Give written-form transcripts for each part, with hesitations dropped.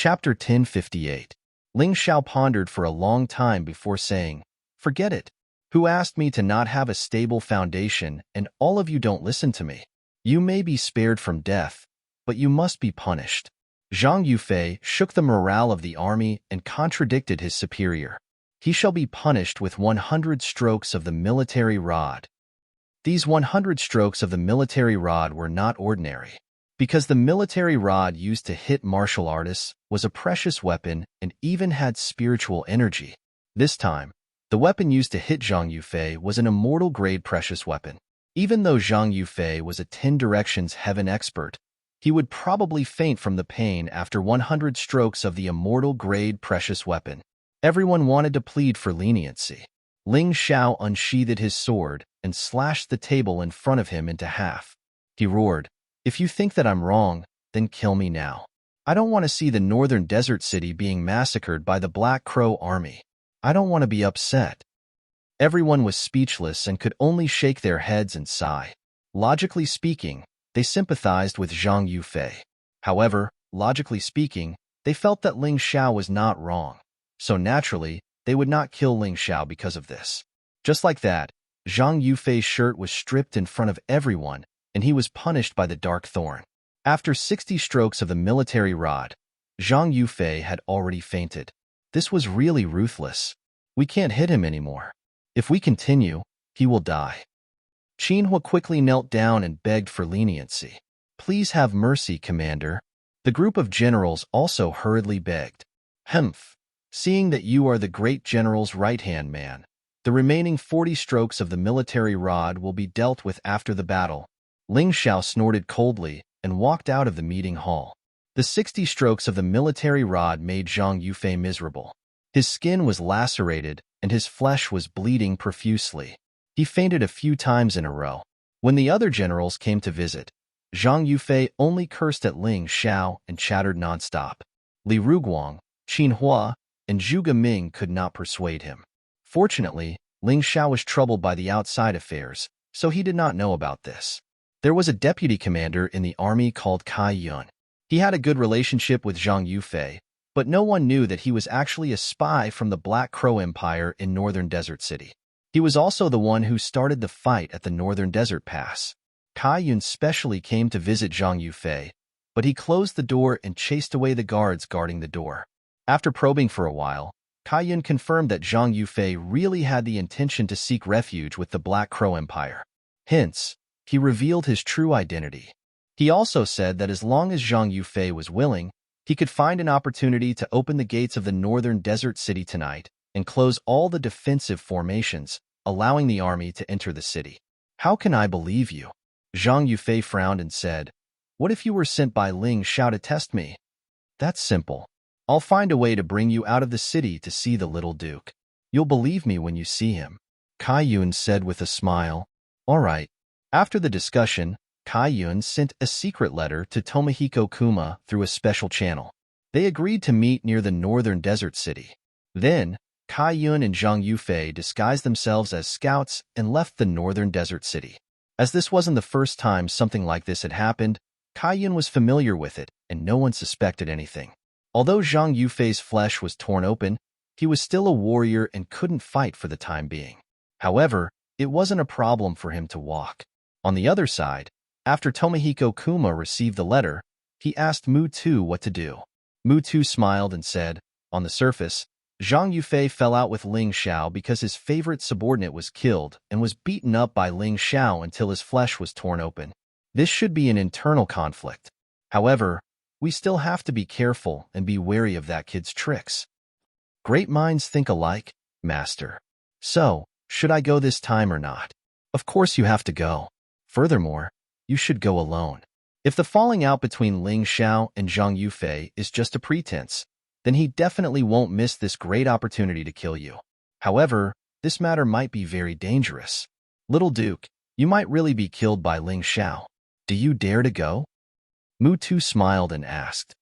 Chapter 1058. Ling Xiao pondered for a long time before saying, "Forget it. Who asked me to not have a stable foundation, and all of you don't listen to me? You may be spared from death, but you must be punished." Zhang Yufei shook the morale of the army and contradicted his superior. "He shall be punished with 100 strokes of the military rod." These 100 strokes of the military rod were not ordinary, because the military rod used to hit martial artists was a precious weapon and even had spiritual energy. This time, the weapon used to hit Zhang Yufei was an immortal-grade precious weapon. Even though Zhang Yufei was a 10 Directions heaven expert, he would probably faint from the pain after 100 strokes of the immortal-grade precious weapon. Everyone wanted to plead for leniency. Ling Xiao unsheathed his sword and slashed the table in front of him into half. He roared, "If you think that I'm wrong, then kill me now. I don't want to see the northern desert city being massacred by the Black Crow army. I don't want to be upset." Everyone was speechless and could only shake their heads and sigh. Logically speaking, they sympathized with Zhang Yufei. However, logically speaking, they felt that Ling Xiao was not wrong. So naturally, they would not kill Ling Xiao because of this. Just like that, Zhang Yufei's shirt was stripped in front of everyone, and he was punished by the Dark Thorn. After 60 strokes of the military rod, Zhang Yufei had already fainted. This was really ruthless. We can't hit him anymore. If we continue, he will die. Qinhua quickly knelt down and begged for leniency. "Please have mercy, Commander." The group of generals also hurriedly begged. "Humph. Seeing that you are the great general's right-hand man, the remaining 40 strokes of the military rod will be dealt with after the battle." Ling Xiao snorted coldly and walked out of the meeting hall. The 60 strokes of the military rod made Zhang Yufei miserable. His skin was lacerated and his flesh was bleeding profusely. He fainted a few times in a row. When the other generals came to visit, Zhang Yufei only cursed at Ling Xiao and chattered nonstop. Li Ruguang, Qinhua, and Zhuge Ming could not persuade him. Fortunately, Ling Xiao was troubled by the outside affairs, so he did not know about this. There was a deputy commander in the army called Cai Yun. He had a good relationship with Zhang Yufei, but no one knew that he was actually a spy from the Black Crow Empire in Northern Desert City. He was also the one who started the fight at the Northern Desert Pass. Cai Yun specially came to visit Zhang Yufei, but he closed the door and chased away the guards guarding the door. After probing for a while, Cai Yun confirmed that Zhang Yufei really had the intention to seek refuge with the Black Crow Empire. Hence, he revealed his true identity. He also said that as long as Zhang Yufei was willing, he could find an opportunity to open the gates of the Northern Desert City tonight and close all the defensive formations, allowing the army to enter the city. "How can I believe you?" Zhang Yufei frowned and said, "What if you were sent by Ling Xiao to test me?" "That's simple. I'll find a way to bring you out of the city to see the little duke. You'll believe me when you see him," Cai Yun said with a smile. "All right." After the discussion, Cai Yun sent a secret letter to Tomohiko Kuma through a special channel. They agreed to meet near the Northern Desert City. Then, Cai Yun and Zhang Yufei disguised themselves as scouts and left the Northern Desert City. As this wasn't the first time something like this had happened, Cai Yun was familiar with it and no one suspected anything. Although Zhang Yufei's flesh was torn open, he was still a warrior and couldn't fight for the time being. However, it wasn't a problem for him to walk. On the other side, after Tomohiko Kuma received the letter, he asked Mu Tu what to do. Mu Tu smiled and said, "On the surface, Zhang Yufei fell out with Ling Xiao because his favorite subordinate was killed and was beaten up by Ling Xiao until his flesh was torn open. This should be an internal conflict. However, we still have to be careful and be wary of that kid's tricks. Great minds think alike, Master. So, should I go this time or not?" "Of course you have to go. Furthermore, you should go alone. If the falling out between Ling Xiao and Zhang Yufei is just a pretense, then he definitely won't miss this great opportunity to kill you. However, this matter might be very dangerous. Little Duke, you might really be killed by Ling Xiao. Do you dare to go?" Mu Tu smiled and asked.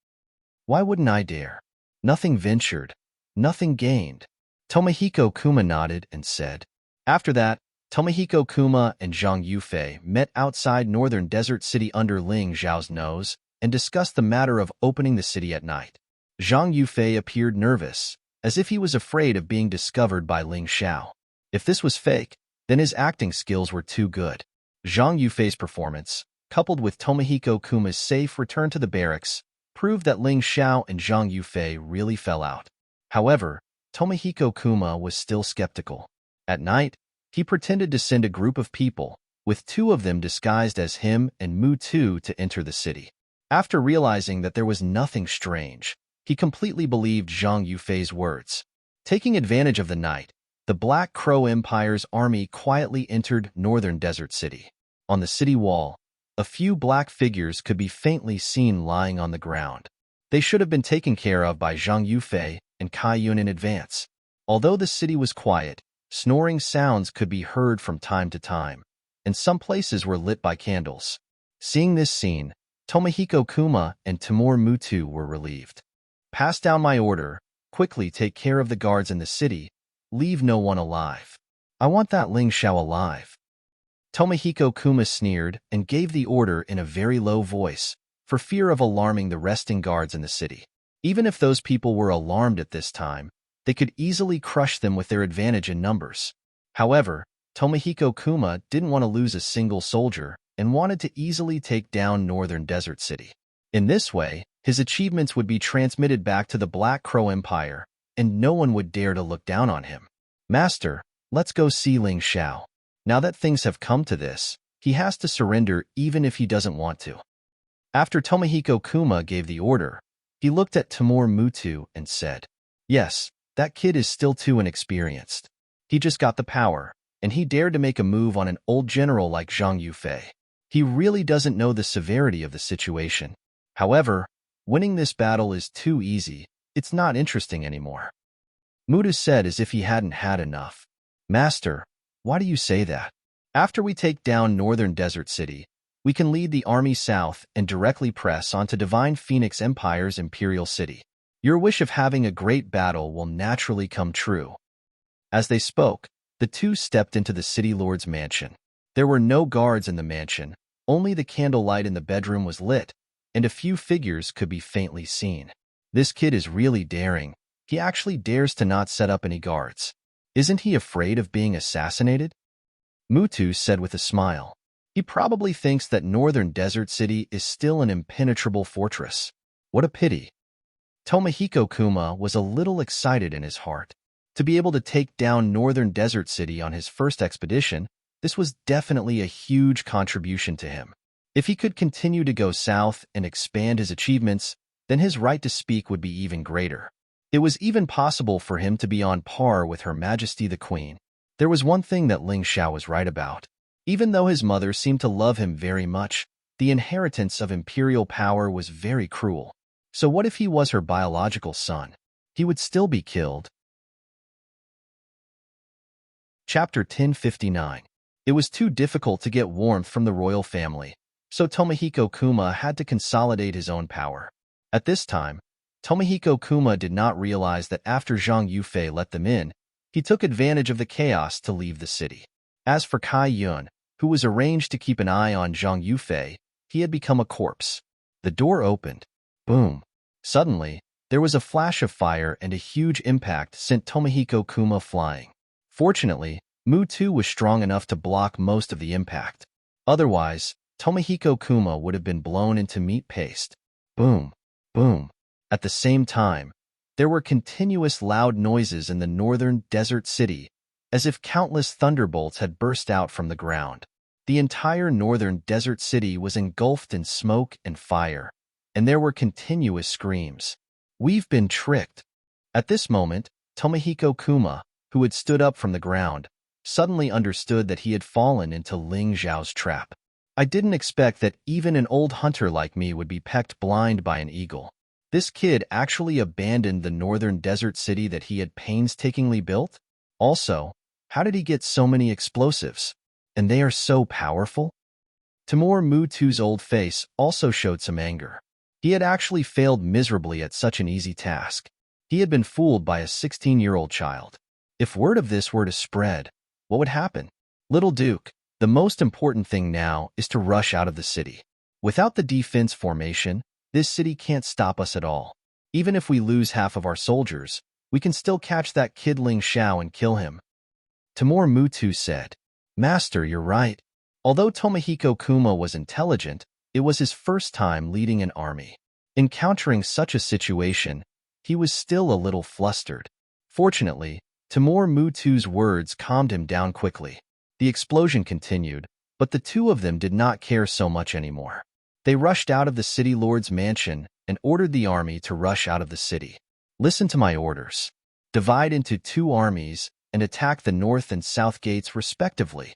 "Why wouldn't I dare? Nothing ventured, nothing gained." Tomohiko Kuma nodded and said. After that, Tomohiko Kuma and Zhang Yufei met outside Northern Desert City under Ling Xiao's nose and discussed the matter of opening the city at night. Zhang Yufei appeared nervous, as if he was afraid of being discovered by Ling Xiao. If this was fake, then his acting skills were too good. Zhang Yufei's performance, coupled with Tomohiko Kuma's safe return to the barracks, proved that Ling Xiao and Zhang Yufei really fell out. However, Tomohiko Kuma was still skeptical. At night, he pretended to send a group of people, with two of them disguised as him and Mu Tu, to enter the city. After realizing that there was nothing strange, he completely believed Zhang Yufei's words. Taking advantage of the night, the Black Crow Empire's army quietly entered northern Desert City. On the city wall, a few black figures could be faintly seen lying on the ground. They should have been taken care of by Zhang Yufei and Kai Yun in advance. Although the city was quiet, snoring sounds could be heard from time to time, and some places were lit by candles. Seeing this scene, Tomohiko Kuma and Timur Mutu were relieved. Pass down my order, quickly take care of the guards in the city, leave no one alive. I want that Ling Xiao alive. Tomohiko Kuma sneered and gave the order in a very low voice, for fear of alarming the resting guards in the city. Even if those people were alarmed at this time, they could easily crush them with their advantage in numbers. However, Tomohiko Kuma didn't want to lose a single soldier and wanted to easily take down northern Desert City. In this way, his achievements would be transmitted back to the Black Crow Empire, and no one would dare to look down on him. Master, let's go see Ling Xiao. Now that things have come to this, he has to surrender even if he doesn't want to. After Tomohiko Kuma gave the order, he looked at Timur Mutu and said, "Yes, that kid is still too inexperienced. He just got the power, and he dared to make a move on an old general like Zhang Yufei. He really doesn't know the severity of the situation. However, winning this battle is too easy. It's not interesting anymore." Mutu said as if he hadn't had enough. "Master, why do you say that? After we take down northern Desert City, we can lead the army south and directly press onto Divine Phoenix Empire's Imperial City. Your wish of having a great battle will naturally come true." As they spoke, the two stepped into the city lord's mansion. There were no guards in the mansion, only the candlelight in the bedroom was lit, and a few figures could be faintly seen. This kid is really daring. He actually dares to not set up any guards. Isn't he afraid of being assassinated? Mutu said with a smile. He probably thinks that northern Desert City is still an impenetrable fortress. What a pity. Tomohiko Kuma was a little excited in his heart. To be able to take down northern Desert City on his first expedition, this was definitely a huge contribution to him. If he could continue to go south and expand his achievements, then his right to speak would be even greater. It was even possible for him to be on par with Her Majesty the Queen. There was one thing that Ling Xiao was right about. Even though his mother seemed to love him very much, the inheritance of imperial power was very cruel. So what if he was her biological son? He would still be killed. Chapter 1059. It was too difficult to get warmth from the royal family, so Tomohiko Kuma had to consolidate his own power. At this time, Tomohiko Kuma did not realize that after Zhang Yufei let them in, he took advantage of the chaos to leave the city. As for Kai Yun, who was arranged to keep an eye on Zhang Yufei, he had become a corpse. The door opened. Boom. Suddenly, there was a flash of fire and a huge impact sent Tomohiko Kuma flying. Fortunately, Mu Tu was strong enough to block most of the impact. Otherwise, Tomohiko Kuma would have been blown into meat paste. Boom. Boom. At the same time, there were continuous loud noises in the northern Desert City, as if countless thunderbolts had burst out from the ground. The entire northern Desert City was engulfed in smoke and fire, and there were continuous screams. "We've been tricked." At this moment, Tomohiko Kuma, who had stood up from the ground, suddenly understood that he had fallen into Ling Xiao's trap. "I didn't expect that even an old hunter like me would be pecked blind by an eagle. This kid actually abandoned the northern Desert City that he had painstakingly built? Also, how did he get so many explosives? And they are so powerful?" Timur Mutu's old face also showed some anger. He had actually failed miserably at such an easy task. He had been fooled by a 16-year-old child. If word of this were to spread, what would happen? "Little Duke, the most important thing now is to rush out of the city. Without the defense formation, this city can't stop us at all. Even if we lose half of our soldiers, we can still catch that kid Ling Xiao and kill him. Timur Mutu said, Master, you're right. Although Tomohiko Kuma was intelligent, it was his first time leading an army. Encountering such a situation, he was still a little flustered. Fortunately, Timur Mutu's words calmed him down quickly. The explosion continued, but the two of them did not care so much anymore. They rushed out of the city lord's mansion and ordered the army to rush out of the city. Listen to my orders. Divide into 2 armies and attack the north and south gates respectively.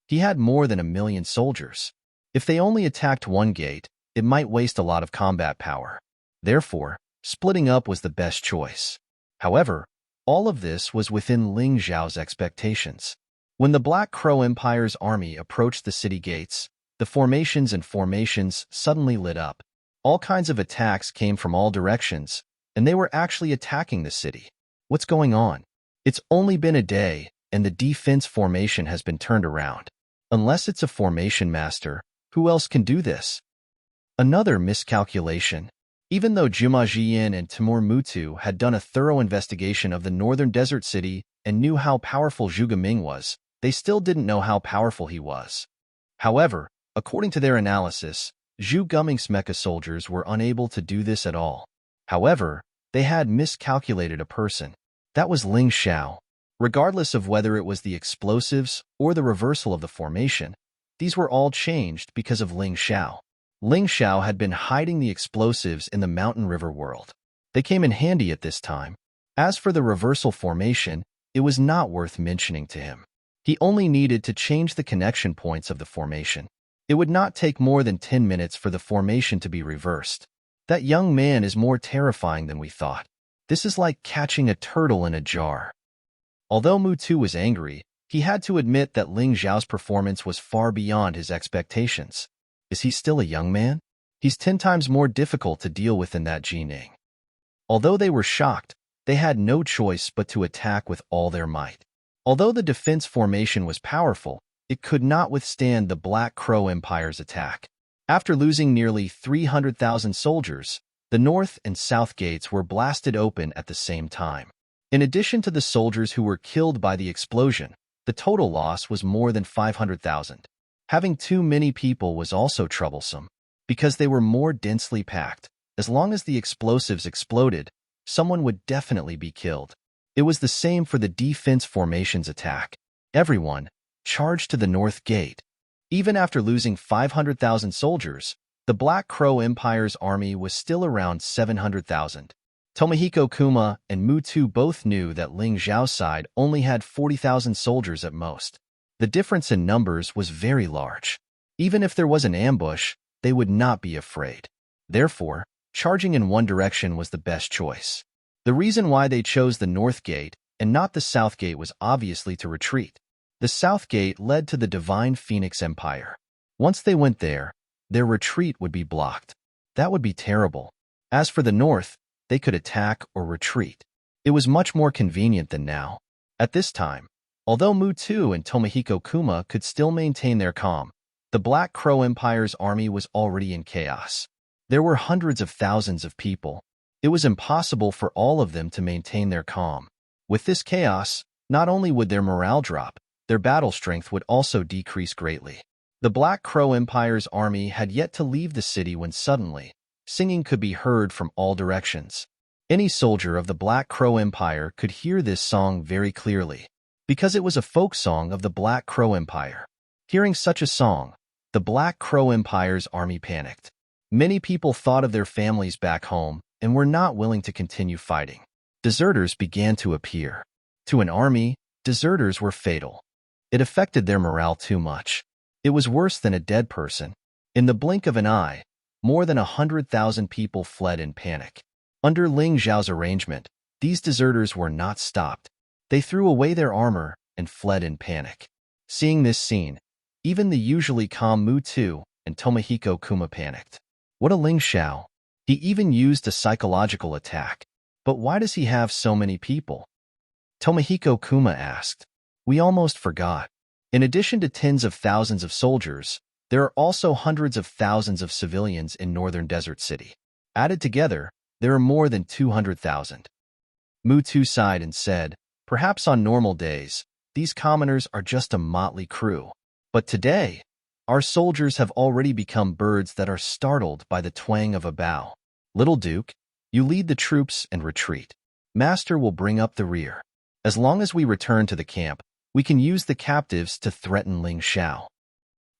He had more than 1 million soldiers. If they only attacked one gate, it might waste a lot of combat power. Therefore, splitting up was the best choice. However, all of this was within Ling Xiao's expectations. When the Black Crow Empire's army approached the city gates, the formations suddenly lit up. All kinds of attacks came from all directions, and they were actually attacking the city. What's going on? It's only been a day, and the defense formation has been turned around. Unless it's a formation master, who else can do this? Another miscalculation. Even though Jima Jian and Timur Mutu had done a thorough investigation of the northern desert city and knew how powerful Zhuge Ming was, they still didn't know how powerful he was. However, according to their analysis, Zhu Guming's mecha soldiers were unable to do this at all. However, they had miscalculated a person. That was Ling Xiao. Regardless of whether it was the explosives or the reversal of the formation, these were all changed because of Ling Xiao. Ling Xiao had been hiding the explosives in the mountain river world. They came in handy at this time. As for the reversal formation, it was not worth mentioning to him. He only needed to change the connection points of the formation. It would not take more than 10 minutes for the formation to be reversed. That young man is more terrifying than we thought. This is like catching a turtle in a jar. Although Mutu was angry, he had to admit that Ling Xiao's performance was far beyond his expectations. Is he still a young man? He's 10 times more difficult to deal with than that Jining. Although they were shocked, they had no choice but to attack with all their might. Although the defense formation was powerful, it could not withstand the Black Crow Empire's attack. After losing nearly 300,000 soldiers, the north and south gates were blasted open at the same time. In addition to the soldiers who were killed by the explosion, the total loss was more than 500,000. Having too many people was also troublesome, because they were more densely packed. As long as the explosives exploded, someone would definitely be killed. It was the same for the defense formation's attack. Everyone charged to the north gate. Even after losing 500,000 soldiers, the Black Crow Empire's army was still around 700,000. Tomohiko Kuma and Mutu both knew that Ling Xiao's side only had 40,000 soldiers at most. The difference in numbers was very large. Even if there was an ambush, they would not be afraid. Therefore, charging in one direction was the best choice. The reason why they chose the north gate and not the south gate was obviously to retreat. The south gate led to the Divine Phoenix Empire. Once they went there, their retreat would be blocked. That would be terrible. As for the north, they could attack or retreat. It was much more convenient than now. At this time, although Mutu and Tomohiko Kuma could still maintain their calm, the Black Crow Empire's army was already in chaos. There were hundreds of thousands of people. It was impossible for all of them to maintain their calm. With this chaos, not only would their morale drop, their battle strength would also decrease greatly. The Black Crow Empire's army had yet to leave the city when suddenly, singing could be heard from all directions. Any soldier of the Black Crow Empire could hear this song very clearly, because it was a folk song of the Black Crow Empire. Hearing such a song, the Black Crow Empire's army panicked. Many people thought of their families back home and were not willing to continue fighting. Deserters began to appear. To an army, deserters were fatal. It affected their morale too much. It was worse than a dead person. In the blink of an eye, more than 100,000 people fled in panic. Under Ling Xiao's arrangement, these deserters were not stopped. They threw away their armor and fled in panic. Seeing this scene, even the usually calm Mutu and Tomohiko Kuma panicked. What a Ling Xiao! He even used a psychological attack. But why does he have so many people? Tomohiko Kuma asked. We almost forgot. In addition to tens of thousands of soldiers, there are also hundreds of thousands of civilians in northern Desert City. Added together, There are more than 200,000. Mutu sighed and said, perhaps on normal days, these commoners are just a motley crew. But today, our soldiers have already become birds that are startled by the twang of a bow. Little Duke, you lead the troops and retreat. Master will bring up the rear. As long as we return to the camp, we can use the captives to threaten Ling Xiao.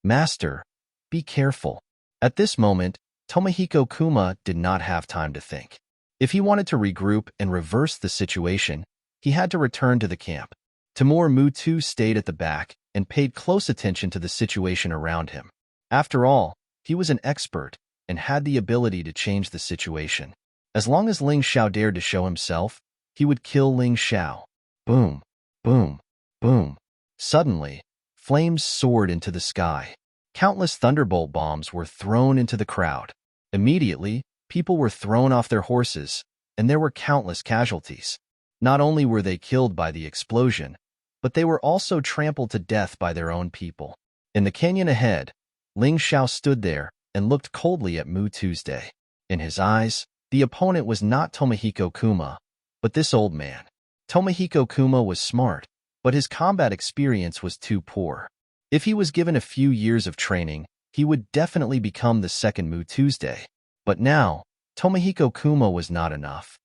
Master, be careful. At this moment, Tomohiko Kuma did not have time to think. If he wanted to regroup and reverse the situation, he had to return to the camp. Timur Mutu stayed at the back and paid close attention to the situation around him. After all, he was an expert and had the ability to change the situation. As long as Ling Xiao dared to show himself, he would kill Ling Xiao. Boom, boom, boom. Suddenly, flames soared into the sky. Countless thunderbolt bombs were thrown into the crowd. Immediately, people were thrown off their horses, and there were countless casualties. Not only were they killed by the explosion, but they were also trampled to death by their own people. In the canyon ahead, Ling Xiao stood there and looked coldly at Mu Tuesday. In his eyes, the opponent was not Tomohiko Kuma, but this old man. Tomohiko Kuma was smart, but his combat experience was too poor. If he was given a few years of training, he would definitely become the second Mu Tuesday. But now, Tomohiko Kuma was not enough.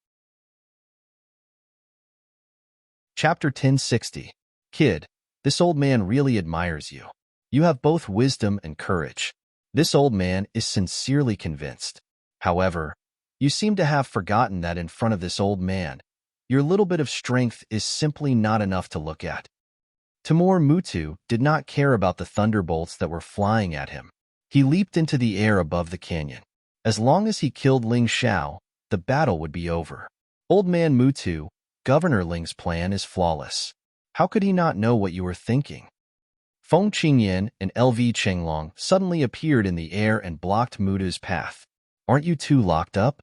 Chapter 1060. Kid, this old man really admires you. You have both wisdom and courage. This old man is sincerely convinced. However, you seem to have forgotten that in front of this old man, your little bit of strength is simply not enough to look at. Timur Mutu did not care about the thunderbolts that were flying at him. He leaped into the air above the canyon. As long as he killed Ling Xiao, the battle would be over. Old man Mutu, Governor Ling's plan is flawless. How could he not know what you were thinking? Feng Qingyan and LV Chenglong suddenly appeared in the air and blocked Mutu's path. Aren't you two locked up?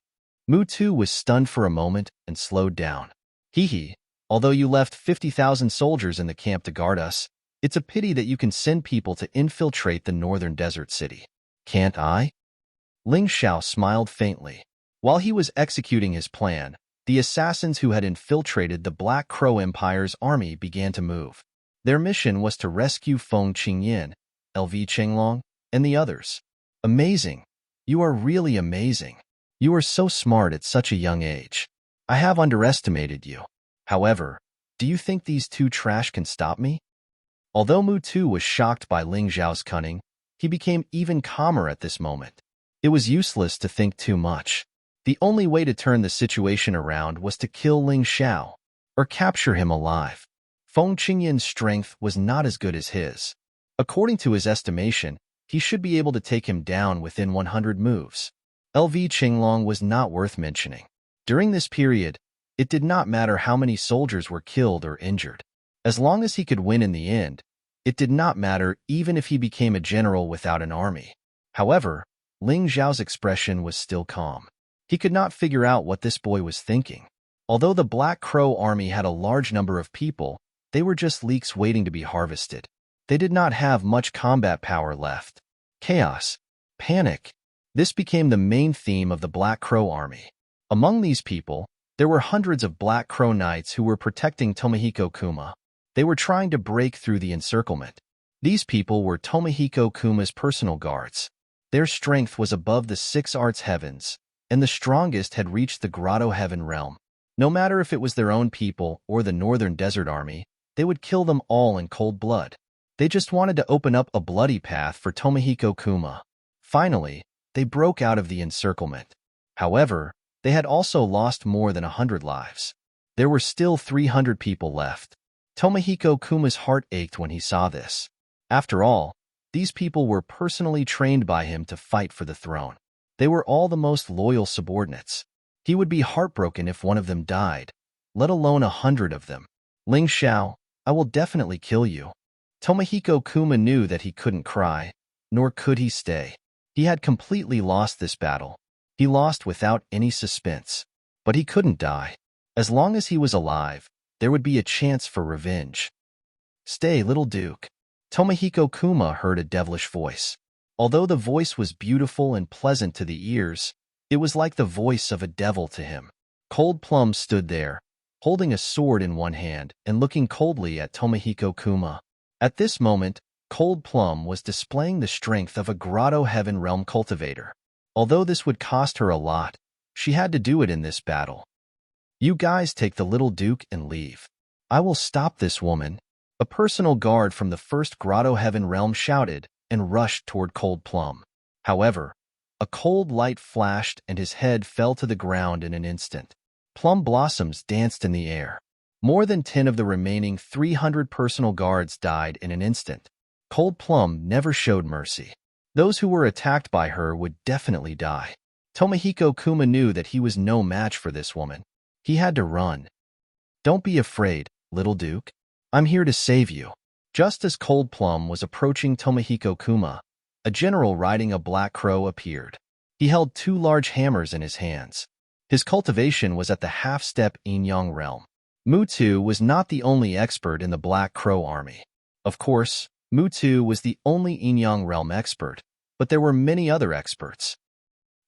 Mutu was stunned for a moment and slowed down. Hee, although you left 50,000 soldiers in the camp to guard us, it's a pity that you can send people to infiltrate the northern desert city. Can't I? Ling Xiao smiled faintly. While he was executing his plan, the assassins who had infiltrated the Black Crow Empire's army began to move. Their mission was to rescue Feng Qingyan, LV Chenglong, and the others. Amazing. You are really amazing. You are so smart at such a young age. I have underestimated you. However, do you think these two trash can stop me? Although Mutu was shocked by Ling Xiao's cunning, he became even calmer at this moment. It was useless to think too much. The only way to turn the situation around was to kill Ling Xiao, or capture him alive. Feng Qingyan's strength was not as good as his. According to his estimation, he should be able to take him down within 100 moves. LV Chenglong was not worth mentioning. During this period, it did not matter how many soldiers were killed or injured. As long as he could win in the end, it did not matter even if he became a general without an army. However, Ling Xiao's expression was still calm. He could not figure out what this boy was thinking. Although the Black Crow army had a large number of people, they were just leeks waiting to be harvested. They did not have much combat power left. Chaos, panic. This became the main theme of the Black Crow army. Among these people, there were hundreds of Black Crow Knights who were protecting Tomohiko Kuma. They were trying to break through the encirclement. These people were Tomohiko Kuma's personal guards. Their strength was above the 6 arts heavens, and the strongest had reached the Grotto Heaven realm. No matter if it was their own people or the Northern Desert Army, they would kill them all in cold blood. They just wanted to open up a bloody path for Tomohiko Kuma. Finally, they broke out of the encirclement. However, they had also lost more than 100 lives. There were still 300 people left. Tomohiko Kuma's heart ached when he saw this. After all, these people were personally trained by him to fight for the throne. They were all the most loyal subordinates. He would be heartbroken if one of them died, let alone 100 of them. Ling Xiao, I will definitely kill you. Tomohiko Kuma knew that he couldn't cry, nor could he stay. He had completely lost this battle. He lost without any suspense. But he couldn't die. As long as he was alive, there would be a chance for revenge. Stay, little Duke. Tomohiko Kuma heard a devilish voice. Although the voice was beautiful and pleasant to the ears, It was like the voice of a devil to him. Cold Plum stood there, holding a sword in one hand and looking coldly at Tomohiko Kuma. At this moment, Cold Plum was displaying the strength of a Grotto Heaven Realm cultivator. Although this would cost her a lot, she had to do it in this battle. You guys take the little duke and leave. I will stop this woman. A personal guard from the first Grotto Heaven Realm shouted and rushed toward Cold Plum. However, a cold light flashed and his head fell to the ground in an instant. Plum blossoms danced in the air. More than 10 of the remaining 300 personal guards died in an instant. Cold Plum never showed mercy. Those who were attacked by her would definitely die. Tomohiko Kuma knew that he was no match for this woman. He had to run. Don't be afraid, little duke. I'm here to save you. Just as Cold Plum was approaching Tomohiko Kuma, a general riding a black crow appeared. He held 2 large hammers in his hands. His cultivation was at the half-step Yin-Yang realm. Mutu was not the only expert in the Black Crow army. Of course, Mutu was the only Yin-Yang realm expert, but there were many other experts.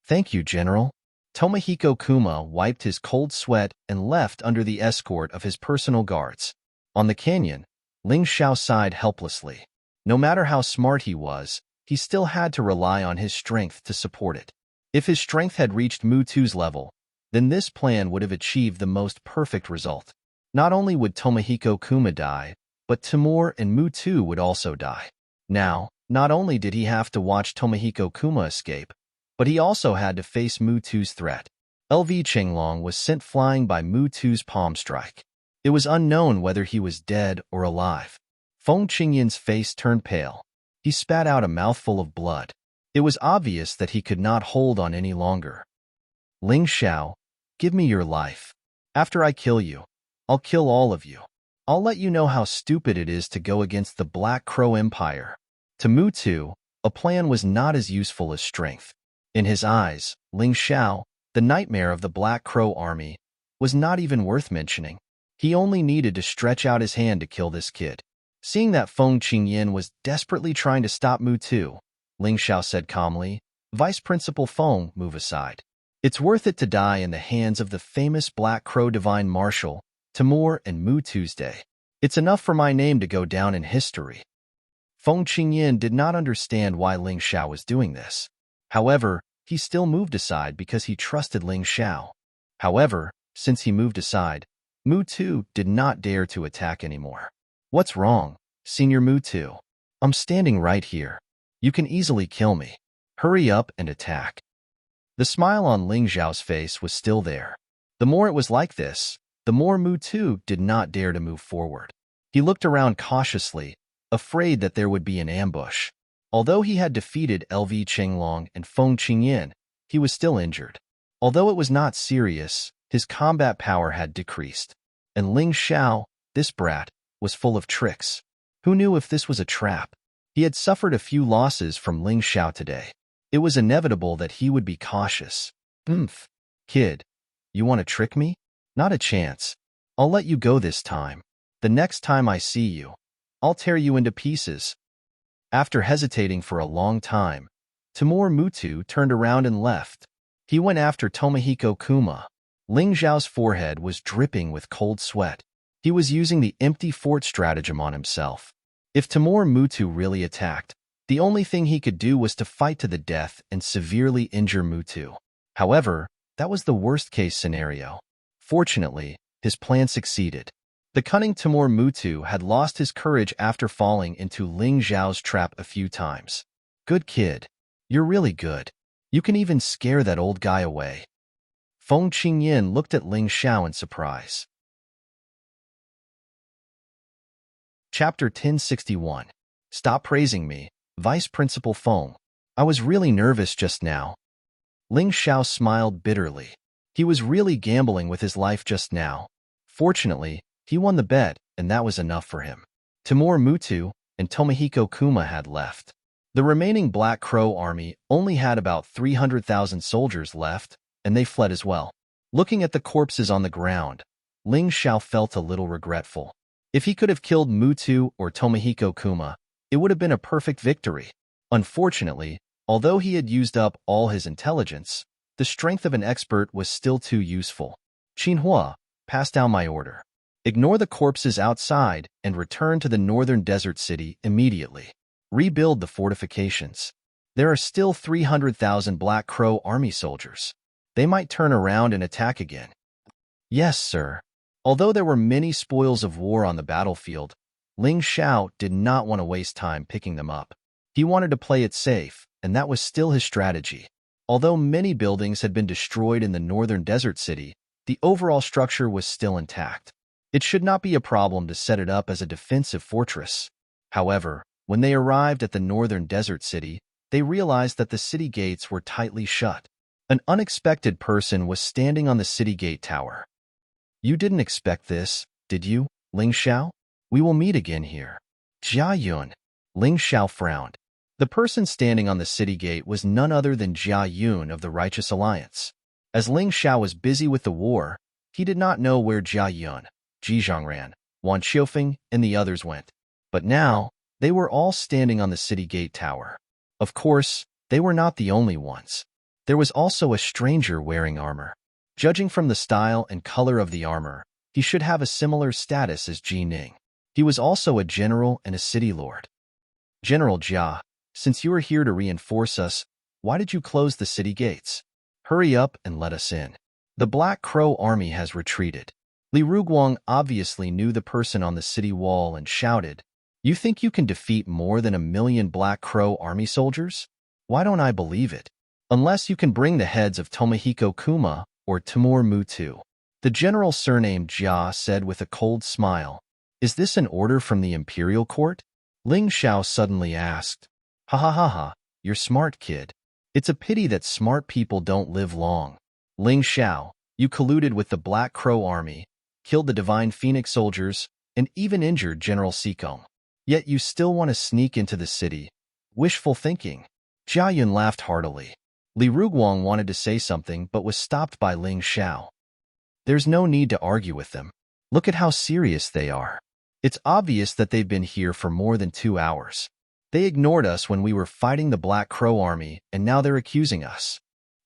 Thank you, General. Tomohiko Kuma wiped his cold sweat and left under the escort of his personal guards. On the canyon, Ling Xiao sighed helplessly. No matter how smart he was, he still had to rely on his strength to support it. If his strength had reached Mutu's level, then this plan would have achieved the most perfect result. Not only would Tomohiko Kuma die, but Timur and Mutu would also die. Now, not only did he have to watch Tomohiko Kuma escape, but he also had to face Mutu's threat. LV Chenglong was sent flying by Mutu's palm strike. It was unknown whether he was dead or alive. Feng Qingyin's face turned pale. He spat out a mouthful of blood. It was obvious that he could not hold on any longer. Ling Xiao, give me your life. After I kill you, I'll kill all of you. I'll let you know how stupid it is to go against the Black Crow Empire. To Mutu, a plan was not as useful as strength. In his eyes, Ling Xiao, the nightmare of the Black Crow army, was not even worth mentioning. He only needed to stretch out his hand to kill this kid. Seeing that Feng Qingyin was desperately trying to stop Mutu, Ling Xiao said calmly, Vice Principal Feng, move aside. It's worth it to die in the hands of the famous Black Crow Divine Marshal, Timur and Mu Tuesday. It's enough for my name to go down in history. Feng Qingyin did not understand why Ling Xiao was doing this. However, he still moved aside because he trusted Ling Xiao. However, since he moved aside, Mutu did not dare to attack anymore. What's wrong, Senior Mutu? I'm standing right here. You can easily kill me. Hurry up and attack. The smile on Ling Xiao's face was still there. The more it was like this, the more Mutu did not dare to move forward. He looked around cautiously, afraid that there would be an ambush. Although he had defeated LV Chenglong and Feng Qingyin, he was still injured. Although it was not serious, his combat power had decreased. And Ling Xiao, this brat, was full of tricks. Who knew if this was a trap? He had suffered a few losses from Ling Xiao today. It was inevitable that he would be cautious. Kid, you want to trick me? Not a chance. I'll let you go this time. The next time I see you, I'll tear you into pieces. After hesitating for a long time, Timur Mutu turned around and left. He went after Tomohiko Kuma. Ling Xiao's forehead was dripping with cold sweat. He was using the empty fort stratagem on himself. If Timur Mutu really attacked, the only thing he could do was to fight to the death and severely injure Mutu. However, that was the worst-case scenario. Fortunately, his plan succeeded. The cunning Timur Mutu had lost his courage after falling into Ling Xiao's trap a few times. Good kid. You're really good. You can even scare that old guy away. Feng Qingyin looked at Ling Xiao in surprise. Chapter 1061. Stop praising me, Vice Principal Feng. I was really nervous just now. Ling Xiao smiled bitterly. He was really gambling with his life just now. Fortunately, he won the bet, and that was enough for him. Timur Mutu and Tomohiko Kuma had left. The remaining Black Crow army only had about 300,000 soldiers left, and they fled as well. Looking at the corpses on the ground, Ling Xiao felt a little regretful. If he could have killed Mutu or Tomohiko Kuma, it would have been a perfect victory. Unfortunately, although he had used up all his intelligence, The strength of an expert was still too useful. Xinhua, pass down my order. Ignore the corpses outside and return to the northern desert city immediately. Rebuild the fortifications. There are still 300,000 Black Crow army soldiers. They might turn around and attack again. Yes, sir. Although there were many spoils of war on the battlefield, Ling Xiao did not want to waste time picking them up. He wanted to play it safe, and that was still his strategy. Although many buildings had been destroyed in the northern desert city, the overall structure was still intact. It should not be a problem to set it up as a defensive fortress. However, when they arrived at the northern desert city, they realized that the city gates were tightly shut. An unexpected person was standing on the city gate tower. You didn't expect this, did you, Ling Xiao? We will meet again here. Jia Yun. Ling Xiao frowned. The person standing on the city gate was none other than Jia Yun of the Righteous Alliance. As Ling Xiao was busy with the war, he did not know where Jia Yun, Ji Zhongran, Wan Qiufeng, and the others went. But now, they were all standing on the city gate tower. Of course, they were not the only ones. There was also a stranger wearing armor. Judging from the style and color of the armor, he should have a similar status as Ji Ning. He was also a general and a city lord. General Jia, since you are here to reinforce us, why did you close the city gates? Hurry up and let us in. The Black Crow army has retreated. Li Ruguang obviously knew the person on the city wall and shouted, You think you can defeat more than 1,000,000 Black Crow army soldiers? Why don't I believe it? Unless you can bring the heads of Tomohiko Kuma or Timur Mutu. The general surnamed Jia said with a cold smile, Is this an order from the imperial court? Ling Xiao suddenly asked, Ha ha ha ha, you're smart, kid. It's a pity that smart people don't live long. Ling Xiao, you colluded with the Black Crow army, killed the Divine Phoenix soldiers, and even injured General Sikong. Yet you still want to sneak into the city. Wishful thinking. Jia Yun laughed heartily. Li Ruguang wanted to say something but was stopped by Ling Xiao. There's no need to argue with them. Look at how serious they are. It's obvious that they've been here for more than 2 hours. They ignored us when we were fighting the Black Crow army, and now they're accusing us.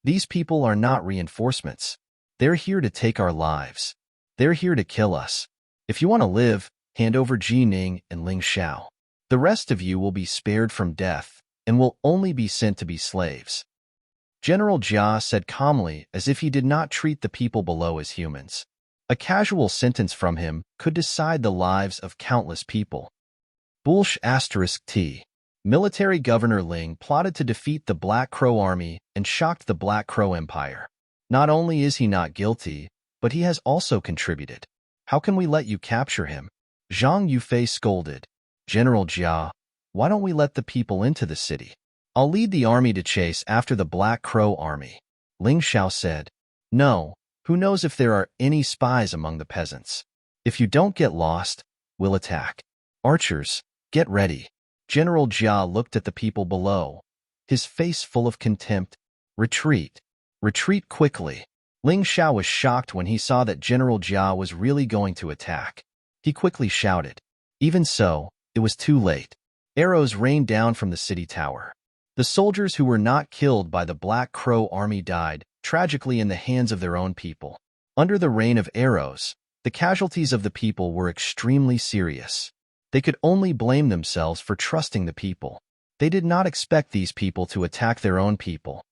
These people are not reinforcements. They're here to take our lives. They're here to kill us. If you want to live, hand over Ji Ning and Ling Xiao. The rest of you will be spared from death and will only be sent to be slaves. General Jia said calmly as if he did not treat the people below as humans. A casual sentence from him could decide the lives of countless people. Bulsh *T. Military Governor Ling plotted to defeat the Black Crow army and shocked the Black Crow Empire. Not only is he not guilty, but he has also contributed. How can we let you capture him? Zhang Yufei scolded. General Jia, why don't we let the people into the city? I'll lead the army to chase after the Black Crow army. Ling Xiao said. No, who knows if there are any spies among the peasants. If you don't get lost, we'll attack. Archers, get ready. General Jia looked at the people below, his face full of contempt. Retreat. Retreat quickly. Ling Xiao was shocked when he saw that General Jia was really going to attack. He quickly shouted. Even so, it was too late. Arrows rained down from the city tower. The soldiers who were not killed by the Black Crow army died, tragically in the hands of their own people. Under the rain of arrows, the casualties of the people were extremely serious. They could only blame themselves for trusting the people. They did not expect these people to attack their own people.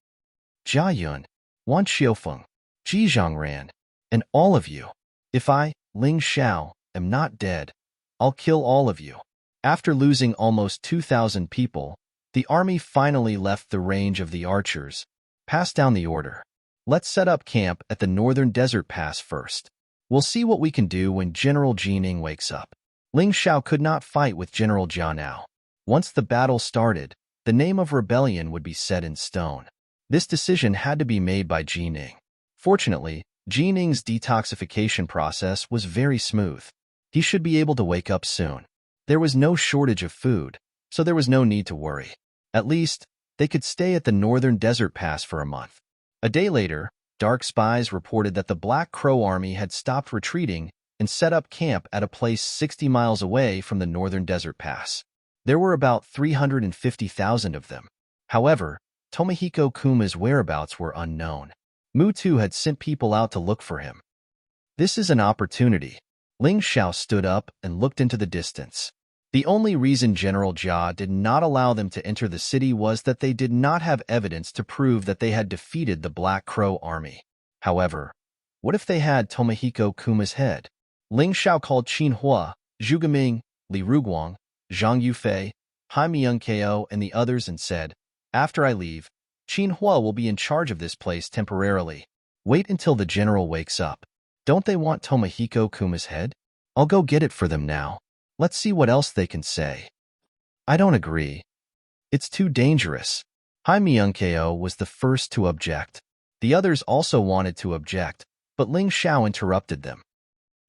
Jia Yun, Wan Qiufeng, Ji Zhongran, and all of you. If I, Ling Xiao, am not dead, I'll kill all of you. After losing almost 2,000 people, the army finally left the range of the archers. Pass down the order. Let's set up camp at the northern desert pass first. We'll see what we can do when General Ji Ning wakes up. Ling Xiao could not fight with General Jia now. Once the battle started, the name of rebellion would be set in stone. This decision had to be made by Ji Ning. Fortunately, Ji Ning's detoxification process was very smooth. He should be able to wake up soon. There was no shortage of food, so there was no need to worry. At least, they could stay at the northern desert pass for a month. A day later, dark spies reported that the Black Crow army had stopped retreating and set up camp at a place 60 miles away from the northern desert pass. There were about 350,000 of them. However, Tomohiko Kuma's whereabouts were unknown. Mutu had sent people out to look for him. This is an opportunity. Ling Xiao stood up and looked into the distance. The only reason General Jia did not allow them to enter the city was that they did not have evidence to prove that they had defeated the Black Crow army. However, what if they had Tomohiko Kuma's head? Ling Xiao called Qin Hua, Zhu Geming, Li Ruguang, Zhang Yufei, Hai Miyunkeo, and the others and said, "After I leave, Qin Hua will be in charge of this place temporarily. Wait until the general wakes up. Don't they want Tomohiko Kuma's head? I'll go get it for them now. Let's see what else they can say." "I don't agree. It's too dangerous." Hai Miyunkeo was the first to object. The others also wanted to object, but Ling Xiao interrupted them.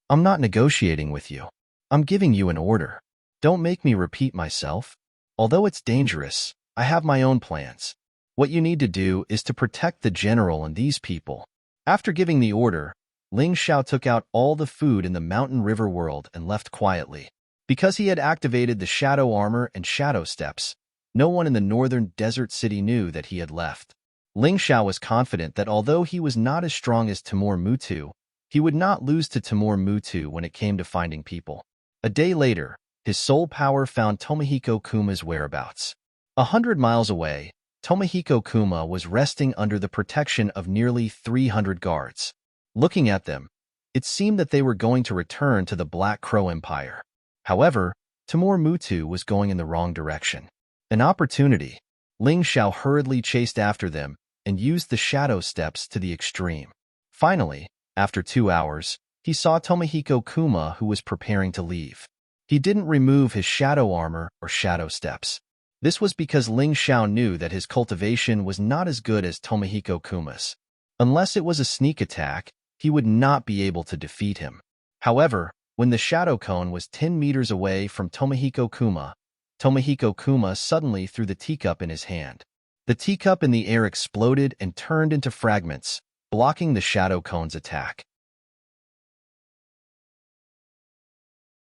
"I'm not negotiating with you. I'm giving you an order. Don't make me repeat myself. Although it's dangerous, I have my own plans. What you need to do is to protect the general and these people." After giving the order, Ling Xiao took out all the food in the mountain river world and left quietly. Because he had activated the shadow armor and shadow steps, no one in the northern desert city knew that he had left. Ling Xiao was confident that although he was not as strong as Timur Mutu, he would not lose to Timur Mutu when it came to finding people. A day later, his soul power found Tomohiko Kuma's whereabouts. 100 miles away, Tomohiko Kuma was resting under the protection of nearly 300 guards. Looking at them, it seemed that they were going to return to the Black Crow Empire. However, Timur Mutu was going in the wrong direction. An opportunity. Ling Xiao hurriedly chased after them and used the shadow steps to the extreme. Finally, after 2 hours, he saw Tomohiko Kuma, who was preparing to leave. He didn't remove his shadow armor or shadow steps. This was because Ling Xiao knew that his cultivation was not as good as Tomohiko Kuma's. Unless it was a sneak attack, he would not be able to defeat him. However, when the shadow cone was 10 meters away from Tomohiko Kuma suddenly threw the teacup in his hand. The teacup in the air exploded and turned into fragments, blocking the shadow cone's attack.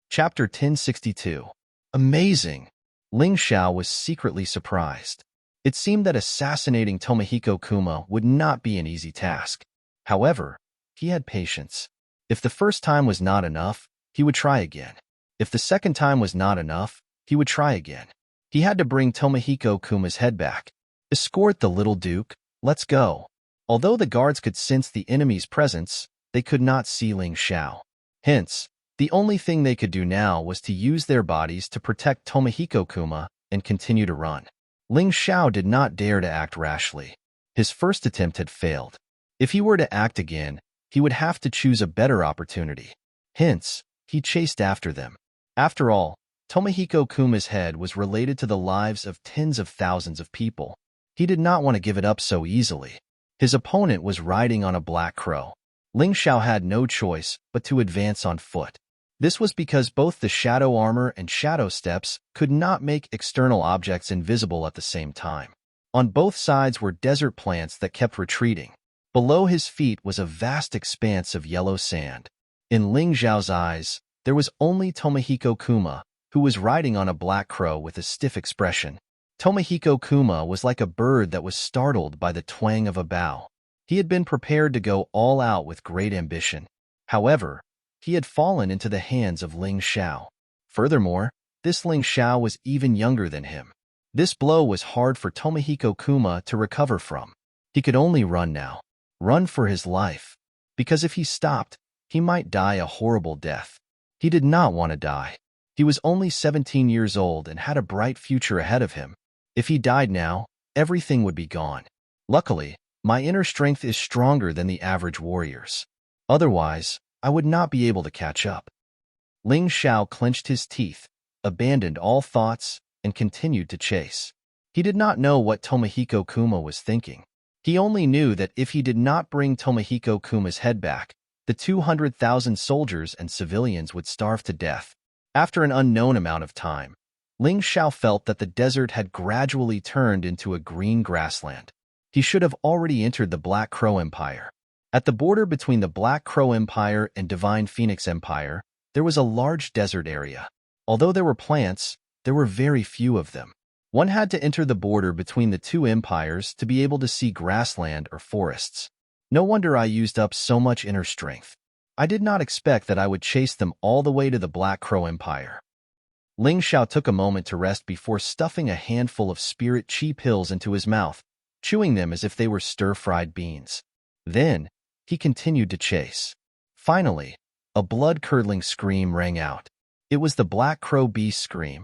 Chapter 1062. Amazing! Ling Xiao was secretly surprised. It seemed that assassinating Tomohiko Kuma would not be an easy task. However, he had patience. If the first time was not enough, he would try again. If the second time was not enough, he would try again. He had to bring Tomohiko Kuma's head back. "Escort the little duke, let's go." Although the guards could sense the enemy's presence, they could not see Ling Xiao. Hence, the only thing they could do now was to use their bodies to protect Tomohiko Kuma and continue to run. Ling Xiao did not dare to act rashly. His first attempt had failed. If he were to act again, he would have to choose a better opportunity. Hence, he chased after them. After all, Tomohiko Kuma's head was related to the lives of tens of thousands of people. He did not want to give it up so easily. His opponent was riding on a black crow. Ling Xiao had no choice but to advance on foot. This was because both the shadow armor and shadow steps could not make external objects invisible at the same time. On both sides were desert plants that kept retreating. Below his feet was a vast expanse of yellow sand. In Ling Xiao's eyes, there was only Tomohiko Kuma, who was riding on a black crow with a stiff expression. Tomohiko Kuma was like a bird that was startled by the twang of a bow. He had been prepared to go all out with great ambition. However, he had fallen into the hands of Ling Xiao. Furthermore, this Ling Xiao was even younger than him. This blow was hard for Tomohiko Kuma to recover from. He could only run now. Run for his life. Because if he stopped, he might die a horrible death. He did not want to die. He was only 17 years old and had a bright future ahead of him. If he died now, everything would be gone. Luckily, my inner strength is stronger than the average warrior's. Otherwise, I would not be able to catch up. Ling Xiao clenched his teeth, abandoned all thoughts, and continued to chase. He did not know what Tomohiko Kuma was thinking. He only knew that if he did not bring Tomohiko Kuma's head back, the 200,000 soldiers and civilians would starve to death. After an unknown amount of time, Ling Xiao felt that the desert had gradually turned into a green grassland. He should have already entered the Black Crow Empire. At the border between the Black Crow Empire and Divine Phoenix Empire, there was a large desert area. Although there were plants, there were very few of them. One had to enter the border between the two empires to be able to see grassland or forests. No wonder I used up so much inner strength. I did not expect that I would chase them all the way to the Black Crow Empire. Ling Xiao took a moment to rest before stuffing a handful of spirit chi pills into his mouth, chewing them as if they were stir-fried beans. Then, he continued to chase. Finally, a blood-curdling scream rang out. It was the Black Crow Beast's scream.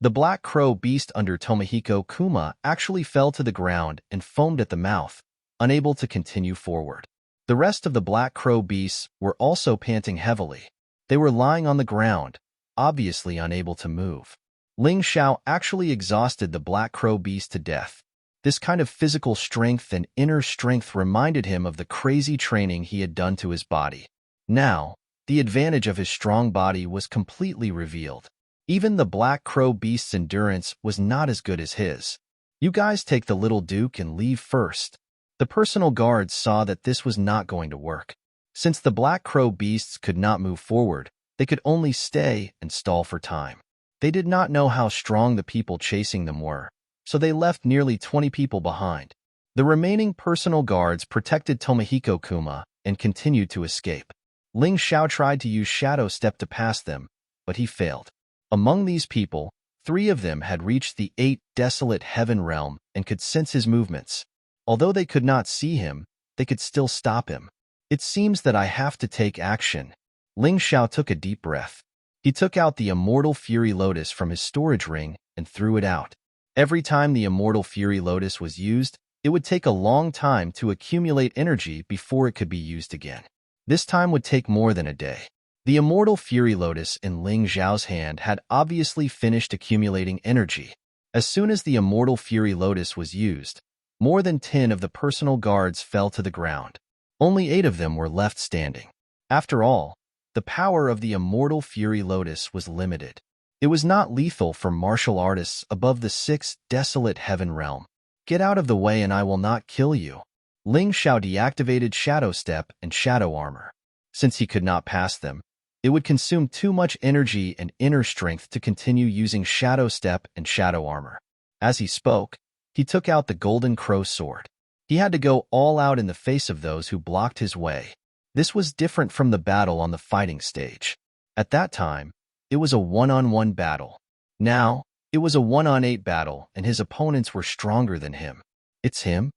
The Black Crow Beast under Tomohiko Kuma actually fell to the ground and foamed at the mouth, unable to continue forward. The rest of the Black Crow Beasts were also panting heavily. They were lying on the ground, obviously unable to move. Ling Xiao actually exhausted the Black Crow Beast to death. This kind of physical strength and inner strength reminded him of the crazy training he had done to his body. Now, the advantage of his strong body was completely revealed. Even the Black Crow Beast's endurance was not as good as his. You guys take the little Duke and leave first. The personal guards saw that this was not going to work. Since the Black Crow Beasts could not move forward, they could only stay and stall for time. They did not know how strong the people chasing them were, so they left nearly 20 people behind. The remaining personal guards protected Tomohiko Kuma and continued to escape. Ling Xiao tried to use Shadow Step to pass them, but he failed. Among these people, 3 of them had reached the 8 desolate heaven realm and could sense his movements. Although they could not see him, they could still stop him. It seems that I have to take action. Ling Xiao took a deep breath. He took out the Immortal Fury Lotus from his storage ring and threw it out. Every time the Immortal Fury Lotus was used, it would take a long time to accumulate energy before it could be used again. This time would take more than a day. The Immortal Fury Lotus in Ling Xiao's hand had obviously finished accumulating energy. As soon as the Immortal Fury Lotus was used, more than 10 of the personal guards fell to the ground. Only 8 of them were left standing. After all, the power of the Immortal Fury Lotus was limited. It was not lethal for martial artists above the 6th desolate heaven realm. Get out of the way and I will not kill you. Ling Xiao deactivated Shadow Step and Shadow Armor. Since he could not pass them, it would consume too much energy and inner strength to continue using Shadow Step and Shadow Armor. As he spoke, he took out the Golden Crow Sword. He had to go all out in the face of those who blocked his way. This was different from the battle on the fighting stage. At that time, it was a one-on-one battle. Now, it was a 1-on-8 battle, and his opponents were stronger than him. It's him?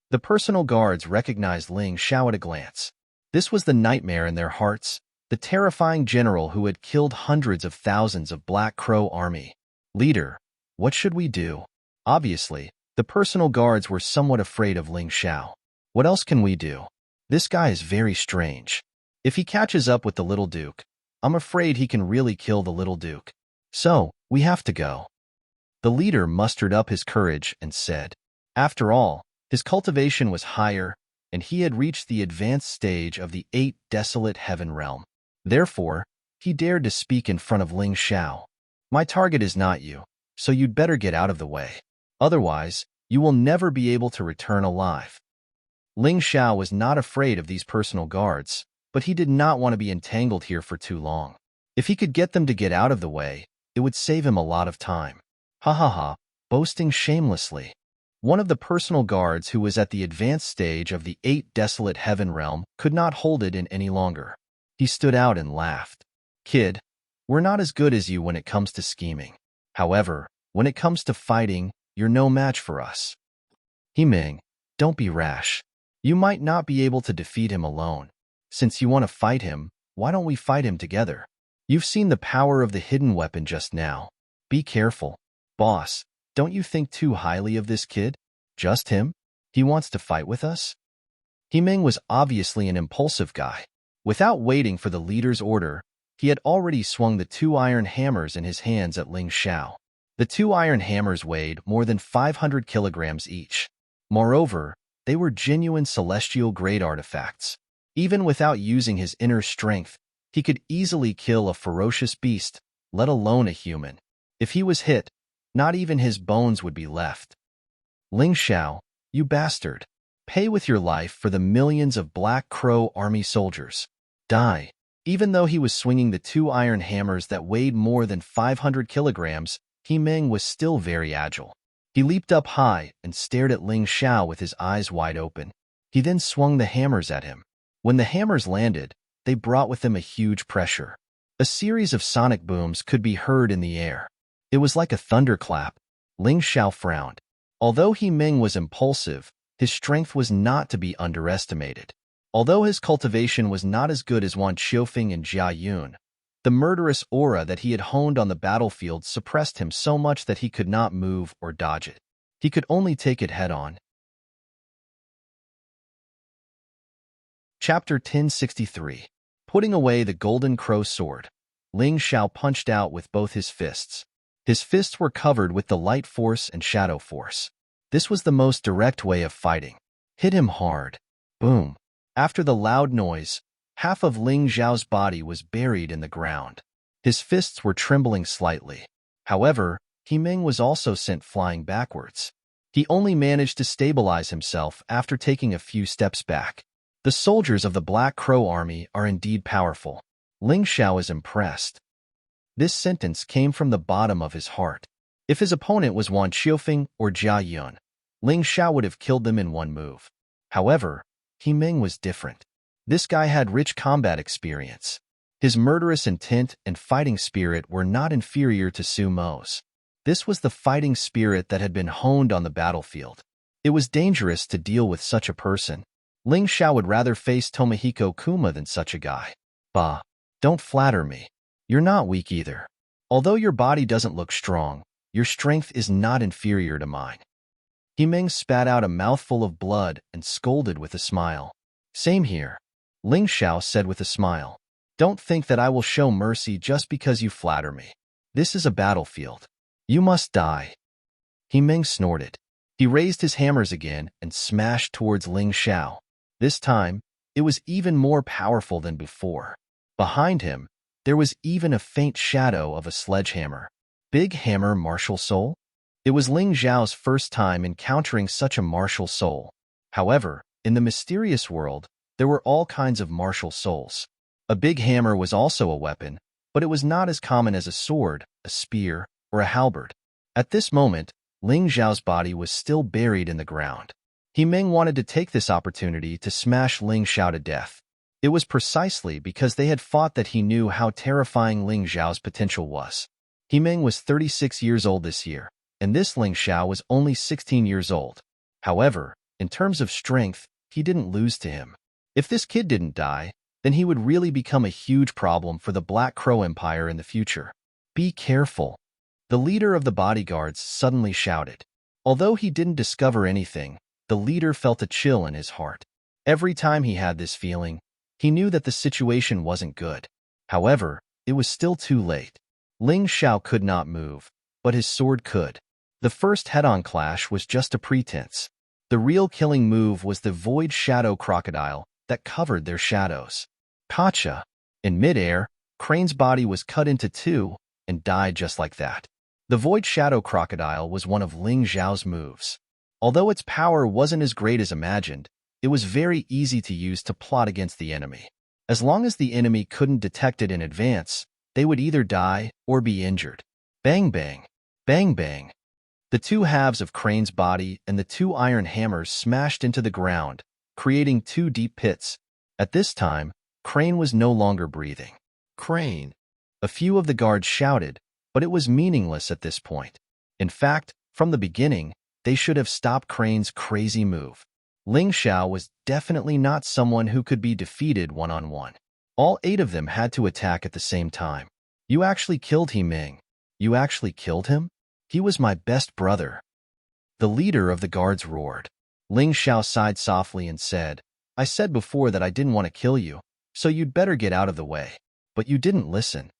The personal guards recognized Ling Xiao at a glance. This was the nightmare in their hearts, the terrifying general who had killed hundreds of thousands of Black Crow army. Leader, what should we do? Obviously, the personal guards were somewhat afraid of Ling Xiao. What else can we do? This guy is very strange. If he catches up with the little Duke, I'm afraid he can really kill the little Duke. So, we have to go. The leader mustered up his courage and said, after all, his cultivation was higher, and he had reached the advanced stage of the 8 desolate heaven realm. Therefore, he dared to speak in front of Ling Xiao. My target is not you, so you'd better get out of the way. Otherwise, you will never be able to return alive. Ling Xiao was not afraid of these personal guards, but he did not want to be entangled here for too long. If he could get them to get out of the way, it would save him a lot of time. Ha ha ha, boasting shamelessly. One of the personal guards who was at the advanced stage of the 8 desolate heaven realm could not hold it in any longer. He stood out and laughed. Kid, we're not as good as you when it comes to scheming. However, when it comes to fighting, you're no match for us. Himing, don't be rash. You might not be able to defeat him alone. Since you want to fight him, why don't we fight him together? You've seen the power of the hidden weapon just now. Be careful. Boss, don't you think too highly of this kid? Just him? He wants to fight with us? Himing was obviously an impulsive guy. Without waiting for the leader's order, he had already swung the 2 iron hammers in his hands at Ling Xiao. The 2 iron hammers weighed more than 500 kilograms each. Moreover, they were genuine celestial-grade artifacts. Even without using his inner strength, he could easily kill a ferocious beast, let alone a human. If he was hit, not even his bones would be left. Ling Xiao, you bastard. Pay with your life for the millions of Black Crow army soldiers. Die. Even though he was swinging the 2 iron hammers that weighed more than 500 kilograms, Himing was still very agile. He leaped up high and stared at Ling Xiao with his eyes wide open. He then swung the hammers at him. When the hammers landed, they brought with them a huge pressure. A series of sonic booms could be heard in the air. It was like a thunderclap. Ling Xiao frowned. Although He Ming was impulsive, his strength was not to be underestimated. Although his cultivation was not as good as Wan Qiufeng and Jia Yun, the murderous aura that he had honed on the battlefield suppressed him so much that he could not move or dodge it. He could only take it head-on. Chapter 1063. Putting away the golden crow sword, Ling Xiao punched out with both his fists. His fists were covered with the light force and shadow force. This was the most direct way of fighting. Hit him hard. Boom. After the loud noise, half of Ling Xiao's body was buried in the ground. His fists were trembling slightly. However, He Ming was also sent flying backwards. He only managed to stabilize himself after taking a few steps back. The soldiers of the Black Crow army are indeed powerful. Ling Xiao is impressed. This sentence came from the bottom of his heart. If his opponent was Wan Qiufeng or Jia Yun, Ling Xiao would have killed them in one move. However, He Ming was different. This guy had rich combat experience. His murderous intent and fighting spirit were not inferior to Su Mo's. This was the fighting spirit that had been honed on the battlefield. It was dangerous to deal with such a person. Ling Xiao would rather face Tomohiko Kuma than such a guy. Bah, don't flatter me. You're not weak either. Although your body doesn't look strong, your strength is not inferior to mine. He Ming spat out a mouthful of blood and scolded with a smile. Same here, Ling Xiao said with a smile. Don't think that I will show mercy just because you flatter me. This is a battlefield. You must die. He Ming snorted. He raised his hammers again and smashed towards Ling Xiao. This time, it was even more powerful than before. Behind him, there was even a faint shadow of a sledgehammer. Big Hammer Martial Soul? It was Ling Xiao's first time encountering such a martial soul. However, in the mysterious world, there were all kinds of martial souls. A big hammer was also a weapon, but it was not as common as a sword, a spear, or a halberd. At this moment, Ling Xiao's body was still buried in the ground. He Ming wanted to take this opportunity to smash Ling Xiao to death. It was precisely because they had fought that he knew how terrifying Ling Xiao's potential was. He Ming was 36 years old this year, and this Ling Xiao was only 16 years old. However, in terms of strength, he didn't lose to him. If this kid didn't die, then he would really become a huge problem for the Black Crow Empire in the future. Be careful. The leader of the bodyguards suddenly shouted. Although he didn't discover anything, the leader felt a chill in his heart. Every time he had this feeling, he knew that the situation wasn't good. However, it was still too late. Ling Xiao could not move, but his sword could. The first head-on clash was just a pretense. The real killing move was the Void Shadow Crocodile that covered their shadows. Gotcha! In midair, Crane's body was cut into two and died just like that. The Void Shadow Crocodile was one of Ling Xiao's moves. Although its power wasn't as great as imagined, it was very easy to use to plot against the enemy. As long as the enemy couldn't detect it in advance, they would either die or be injured. Bang bang, bang bang. The two halves of Crane's body and the two iron hammers smashed into the ground, creating two deep pits. At this time, Crane was no longer breathing. Crane! A few of the guards shouted, but it was meaningless at this point. In fact, from the beginning, they should have stopped Crane's crazy move. Ling Xiao was definitely not someone who could be defeated one-on-one. All 8 of them had to attack at the same time. You actually killed He Ming. You actually killed him? He was my best brother. The leader of the guards roared. Ling Xiao sighed softly and said, I said before that I didn't want to kill you, so you'd better get out of the way. But you didn't listen.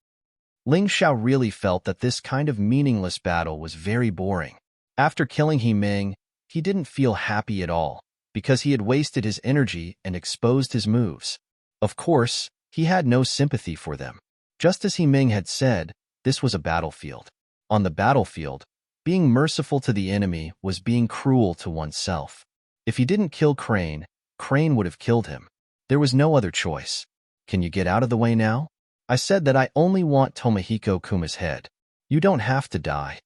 Ling Xiao really felt that this kind of meaningless battle was very boring. After killing He Ming, he didn't feel happy at all, because he had wasted his energy and exposed his moves. Of course, he had no sympathy for them. Just as He Ming had said, this was a battlefield. On the battlefield, being merciful to the enemy was being cruel to oneself. If he didn't kill Crane, Crane would have killed him. There was no other choice. Can you get out of the way now? I said that I only want Tomohiko Kuma's head. You don't have to die.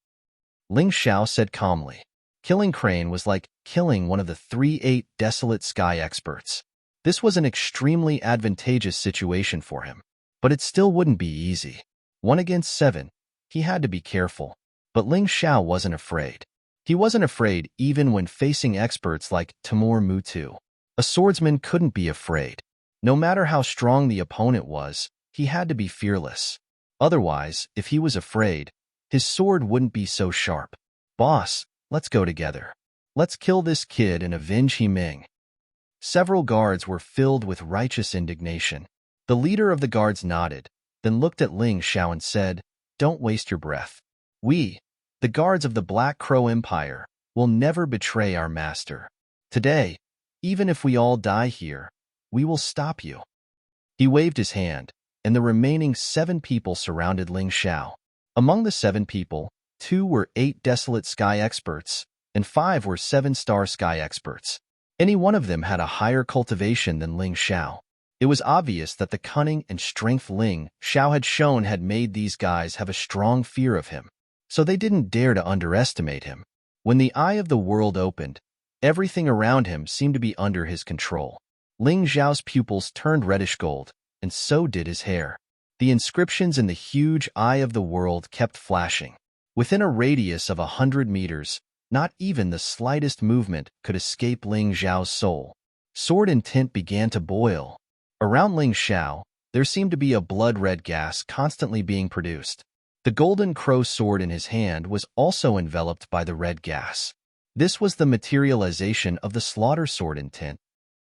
Ling Xiao said calmly. Killing Crane was like killing one of the 3-8 desolate sky experts. This was an extremely advantageous situation for him, but it still wouldn't be easy. 1 against 7, he had to be careful. But Ling Xiao wasn't afraid. He wasn't afraid even when facing experts like Timur Mutu. A swordsman couldn't be afraid. No matter how strong the opponent was, he had to be fearless. Otherwise, if he was afraid, his sword wouldn't be so sharp. Boss, let's go together. Let's kill this kid and avenge He Ming. Several guards were filled with righteous indignation. The leader of the guards nodded, then looked at Ling Xiao and said, "Don't waste your breath. We, the guards of the Black Crow Empire, will never betray our master. Today, even if we all die here, we will stop you." He waved his hand, and the remaining 7 people surrounded Ling Xiao. Among the 7 people, 2 were 8 desolate sky experts, and 5 were 7-star sky experts. Any one of them had a higher cultivation than Ling Xiao. It was obvious that the cunning and strength Ling Xiao had shown had made these guys have a strong fear of him, so they didn't dare to underestimate him. When the eye of the world opened, everything around him seemed to be under his control. Ling Xiao's pupils turned reddish gold, and so did his hair. The inscriptions in the huge eye of the world kept flashing. Within a radius of 100 meters, not even the slightest movement could escape Ling Xiao's soul. Sword intent began to boil. Around Ling Xiao, there seemed to be a blood-red gas constantly being produced. The golden crow sword in his hand was also enveloped by the red gas. This was the materialization of the slaughter sword intent.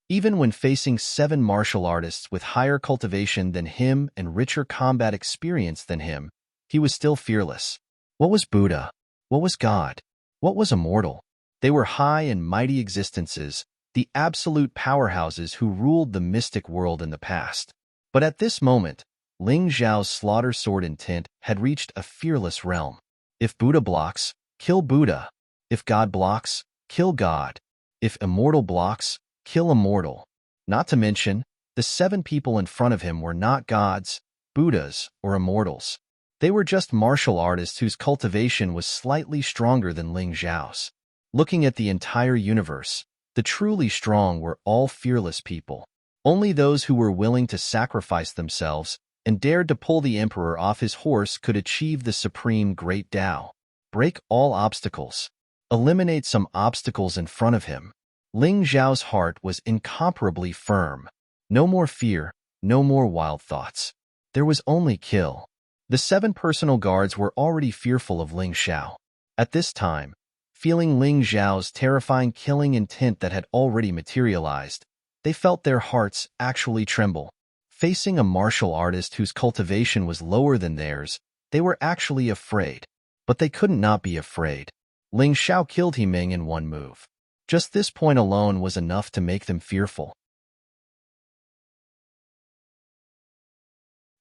Even when facing 7 martial artists with higher cultivation than him and richer combat experience than him, he was still fearless. What was Buddha? What was God? What was immortal? They were high and mighty existences, the absolute powerhouses who ruled the mystic world in the past. But at this moment, Ling Xiao's slaughter sword intent had reached a fearless realm. If Buddha blocks, kill Buddha. If God blocks, kill God. If immortal blocks, kill immortal. Not to mention, the 7 people in front of him were not gods, Buddhas, or immortals. They were just martial artists whose cultivation was slightly stronger than Ling Xiao's. Looking at the entire universe, the truly strong were all fearless people. Only those who were willing to sacrifice themselves and dared to pull the emperor off his horse could achieve the supreme great Tao. Break all obstacles. Eliminate some obstacles in front of him. Ling Xiao's heart was incomparably firm. No more fear, no more wild thoughts. There was only kill. The 7 personal guards were already fearful of Ling Xiao. At this time, feeling Ling Xiao's terrifying killing intent that had already materialized, they felt their hearts actually tremble. Facing a martial artist whose cultivation was lower than theirs, they were actually afraid. But they couldn't not be afraid. Ling Xiao killed He Ming in 1 move. Just this point alone was enough to make them fearful.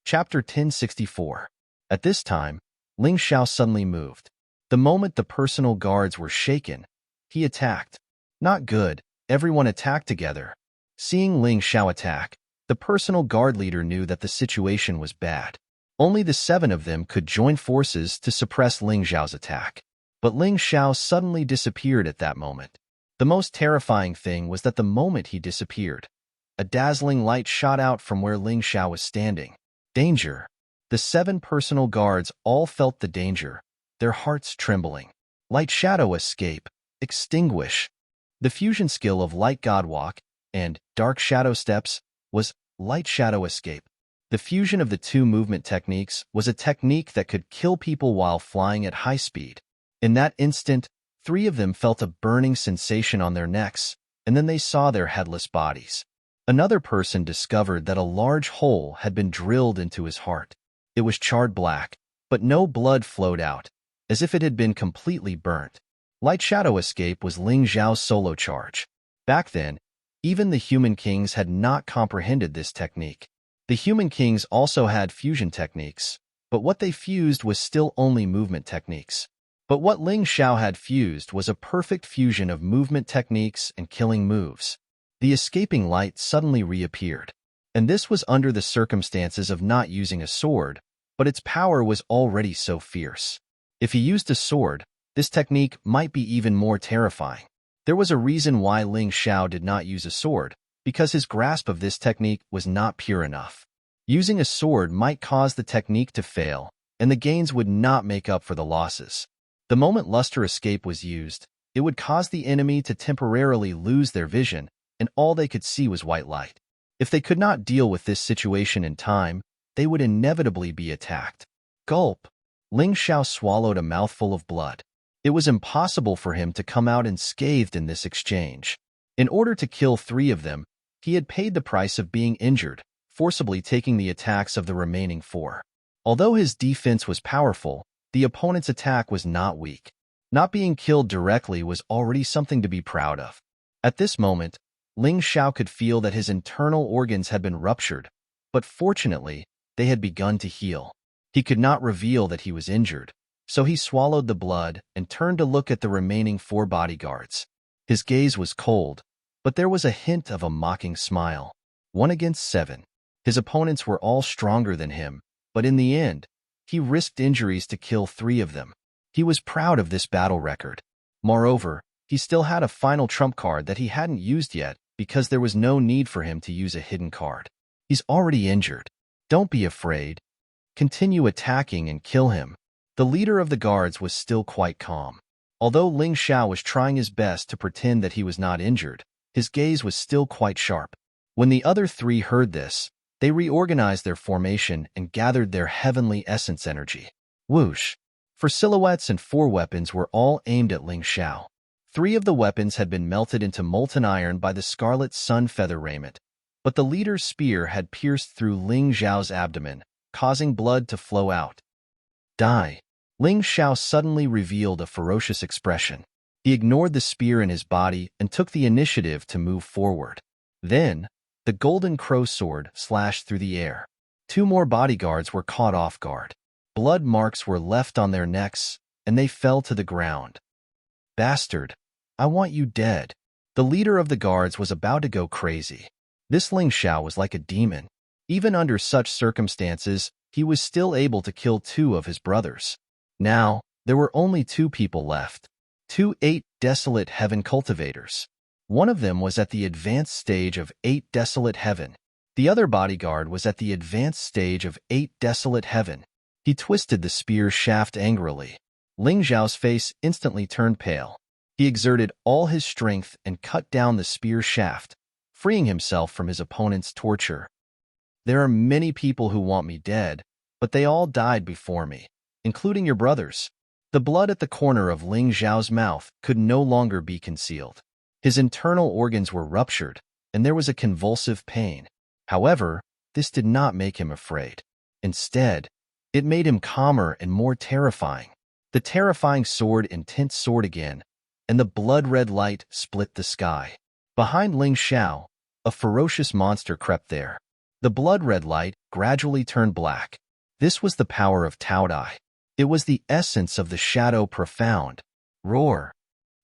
Chapter 1064. At this time, Ling Xiao suddenly moved. The moment the personal guards were shaken, he attacked. Not good, everyone attacked together. Seeing Ling Xiao attack, the personal guard leader knew that the situation was bad. Only the 7 of them could join forces to suppress Ling Xiao's attack. But Ling Xiao suddenly disappeared at that moment. The most terrifying thing was that the moment he disappeared, a dazzling light shot out from where Ling Xiao was standing. Danger. The 7 personal guards all felt the danger, their hearts trembling. Light shadow escape, extinguish. The fusion skill of light godwalk and dark shadow steps was light shadow escape. The fusion of the 2 movement techniques was a technique that could kill people while flying at high speed. In that instant, 3 of them felt a burning sensation on their necks, and then they saw their headless bodies. Another person discovered that a large hole had been drilled into his heart. It was charred black, but no blood flowed out, as if it had been completely burnt. Light shadow escape was Ling Xiao's solo charge. Back then, even the human kings had not comprehended this technique. The human kings also had fusion techniques, but what they fused was still only movement techniques. But what Ling Xiao had fused was a perfect fusion of movement techniques and killing moves. The escaping light suddenly reappeared, and this was under the circumstances of not using a sword, but its power was already so fierce. If he used a sword, This technique might be even more terrifying. There was a reason why Ling Xiao did not use a sword, because his grasp of this technique was not pure enough. Using a sword might cause the technique to fail, and the gains would not make up for the losses. The moment luster escape was used, it would cause the enemy to temporarily lose their vision, and all they could see was white light. If they could not deal with this situation in time, they would inevitably be attacked. Gulp! Ling Xiao swallowed a mouthful of blood. It was impossible for him to come out unscathed in this exchange. In order to kill 3 of them, he had paid the price of being injured, forcibly taking the attacks of the remaining 4. Although his defense was powerful, the opponent's attack was not weak. Not being killed directly was already something to be proud of. At this moment, Ling Xiao could feel that his internal organs had been ruptured, but fortunately, they had begun to heal. He could not reveal that he was injured, so he swallowed the blood and turned to look at the remaining 4 bodyguards. His gaze was cold, but there was a hint of a mocking smile. 1 against 7. His opponents were all stronger than him, but in the end, he risked injuries to kill 3 of them. He was proud of this battle record. Moreover, he still had a final trump card that he hadn't used yet because there was no need for him to use a hidden card. He's already injured. Don't be afraid. Continue attacking and kill him. The leader of the guards was still quite calm. Although Ling Xiao was trying his best to pretend that he was not injured, his gaze was still quite sharp. When the other 3 heard this, they reorganized their formation and gathered their heavenly essence energy. Whoosh! For silhouettes and 4 weapons were all aimed at Ling Xiao. 3 of the weapons had been melted into molten iron by the scarlet sun feather raiment, but the leader's spear had pierced through Ling Xiao's abdomen, causing blood to flow out. Die! Ling Xiao suddenly revealed a ferocious expression. He ignored the spear in his body and took the initiative to move forward. Then, the golden crow sword slashed through the air. 2 more bodyguards were caught off guard. Blood marks were left on their necks, and they fell to the ground. Bastard! I want you dead. The leader of the guards was about to go crazy. This Ling Xiao was like a demon. Even under such circumstances, he was still able to kill 2 of his brothers. Now, there were only 2 people left. 2 8 desolate heaven cultivators. One of them was at the advanced stage of 8 desolate heaven. The other bodyguard was at the advanced stage of 8 desolate heaven. He twisted the spear shaft angrily. Ling Xiao's face instantly turned pale. He exerted all his strength and cut down the spear shaft, freeing himself from his opponent's torture. There are many people who want me dead, but they all died before me, including your brothers. The blood at the corner of Ling Xiao's mouth could no longer be concealed. His internal organs were ruptured, and there was a convulsive pain. However, this did not make him afraid. Instead, it made him calmer and more terrifying. The terrifying sword intense sword again, and the blood-red light split the sky. Behind Ling Xiao, a ferocious monster crept there. The blood-red light gradually turned black. This was the power of Taodai. It was the essence of the shadow profound. Roar!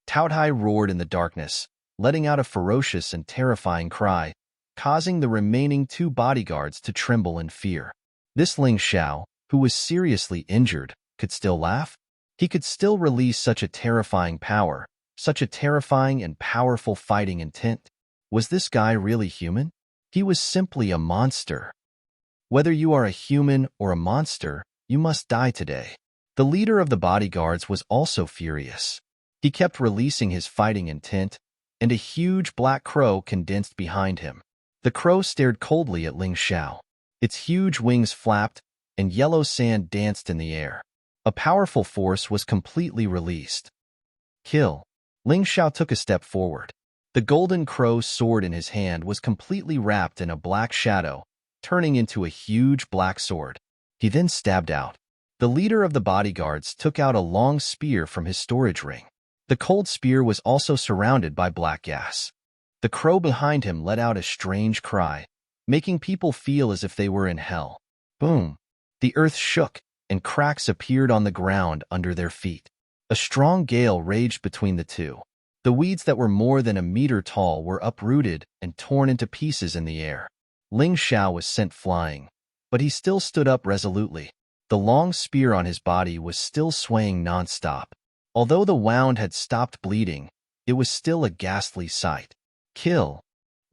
Taodai roared in the darkness, letting out a ferocious and terrifying cry, causing the remaining 2 bodyguards to tremble in fear. This Ling Xiao, who was seriously injured, could still laugh? He could still release such a terrifying power, such a terrifying and powerful fighting intent. Was this guy really human? He was simply a monster. Whether you are a human or a monster, you must die today. The leader of the bodyguards was also furious. He kept releasing his fighting intent, and a huge black crow condensed behind him. The crow stared coldly at Ling Xiao. Its huge wings flapped, and yellow sand danced in the air. A powerful force was completely released. Kill. Ling Xiao took a step forward. The golden crow's sword in his hand was completely wrapped in a black shadow, turning into a huge black sword. He then stabbed out. The leader of the bodyguards took out a long spear from his storage ring. The cold spear was also surrounded by black gas. The crow behind him let out a strange cry, making people feel as if they were in hell. Boom! The earth shook, and cracks appeared on the ground under their feet. A strong gale raged between the 2. The weeds that were more than a meter tall were uprooted and torn into pieces in the air. Ling Xiao was sent flying, but he still stood up resolutely. The long spear on his body was still swaying non-stop. Although the wound had stopped bleeding, it was still a ghastly sight. Kill.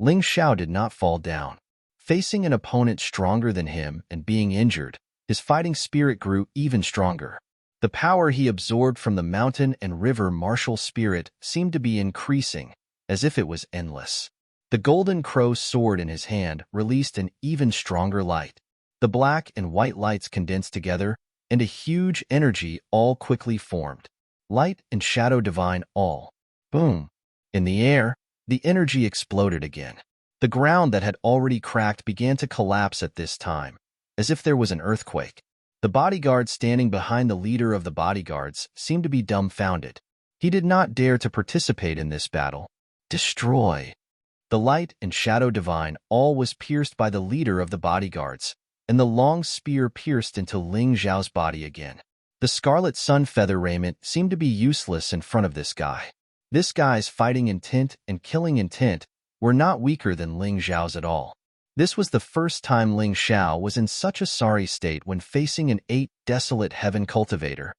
Ling Xiao did not fall down. Facing an opponent stronger than him and being injured, his fighting spirit grew even stronger. The power he absorbed from the mountain and river martial spirit seemed to be increasing, as if it was endless. The golden crow's sword in his hand released an even stronger light. The black and white lights condensed together, and a huge energy all quickly formed. Light and shadow divine all. Boom. In the air, the energy exploded again. The ground that had already cracked began to collapse at this time, as if there was an earthquake. The bodyguard standing behind the leader of the bodyguards seemed to be dumbfounded. He did not dare to participate in this battle. Destroy. The light and shadow divine all was pierced by the leader of the bodyguards, and the long spear pierced into Ling Xiao's body again. The scarlet sun feather raiment seemed to be useless in front of this guy. This guy's fighting intent and killing intent were not weaker than Ling Xiao's at all. This was the first time Ling Xiao was in such a sorry state when facing an 8 desolate heaven cultivator.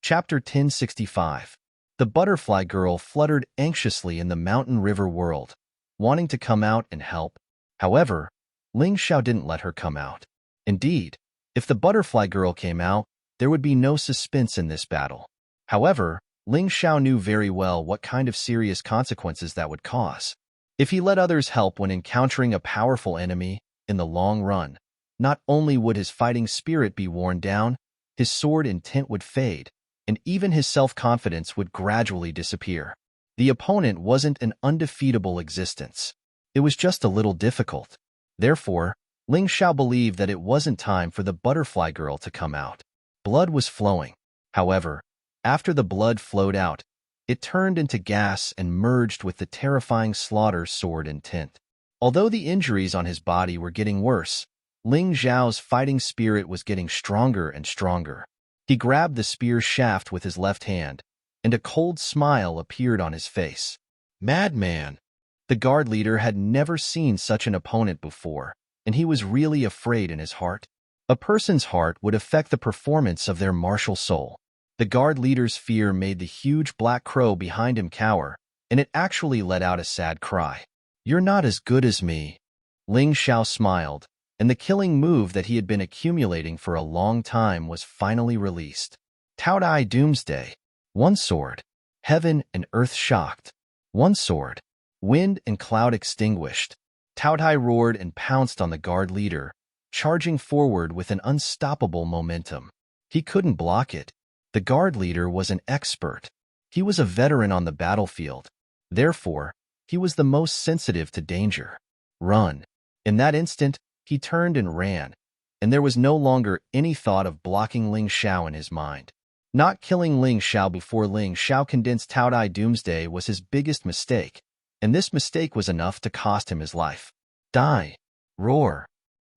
Chapter 1065. The butterfly girl fluttered anxiously in the mountain river world, wanting to come out and help. However, Ling Xiao didn't let her come out. Indeed, if the butterfly girl came out, there would be no suspense in this battle. However, Ling Xiao knew very well what kind of serious consequences that would cause. If he let others help when encountering a powerful enemy, in the long run, not only would his fighting spirit be worn down, his sword intent would fade, and even his self-confidence would gradually disappear. The opponent wasn't an undefeatable existence. It was just a little difficult. Therefore, Ling Xiao believed that it wasn't time for the butterfly girl to come out. Blood was flowing. However, after the blood flowed out, it turned into gas and merged with the terrifying slaughter sword intent. Although the injuries on his body were getting worse, Ling Xiao's fighting spirit was getting stronger and stronger. He grabbed the spear shaft with his left hand, and a cold smile appeared on his face. Madman! The guard leader had never seen such an opponent before, and he was really afraid in his heart. A person's heart would affect the performance of their martial soul. The guard leader's fear made the huge black crow behind him cower, and it actually let out a sad cry. You're not as good as me. Ling Xiao smiled, and the killing move that he had been accumulating for a long time was finally released. Taodai Doomsday. One sword. Heaven and earth shocked. One sword. Wind and cloud extinguished. Taodai roared and pounced on the guard leader, charging forward with an unstoppable momentum. He couldn't block it. The guard leader was an expert. He was a veteran on the battlefield. Therefore, he was the most sensitive to danger. Run. In that instant, he turned and ran, and there was no longer any thought of blocking Ling Xiao in his mind. Not killing Ling Xiao before Ling Xiao condensed Taodai Doomsday was his biggest mistake, and this mistake was enough to cost him his life. Die. Roar.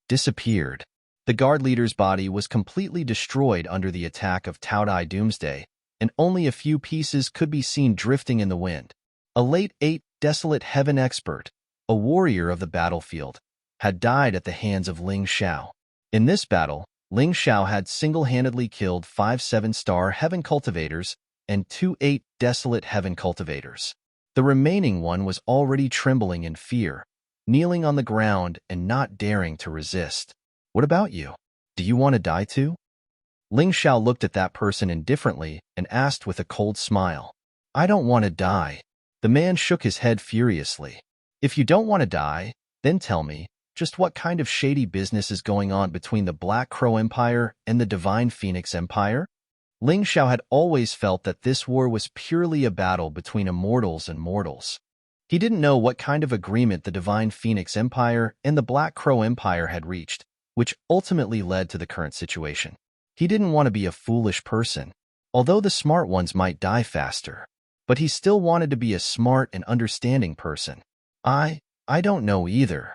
Disappeared. The guard leader's body was completely destroyed under the attack of Taodai Doomsday, and only a few pieces could be seen drifting in the wind. A late 8 desolate heaven expert, a warrior of the battlefield, had died at the hands of Ling Xiao. In this battle, Ling Xiao had single-handedly killed 5 7-star heaven cultivators and 2 8 desolate heaven cultivators. The remaining one was already trembling in fear, kneeling on the ground and not daring to resist. What about you? Do you want to die too? Ling Xiao looked at that person indifferently and asked with a cold smile. I don't want to die. The man shook his head furiously. If you don't want to die, then tell me, just what kind of shady business is going on between the Black Crow Empire and the Divine Phoenix Empire? Ling Xiao had always felt that this war was purely a battle between immortals and mortals. He didn't know what kind of agreement the Divine Phoenix Empire and the Black Crow Empire had reached, which ultimately led to the current situation. He didn't want to be a foolish person, although the smart ones might die faster. But he still wanted to be a smart and understanding person. I don't know either.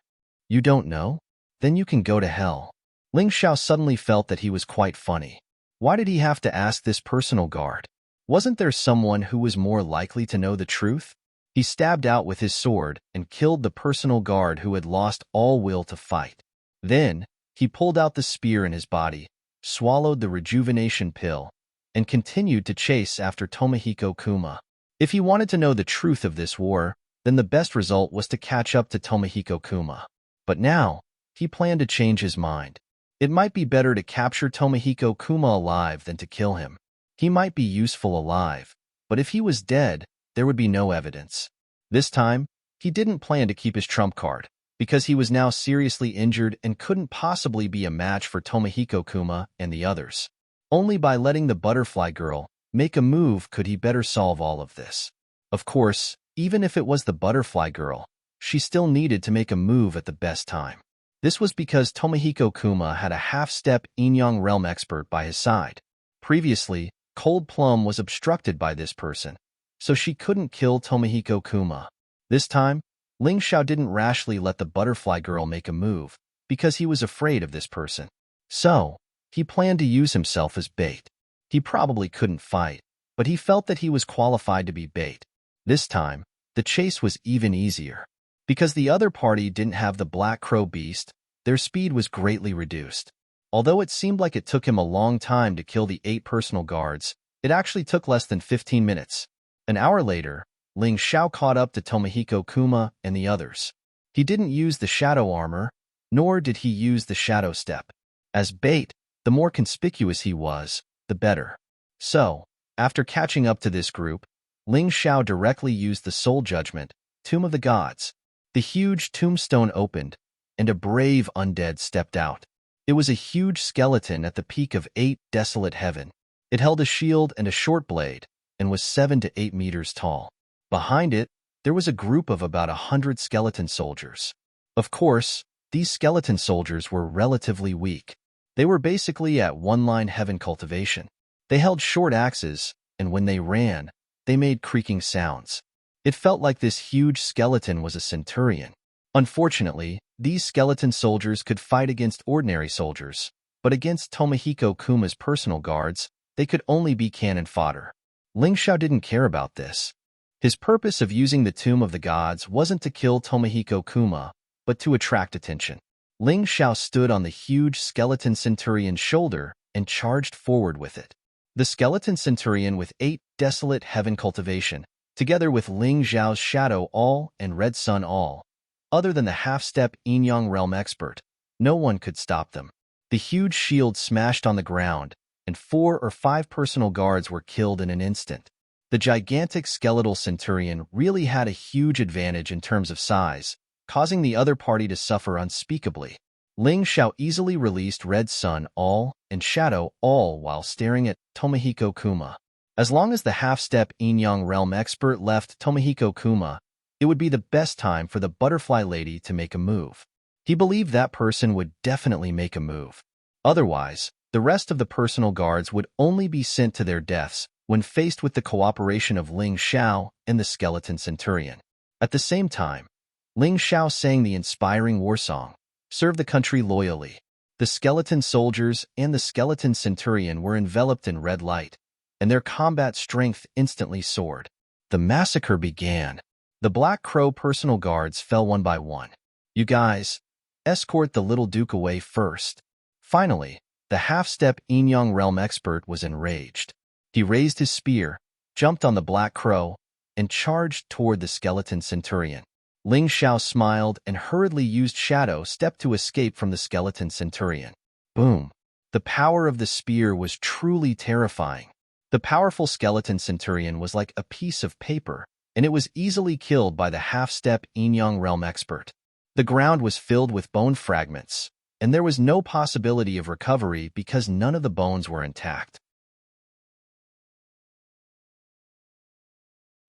You don't know? Then you can go to hell. Ling Xiao suddenly felt that he was quite funny. Why did he have to ask this personal guard? Wasn't there someone who was more likely to know the truth? He stabbed out with his sword and killed the personal guard who had lost all will to fight. Then, he pulled out the spear in his body swallowed the rejuvenation pill, and continued to chase after Tomohiko Kuma. If he wanted to know the truth of this war, then the best result was to catch up to Tomohiko Kuma. But now, he planned to change his mind. It might be better to capture Tomohiko Kuma alive than to kill him. He might be useful alive, but if he was dead, there would be no evidence. This time, he didn't plan to keep his trump card, because he was now seriously injured and couldn't possibly be a match for Tomohiko Kuma and the others. Only by letting the butterfly girl make a move could he better solve all of this. Of course, even if it was the butterfly girl, she still needed to make a move at the best time. This was because Tomohiko Kuma had a half-step Inyang realm expert by his side. Previously, Cold Plum was obstructed by this person, so she couldn't kill Tomohiko Kuma. This time, Ling Xiao didn't rashly let the butterfly girl make a move, because he was afraid of this person. So, he planned to use himself as bait. He probably couldn't fight, but he felt that he was qualified to be bait. This time, the chase was even easier. Because the other party didn't have the Black Crow Beast, their speed was greatly reduced. Although it seemed like it took him a long time to kill the 8 personal guards, it actually took less than 15 minutes. An hour later, Ling Xiao caught up to Tomohiko Kuma and the others. He didn't use the shadow armor, nor did he use the shadow step. As bait, the more conspicuous he was, the better. So, after catching up to this group, Ling Xiao directly used the Soul Judgment, Tomb of the Gods. The huge tombstone opened, and a brave undead stepped out. It was a huge skeleton at the peak of 8 desolate heaven. It held a shield and a short blade, and was 7 to 8 meters tall. Behind it, there was a group of about 100 skeleton soldiers. Of course, these skeleton soldiers were relatively weak. They were basically at one-line heaven cultivation. They held short axes, and when they ran, they made creaking sounds. It felt like this huge skeleton was a centurion. Unfortunately, these skeleton soldiers could fight against ordinary soldiers, but against Tomohiko Kuma's personal guards, they could only be cannon fodder. Ling Xiao didn't care about this. His purpose of using the Tomb of the Gods wasn't to kill Tomohiko Kuma, but to attract attention. Ling Xiao stood on the huge skeleton centurion's shoulder and charged forward with it. The skeleton centurion with 8 desolate heaven cultivation, together with Ling Xiao's Shadow All and Red Sun All. Other than the half-step Inyang realm expert, no one could stop them. The huge shield smashed on the ground, and 4 or 5 personal guards were killed in an instant. The gigantic skeletal centurion really had a huge advantage in terms of size, causing the other party to suffer unspeakably. Ling Xiao easily released Red Sun All and Shadow All while staring at Tomohiko Kuma. As long as the half-step Inyang realm expert left Tomohiko Kuma, it would be the best time for the butterfly lady to make a move. He believed that person would definitely make a move. Otherwise, the rest of the personal guards would only be sent to their deaths when faced with the cooperation of Ling Xiao and the skeleton centurion. At the same time, Ling Xiao sang the inspiring war song, "Serve the country loyally." The skeleton soldiers and the skeleton centurion were enveloped in red light, and their combat strength instantly soared. The massacre began. The Black Crow personal guards fell one by one. "You guys, escort the little Duke away first." Finally, the half-step Inyang realm expert was enraged. He raised his spear, jumped on the Black Crow, and charged toward the skeleton centurion. Ling Xiao smiled and hurriedly used Shadow Step to escape from the skeleton centurion. Boom! The power of the spear was truly terrifying. The powerful skeleton centurion was like a piece of paper, and it was easily killed by the half-step Inyang realm expert. The ground was filled with bone fragments, and there was no possibility of recovery because none of the bones were intact.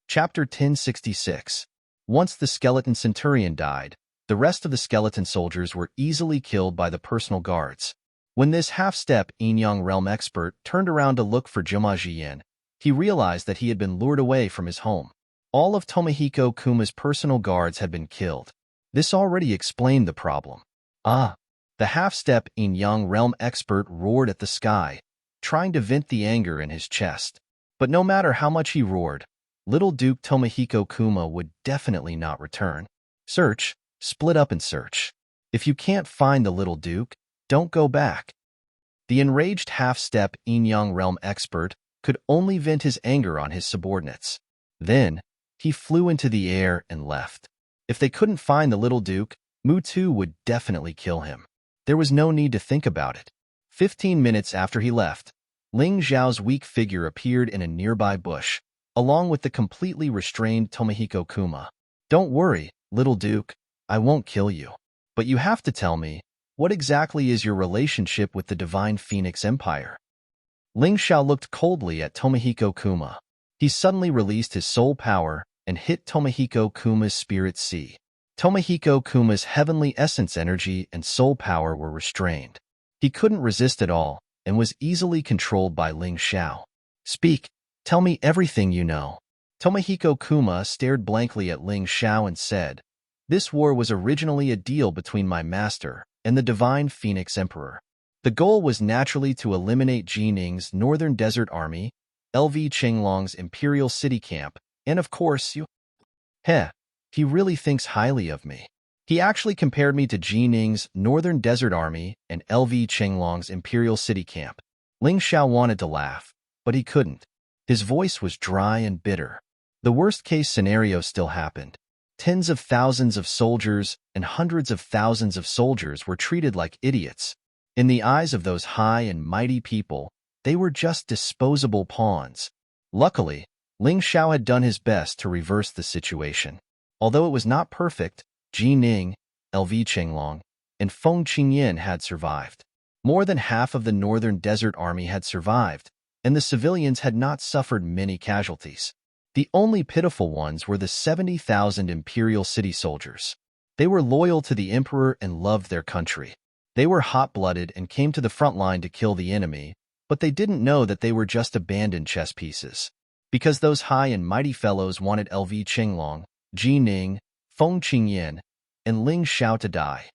Chapter 1066. Once the skeleton centurion died, the rest of the skeleton soldiers were easily killed by the personal guards. When this half-step Inyang realm expert turned around to look for Jima Jian, he realized that he had been lured away from his home. All of Tomohiko Kuma's personal guards had been killed. This already explained the problem. The half-step Inyang realm expert roared at the sky, trying to vent the anger in his chest. But no matter how much he roared, little Duke Tomohiko Kuma would definitely not return. Search, split up and search. If you can't find the little Duke, don't go back. The enraged half-step Yin-Yang realm expert could only vent his anger on his subordinates. Then, he flew into the air and left. If they couldn't find the little duke, Mutu would definitely kill him. There was no need to think about it. 15 minutes after he left, Ling Zhao's weak figure appeared in a nearby bush, along with the completely restrained Tomohiko Kuma. "Don't worry, little duke, I won't kill you. But you have to tell me, what exactly is your relationship with the Divine Phoenix Empire?" Ling Zhao looked coldly at Tomohiko Kuma. He suddenly released his soul power and hit Tomohiko Kuma's spirit sea. Tomohiko Kuma's heavenly essence energy and soul power were restrained. He couldn't resist at all and was easily controlled by Ling Zhao. "Speak, tell me everything you know." Tomohiko Kuma stared blankly at Ling Zhao and said, "This war was originally a deal between my master and the Divine Phoenix Emperor. The goal was naturally to eliminate Jining's Northern Desert Army, LV Qinglong's Imperial City Camp, and of course you." Heh, he really thinks highly of me. He actually compared me to Jining's Northern Desert Army and LV Qinglong's Imperial City Camp. Ling Zhao wanted to laugh, but he couldn't. His voice was dry and bitter. The worst-case scenario still happened. Tens of thousands of soldiers and hundreds of thousands of soldiers were treated like idiots. In the eyes of those high and mighty people, they were just disposable pawns. Luckily, Ling Zhao had done his best to reverse the situation. Although it was not perfect, Jining, LV Qinglong, and Feng Qingyan had survived. More than half of the Northern Desert Army had survived, and the civilians had not suffered many casualties. The only pitiful ones were the 70,000 Imperial City soldiers. They were loyal to the Emperor and loved their country. They were hot-blooded and came to the front line to kill the enemy, but they didn't know that they were just abandoned chess pieces. Because those high and mighty fellows wanted LV Qinglong, Jining, Feng Qingyan, and Ling Zhao to die.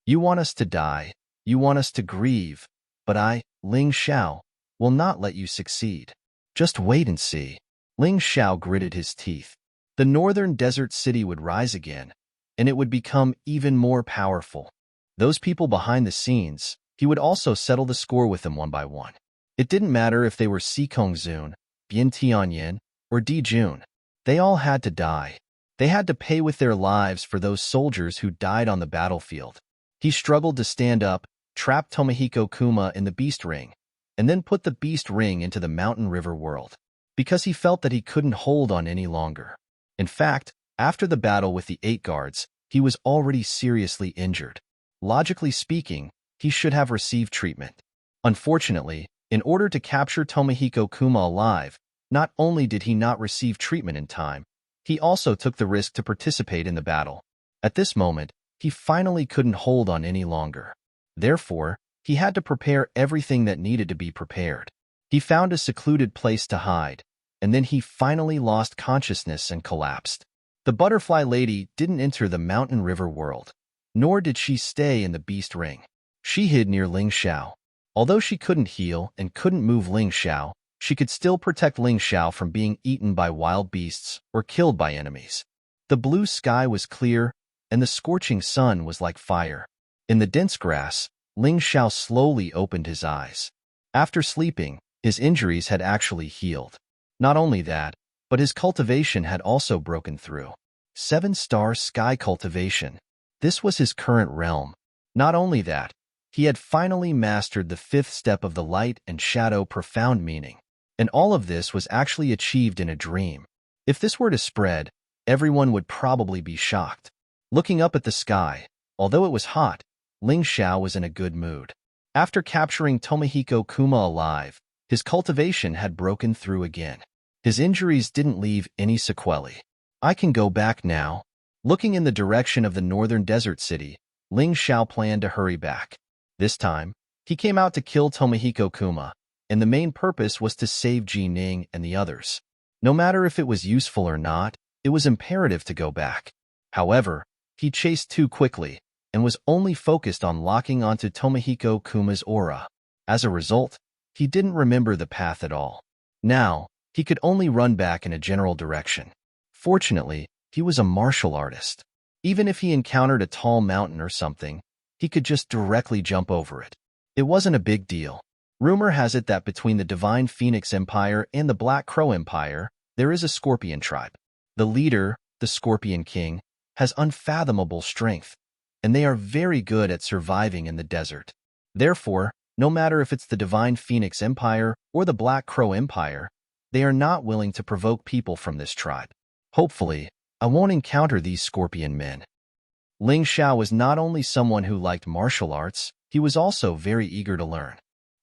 "You want us to die, you want us to grieve, but I, Ling Zhao, will not let you succeed. Just wait and see." Ling Zhao gritted his teeth. The Northern Desert City would rise again, and it would become even more powerful. Those people behind the scenes, he would also settle the score with them one by one. It didn't matter if they were Si Kongzun, Bian Tianyan, or Di Jun. They all had to die. They had to pay with their lives for those soldiers who died on the battlefield. He struggled to stand up, trapped Tomohiko Kuma in the Beast Ring, and then put the Beast Ring into the Mountain River world, because he felt that he couldn't hold on any longer. In fact, after the battle with the 8 guards, he was already seriously injured. Logically speaking, he should have received treatment. Unfortunately, in order to capture Tomohiko Kuma alive, not only did he not receive treatment in time, he also took the risk to participate in the battle. At this moment, he finally couldn't hold on any longer. Therefore, he had to prepare everything that needed to be prepared. He found a secluded place to hide, and then he finally lost consciousness and collapsed. The butterfly lady didn't enter the Mountain River world, nor did she stay in the Beast Ring. She hid near Ling Zhao. Although she couldn't heal and couldn't move Ling Zhao, she could still protect Ling Zhao from being eaten by wild beasts or killed by enemies. The blue sky was clear, and the scorching sun was like fire. In the dense grass, Ling Zhao slowly opened his eyes. After sleeping, his injuries had actually healed. Not only that, but his cultivation had also broken through. 7-star sky cultivation. This was his current realm. Not only that, he had finally mastered the 5th step of the light and shadow profound meaning. And all of this was actually achieved in a dream. If this were to spread, everyone would probably be shocked. Looking up at the sky, although it was hot, Ling Zhao was in a good mood. After capturing Tomohiko Kuma alive, his cultivation had broken through again. His injuries didn't leave any sequelae. "I can go back now." Looking in the direction of the Northern Desert City, Ling Zhao planned to hurry back. This time, he came out to kill Tomohiko Kuma, and the main purpose was to save Jining and the others. No matter if it was useful or not, it was imperative to go back. However, he chased too quickly and was only focused on locking onto Tomohiko Kuma's aura. As a result, he didn't remember the path at all. Now, he could only run back in a general direction. Fortunately, he was a martial artist. Even if he encountered a tall mountain or something, he could just directly jump over it. It wasn't a big deal. Rumor has it that between the Divine Phoenix Empire and the Black Crow Empire, there is a scorpion tribe. The leader, the Scorpion King, has unfathomable strength, and they are very good at surviving in the desert. Therefore, no matter if it's the Divine Phoenix Empire or the Black Crow Empire, they are not willing to provoke people from this tribe. Hopefully, I won't encounter these scorpion men. Ling Xiao was not only someone who liked martial arts, he was also very eager to learn.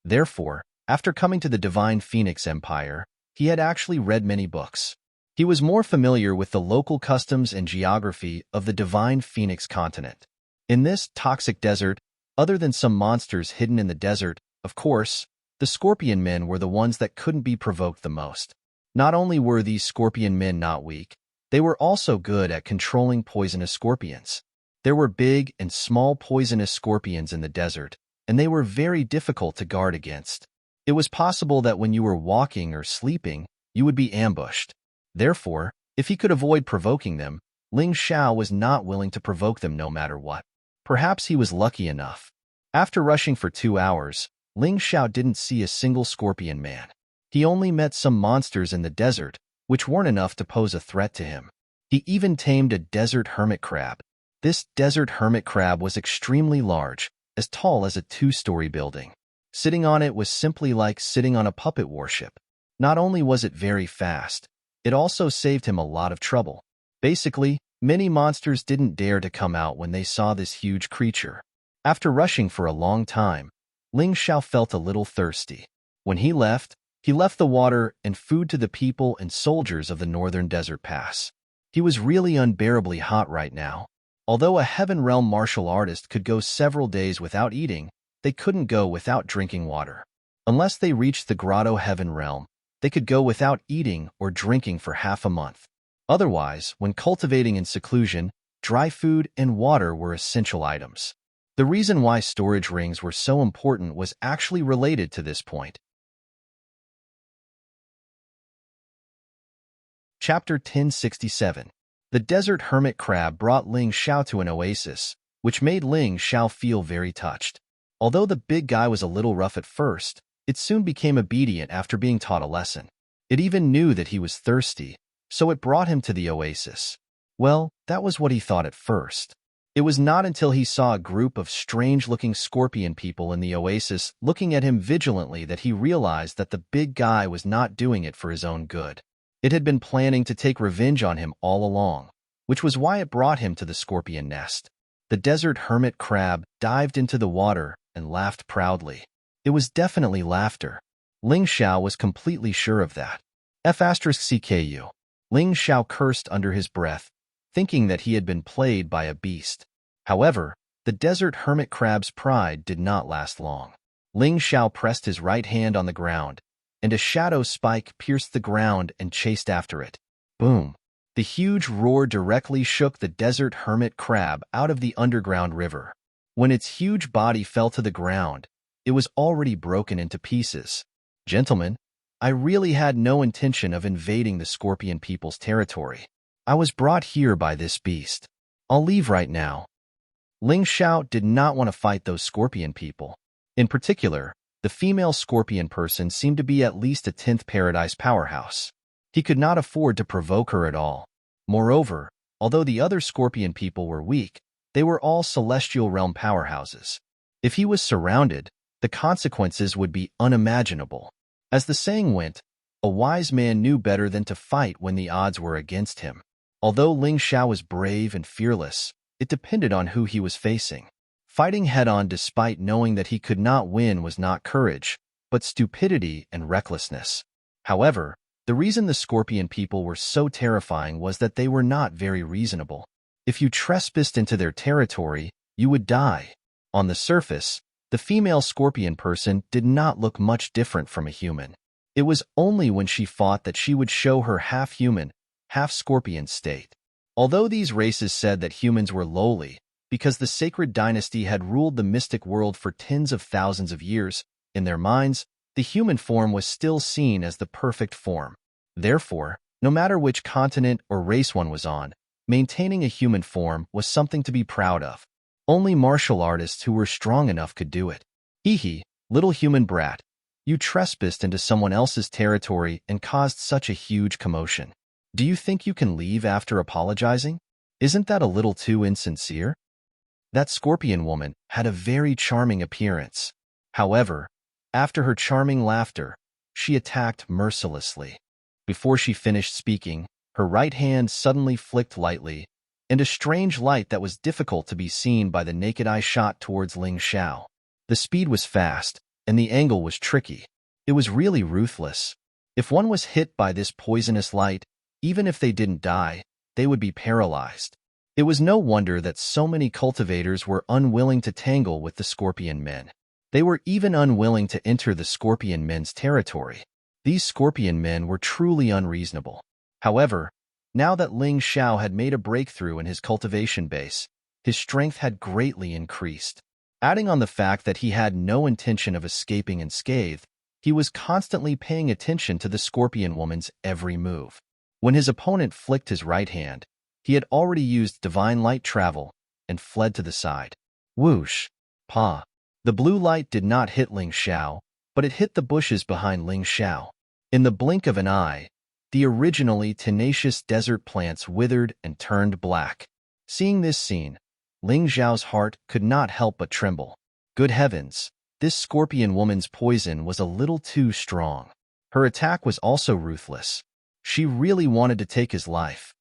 Therefore, after coming to the Divine Phoenix Empire, he had actually read many books. He was more familiar with the local customs and geography of the Divine Phoenix continent. In this toxic desert, other than some monsters hidden in the desert, of course, the scorpion men were the ones that couldn't be provoked the most. Not only were these scorpion men not weak, they were also good at controlling poisonous scorpions. There were big and small poisonous scorpions in the desert, and they were very difficult to guard against. It was possible that when you were walking or sleeping, you would be ambushed. Therefore, if he could avoid provoking them, Ling Xiao was not willing to provoke them no matter what. Perhaps he was lucky enough. After rushing for 2 hours, Ling Xiao didn't see a single scorpion man. He only met some monsters in the desert, which weren't enough to pose a threat to him. He even tamed a desert hermit crab. This desert hermit crab was extremely large, as tall as a 2-story building. Sitting on it was simply like sitting on a puppet warship. Not only was it very fast, it also saved him a lot of trouble. Basically, many monsters didn't dare to come out when they saw this huge creature. After rushing for a long time, Ling Xiao felt a little thirsty. When he left the water and food to the people and soldiers of the Northern Desert Pass. He was really unbearably hot right now. Although a Heaven Realm martial artist could go several days without eating, they couldn't go without drinking water. Unless they reached the Grotto Heaven Realm, they could go without eating or drinking for half a month. Otherwise, when cultivating in seclusion, dry food and water were essential items. The reason why storage rings were so important was actually related to this point. Chapter 1067. The desert hermit crab brought Ling Xiao to an oasis, which made Ling Xiao feel very touched. Although the big guy was a little rough at first, it soon became obedient after being taught a lesson. It even knew that he was thirsty, so it brought him to the oasis. Well, that was what he thought at first. It was not until he saw a group of strange-looking scorpion people in the oasis looking at him vigilantly that he realized that the big guy was not doing it for his own good. It had been planning to take revenge on him all along, which was why it brought him to the scorpion nest. The desert hermit crab dived into the water and laughed proudly. It was definitely laughter. Ling Xiao was completely sure of that. F*CKU. Ling Xiao cursed under his breath, thinking that he had been played by a beast. However, the desert hermit crab's pride did not last long. Ling Xiao pressed his right hand on the ground, and a shadow spike pierced the ground and chased after it. Boom! The huge roar directly shook the desert hermit crab out of the underground river. When its huge body fell to the ground, it was already broken into pieces. Gentlemen, I really had no intention of invading the scorpion people's territory. I was brought here by this beast. I'll leave right now. Ling Xiao did not want to fight those scorpion people. In particular, the female scorpion person seemed to be at least a 10th paradise powerhouse. He could not afford to provoke her at all. Moreover, although the other scorpion people were weak, they were all celestial realm powerhouses. If he was surrounded, the consequences would be unimaginable. As the saying went, a wise man knew better than to fight when the odds were against him. Although Ling Xiao was brave and fearless, it depended on who he was facing. Fighting head-on despite knowing that he could not win was not courage, but stupidity and recklessness. However, the reason the scorpion people were so terrifying was that they were not very reasonable. If you trespassed into their territory, you would die. On the surface, the female scorpion person did not look much different from a human. It was only when she fought that she would show her half-human, half-scorpion state. Although these races said that humans were lowly, because the sacred dynasty had ruled the mystic world for tens of thousands of years, in their minds, the human form was still seen as the perfect form. Therefore, no matter which continent or race one was on, maintaining a human form was something to be proud of. Only martial artists who were strong enough could do it. Hee hee, little human brat. You trespassed into someone else's territory and caused such a huge commotion. Do you think you can leave after apologizing? Isn't that a little too insincere? That scorpion woman had a very charming appearance. However, after her charming laughter, she attacked mercilessly. Before she finished speaking, her right hand suddenly flicked lightly, and a strange light that was difficult to be seen by the naked eye shot towards Ling Xiao. The speed was fast, and the angle was tricky. It was really ruthless. If one was hit by this poisonous light, even if they didn't die, they would be paralyzed. It was no wonder that so many cultivators were unwilling to tangle with the scorpion men. They were even unwilling to enter the scorpion men's territory. These scorpion men were truly unreasonable. However, now that Ling Xiao had made a breakthrough in his cultivation base, his strength had greatly increased. Adding on the fact that he had no intention of escaping unscathed, he was constantly paying attention to the scorpion woman's every move. When his opponent flicked his right hand, he had already used divine light travel and fled to the side. Whoosh! Pa! The blue light did not hit Ling Xiao, but it hit the bushes behind Ling Xiao. In the blink of an eye, the originally tenacious desert plants withered and turned black. Seeing this scene, Ling Xiao's heart could not help but tremble. Good heavens, this scorpion woman's poison was a little too strong. Her attack was also ruthless. She really wanted to take his life.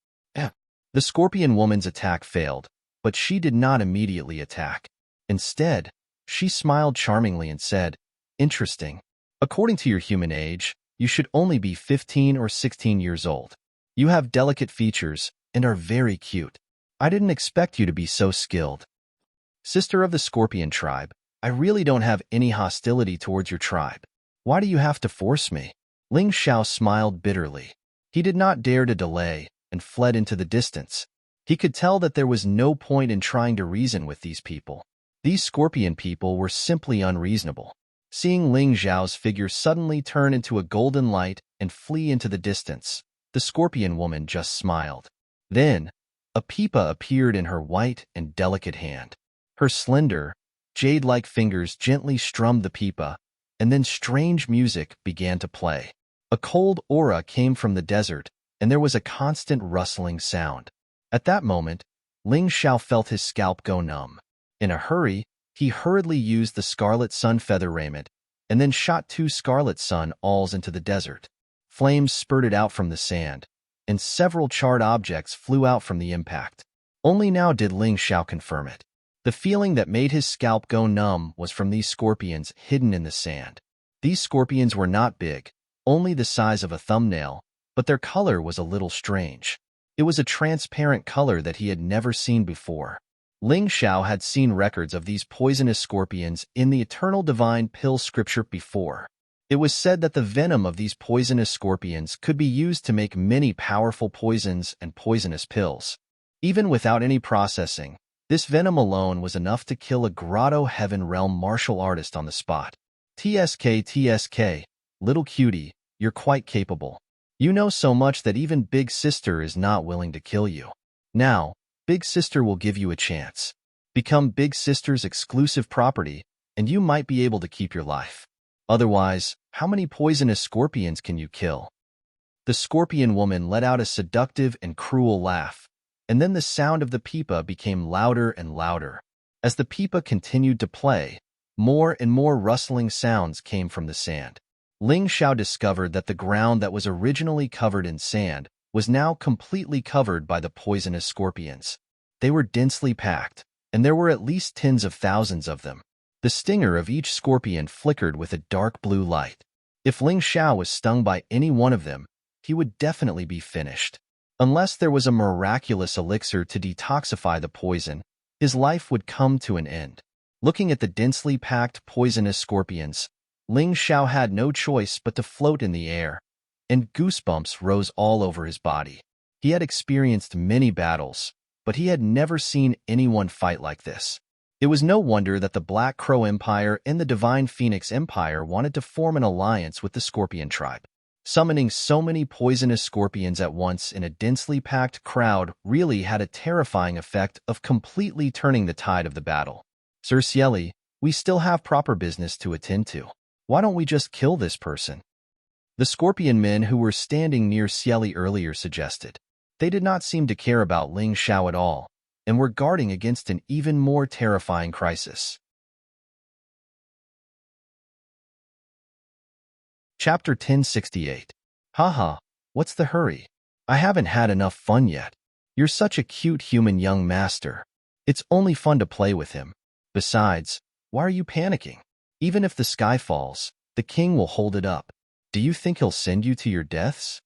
The scorpion woman's attack failed, but she did not immediately attack. Instead, she smiled charmingly and said, "Interesting. According to your human age, you should only be 15 or 16 years old. You have delicate features and are very cute. I didn't expect you to be so skilled. Sister of the scorpion tribe, I really don't have any hostility towards your tribe. Why do you have to force me?" Ling Xiao smiled bitterly. He did not dare to delay and fled into the distance. He could tell that there was no point in trying to reason with these people. These scorpion people were simply unreasonable. Seeing Ling Xiao's figure suddenly turn into a golden light and flee into the distance, the scorpion woman just smiled. Then, a pipa appeared in her white and delicate hand. Her slender, jade-like fingers gently strummed the pipa, and then strange music began to play. A cold aura came from the desert, and there was a constant rustling sound. At that moment, Ling Xiao felt his scalp go numb. In a hurry, he hurriedly used the Scarlet Sun feather raiment, and then shot 2 Scarlet Sun alls into the desert. Flames spurted out from the sand, and several charred objects flew out from the impact. Only now did Ling Xiao confirm it. The feeling that made his scalp go numb was from these scorpions hidden in the sand. These scorpions were not big, only the size of a thumbnail, but their color was a little strange. It was a transparent color that he had never seen before. Ling Xiao had seen records of these poisonous scorpions in the Eternal Divine Pill scripture before. It was said that the venom of these poisonous scorpions could be used to make many powerful poisons and poisonous pills. Even without any processing, this venom alone was enough to kill a Grotto Heaven Realm martial artist on the spot. TSK, little cutie, you're quite capable. You know so much that even Big Sister is not willing to kill you. Now, Big Sister will give you a chance. Become Big Sister's exclusive property, and you might be able to keep your life. Otherwise, how many poisonous scorpions can you kill? The scorpion woman let out a seductive and cruel laugh, and then the sound of the pipa became louder and louder. As the pipa continued to play, more and more rustling sounds came from the sand. Ling Xiao discovered that the ground that was originally covered in sand was now completely covered by the poisonous scorpions. They were densely packed, and there were at least tens of thousands of them. The stinger of each scorpion flickered with a dark blue light. If Ling Xiao was stung by any one of them, he would definitely be finished. Unless there was a miraculous elixir to detoxify the poison, his life would come to an end. Looking at the densely packed poisonous scorpions, Ling Xiao had no choice but to float in the air, and goosebumps rose all over his body. He had experienced many battles, but he had never seen anyone fight like this. It was no wonder that the Black Crow Empire and the Divine Phoenix Empire wanted to form an alliance with the Scorpion tribe. Summoning so many poisonous scorpions at once in a densely packed crowd really had a terrifying effect of completely turning the tide of the battle. Sir Cieli, We still have proper business to attend to. Why don't we just kill this person? The scorpion men who were standing near Xieli earlier suggested. They did not seem to care about Ling Xiao at all, and were guarding against an even more terrifying crisis. Chapter 1068. Haha, what's the hurry? I haven't had enough fun yet. You're such a cute human young master. It's only fun to play with him. Besides, why are you panicking? Even if the sky falls, the king will hold it up. Do you think he'll send you to your deaths?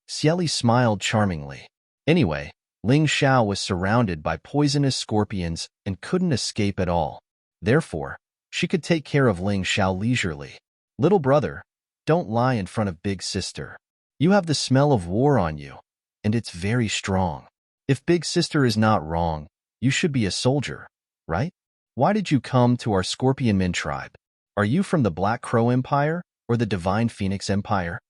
Xieli smiled charmingly. Anyway, Ling Xiao was surrounded by poisonous scorpions and couldn't escape at all. Therefore, she could take care of Ling Xiao leisurely. Little brother, don't lie in front of big sister. You have the smell of war on you, and it's very strong. If big sister is not wrong, you should be a soldier, right? Why did you come to our Scorpion Men tribe? Are you from the Black Crow Empire or the Divine Phoenix Empire?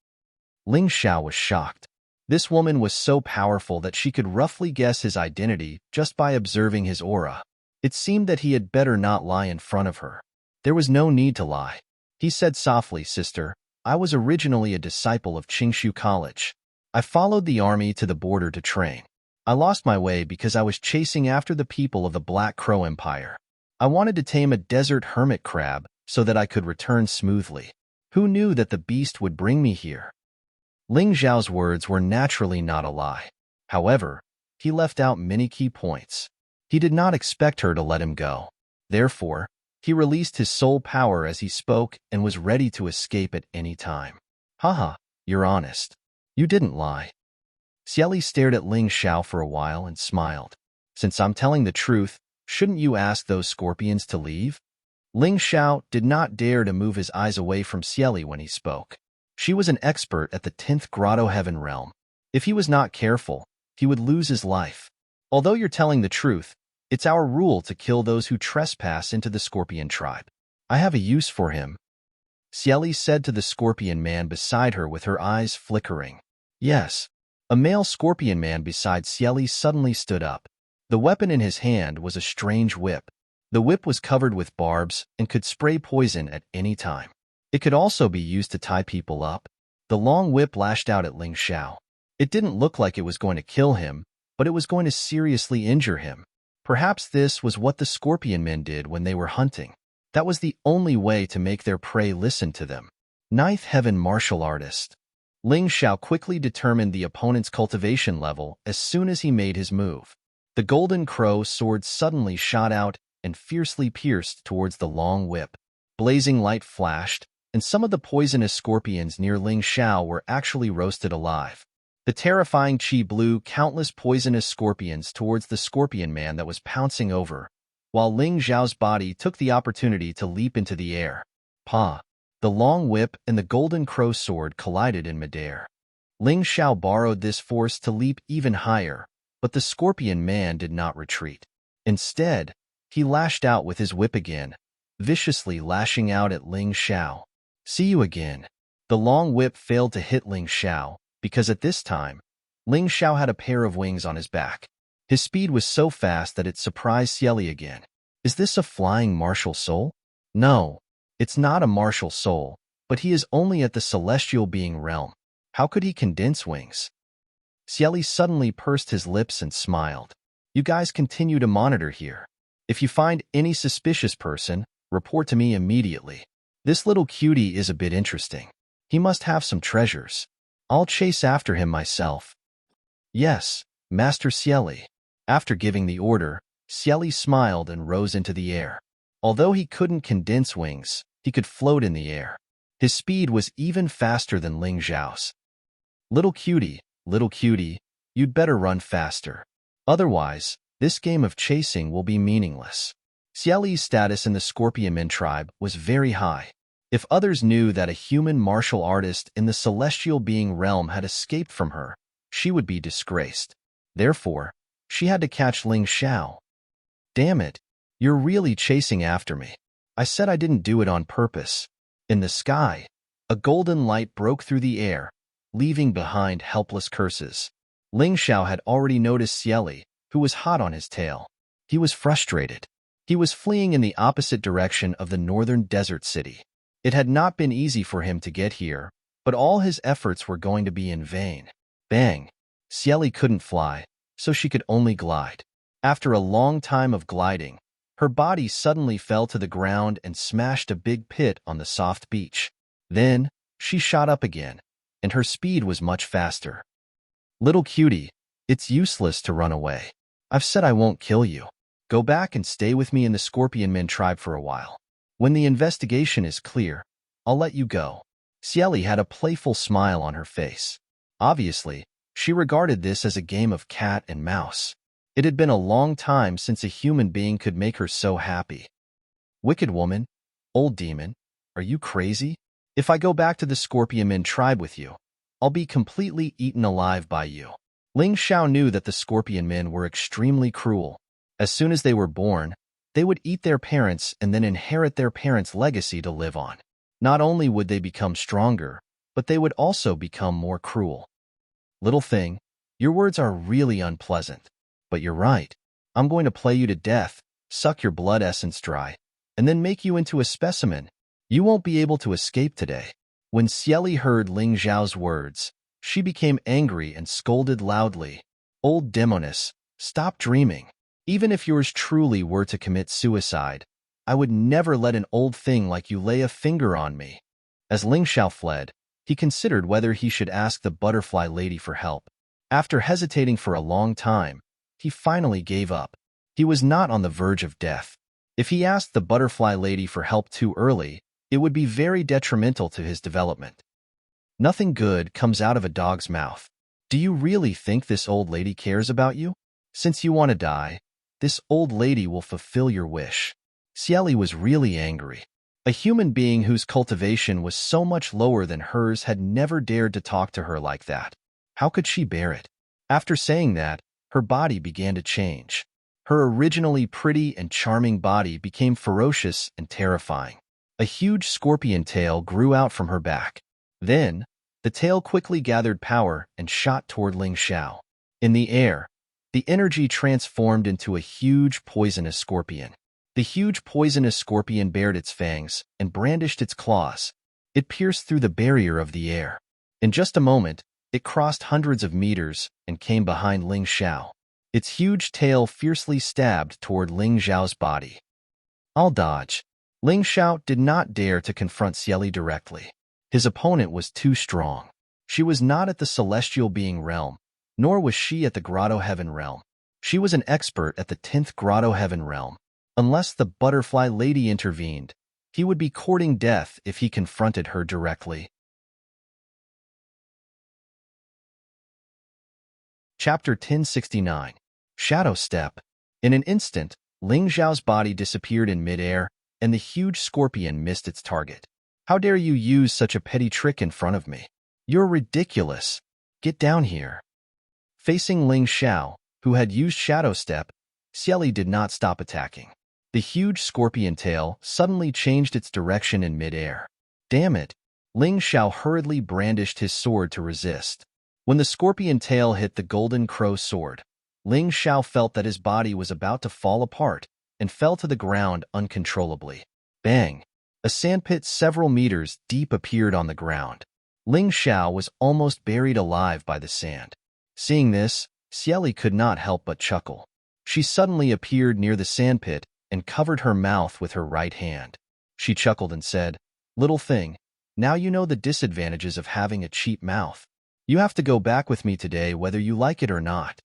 Ling Xiao was shocked. This woman was so powerful that she could roughly guess his identity just by observing his aura. It seemed that he had better not lie in front of her. There was no need to lie. He said softly, Sister, I was originally a disciple of Qingshu College. I followed the army to the border to train. I lost my way because I was chasing after the people of the Black Crow Empire. I wanted to tame a desert hermit crab so that I could return smoothly. Who knew that the beast would bring me here? Ling Xiao's words were naturally not a lie. However, he left out many key points. He did not expect her to let him go. Therefore, he released his soul power as he spoke and was ready to escape at any time. Haha, you're honest. You didn't lie. Xieli stared at Ling Xiao for a while and smiled. Since I'm telling the truth, shouldn't you ask those scorpions to leave? Ling Xiao did not dare to move his eyes away from Xieli when he spoke. She was an expert at the 10th Grotto Heaven realm. If he was not careful, he would lose his life. Although you're telling the truth, it's our rule to kill those who trespass into the Scorpion tribe. I have a use for him. Xieli said to the Scorpion man beside her with her eyes flickering. Yes. A male Scorpion man beside Xieli suddenly stood up. The weapon in his hand was a strange whip. The whip was covered with barbs and could spray poison at any time. It could also be used to tie people up. The long whip lashed out at Ling Xiao. It didn't look like it was going to kill him, but it was going to seriously injure him. Perhaps this was what the Scorpion men did when they were hunting. That was the only way to make their prey listen to them. Ninth Heaven Martial Artist. Ling Xiao quickly determined the opponent's cultivation level as soon as he made his move. The golden crow sword suddenly shot out and fiercely pierced towards the long whip. Blazing light flashed, and some of the poisonous scorpions near Ling Xiao were actually roasted alive. The terrifying chi blew countless poisonous scorpions towards the Scorpion man that was pouncing over, while Ling Xiao's body took the opportunity to leap into the air. Pa! The long whip and the golden crow sword collided in midair. Ling Xiao borrowed this force to leap even higher, but the Scorpion man did not retreat. Instead, he lashed out with his whip again, viciously lashing out at Ling Xiao. See you again. The long whip failed to hit Ling Xiao, because at this time, Ling Xiao had a pair of wings on his back. His speed was so fast that it surprised Xieli again. Is this a flying martial soul? No, it's not a martial soul, but he is only at the celestial being realm. How could he condense wings? Xieli suddenly pursed his lips and smiled. You guys continue to monitor here. If you find any suspicious person, report to me immediately. This little cutie is a bit interesting. He must have some treasures. I'll chase after him myself. Yes, Master Xieli. After giving the order, Xieli smiled and rose into the air. Although he couldn't condense wings, he could float in the air. His speed was even faster than Ling Xiao's. Little cutie, you'd better run faster. Otherwise, this game of chasing will be meaningless. Xieli's status in the Scorpion Men tribe was very high. If others knew that a human martial artist in the celestial being realm had escaped from her, she would be disgraced. Therefore, she had to catch Ling Xiao. Damn it, you're really chasing after me. I said I didn't do it on purpose. In the sky, a golden light broke through the air, leaving behind helpless curses. Ling Xiao had already noticed Xieli, who was hot on his tail. He was frustrated. He was fleeing in the opposite direction of the northern desert city. It had not been easy for him to get here, but all his efforts were going to be in vain. Bang! Cieli couldn't fly, so she could only glide. After a long time of gliding, her body suddenly fell to the ground and smashed a big pit on the soft beach. Then, she shot up again, and her speed was much faster. Little cutie, it's useless to run away. I've said I won't kill you. Go back and stay with me in the Scorpion Men tribe for a while. When the investigation is clear, I'll let you go. Cieli had a playful smile on her face. Obviously, she regarded this as a game of cat and mouse. It had been a long time since a human being could make her so happy. Wicked woman, old demon, are you crazy? If I go back to the Scorpion Men tribe with you, I'll be completely eaten alive by you. Ling Xiao knew that the Scorpion Men were extremely cruel. As soon as they were born, they would eat their parents and then inherit their parents' legacy to live on. Not only would they become stronger, but they would also become more cruel. Little thing, your words are really unpleasant. But you're right. I'm going to play you to death, suck your blood essence dry, and then make you into a specimen. You won't be able to escape today. When Cieli heard Ling Xiao's words, she became angry and scolded loudly. Old demoness, stop dreaming. Even if yours truly were to commit suicide, I would never let an old thing like you lay a finger on me. As Ling Xiao fled, he considered whether he should ask the butterfly lady for help. After hesitating for a long time, he finally gave up. He was not on the verge of death. If he asked the butterfly lady for help too early, it would be very detrimental to his development. Nothing good comes out of a dog's mouth. Do you really think this old lady cares about you? Since you want to die, this old lady will fulfill your wish. Cieli was really angry. A human being whose cultivation was so much lower than hers had never dared to talk to her like that. How could she bear it? After saying that, her body began to change. Her originally pretty and charming body became ferocious and terrifying. A huge scorpion tail grew out from her back. Then, the tail quickly gathered power and shot toward Ling Xiao. In the air, the energy transformed into a huge poisonous scorpion. The huge poisonous scorpion bared its fangs and brandished its claws. It pierced through the barrier of the air. In just a moment, it crossed hundreds of meters and came behind Ling Xiao. Its huge tail fiercely stabbed toward Ling Xiao's body. I'll dodge. Ling Xiao did not dare to confront Cieli directly. His opponent was too strong. She was not at the celestial being realm, nor was she at the grotto heaven realm. She was an expert at the 10th grotto heaven realm. Unless the butterfly lady intervened, he would be courting death if he confronted her directly. Chapter 1069. Shadow Step. In an instant, Ling Xiao's body disappeared in midair, and the huge scorpion missed its target. How dare you use such a petty trick in front of me? You're ridiculous. Get down here. Facing Ling Xiao, who had used Shadow Step, Cieli did not stop attacking. The huge scorpion tail suddenly changed its direction in midair. Damn it! Ling Xiao hurriedly brandished his sword to resist. When the scorpion tail hit the golden crow sword, Ling Xiao felt that his body was about to fall apart and fell to the ground uncontrollably. Bang! A sandpit several meters deep appeared on the ground. Ling Xiao was almost buried alive by the sand. Seeing this, Cieli could not help but chuckle. She suddenly appeared near the sandpit and covered her mouth with her right hand. She chuckled and said, "Little thing, now you know the disadvantages of having a cheap mouth. You have to go back with me today whether you like it or not.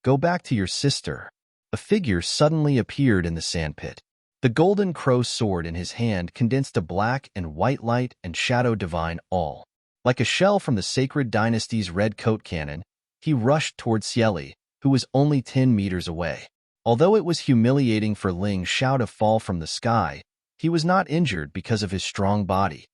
Go back to your sister." A figure suddenly appeared in the sandpit. The golden crow sword in his hand condensed a black and white light and shadow divine all. Like a shell from the sacred dynasty's red coat cannon, he rushed toward Cieli, who was only 10 meters away. Although it was humiliating for Ling Xiao to fall from the sky, he was not injured because of his strong body.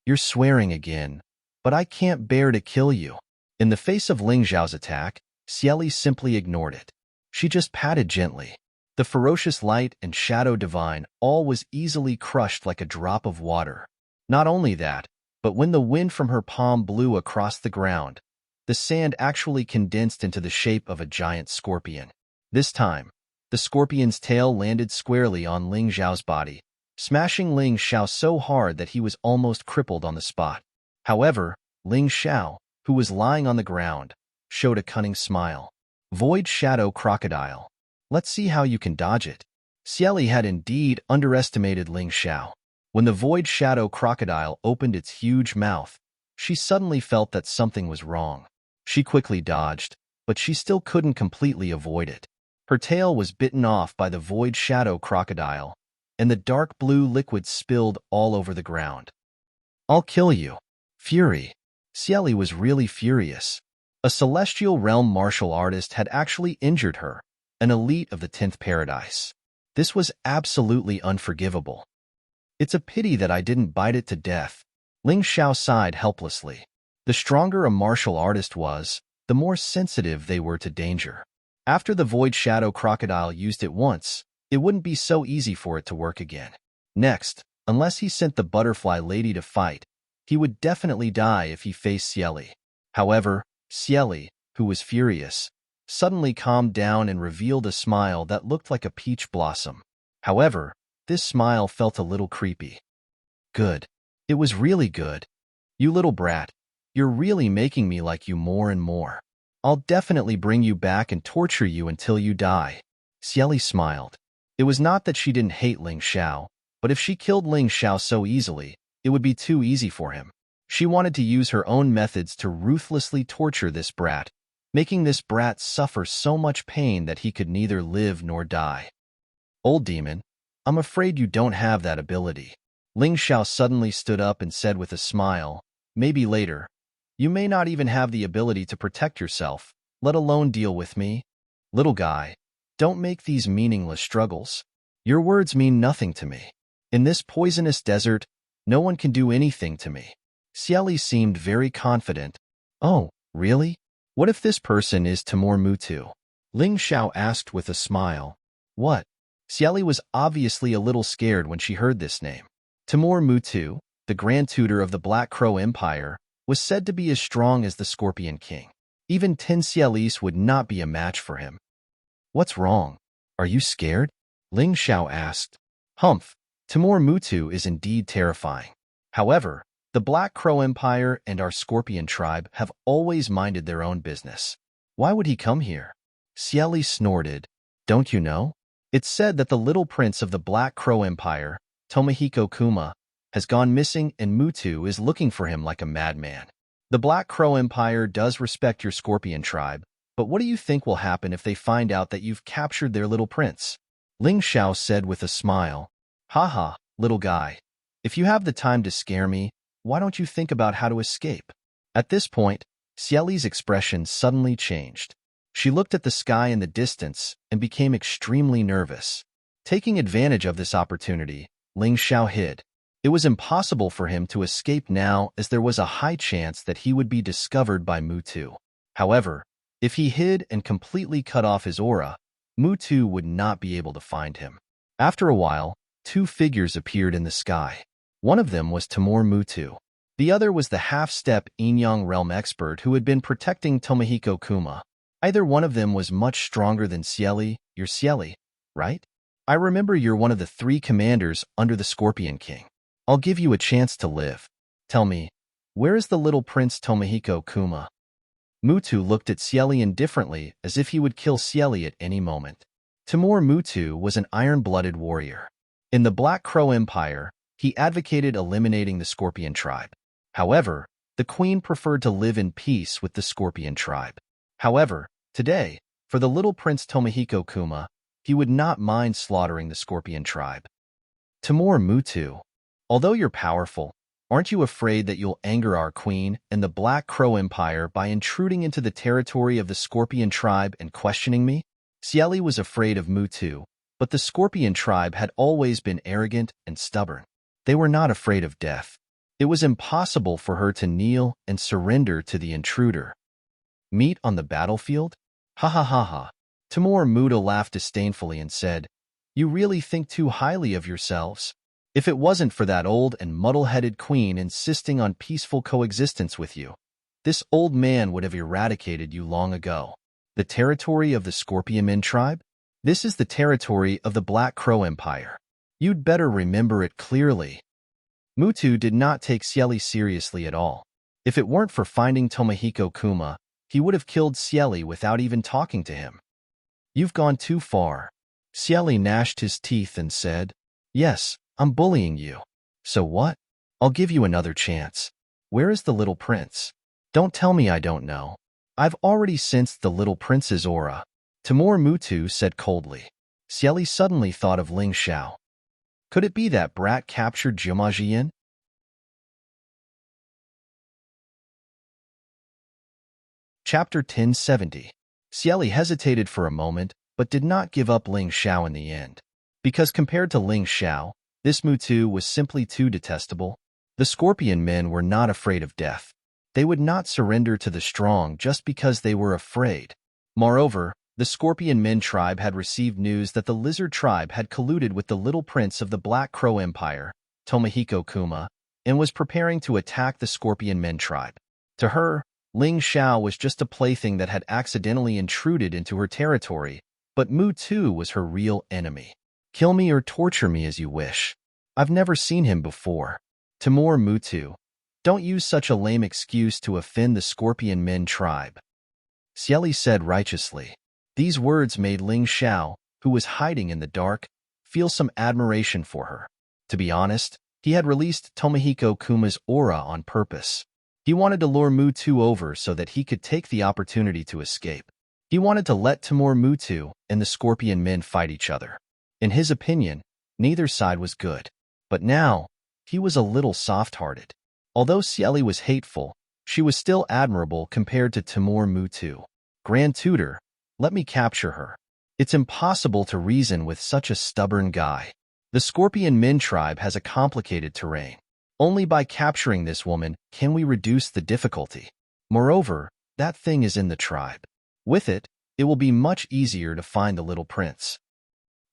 "You're swearing again, but I can't bear to kill you." In the face of Ling Xiao's attack, Cieli simply ignored it. She just patted gently. The ferocious light and shadow divine all was easily crushed like a drop of water. Not only that, but when the wind from her palm blew across the ground, the sand actually condensed into the shape of a giant scorpion. This time, The scorpion's tail landed squarely on Ling Xiao's body, smashing Ling Xiao so hard that he was almost crippled on the spot. However, Ling Xiao, who was lying on the ground, showed a cunning smile. Void Shadow Crocodile. Let's see how you can dodge it. Xieli had indeed underestimated Ling Xiao. When the Void Shadow Crocodile opened its huge mouth, she suddenly felt that something was wrong. She quickly dodged, but she still couldn't completely avoid it. Her tail was bitten off by the Void Shadow Crocodile, and the dark blue liquid spilled all over the ground. I'll kill you. Fury. Xieli was really furious. A celestial realm martial artist had actually injured her, an elite of the 10th paradise. This was absolutely unforgivable. It's a pity that I didn't bite it to death. Ling Xiao sighed helplessly. The stronger a martial artist was, the more sensitive they were to danger. After the Void Shadow Crocodile used it once, it wouldn't be so easy for it to work again. Next, unless he sent the Butterfly Lady to fight, he would definitely die if he faced Xieli. However, Xieli, who was furious, suddenly calmed down and revealed a smile that looked like a peach blossom. However, this smile felt a little creepy. Good. It was really good. You little brat, you're really making me like you more and more. I'll definitely bring you back and torture you until you die. Xieli smiled. It was not that she didn't hate Ling Xiao, but if she killed Ling Xiao so easily, it would be too easy for him. She wanted to use her own methods to ruthlessly torture this brat, making this brat suffer so much pain that he could neither live nor die. Old demon, I'm afraid you don't have that ability. Ling Xiao suddenly stood up and said with a smile, maybe later. You may not even have the ability to protect yourself, let alone deal with me. Little guy, don't make these meaningless struggles. Your words mean nothing to me. In this poisonous desert, no one can do anything to me. Xieli seemed very confident. Oh, really? What if this person is Timur Mutu? Ling Xiao asked with a smile. What? Xieli was obviously a little scared when she heard this name. Timur Mutu, the Grand Tutor of the Black Crow Empire, was said to be as strong as the Scorpion King. Even 10 Xielis would not be a match for him. What's wrong? Are you scared? Ling Xiao asked. Humph, Timur Mutu is indeed terrifying. However, the Black Crow Empire and our Scorpion tribe have always minded their own business. Why would he come here? Xieli snorted. Don't you know? It's said that the little prince of the Black Crow Empire, Tomohiko Kuma, has gone missing and Mutu is looking for him like a madman. The Black Crow Empire does respect your Scorpion tribe, but what do you think will happen if they find out that you've captured their little prince? Ling Xiao said with a smile. Haha, little guy. If you have the time to scare me, why don't you think about how to escape? At this point, Xieli's expression suddenly changed. She looked at the sky in the distance and became extremely nervous. Taking advantage of this opportunity, Ling Xiao hid. It was impossible for him to escape now as there was a high chance that he would be discovered by Mutu. However, if he hid and completely cut off his aura, Mutu would not be able to find him. After a while, 2 figures appeared in the sky. One of them was Timur Mutu. The other was the half-step Inyang realm expert who had been protecting Tomohiko Kuma. Either one of them was much stronger than Xieli. You're Xieli, right? I remember you're one of the 3 commanders under the Scorpion King. I'll give you a chance to live. Tell me, where is the little prince Tomohiko Kuma? Mutu looked at Xieli indifferently as if he would kill Xieli at any moment. Timur Mutu was an iron-blooded warrior. In the Black Crow Empire, he advocated eliminating the Scorpion tribe. However, the queen preferred to live in peace with the Scorpion tribe. However, today, for the little prince Tomohiko Kuma, he would not mind slaughtering the Scorpion tribe. Timur Mutu, although you're powerful, aren't you afraid that you'll anger our queen and the Black Crow Empire by intruding into the territory of the Scorpion tribe and questioning me? Xieli was afraid of Mutu, but the Scorpion tribe had always been arrogant and stubborn. They were not afraid of death. It was impossible for her to kneel and surrender to the intruder. Meet on the battlefield? Ha ha ha ha. Timur Mutu laughed disdainfully and said, You really think too highly of yourselves. If it wasn't for that old and muddle-headed queen insisting on peaceful coexistence with you, this old man would have eradicated you long ago. The territory of the Scorpion tribe? This is the territory of the Black Crow Empire. You'd better remember it clearly. Mutu did not take Cieli seriously at all. If it weren't for finding Tomohiko Kuma, he would have killed Cieli without even talking to him. You've gone too far. Cieli gnashed his teeth and said, Yes, I'm bullying you. So what? I'll give you another chance. Where is the little prince? Don't tell me I don't know. I've already sensed the little prince's aura. Timur Mutu said coldly. Cieli suddenly thought of Ling Xiao. Could it be that brat captured Jimajian? Chapter 1070. Cieli hesitated for a moment, but did not give up Ling Xiao in the end. Because compared to Ling Xiao, this Mutu was simply too detestable. The Scorpion men were not afraid of death. They would not surrender to the strong just because they were afraid. Moreover, the Scorpion men tribe had received news that the Lizard tribe had colluded with the little prince of the Black Crow Empire, Tomohiko Kuma, and was preparing to attack the Scorpion men tribe. To her, Ling Xiao was just a plaything that had accidentally intruded into her territory, but Mutu was her real enemy. Kill me or torture me as you wish. I've never seen him before. Timur Mutu, don't use such a lame excuse to offend the Scorpion men tribe. Cieli said righteously. These words made Ling Xiao, who was hiding in the dark, feel some admiration for her. To be honest, he had released Tomohiko Kuma's aura on purpose. He wanted to lure Mutu over so that he could take the opportunity to escape. He wanted to let Timur Mutu and the Scorpion men fight each other. In his opinion, neither side was good. But now, he was a little soft-hearted. Although Cieli was hateful, she was still admirable compared to Timur Mutu. Grand Tutor, let me capture her. It's impossible to reason with such a stubborn guy. The Scorpion men tribe has a complicated terrain. Only by capturing this woman can we reduce the difficulty. Moreover, that thing is in the tribe. With it, it will be much easier to find the little prince.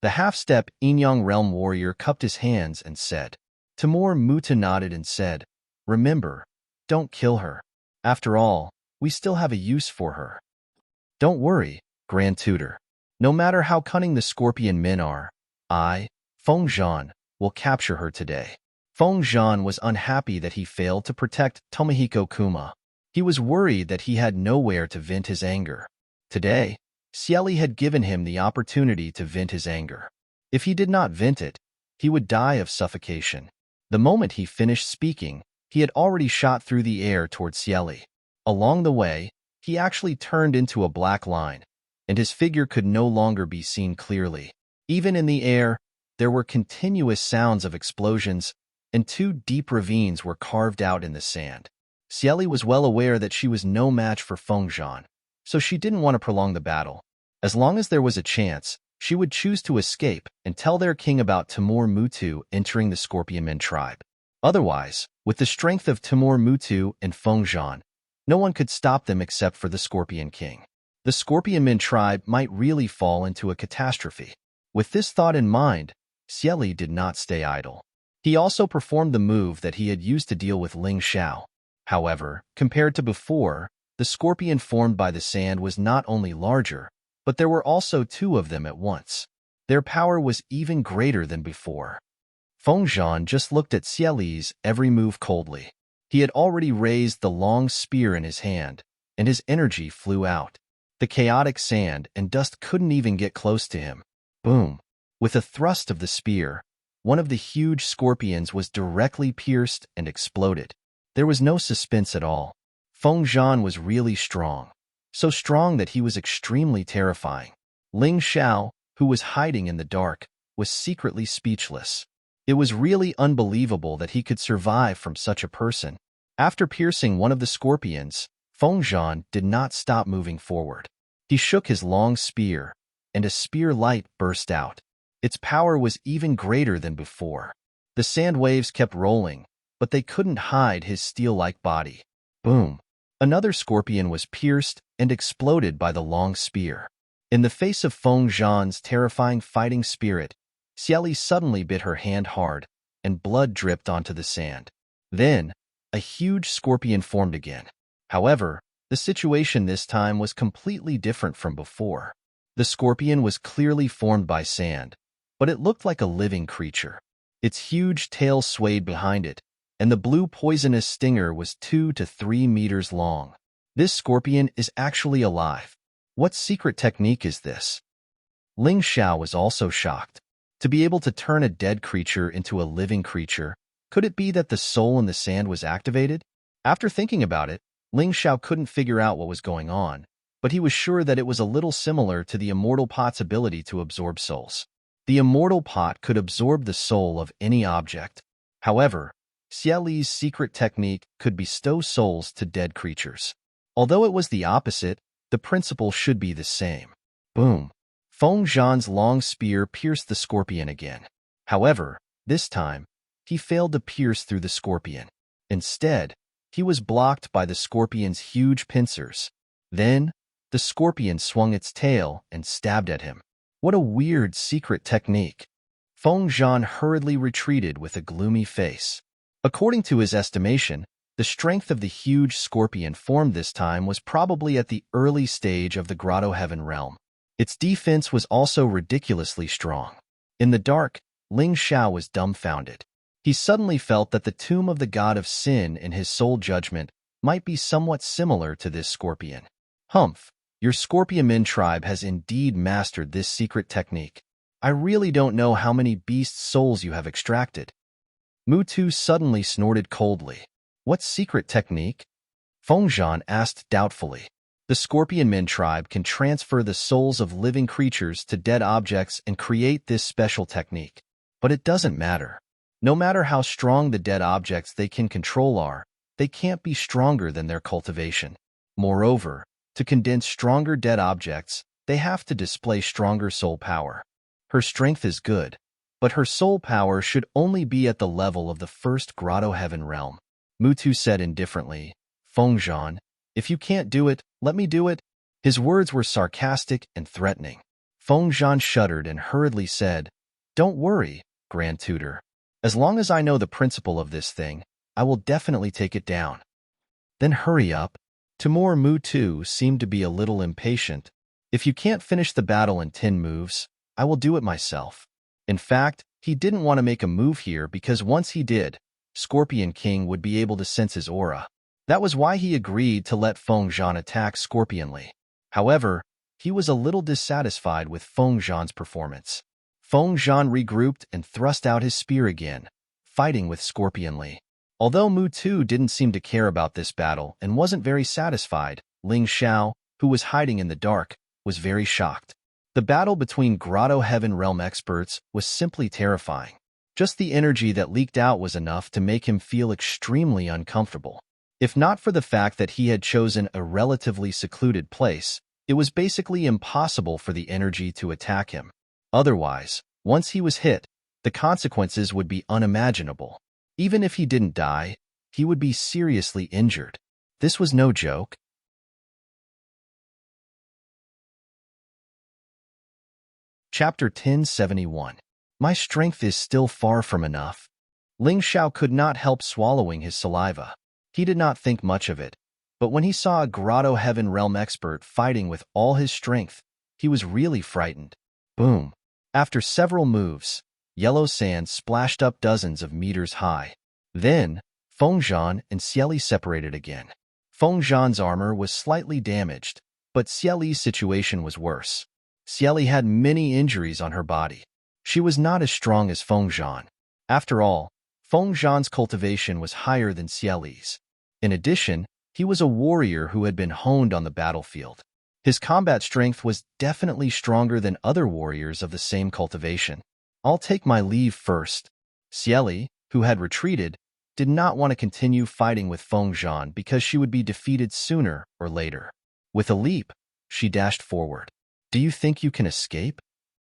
The half-step Inyang realm warrior cupped his hands and said. Timur Mutu nodded and said, Remember, don't kill her. After all, we still have a use for her. Don't worry, Grand Tutor. No matter how cunning the Scorpion men are, I, Feng Zhan, will capture her today. Feng Zhan was unhappy that he failed to protect Tomohiko Kuma. He was worried that he had nowhere to vent his anger. Today, Cieli had given him the opportunity to vent his anger. If he did not vent it, he would die of suffocation. The moment he finished speaking, he had already shot through the air toward Cieli. Along the way, he actually turned into a black line, and his figure could no longer be seen clearly. Even in the air, there were continuous sounds of explosions, and two deep ravines were carved out in the sand. Cieli was well aware that she was no match for Feng Zhan, so she didn't want to prolong the battle. As long as there was a chance, she would choose to escape and tell their king about Timur Mutu entering the Scorpion men tribe. Otherwise, with the strength of Timur Mutu and Feng Zhan, no one could stop them except for the Scorpion king. The Scorpion men tribe might really fall into a catastrophe. With this thought in mind, Cieli did not stay idle. He also performed the move that he had used to deal with Ling Xiao. However, compared to before, the scorpion formed by the sand was not only larger, but there were also two of them at once. Their power was even greater than before. Feng Zhan just looked at Cieli's every move coldly. He had already raised the long spear in his hand, and his energy flew out. The chaotic sand and dust couldn't even get close to him. Boom! With a thrust of the spear, one of the huge scorpions was directly pierced and exploded. There was no suspense at all. Feng Zhan was really strong. So strong that he was extremely terrifying. Ling Xiao, who was hiding in the dark, was secretly speechless. It was really unbelievable that he could survive from such a person. After piercing one of the scorpions, Feng Zhan did not stop moving forward. He shook his long spear, and a spear light burst out. Its power was even greater than before. The sand waves kept rolling, but they couldn't hide his steel-like body. Boom! Another scorpion was pierced and exploded by the long spear. In the face of Feng Zhan's terrifying fighting spirit, Cieli suddenly bit her hand hard, and blood dripped onto the sand. Then, a huge scorpion formed again. However, the situation this time was completely different from before. The scorpion was clearly formed by sand, but it looked like a living creature. Its huge tail swayed behind it, and the blue poisonous stinger was 2 to 3 meters long. This scorpion is actually alive. What secret technique is this? Ling Xiao was also shocked. To be able to turn a dead creature into a living creature, could it be that the soul in the sand was activated? After thinking about it, Ling Xiao couldn't figure out what was going on, but he was sure that it was a little similar to the immortal pot's ability to absorb souls. The immortal pot could absorb the soul of any object. However, Xie Li's secret technique could bestow souls to dead creatures. Although it was the opposite, the principle should be the same. Boom! Feng Zhan's long spear pierced the scorpion again. However, this time, he failed to pierce through the scorpion. Instead, he was blocked by the scorpion's huge pincers. Then, the scorpion swung its tail and stabbed at him. What a weird secret technique. Feng Zhan hurriedly retreated with a gloomy face. According to his estimation, the strength of the huge scorpion formed this time was probably at the early stage of the Grotto Heaven realm. Its defense was also ridiculously strong. In the dark, Ling Xiao was dumbfounded. He suddenly felt that the tomb of the god of sin in his soul judgment might be somewhat similar to this scorpion. Humph, your Scorpion tribe has indeed mastered this secret technique. I really don't know how many beast souls you have extracted. Mutu suddenly snorted coldly. What secret technique? Feng Zhan asked doubtfully. The Scorpion tribe can transfer the souls of living creatures to dead objects and create this special technique. But it doesn't matter. No matter how strong the dead objects they can control are, they can't be stronger than their cultivation. Moreover, to condense stronger dead objects, they have to display stronger soul power. Her strength is good, but her soul power should only be at the level of the first Grotto Heaven realm. Mutu said indifferently, Feng Zhan, if you can't do it, let me do it. His words were sarcastic and threatening. Feng Zhan shuddered and hurriedly said, Don't worry, Grand Tutor. As long as I know the principle of this thing, I will definitely take it down. Then hurry up. Timur Mutu seemed to be a little impatient. If you can't finish the battle in 10 moves, I will do it myself. In fact, he didn't want to make a move here because once he did, Scorpion King would be able to sense his aura. That was why he agreed to let Feng Zhan attack Scorpionly. However, he was a little dissatisfied with Feng Zhan's performance. Feng Zhan regrouped and thrust out his spear again, fighting with Scorpionly. Although Mutu didn't seem to care about this battle and wasn't very satisfied, Ling Xiao, who was hiding in the dark, was very shocked. The battle between Grotto Heaven realm experts was simply terrifying. Just the energy that leaked out was enough to make him feel extremely uncomfortable. If not for the fact that he had chosen a relatively secluded place, it was basically impossible for the energy to attack him. Otherwise, once he was hit, the consequences would be unimaginable. Even if he didn't die, he would be seriously injured. This was no joke. Chapter 1071. My strength is still far from enough. Ling Xiao could not help swallowing his saliva. He did not think much of it, but when he saw a Grotto Heaven realm expert fighting with all his strength, he was really frightened. Boom! After several moves, yellow sand splashed up dozens of meters high. Then, Feng Zhan and Xie Li separated again. Feng Zhan's armor was slightly damaged, but Xie Li's situation was worse. Xie Li had many injuries on her body. She was not as strong as Feng Zhan. After all, Feng Zhan's cultivation was higher than Xie Li's. In addition, he was a warrior who had been honed on the battlefield. His combat strength was definitely stronger than other warriors of the same cultivation. I'll take my leave first. Xie Li, who had retreated, did not want to continue fighting with Feng Zhan because she would be defeated sooner or later. With a leap, she dashed forward. Do you think you can escape?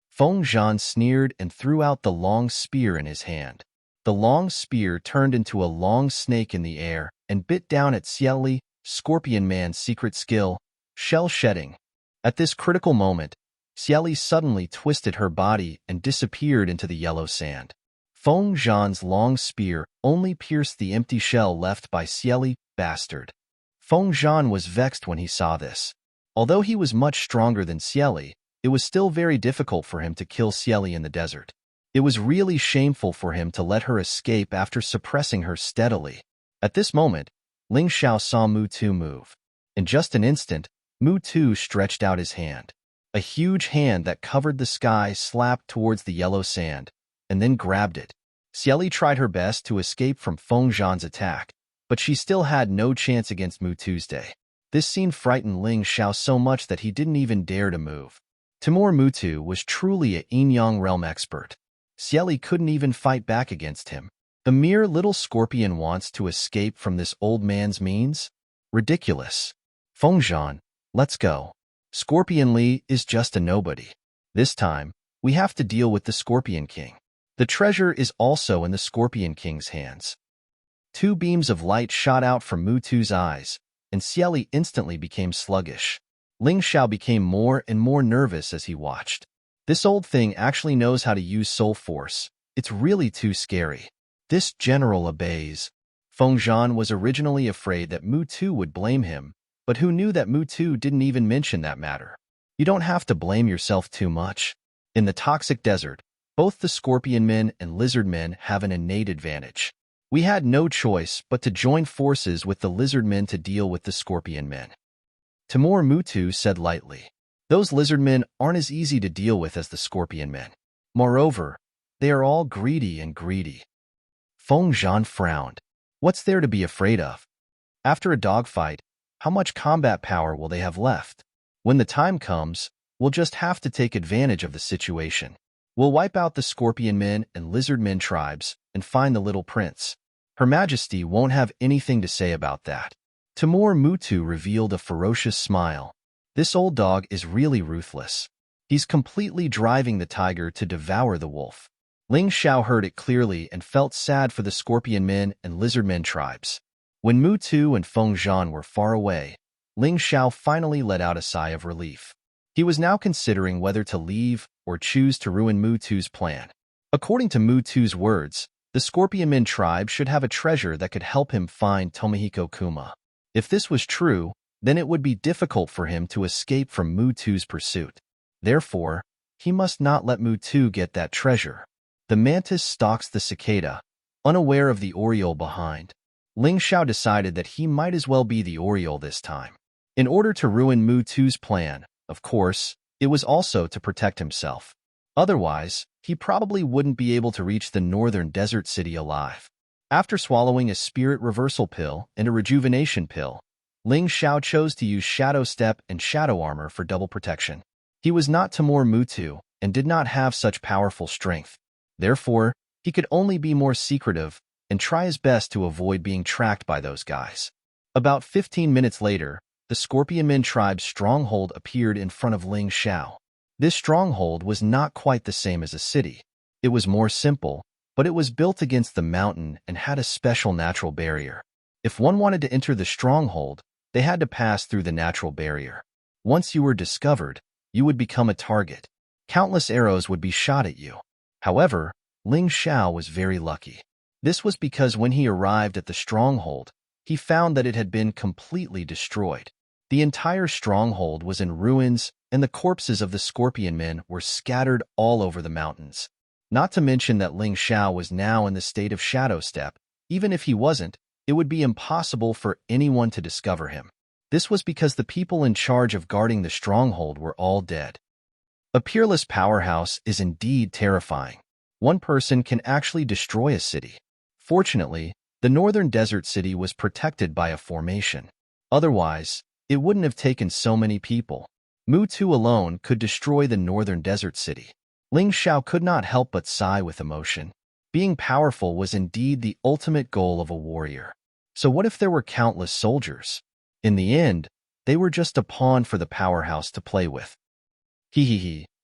Feng Zhan sneered and threw out the long spear in his hand. The long spear turned into a long snake in the air and bit down at Xie Li, Scorpion Man's secret skill, shell shedding. At this critical moment, Xie Li suddenly twisted her body and disappeared into the yellow sand. Feng Zhan's long spear only pierced the empty shell left by Xie Li, bastard. Feng Zhan was vexed when he saw this. Although he was much stronger than Xie Li, it was still very difficult for him to kill Cieli in the desert. It was really shameful for him to let her escape after suppressing her steadily. At this moment, Ling Xiao saw Mutu move. In just an instant, Mutu stretched out his hand. A huge hand that covered the sky slapped towards the yellow sand, and then grabbed it. Cieli tried her best to escape from Feng Zhan's attack, but she still had no chance against Mutu's day. This scene frightened Ling Xiao so much that he didn't even dare to move. Timur Mutu was truly a yin-yang realm expert. Cieli couldn't even fight back against him. The mere little scorpion wants to escape from this old man's means? Ridiculous. Feng Zhan, let's go. Scorpion Li is just a nobody. This time, we have to deal with the Scorpion King. The treasure is also in the Scorpion King's hands. Two beams of light shot out from Mutu's eyes, and Cieli instantly became sluggish. Ling Xiao became more and more nervous as he watched. This old thing actually knows how to use soul force. It's really too scary. This general obeys. Feng Zhan was originally afraid that Mutu would blame him, but who knew that Mutu didn't even mention that matter? You don't have to blame yourself too much. In the toxic desert, both the Scorpion Men and Lizard Men have an innate advantage. We had no choice but to join forces with the Lizard Men to deal with the Scorpion Men. Timur Mutu said lightly. Those Lizard Men aren't as easy to deal with as the Scorpion Men. Moreover, they are all greedy. Feng Zhan frowned. What's there to be afraid of? After a dogfight, how much combat power will they have left? When the time comes, we'll just have to take advantage of the situation. We'll wipe out the Scorpion Men and Lizard Men tribes and find the little prince. Her Majesty won't have anything to say about that. Timur Mutu revealed a ferocious smile. This old dog is really ruthless. He's completely driving the tiger to devour the wolf. Ling Xiao heard it clearly and felt sad for the Scorpion Men and Lizard Men tribes. When Mutu and Feng Zhan were far away, Ling Xiao finally let out a sigh of relief. He was now considering whether to leave or choose to ruin Mutu's plan. According to Mutu's words, the Scorpion Men tribe should have a treasure that could help him find Tomohiko Kuma. If this was true, then it would be difficult for him to escape from Mutu's pursuit. Therefore, he must not let Mutu get that treasure. The mantis stalks the cicada, unaware of the oriole behind. Ling Xiao decided that he might as well be the oriole this time. In order to ruin Mutu's plan, of course, it was also to protect himself. Otherwise, he probably wouldn't be able to reach the northern desert city alive. After swallowing a spirit reversal pill and a rejuvenation pill, Ling Xiao chose to use Shadow Step and Shadow Armor for double protection. He was not Timur Mutu and did not have such powerful strength. Therefore, he could only be more secretive and try his best to avoid being tracked by those guys. About 15 minutes later, the Scorpion Men tribe's stronghold appeared in front of Ling Xiao. This stronghold was not quite the same as a city. It was more simple, but it was built against the mountain and had a special natural barrier. If one wanted to enter the stronghold, they had to pass through the natural barrier. Once you were discovered, you would become a target. Countless arrows would be shot at you. However, Ling Xiao was very lucky. This was because when he arrived at the stronghold, he found that it had been completely destroyed. The entire stronghold was in ruins, and the corpses of the Scorpion Men were scattered all over the mountains. Not to mention that Ling Xiao was now in the state of Shadow Step. Even if he wasn't, it would be impossible for anyone to discover him. This was because the people in charge of guarding the stronghold were all dead. A peerless powerhouse is indeed terrifying. One person can actually destroy a city. Fortunately, the northern desert city was protected by a formation. Otherwise, it wouldn't have taken so many people. Mutu alone could destroy the northern desert city. Ling Xiao could not help but sigh with emotion. Being powerful was indeed the ultimate goal of a warrior. So what if there were countless soldiers? In the end, they were just a pawn for the powerhouse to play with.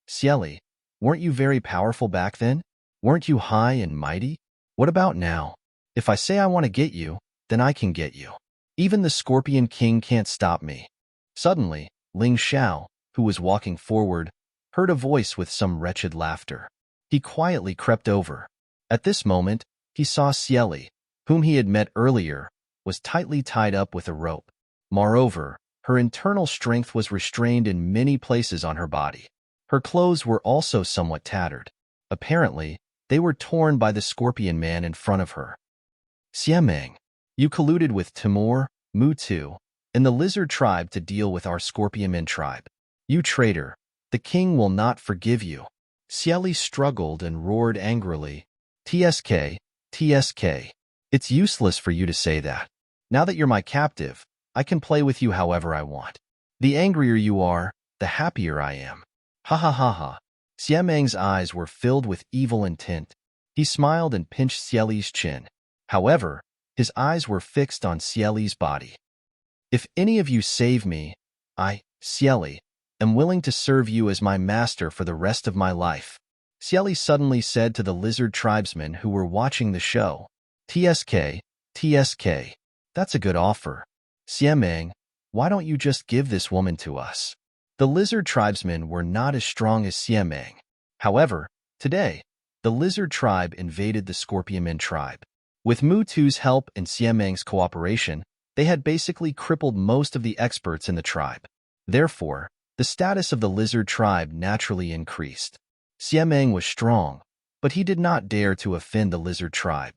Cieli, weren't you very powerful back then? Weren't you high and mighty? What about now? If I say I want to get you, then I can get you. Even the Scorpion King can't stop me. Suddenly, Ling Xiao, who was walking forward, heard a voice with some wretched laughter. He quietly crept over. At this moment, he saw Cieli, whom he had met earlier, was tightly tied up with a rope. Moreover, her internal strength was restrained in many places on her body. Her clothes were also somewhat tattered. Apparently, they were torn by the scorpion man in front of her. Xiemeng, you colluded with Timur, Mutu, and the lizard tribe to deal with our scorpion man tribe. You traitor, the king will not forgive you. Xieli struggled and roared angrily. TSK, TSK. It's useless for you to say that. Now that you're my captive, I can play with you however I want. The angrier you are, the happier I am. Ha ha ha ha. Xiemeng's eyes were filled with evil intent. He smiled and pinched Xieli's chin. However, his eyes were fixed on Xieli's body. If any of you save me, I, Xieli, am willing to serve you as my master for the rest of my life. Xieli suddenly said to the lizard tribesmen who were watching the show. TSK, TSK. That's a good offer. Xiemeng, why don't you just give this woman to us? The lizard tribesmen were not as strong as Xiemeng. However, today, the lizard tribe invaded the scorpionman tribe. With Mutu's help and Xiemeng's cooperation, they had basically crippled most of the experts in the tribe. Therefore, the status of the lizard tribe naturally increased. Xiemeng was strong, but he did not dare to offend the lizard tribe.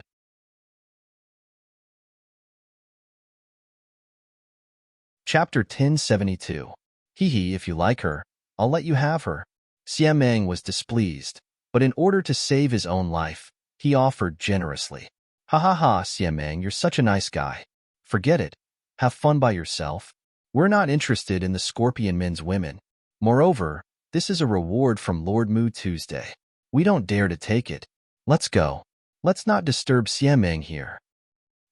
Chapter 1072. Hee, if you like her, I'll let you have her. Xiemeng was displeased, but in order to save his own life, he offered generously. Ha ha ha, Xiemeng, you're such a nice guy. Forget it. Have fun by yourself. We're not interested in the scorpion men's women. Moreover, this is a reward from Lord Mu Tuesday. We don't dare to take it. Let's go. Let's not disturb Xiemeng here.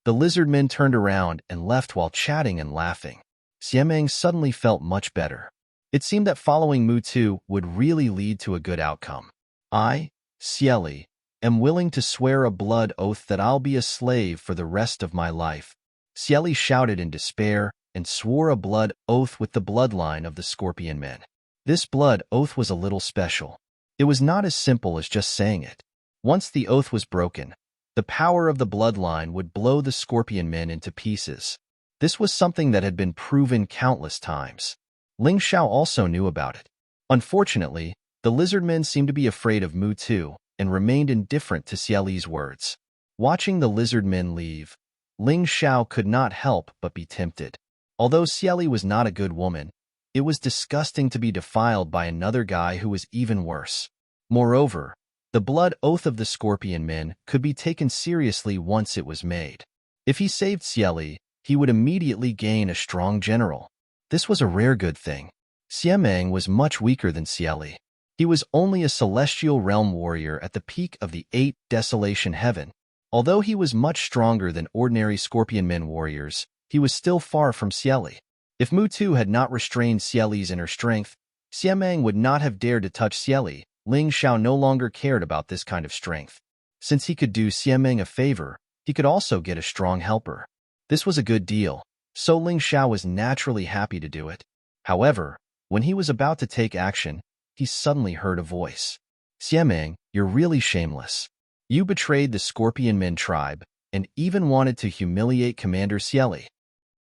The lizard men turned around and left while chatting and laughing. Xiemeng suddenly felt much better. It seemed that following Mutu would really lead to a good outcome. I, Xieli, am willing to swear a blood oath that I'll be a slave for the rest of my life. Xieli shouted in despair and swore a blood oath with the bloodline of the scorpion men. This blood oath was a little special. It was not as simple as just saying it. Once the oath was broken, the power of the bloodline would blow the scorpion men into pieces. This was something that had been proven countless times. Ling Xiao also knew about it. Unfortunately, the lizard men seemed to be afraid of Mutu and remained indifferent to Xieli's words. Watching the lizard men leave, Ling Xiao could not help but be tempted. Although Xieli was not a good woman, it was disgusting to be defiled by another guy who was even worse. Moreover, the blood oath of the scorpion men could be taken seriously once it was made. If he saved Xieli, he would immediately gain a strong general. This was a rare good thing. Xiemeng was much weaker than Xieli. He was only a celestial realm warrior at the peak of the 8th Desolation Heaven. Although he was much stronger than ordinary scorpion men warriors, he was still far from Xieli. If Mutu had not restrained Xieli's inner strength, Xiemeng would not have dared to touch Xieli. Ling Xiao no longer cared about this kind of strength. Since he could do Xiemeng a favor, he could also get a strong helper. This was a good deal, so Ling Xiao was naturally happy to do it. However, when he was about to take action, he suddenly heard a voice. Xiemeng, you're really shameless. You betrayed the Scorpion Men tribe and even wanted to humiliate Commander Xieli.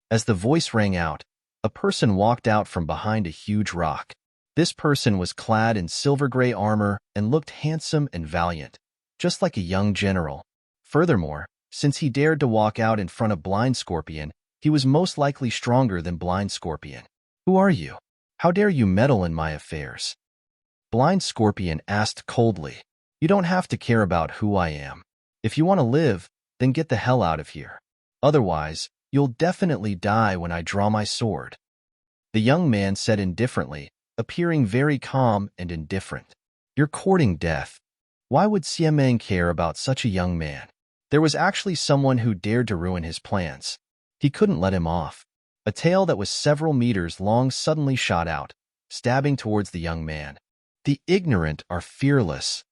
As the voice rang out, a person walked out from behind a huge rock. This person was clad in silver-gray armor and looked handsome and valiant, just like a young general. Furthermore, since he dared to walk out in front of Blind Scorpion, he was most likely stronger than Blind Scorpion. Who are you? How dare you meddle in my affairs? Blind Scorpion asked coldly. You don't have to care about who I am. If you want to live, then get the hell out of here. Otherwise, you'll definitely die when I draw my sword. The young man said indifferently, appearing very calm and indifferent. You're courting death. Why would Xiemeng care about such a young man? There was actually someone who dared to ruin his plans. He couldn't let him off. A tail that was several meters long suddenly shot out, stabbing towards the young man. The ignorant are fearless.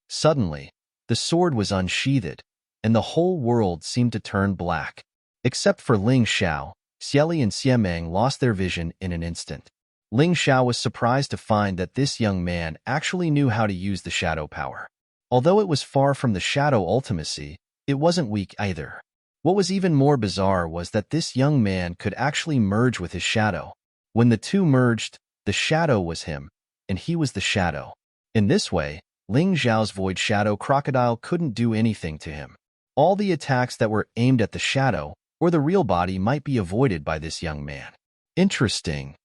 Suddenly, the sword was unsheathed, and the whole world seemed to turn black. Except for Ling Xiao, Xieli and Xiemeng lost their vision in an instant. Ling Xiao was surprised to find that this young man actually knew how to use the shadow power. Although it was far from the shadow ultimacy, it wasn't weak either. What was even more bizarre was that this young man could actually merge with his shadow. When the two merged, the shadow was him, and he was the shadow. In this way, Ling Zhao's void shadow crocodile couldn't do anything to him. All the attacks that were aimed at the shadow or the real body might be avoided by this young man. Interesting.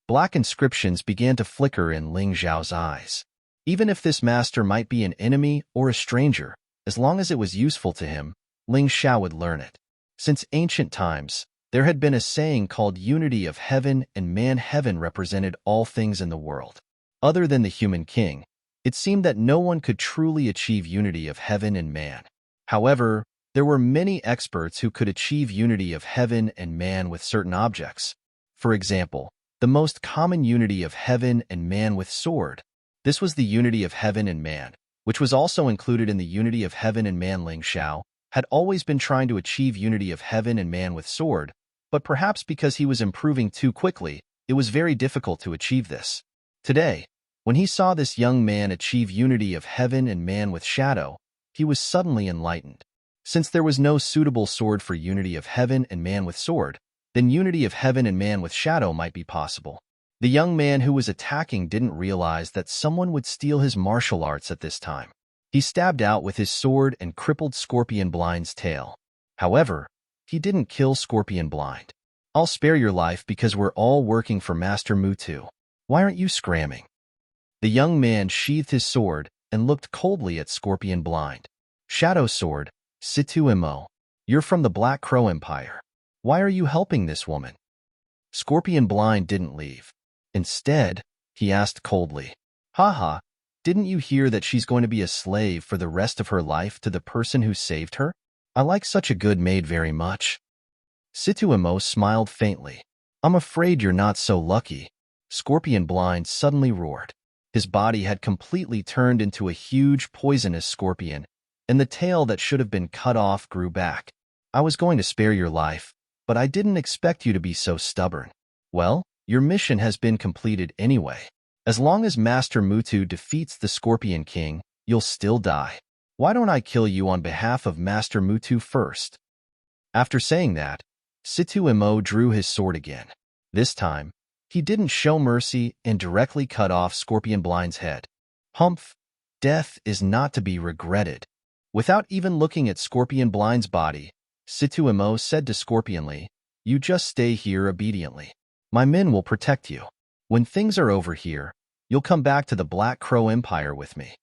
Black inscriptions began to flicker in Ling Zhao's eyes. Even if this master might be an enemy or a stranger, as long as it was useful to him, Ling Zhao would learn it. Since ancient times, there had been a saying called unity of heaven and man. Heaven represented all things in the world. Other than the human king, it seemed that no one could truly achieve unity of heaven and man. However, there were many experts who could achieve unity of heaven and man with certain objects. For example, the most common unity of heaven and man with sword. This was the unity of heaven and man, which was also included in the unity of heaven and man. Ling Zhao had always been trying to achieve unity of heaven and man with sword, but perhaps because he was improving too quickly, it was very difficult to achieve this. Today, when he saw this young man achieve unity of heaven and man with shadow, he was suddenly enlightened. Since there was no suitable sword for unity of heaven and man with sword, then unity of heaven and man with shadow might be possible. The young man who was attacking didn't realize that someone would steal his martial arts at this time. He stabbed out with his sword and crippled Scorpion Blind's tail. However, he didn't kill Scorpion Blind. I'll spare your life because we're all working for Master Mutu. Why aren't you scramming? The young man sheathed his sword and looked coldly at Scorpion Blind. Shadow Sword, Situ Mo. You're from the Black Crow Empire. Why are you helping this woman? Scorpion Blind didn't leave. Instead, he asked coldly, Haha, didn't you hear that she's going to be a slave for the rest of her life to the person who saved her? I like such a good maid very much. Situ Mo smiled faintly. I'm afraid you're not so lucky. Scorpion Blind suddenly roared. His body had completely turned into a huge poisonous scorpion, and the tail that should have been cut off grew back. I was going to spare your life, but I didn't expect you to be so stubborn. Well, your mission has been completed anyway. As long as Master Mutu defeats the Scorpion King, you'll still die. Why don't I kill you on behalf of Master Mutu first? After saying that, Situ Mo drew his sword again. This time, he didn't show mercy and directly cut off Scorpion Blind's head. Humph! Death is not to be regretted. Without even looking at Scorpion Blind's body, Situ Mo said to Scorpionly, You just stay here obediently. My men will protect you. When things are over here, you'll come back to the Black Crow Empire with me.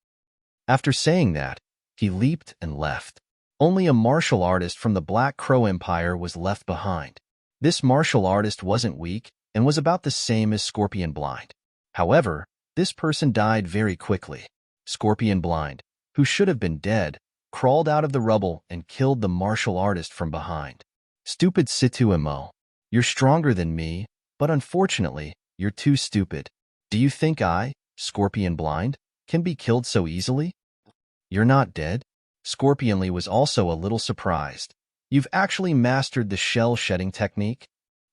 After saying that, he leaped and left. Only a martial artist from the Black Crow Empire was left behind. This martial artist wasn't weak and was about the same as Scorpion Blind. However, this person died very quickly. Scorpion Blind, who should have been dead, crawled out of the rubble and killed the martial artist from behind. Stupid Situ Mo. You're stronger than me, but unfortunately, you're too stupid. Do you think I, Scorpion Blind, can be killed so easily? You're not dead? Scorpionly was also a little surprised. You've actually mastered the shell-shedding technique?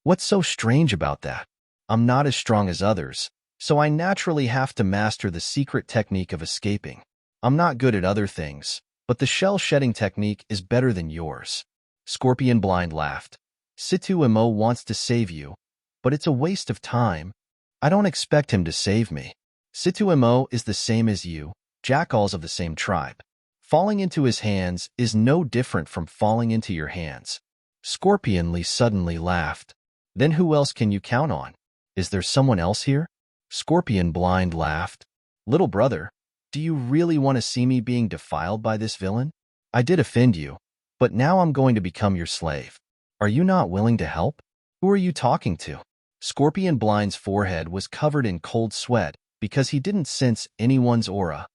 What's so strange about that? I'm not as strong as others, so I naturally have to master the secret technique of escaping. I'm not good at other things, but the shell-shedding technique is better than yours. Scorpion Blind laughed. Situ Mo wants to save you, but it's a waste of time. I don't expect him to save me. Situ Mo is the same as you, jackals of the same tribe. Falling into his hands is no different from falling into your hands. Scorpionly suddenly laughed. Then who else can you count on? Is there someone else here? Scorpion Blind laughed. Little brother, do you really want to see me being defiled by this villain? I did offend you, but now I'm going to become your slave. Are you not willing to help? Who are you talking to? Scorpion Blind's forehead was covered in cold sweat because he didn't sense anyone's aura.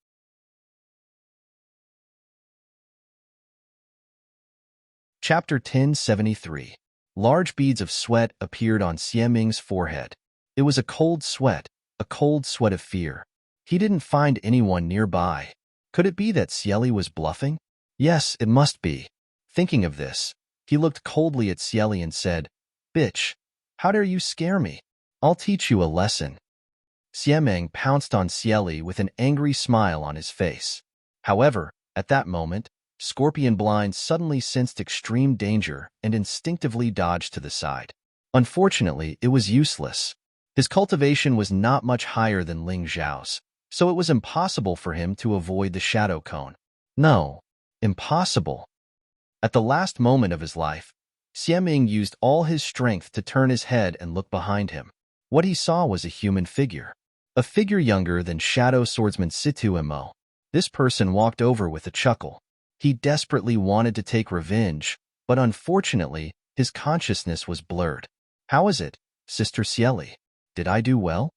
Chapter 1073. Large beads of sweat appeared on Xie Ming's forehead. It was a cold sweat of fear. He didn't find anyone nearby. Could it be that Xieli was bluffing? Yes, it must be. Thinking of this, he looked coldly at Xieli and said, Bitch, how dare you scare me? I'll teach you a lesson. Xie Ming pounced on Xieli with an angry smile on his face. However, at that moment, Scorpion Blind suddenly sensed extreme danger and instinctively dodged to the side. Unfortunately, it was useless. His cultivation was not much higher than Ling Xiao's, so it was impossible for him to avoid the shadow cone. No, impossible. At the last moment of his life, Xieming used all his strength to turn his head and look behind him. What he saw was a human figure. A figure younger than Shadow Swordsman Situ Mo. This person walked over with a chuckle. He desperately wanted to take revenge, but unfortunately, his consciousness was blurred. How is it, Sister Cieli? Did I do well?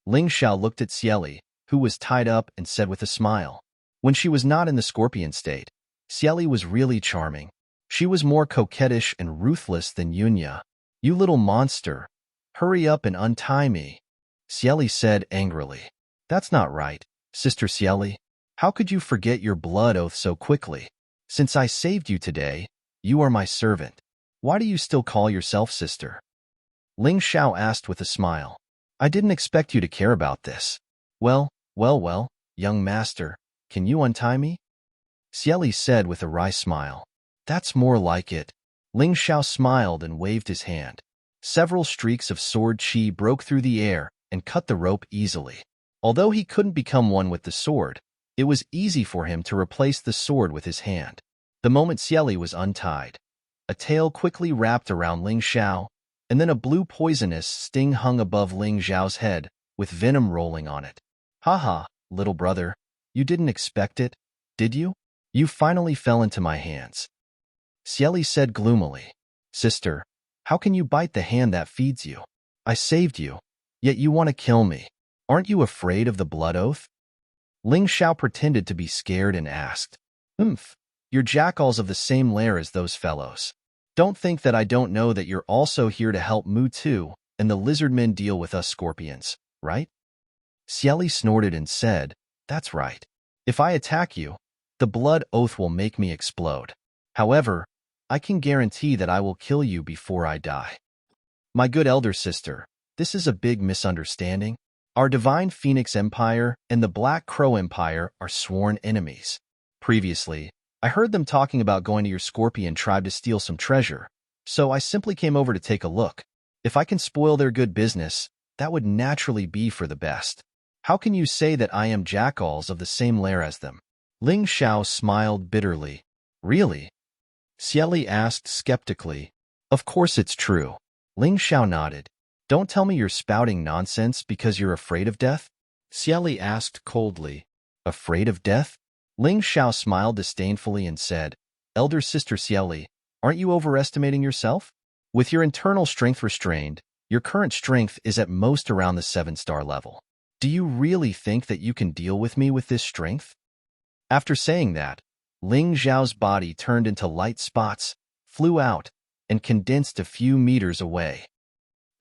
Ling Xiao looked at Cieli, who was tied up, and said with a smile. When she was not in the scorpion state, Cieli was really charming. She was more coquettish and ruthless than Yunya. You little monster. Hurry up and untie me, Cieli said angrily. That's not right, Sister Cieli. How could you forget your blood oath so quickly? Since I saved you today, you are my servant. Why do you still call yourself sister? Ling Xiao asked with a smile. I didn't expect you to care about this. Well, young master, can you untie me? Cieli said with a wry smile. That's more like it. Ling Xiao smiled and waved his hand. Several streaks of sword chi broke through the air and cut the rope easily. Although he couldn't become one with the sword, it was easy for him to replace the sword with his hand. The moment Cieli was untied, a tail quickly wrapped around Ling Xiao, and then a blue poisonous sting hung above Ling Xiao's head, with venom rolling on it. Haha, little brother, you didn't expect it, did you? You finally fell into my hands. Cieli said gloomily. Sister, how can you bite the hand that feeds you? I saved you, yet you want to kill me. Aren't you afraid of the blood oath? Ling Xiao pretended to be scared and asked. You're jackals of the same lair as those fellows. Don't think that I don't know that you're also here to help Mu Tu and the lizardmen deal with us scorpions, right? Cieli snorted and said, That's right. If I attack you, the blood oath will make me explode. However, I can guarantee that I will kill you before I die. My good elder sister, this is a big misunderstanding. Our Divine Phoenix Empire and the Black Crow Empire are sworn enemies. Previously, I heard them talking about going to your scorpion tribe to steal some treasure, so I simply came over to take a look. If I can spoil their good business, that would naturally be for the best. How can you say that I am jackals of the same lair as them? Ling Xiao smiled bitterly. Really? Cieli asked skeptically. Of course it's true. Ling Xiao nodded. Don't tell me you're spouting nonsense because you're afraid of death? Cieli asked coldly. Afraid of death? Ling Xiao smiled disdainfully and said, Elder Sister Cieli, aren't you overestimating yourself? With your internal strength restrained, your current strength is at most around the 7-star level. Do you really think that you can deal with me with this strength? After saying that, Ling Xiao's body turned into light spots, flew out, and condensed a few meters away.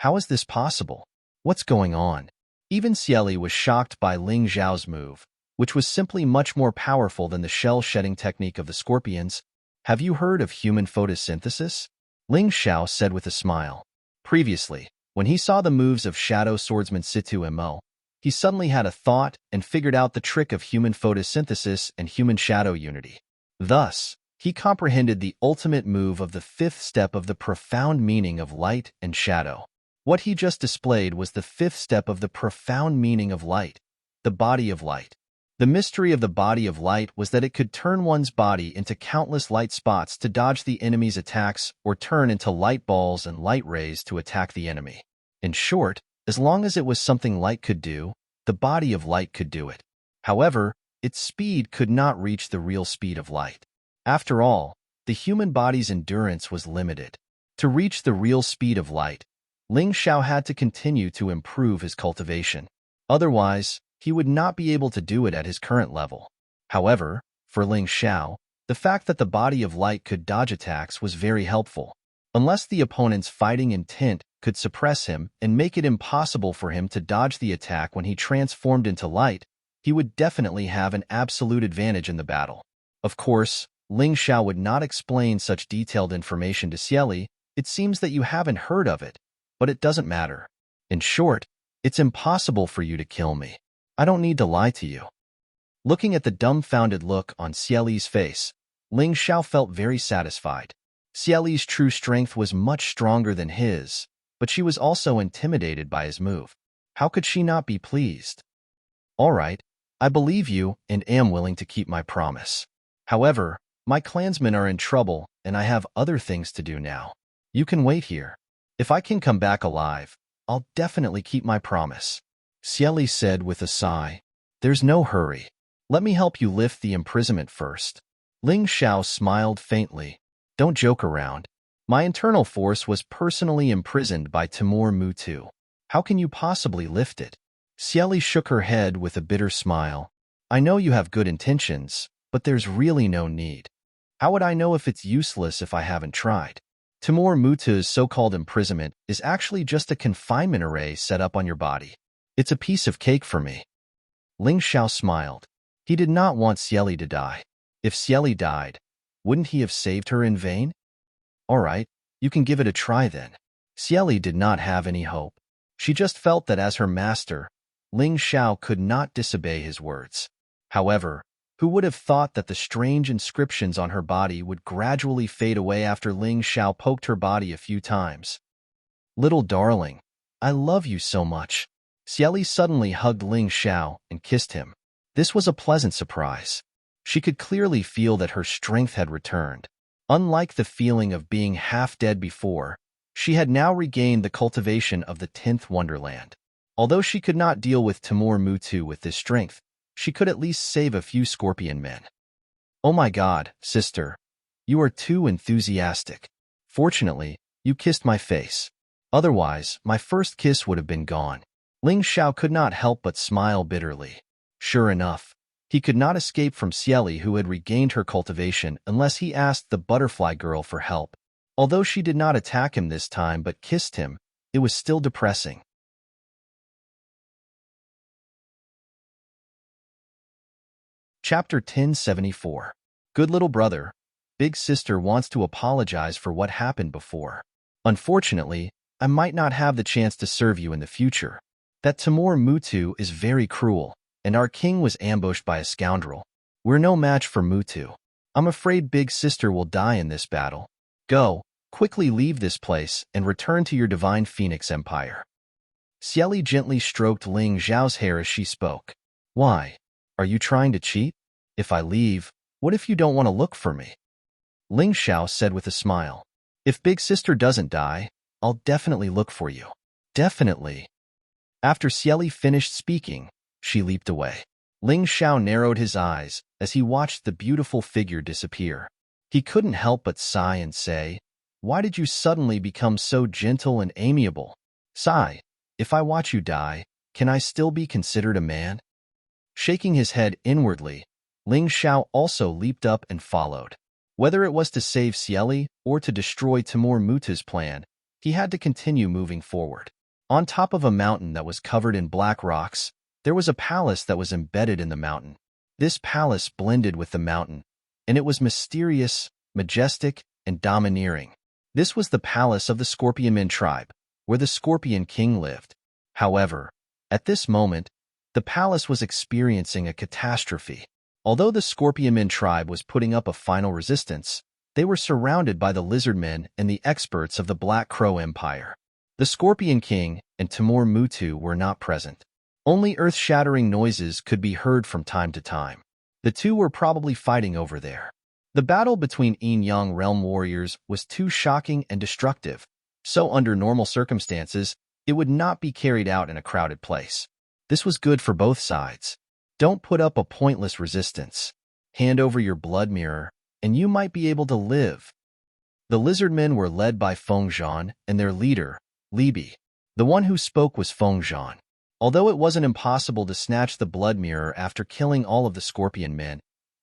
How is this possible? What's going on? Even Cieli was shocked by Ling Xiao's move, which was simply much more powerful than the shell-shedding technique of the scorpions. Have you heard of human photosynthesis? Ling Xiao said with a smile. Previously, when he saw the moves of Shadow Swordsman Situ Mo, he suddenly had a thought and figured out the trick of human photosynthesis and human shadow unity. Thus, he comprehended the ultimate move of the 5th step of the profound meaning of light and shadow. What he just displayed was the 5th step of the profound meaning of light, the body of light. The mystery of the body of light was that it could turn one's body into countless light spots to dodge the enemy's attacks or turn into light balls and light rays to attack the enemy. In short, as long as it was something light could do, the body of light could do it. However, its speed could not reach the real speed of light. After all, the human body's endurance was limited. To reach the real speed of light, Ling Xiao had to continue to improve his cultivation. Otherwise, he would not be able to do it at his current level. However, for Ling Xiao, the fact that the body of light could dodge attacks was very helpful. Unless the opponent's fighting intent could suppress him and make it impossible for him to dodge the attack when he transformed into light, he would definitely have an absolute advantage in the battle. Of course, Ling Xiao would not explain such detailed information to Cieli. It seems that you haven't heard of it, but it doesn't matter. In short, it's impossible for you to kill me. I don't need to lie to you. Looking at the dumbfounded look on Cieli's face, Ling Xiao felt very satisfied. Cieli's true strength was much stronger than his, but she was also intimidated by his move. How could she not be pleased? All right, I believe you and am willing to keep my promise. However, my clansmen are in trouble and I have other things to do now. You can wait here. If I can come back alive, I'll definitely keep my promise. Xieli said with a sigh. There's no hurry. Let me help you lift the imprisonment first. Ling Xiao smiled faintly. Don't joke around. My internal force was personally imprisoned by Timur Mutu. How can you possibly lift it? Xieli shook her head with a bitter smile. I know you have good intentions, but there's really no need. How would I know if it's useless if I haven't tried? Timur Mutu's so-called imprisonment is actually just a confinement array set up on your body. It's a piece of cake for me. Ling Xiao smiled. He did not want Xieli to die. If Xieli died, wouldn't he have saved her in vain? All right, you can give it a try then. Xieli did not have any hope. She just felt that as her master, Ling Xiao could not disobey his words. However, who would have thought that the strange inscriptions on her body would gradually fade away after Ling Xiao poked her body a few times? Little darling, I love you so much. Xieli suddenly hugged Ling Xiao and kissed him. This was a pleasant surprise. She could clearly feel that her strength had returned. Unlike the feeling of being half dead before, she had now regained the cultivation of the 10th Wonderland. Although she could not deal with Timur Mutu with this strength, she could at least save a few scorpion men. Oh my God, sister, you are too enthusiastic. Fortunately, you kissed my face. Otherwise, my first kiss would have been gone. Ling Xiao could not help but smile bitterly. Sure enough, he could not escape from Xieli, who had regained her cultivation, unless he asked the butterfly girl for help. Although she did not attack him this time but kissed him, it was still depressing. Chapter 1074. Good little brother. Big sister wants to apologize for what happened before. Unfortunately, I might not have the chance to serve you in the future. That Timur Mutu is very cruel, and our king was ambushed by a scoundrel. We're no match for Mutu. I'm afraid big sister will die in this battle. Go, quickly leave this place and return to your divine Phoenix Empire. Xieli gently stroked Ling Xiao's hair as she spoke. Why? Are you trying to cheat? If I leave, what if you don't want to look for me? Ling Xiao said with a smile. If big sister doesn't die, I'll definitely look for you. Definitely. After Xieli finished speaking, she leaped away. Ling Xiao narrowed his eyes as he watched the beautiful figure disappear. He couldn't help but sigh and say, Why did you suddenly become so gentle and amiable? Sigh, if I watch you die, can I still be considered a man? Shaking his head inwardly, Ling Xiao also leaped up and followed. Whether it was to save Xieli or to destroy Timur Mutu's plan, he had to continue moving forward. On top of a mountain that was covered in black rocks, there was a palace that was embedded in the mountain. This palace blended with the mountain, and it was mysterious, majestic, and domineering. This was the palace of the Scorpion Men tribe, where the Scorpion King lived. However, at this moment, the palace was experiencing a catastrophe. Although the Scorpion Men tribe was putting up a final resistance, they were surrounded by the Lizard Men and the experts of the Black Crow Empire. The Scorpion King and Timur Mutu were not present. Only earth-shattering noises could be heard from time to time. The two were probably fighting over there. The battle between Yin-Yang realm warriors was too shocking and destructive, so under normal circumstances, it would not be carried out in a crowded place. This was good for both sides. Don't put up a pointless resistance. Hand over your blood mirror, and you might be able to live. The lizard men were led by Feng Zhan and their leader, Li Bi. The one who spoke was Feng Zhan. Although it wasn't impossible to snatch the blood mirror after killing all of the Scorpion Men,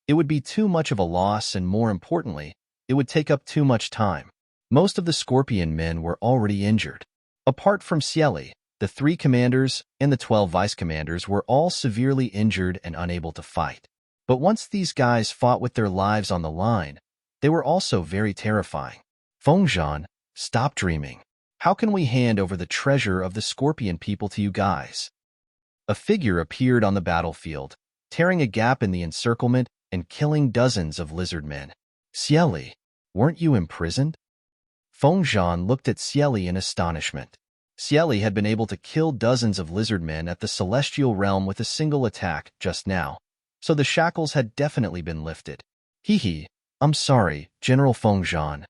it would be too much of a loss and, more importantly, it would take up too much time. Most of the Scorpion Men were already injured. Apart from Xieli, the 3 commanders and the 12 vice-commanders were all severely injured and unable to fight. But once these guys fought with their lives on the line, they were also very terrifying. Feng Zhan, stop dreaming. How can we hand over the treasure of the Scorpion people to you guys? A figure appeared on the battlefield, tearing a gap in the encirclement and killing dozens of lizard men. Xieli, weren't you imprisoned? Feng Zhan looked at Xieli in astonishment. Cieli had been able to kill dozens of lizard men at the celestial realm with a single attack just now, so the shackles had definitely been lifted. Hee hee, I'm sorry, General Fengzhan.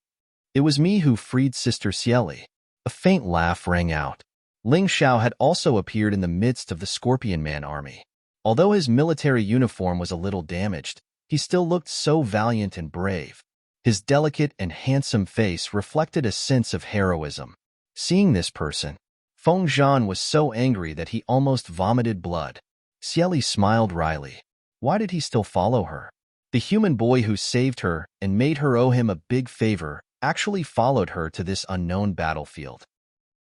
It was me who freed Sister Cieli. A faint laugh rang out. Ling Xiao had also appeared in the midst of the Scorpion Man army. Although his military uniform was a little damaged, he still looked so valiant and brave. His delicate and handsome face reflected a sense of heroism. Seeing this person, Fengzhan was so angry that he almost vomited blood. Cieli smiled wryly. Why did he still follow her? The human boy who saved her and made her owe him a big favor actually followed her to this unknown battlefield.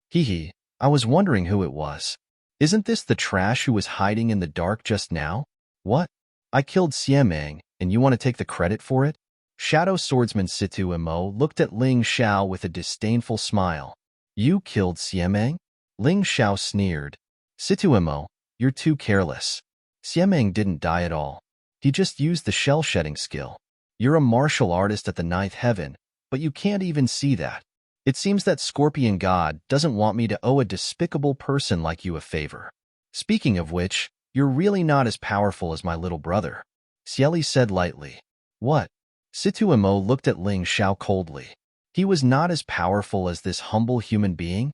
Hee hee, I was wondering who it was. Isn't this the trash who was hiding in the dark just now? What? I killed Xiemeng, and you want to take the credit for it? Shadow swordsman Situ Imo looked at Ling Xiao with a disdainful smile. You killed Xiemeng? Ling Xiao sneered. Situ Imo, you're too careless. Xiemeng didn't die at all. He just used the shell-shedding skill. You're a martial artist at the ninth heaven, but you can't even see that. It seems that Scorpion God doesn't want me to owe a despicable person like you a favor. Speaking of which, you're really not as powerful as my little brother. Cieli said lightly. What? Situ Imo looked at Ling Xiao coldly. He was not as powerful as this humble human being?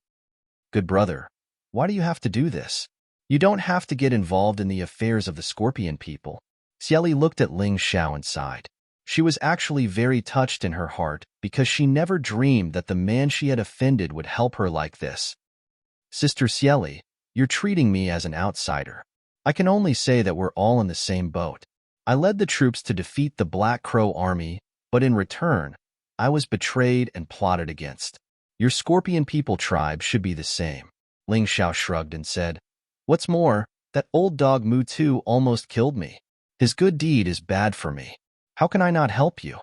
Good brother, why do you have to do this? You don't have to get involved in the affairs of the Scorpion people. Cieli looked at Ling Xiao and sighed. She was actually very touched in her heart because she never dreamed that the man she had offended would help her like this. Sister Cieli, you're treating me as an outsider. I can only say that we're all in the same boat. I led the troops to defeat the Black Crow army, but in return, I was betrayed and plotted against. Your Scorpion people tribe should be the same. Ling Xiao shrugged and said, What's more, that old dog Mutu almost killed me. His good deed is bad for me. How can I not help you?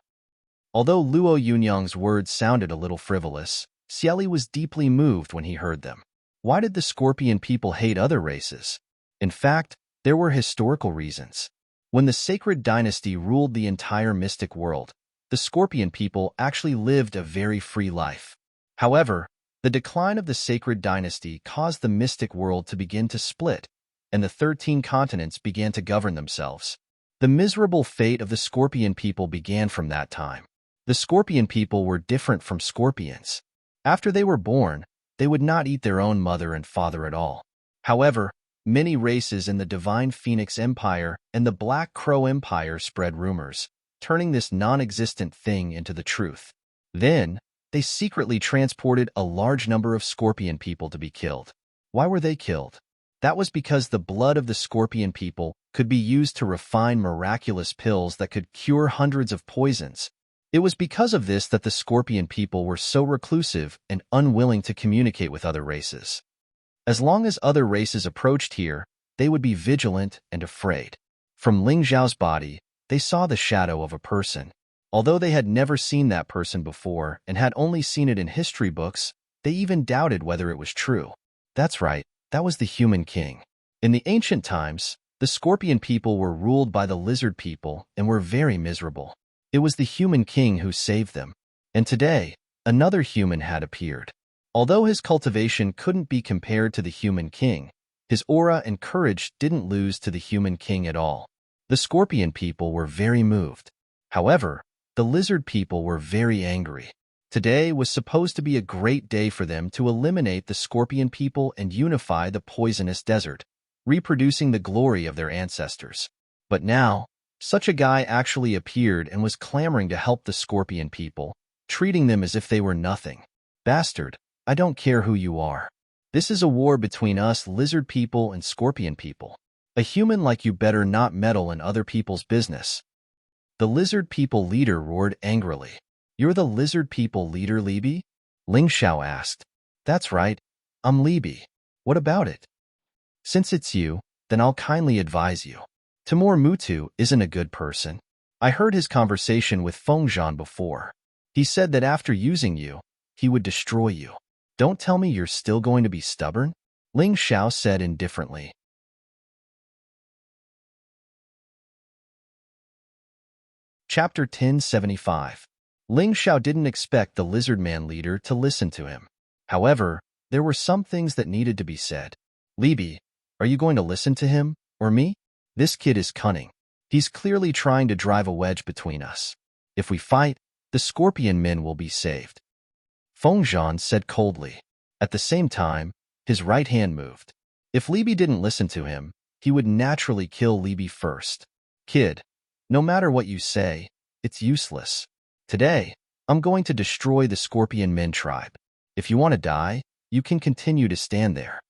Although Luo Yunyang's words sounded a little frivolous, Cieli was deeply moved when he heard them. Why did the Scorpion people hate other races? In fact, there were historical reasons. When the Sacred Dynasty ruled the entire mystic world, the Scorpion people actually lived a very free life. However, the decline of the Sacred Dynasty caused the mystic world to begin to split, and the 13 continents began to govern themselves. The miserable fate of the Scorpion people began from that time. The Scorpion people were different from scorpions. After they were born, they would not eat their own mother and father at all. However, many races in the Divine Phoenix Empire and the Black Crow Empire spread rumors, turning this non-existent thing into the truth. Then, they secretly transported a large number of Scorpion people to be killed. Why were they killed? That was because the blood of the Scorpion people could be used to refine miraculous pills that could cure hundreds of poisons. It was because of this that the Scorpion people were so reclusive and unwilling to communicate with other races. As long as other races approached here, they would be vigilant and afraid. From Ling Zhao's body, they saw the shadow of a person. Although they had never seen that person before and had only seen it in history books, they even doubted whether it was true. That's right, that was the human king. In the ancient times, the Scorpion people were ruled by the lizard people and were very miserable. It was the human king who saved them. And today, another human had appeared. Although his cultivation couldn't be compared to the human king, his aura and courage didn't lose to the human king at all. The Scorpion people were very moved. However, the lizard people were very angry. Today was supposed to be a great day for them to eliminate the Scorpion people and unify the poisonous desert, reproducing the glory of their ancestors. But now, such a guy actually appeared and was clamoring to help the Scorpion people, treating them as if they were nothing. Bastard, I don't care who you are. This is a war between us lizard people and Scorpion people. A human like you better not meddle in other people's business. The lizard people leader roared angrily. You're the lizard people leader, Libi? Ling Xiao asked. That's right, I'm Libi. What about it? Since it's you, then I'll kindly advise you. Timur Mutu isn't a good person. I heard his conversation with Fengzhan before. He said that after using you, he would destroy you. Don't tell me you're still going to be stubborn? Ling Xiao said indifferently. Chapter 1075. Ling Xiao didn't expect the lizard man leader to listen to him. However, There were some things that needed to be said. Libby, are you going to listen to him, or me? This kid is cunning. He's clearly trying to drive a wedge between us. If we fight, the Scorpion men will be saved. Feng Zhan said coldly. At the same time, his right hand moved. If Libby didn't listen to him, he would naturally kill Libby first. Kid, no matter what you say, it's useless. Today, I'm going to destroy the Scorpion Men tribe. If you want to die, you can continue to stand there.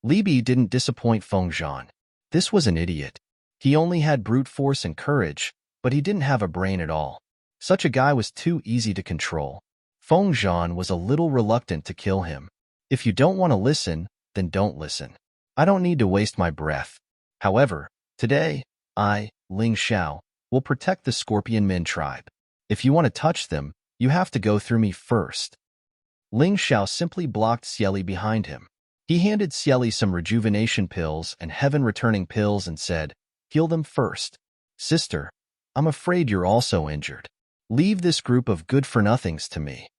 Libby didn't disappoint Feng Zhan. This was an idiot. He only had brute force and courage, but he didn't have a brain at all. Such a guy was too easy to control. Feng Zhan was a little reluctant to kill him. If you don't want to listen, then don't listen. I don't need to waste my breath. However, today, I, Ling Xiao, will protect the Scorpion Men tribe. If you want to touch them, you have to go through me first. Ling Xiao simply blocked Xieli behind him. He handed Xieli some rejuvenation pills and heaven-returning pills and said, "Heal them first. Sister, I'm afraid you're also injured. Leave this group of good-for-nothings to me."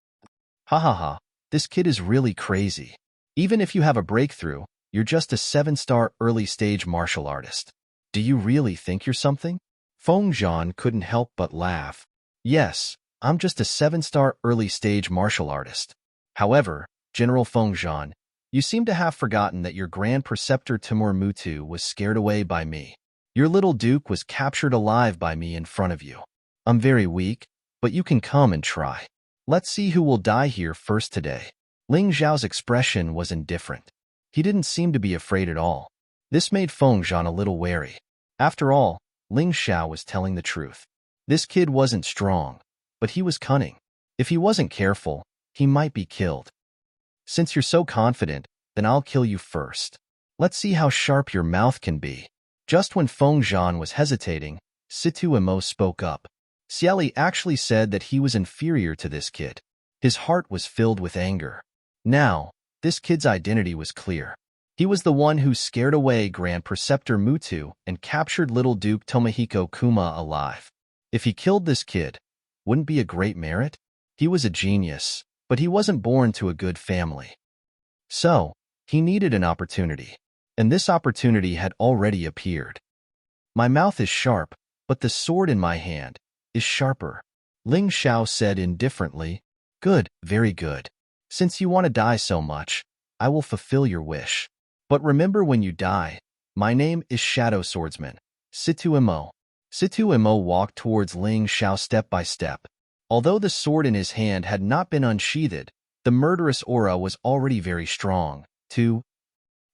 Ha ha ha, this kid is really crazy. Even if you have a breakthrough, you're just a 7-star early-stage martial artist. Do you really think you're something? Feng Zhan couldn't help but laugh. Yes, I'm just a 7-star early-stage martial artist. However, General Feng Zhan, you seem to have forgotten that your Grand Preceptor Timur Mutu was scared away by me. Your little duke was captured alive by me in front of you. I'm very weak, but you can come and try. Let's see who will die here first today. Ling Xiao's expression was indifferent. He didn't seem to be afraid at all. This made Feng Zhan a little wary. After all, Ling Xiao was telling the truth. This kid wasn't strong, but he was cunning. If he wasn't careful, he might be killed. Since you're so confident, then I'll kill you first. Let's see how sharp your mouth can be. Just when Feng Zhan was hesitating, Situ Imo spoke up. Xieli actually said that he was inferior to this kid. His heart was filled with anger. Now, this kid's identity was clear. He was the one who scared away Grand Preceptor Mutu and captured little Duke Tomohiko Kuma alive. If he killed this kid, wouldn't be a great merit? He was a genius, but he wasn't born to a good family. So, he needed an opportunity. And this opportunity had already appeared. My mouth is sharp, but the sword in my hand is sharper. Ling Xiao said indifferently. Good, very good. Since you want to die so much, I will fulfill your wish. But remember when you die, my name is Shadow Swordsman, Situ Imo. Situ Imo walked towards Ling Xiao step by step. Although the sword in his hand had not been unsheathed, the murderous aura was already very strong, too.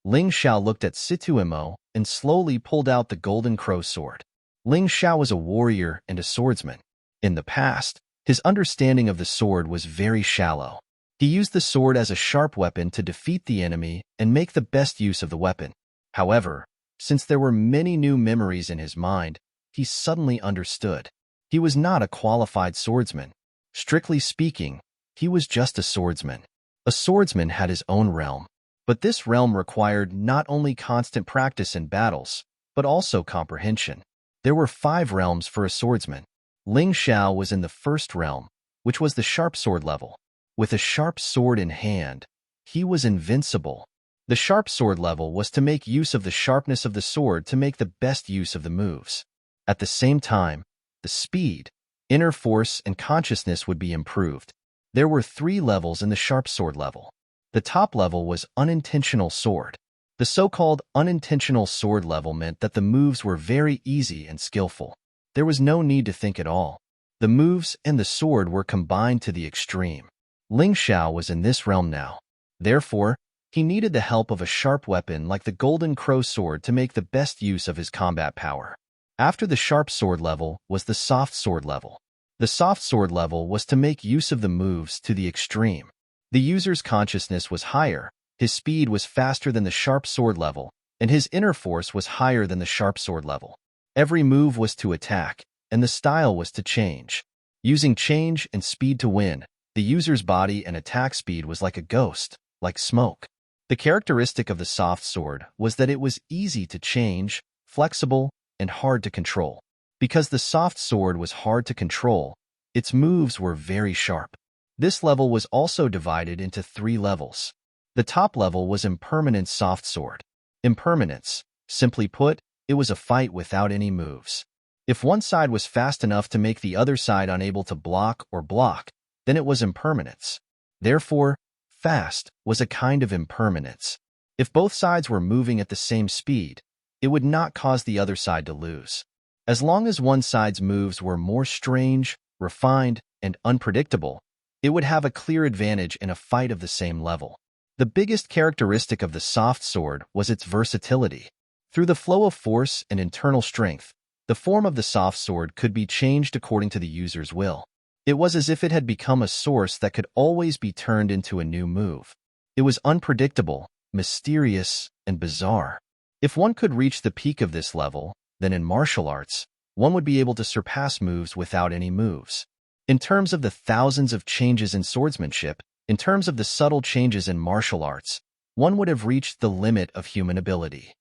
Ling Xiao looked at Situ Imo and slowly pulled out the golden crow sword. Ling Xiao was a warrior and a swordsman. In the past, his understanding of the sword was very shallow. He used the sword as a sharp weapon to defeat the enemy and make the best use of the weapon. However, since there were many new memories in his mind, he suddenly understood. He was not a qualified swordsman. Strictly speaking, he was just a swordsman. A swordsman had his own realm, but this realm required not only constant practice in battles, but also comprehension. There were 5 realms for a swordsman. Ling Xiao was in the first realm, which was the sharp sword level. With a sharp sword in hand, he was invincible. The sharp sword level was to make use of the sharpness of the sword to make the best use of the moves. At the same time, the speed, inner force, and consciousness would be improved. There were 3 levels in the sharp sword level. The top level was unintentional sword. The so-called unintentional sword level meant that the moves were very easy and skillful. There was no need to think at all. The moves and the sword were combined to the extreme. Ling Xiao was in this realm now. Therefore, he needed the help of a sharp weapon like the golden crow sword to make the best use of his combat power. After the sharp sword level was the soft sword level. The soft sword level was to make use of the moves to the extreme. The user's consciousness was higher, his speed was faster than the sharp sword level, and his inner force was higher than the sharp sword level. Every move was to attack, and the style was to change. Using change and speed to win, the user's body and attack speed was like a ghost, like smoke. The characteristic of the soft sword was that it was easy to change, flexible, and hard to control. Because the soft sword was hard to control, its moves were very sharp. This level was also divided into 3 levels. The top level was Impermanence Soft Sword. Impermanence. Simply put, it was a fight without any moves. If one side was fast enough to make the other side unable to block, then it was impermanence. Therefore, fast was a kind of impermanence. If both sides were moving at the same speed, it would not cause the other side to lose. As long as one side's moves were more strange, refined, and unpredictable, it would have a clear advantage in a fight of the same level. The biggest characteristic of the soft sword was its versatility. Through the flow of force and internal strength, the form of the soft sword could be changed according to the user's will. It was as if it had become a source that could always be turned into a new move. It was unpredictable, mysterious, and bizarre. If one could reach the peak of this level, then in martial arts, one would be able to surpass moves without any moves. In terms of the thousands of changes in swordsmanship, in terms of the subtle changes in martial arts, one would have reached the limit of human ability.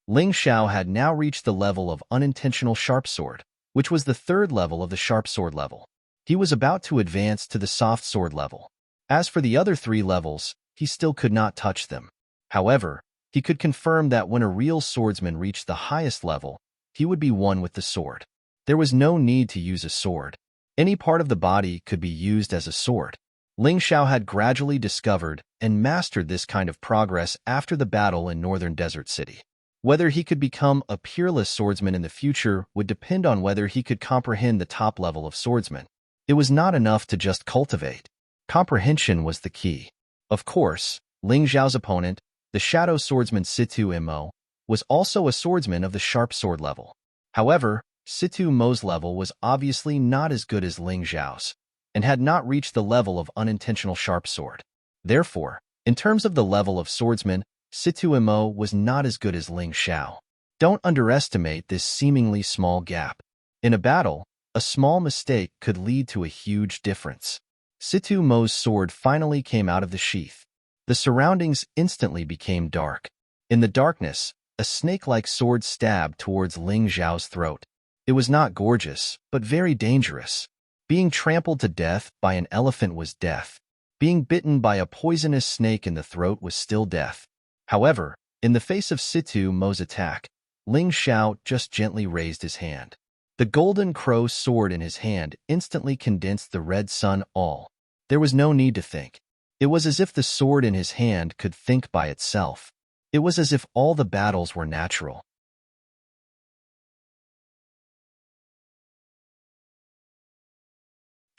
Ling Xiao had now reached the level of unintentional sharp sword, which was the third level of the sharp sword level. He was about to advance to the soft sword level. As for the other three levels, he still could not touch them. However, he could confirm that when a real swordsman reached the highest level, he would be one with the sword. There was no need to use a sword. Any part of the body could be used as a sword. Ling Xiao had gradually discovered and mastered this kind of progress after the battle in Northern Desert City. Whether he could become a peerless swordsman in the future would depend on whether he could comprehend the top level of swordsman. It was not enough to just cultivate. Comprehension was the key. Of course, Ling Xiao's opponent, the shadow swordsman Situ Mo, was also a swordsman of the sharp sword level. However, Situ Mo's level was obviously not as good as Ling Xiao's, and had not reached the level of unintentional sharp sword. Therefore, in terms of the level of swordsman, Situ Mo was not as good as Ling Xiao. Don't underestimate this seemingly small gap. In a battle, a small mistake could lead to a huge difference. Situ Mo's sword finally came out of the sheath. The surroundings instantly became dark. In the darkness, a snake-like sword stabbed towards Ling Xiao's throat. It was not gorgeous, but very dangerous. Being trampled to death by an elephant was death. Being bitten by a poisonous snake in the throat was still death. However, in the face of Situ Mo's attack, Ling Xiao just gently raised his hand. The golden crow sword in his hand instantly condensed the red sun all. There was no need to think. It was as if the sword in his hand could think by itself. It was as if all the battles were natural.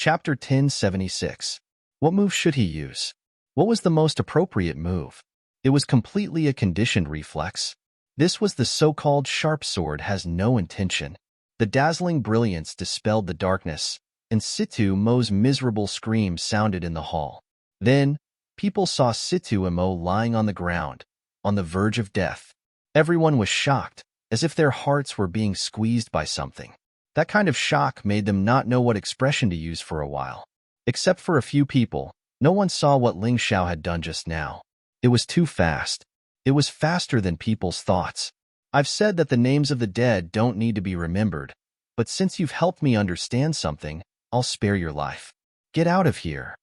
Chapter 1076. What move should he use? What was the most appropriate move? It was completely a conditioned reflex. This was the so-called sharp sword has no intention. The dazzling brilliance dispelled the darkness, and Situ Mo's miserable scream sounded in the hall. Then, people saw Situ Mo lying on the ground, on the verge of death. Everyone was shocked, as if their hearts were being squeezed by something. That kind of shock made them not know what expression to use for a while. Except for a few people, no one saw what Ling Xiao had done just now. It was too fast. It was faster than people's thoughts. I've said that the names of the dead don't need to be remembered, but since you've helped me understand something, I'll spare your life. Get out of here.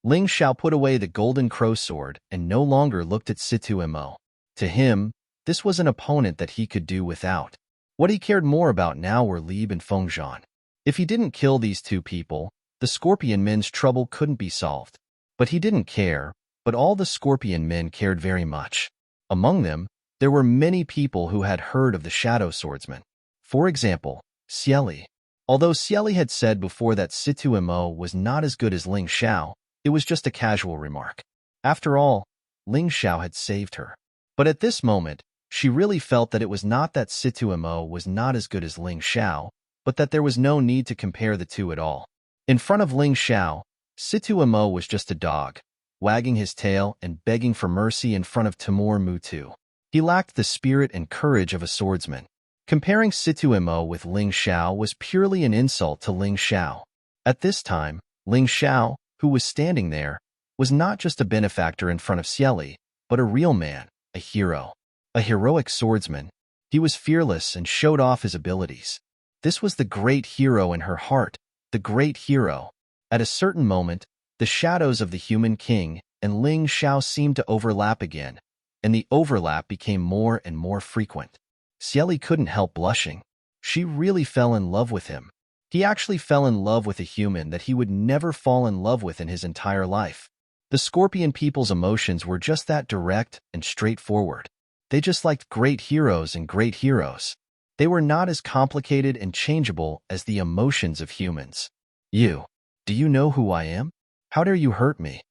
Ling Xiao put away the golden crow sword and no longer looked at Situ Mo. To him, this was an opponent that he could do without. What he cared more about now were Lieb and Fengzhan. If he didn't kill these two people, the Scorpion Men's trouble couldn't be solved. But he didn't care, but all the Scorpion Men cared very much. Among them, there were many people who had heard of the Shadow Swordsman. For example, Xieli. Although Xieli had said before that Situ Mo was not as good as Ling Xiao, it was just a casual remark. After all, Ling Xiao had saved her. But at this moment, she really felt that it was not that Situ Mo was not as good as Ling Xiao, but that there was no need to compare the two at all. In front of Ling Xiao, Situ Mo was just a dog, wagging his tail and begging for mercy in front of Timur Mutu. He lacked the spirit and courage of a swordsman. Comparing Situ Mo with Ling Xiao was purely an insult to Ling Xiao. At this time, Ling Xiao, who was standing there, was not just a benefactor in front of Xieli, but a real man, a hero. A heroic swordsman. He was fearless and showed off his abilities. This was the great hero in her heart, the great hero. At a certain moment, the shadows of the human king and Ling Xiao seemed to overlap again, and the overlap became more and more frequent. Xieli couldn't help blushing. She really fell in love with him. He actually fell in love with a human that he would never fall in love with in his entire life. The Scorpion people's emotions were just that direct and straightforward. They just liked great heroes and great heroes. They were not as complicated and changeable as the emotions of humans. Do you know who I am? How dare you hurt me?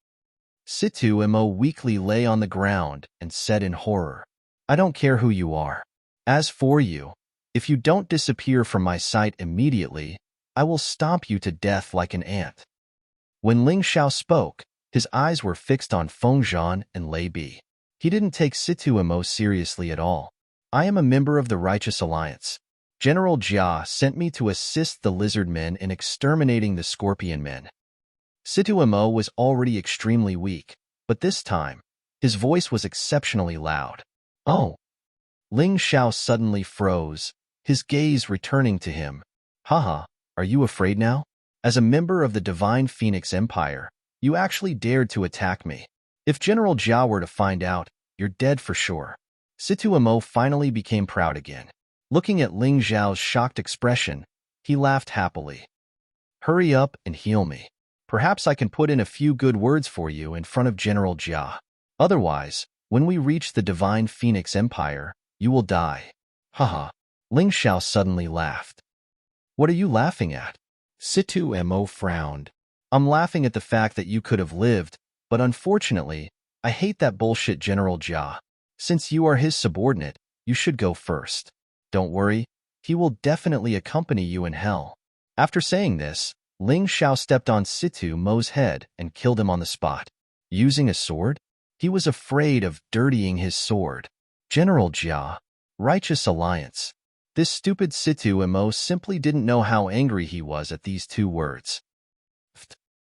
Situ Mo weakly lay on the ground and said in horror, I don't care who you are. As for you, if you don't disappear from my sight immediately, I will stomp you to death like an ant. When Ling Xiao spoke, his eyes were fixed on Fengzhan and Lei Bi. He didn't take Situ Mo seriously at all. I am a member of the Righteous Alliance. General Jia sent me to assist the lizard men in exterminating the scorpion men. Situ Mo was already extremely weak, but this time, his voice was exceptionally loud. Oh! Ling Xiao suddenly froze, his gaze returning to him. Haha, are you afraid now? As a member of the Divine Phoenix Empire, you actually dared to attack me. If General Jia were to find out, you're dead for sure. Situ Mo finally became proud again. Looking at Ling Xiao's shocked expression, he laughed happily. Hurry up and heal me. Perhaps I can put in a few good words for you in front of General Jia. Otherwise, when we reach the Divine Phoenix Empire, you will die. Haha. Ling Xiao suddenly laughed. What are you laughing at? Situ Mo frowned. I'm laughing at the fact that you could have lived, but unfortunately, I hate that bullshit General Jia. Since you are his subordinate, you should go first. Don't worry, he will definitely accompany you in hell. After saying this, Ling Xiao stepped on Situ Mo's head and killed him on the spot. Using a sword? He was afraid of dirtying his sword. General Jia, Righteous Alliance. This stupid Situ Mo simply didn't know how angry he was at these two words.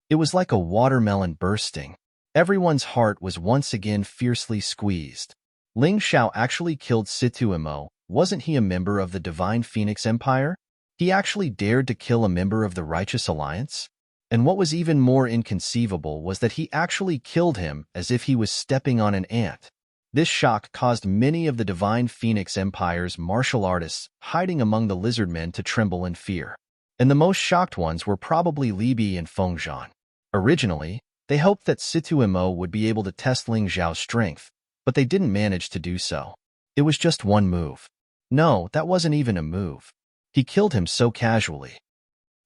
It was like a watermelon bursting. Everyone's heart was once again fiercely squeezed. Ling Xiao actually killed Situ Mo. Wasn't he a member of the Divine Phoenix Empire? He actually dared to kill a member of the Righteous Alliance? And what was even more inconceivable was that he actually killed him as if he was stepping on an ant. This shock caused many of the Divine Phoenix Empire's martial artists hiding among the lizard men to tremble in fear. And the most shocked ones were probably Lei Bi and Fengzhan. Originally, they hoped that Situ Mo would be able to test Ling Xiao's strength, but they didn't manage to do so. It was just one move. No, that wasn't even a move. He killed him so casually.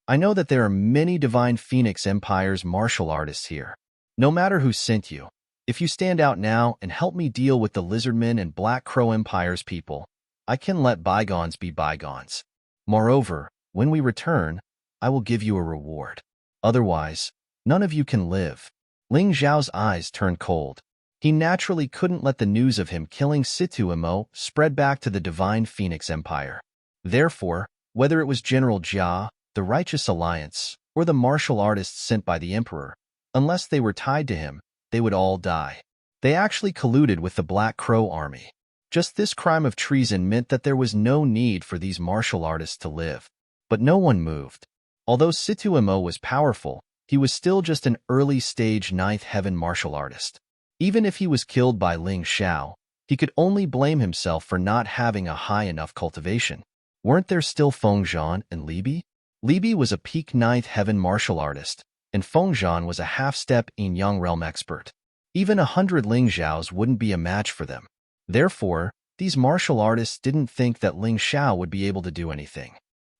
I know that there are many Divine Phoenix Empire's martial artists here. No matter who sent you, if you stand out now and help me deal with the Lizardmen and Black Crow Empire's people, I can let bygones be bygones. Moreover, when we return, I will give you a reward. Otherwise, none of you can live. Ling Xiao's eyes turned cold. He naturally couldn't let the news of him killing Situ Mo spread back to the Divine Phoenix Empire. Therefore, whether it was General Jia, the Righteous Alliance, or the martial artists sent by the Emperor, unless they were tied to him, they would all die. They actually colluded with the Black Crow army. Just this crime of treason meant that there was no need for these martial artists to live. But no one moved. Although Situ Mo was powerful, he was still just an early-stage ninth heaven martial artist. Even if he was killed by Ling Xiao, he could only blame himself for not having a high enough cultivation. Weren't there still Fengzhan and Lei Bi? Lei Bi was a peak ninth heaven martial artist, and Fengzhan was a half-step yin-yang realm expert. Even 100 Ling Xiaos wouldn't be a match for them. Therefore, these martial artists didn't think that Ling Xiao would be able to do anything.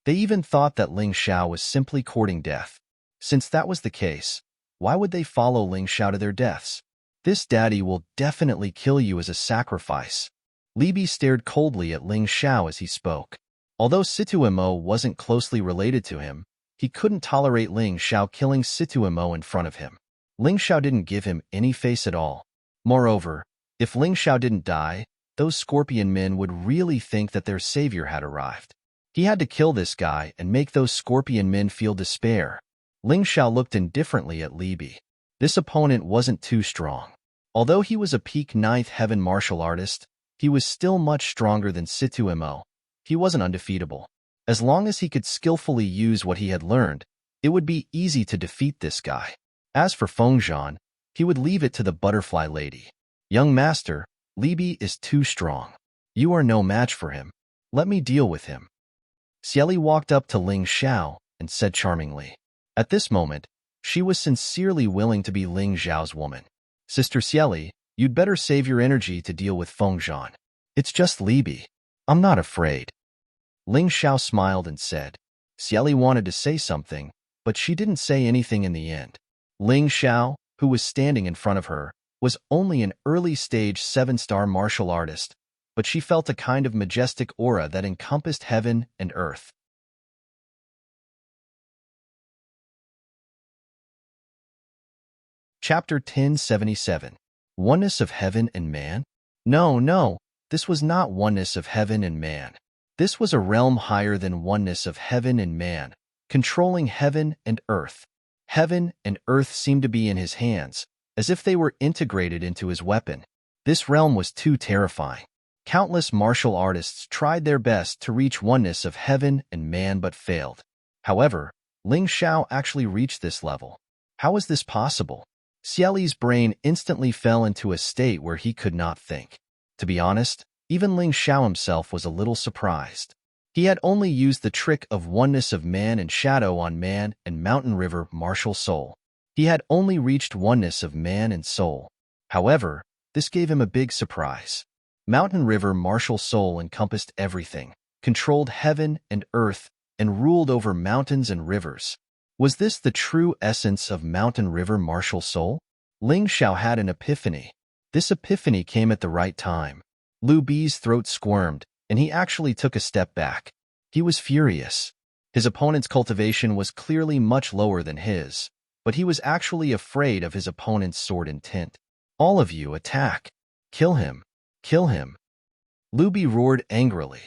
They even thought that Ling Xiao was simply courting death. Since that was the case, why would they follow Ling Xiao to their deaths? This daddy will definitely kill you as a sacrifice. Lei Bi stared coldly at Ling Xiao as he spoke. Although Situ Mo wasn't closely related to him, he couldn't tolerate Ling Xiao killing Situ Mo in front of him. Ling Xiao didn't give him any face at all. Moreover, if Ling Xiao didn't die, those scorpion men would really think that their savior had arrived. He had to kill this guy and make those scorpion men feel despair. Ling Xiao looked indifferently at Lei Bi. This opponent wasn't too strong. Although he was a peak ninth heaven martial artist, he was still much stronger than Situ Mo. He wasn't undefeatable. As long as he could skillfully use what he had learned, it would be easy to defeat this guy. As for Fengzhan, he would leave it to the butterfly lady. Young master, Libi is too strong. You are no match for him. Let me deal with him. Xieli walked up to Ling Xiao and said charmingly. At this moment, she was sincerely willing to be Ling Xiao's woman. Sister Xieli, you'd better save your energy to deal with Feng Zhan. It's just Libi. I'm not afraid. Ling Xiao smiled and said. Xieli wanted to say something, but she didn't say anything in the end. Ling Xiao, who was standing in front of her, was only an early-stage 7-star martial artist, but she felt a kind of majestic aura that encompassed heaven and earth. Chapter 1077. Oneness of Heaven and Man? No, this was not oneness of heaven and man. This was a realm higher than oneness of heaven and man, controlling heaven and earth. Heaven and earth seemed to be in his hands, as if they were integrated into his weapon. This realm was too terrifying. Countless martial artists tried their best to reach oneness of heaven and man but failed. However, Ling Xiao actually reached this level. How is this possible? Xieli's brain instantly fell into a state where he could not think. To be honest, even Ling Xiao himself was a little surprised. He had only used the trick of oneness of man and shadow on man and mountain river martial soul. He had only reached oneness of man and soul. However, this gave him a big surprise. Mountain river martial soul encompassed everything, controlled heaven and earth, and ruled over mountains and rivers. Was this the true essence of mountain river martial soul? Ling Xiao had an epiphany. This epiphany came at the right time. Lu Bi's throat squirmed, and he actually took a step back. He was furious. His opponent's cultivation was clearly much lower than his, but he was actually afraid of his opponent's sword intent. All of you, attack! Kill him! Kill him! Lu Bi roared angrily.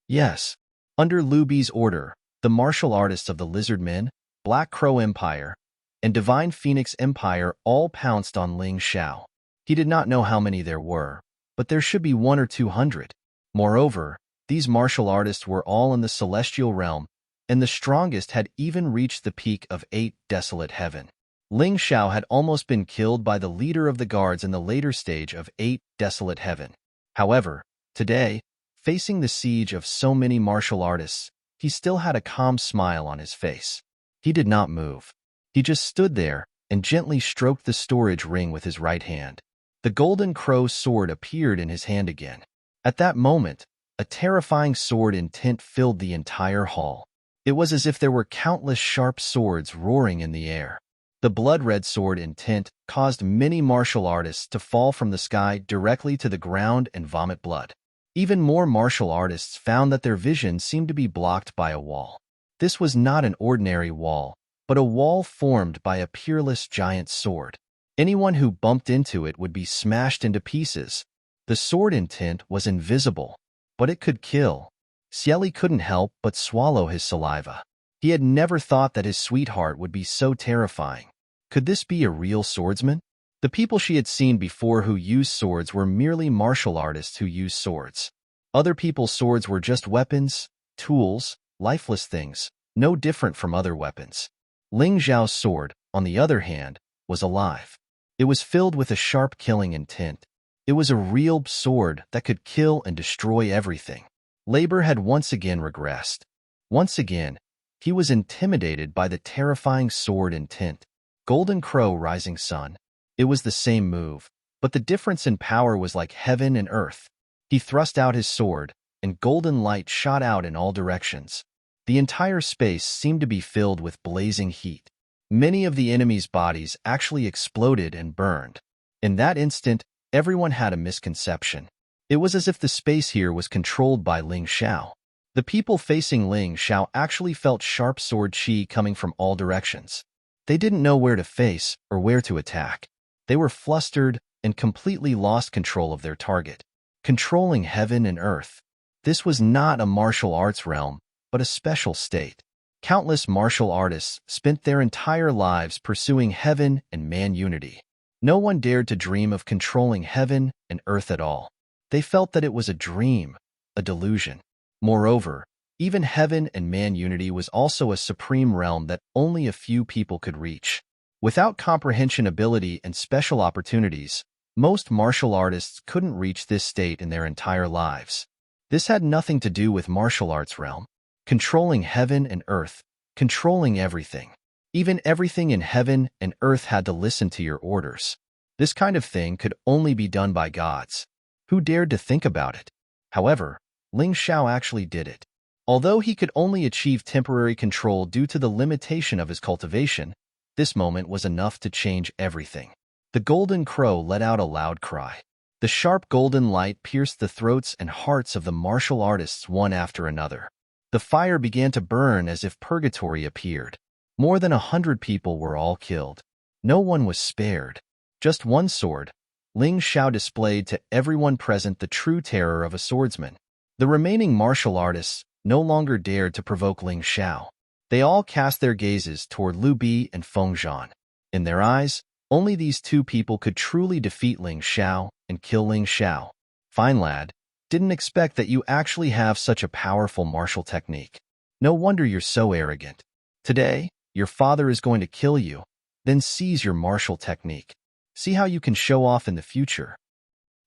Yes. Under Lu Bi's order, the martial artists of the Lizard Men, Black Crow Empire, and Divine Phoenix Empire all pounced on Ling Xiao. He did not know how many there were, but there should be 100 or 200. Moreover, these martial artists were all in the celestial realm, and the strongest had even reached the peak of 8 desolate heaven. Ling Xiao had almost been killed by the leader of the guards in the later stage of 8 desolate heaven. However, today, facing the siege of so many martial artists, he still had a calm smile on his face. He did not move. He just stood there and gently stroked the storage ring with his right hand. The golden crow sword appeared in his hand again. At that moment, a terrifying sword intent filled the entire hall. It was as if there were countless sharp swords roaring in the air. The blood-red sword intent caused many martial artists to fall from the sky directly to the ground and vomit blood. Even more martial artists found that their vision seemed to be blocked by a wall. This was not an ordinary wall, but a wall formed by a peerless giant sword. Anyone who bumped into it would be smashed into pieces. The sword intent was invisible, but it could kill. Xieli couldn't help but swallow his saliva. He had never thought that his sweetheart would be so terrifying. Could this be a real swordsman? The people she had seen before who used swords were merely martial artists who used swords. Other people's swords were just weapons, tools, lifeless things, no different from other weapons. Ling Xiao's sword, on the other hand, was alive. It was filled with a sharp killing intent. It was a real sword that could kill and destroy everything. Labor had once again regressed. Once again, he was intimidated by the terrifying sword intent. Golden Crow Rising Sun. It was the same move, but the difference in power was like heaven and earth. He thrust out his sword, and golden light shot out in all directions. The entire space seemed to be filled with blazing heat. Many of the enemy's bodies actually exploded and burned. In that instant, everyone had a misconception. It was as if the space here was controlled by Ling Xiao. The people facing Ling Xiao actually felt sharp sword chi coming from all directions. They didn't know where to face or where to attack. They were flustered and completely lost control of their target. Controlling heaven and earth. This was not a martial arts realm, but a special state. Countless martial artists spent their entire lives pursuing heaven and man unity. No one dared to dream of controlling heaven and earth at all. They felt that it was a dream, a delusion. Moreover, even heaven and man unity was also a supreme realm that only a few people could reach. Without comprehension ability and special opportunities, most martial artists couldn't reach this state in their entire lives. This had nothing to do with martial arts realm, controlling heaven and earth, controlling everything. Even everything in heaven and earth had to listen to your orders. This kind of thing could only be done by gods. Who dared to think about it? However, Ling Xiao actually did it. Although he could only achieve temporary control due to the limitation of his cultivation, this moment was enough to change everything. The golden crow let out a loud cry. The sharp golden light pierced the throats and hearts of the martial artists one after another. The fire began to burn as if purgatory appeared. More than 100 people were all killed. No one was spared. Just one sword. Ling Xiao displayed to everyone present the true terror of a swordsman. The remaining martial artists no longer dared to provoke Ling Xiao. They all cast their gazes toward Liu Bi and Feng Zhan. In their eyes, only these two people could truly defeat Ling Xiao and kill Ling Xiao. Fine lad, didn't expect that you actually have such a powerful martial technique. No wonder you're so arrogant. Today, your father is going to kill you, then seize your martial technique. See how you can show off in the future.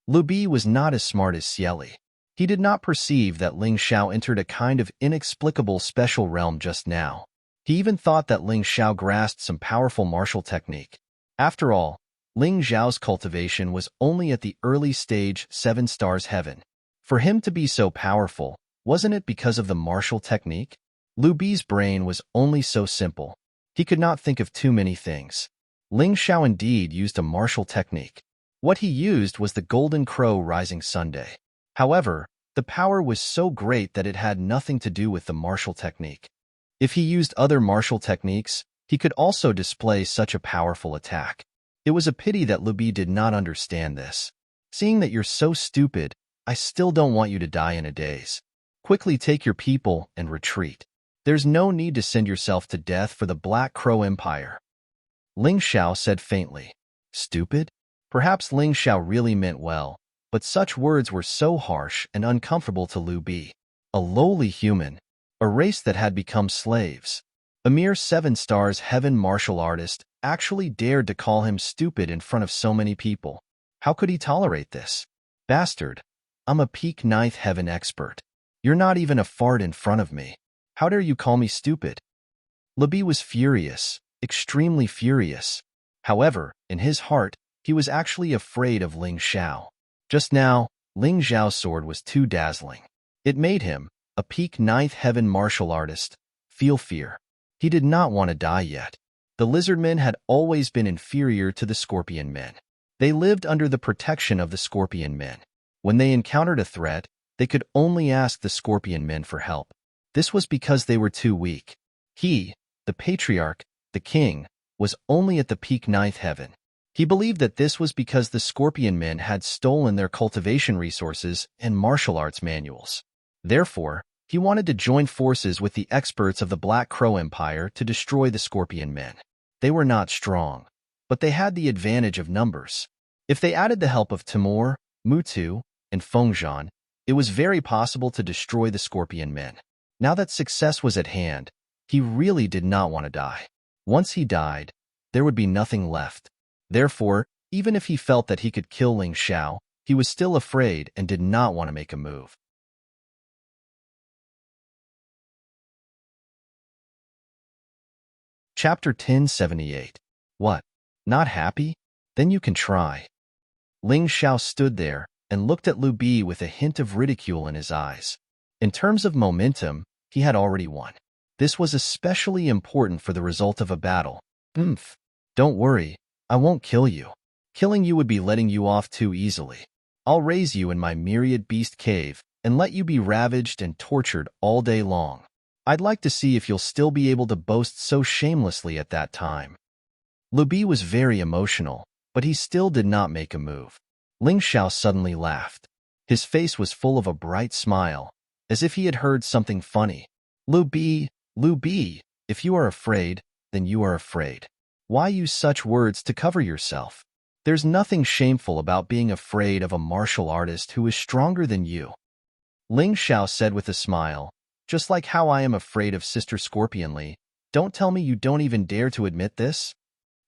Liu Bi was not as smart as Xieli. He did not perceive that Ling Xiao entered a kind of inexplicable special realm just now. He even thought that Ling Xiao grasped some powerful martial technique. After all, Ling Xiao's cultivation was only at the early stage 7 stars heaven. For him to be so powerful, wasn't it because of the martial technique? Liu Bi's brain was only so simple. He could not think of too many things. Ling Xiao indeed used a martial technique. What he used was the Golden Crow Rising Sunday. However, the power was so great that it had nothing to do with the martial technique. If he used other martial techniques, he could also display such a powerful attack. It was a pity that Liu Bi did not understand this. Seeing that you're so stupid, I still don't want you to die in a daze. Quickly take your people and retreat. There's no need to send yourself to death for the Black Crow Empire. Ling Xiao said faintly. Stupid? Perhaps Ling Xiao really meant well, but such words were so harsh and uncomfortable to Liu Bi. A lowly human, a race that had become slaves. A mere 7 stars heaven martial artist actually dared to call him stupid in front of so many people. How could he tolerate this? Bastard, I'm a peak 9th heaven expert. You're not even a fart in front of me. How dare you call me stupid? Liu Bi was furious, extremely furious. However, in his heart, he was actually afraid of Ling Xiao. Just now, Ling Xiao's sword was too dazzling. It made him, a peak 9th heaven martial artist, feel fear. He did not want to die yet. The lizard men had always been inferior to the scorpion men. They lived under the protection of the scorpion men. When they encountered a threat, they could only ask the scorpion men for help. This was because they were too weak. He, the patriarch, the king, was only at the peak 9th heaven. He believed that this was because the scorpion men had stolen their cultivation resources and martial arts manuals. Therefore, he wanted to join forces with the experts of the Black Crow Empire to destroy the scorpion men. They were not strong, but they had the advantage of numbers. If they added the help of Timur, Mutu, and Feng Zhan, it was very possible to destroy the scorpion men. Now that success was at hand, he really did not want to die. Once he died, there would be nothing left. Therefore, even if he felt that he could kill Ling Xiao, he was still afraid and did not want to make a move. Chapter 1078. What? Not happy? Then you can try. Ling Xiao stood there and looked at Liu Bi with a hint of ridicule in his eyes. In terms of momentum, he had already won. This was especially important for the result of a battle. Don't worry, I won't kill you. Killing you would be letting you off too easily. I'll raise you in my myriad beast cave and let you be ravaged and tortured all day long. I'd like to see if you'll still be able to boast so shamelessly at that time. Liu Bi was very emotional, but he still did not make a move. Ling Xiao suddenly laughed. His face was full of a bright smile, as if he had heard something funny. Liu Bi, if you are afraid, then you are afraid. Why use such words to cover yourself? There's nothing shameful about being afraid of a martial artist who is stronger than you. Ling Xiao said with a smile, just like how I am afraid of Sister Scorpionly. Don't tell me you don't even dare to admit this?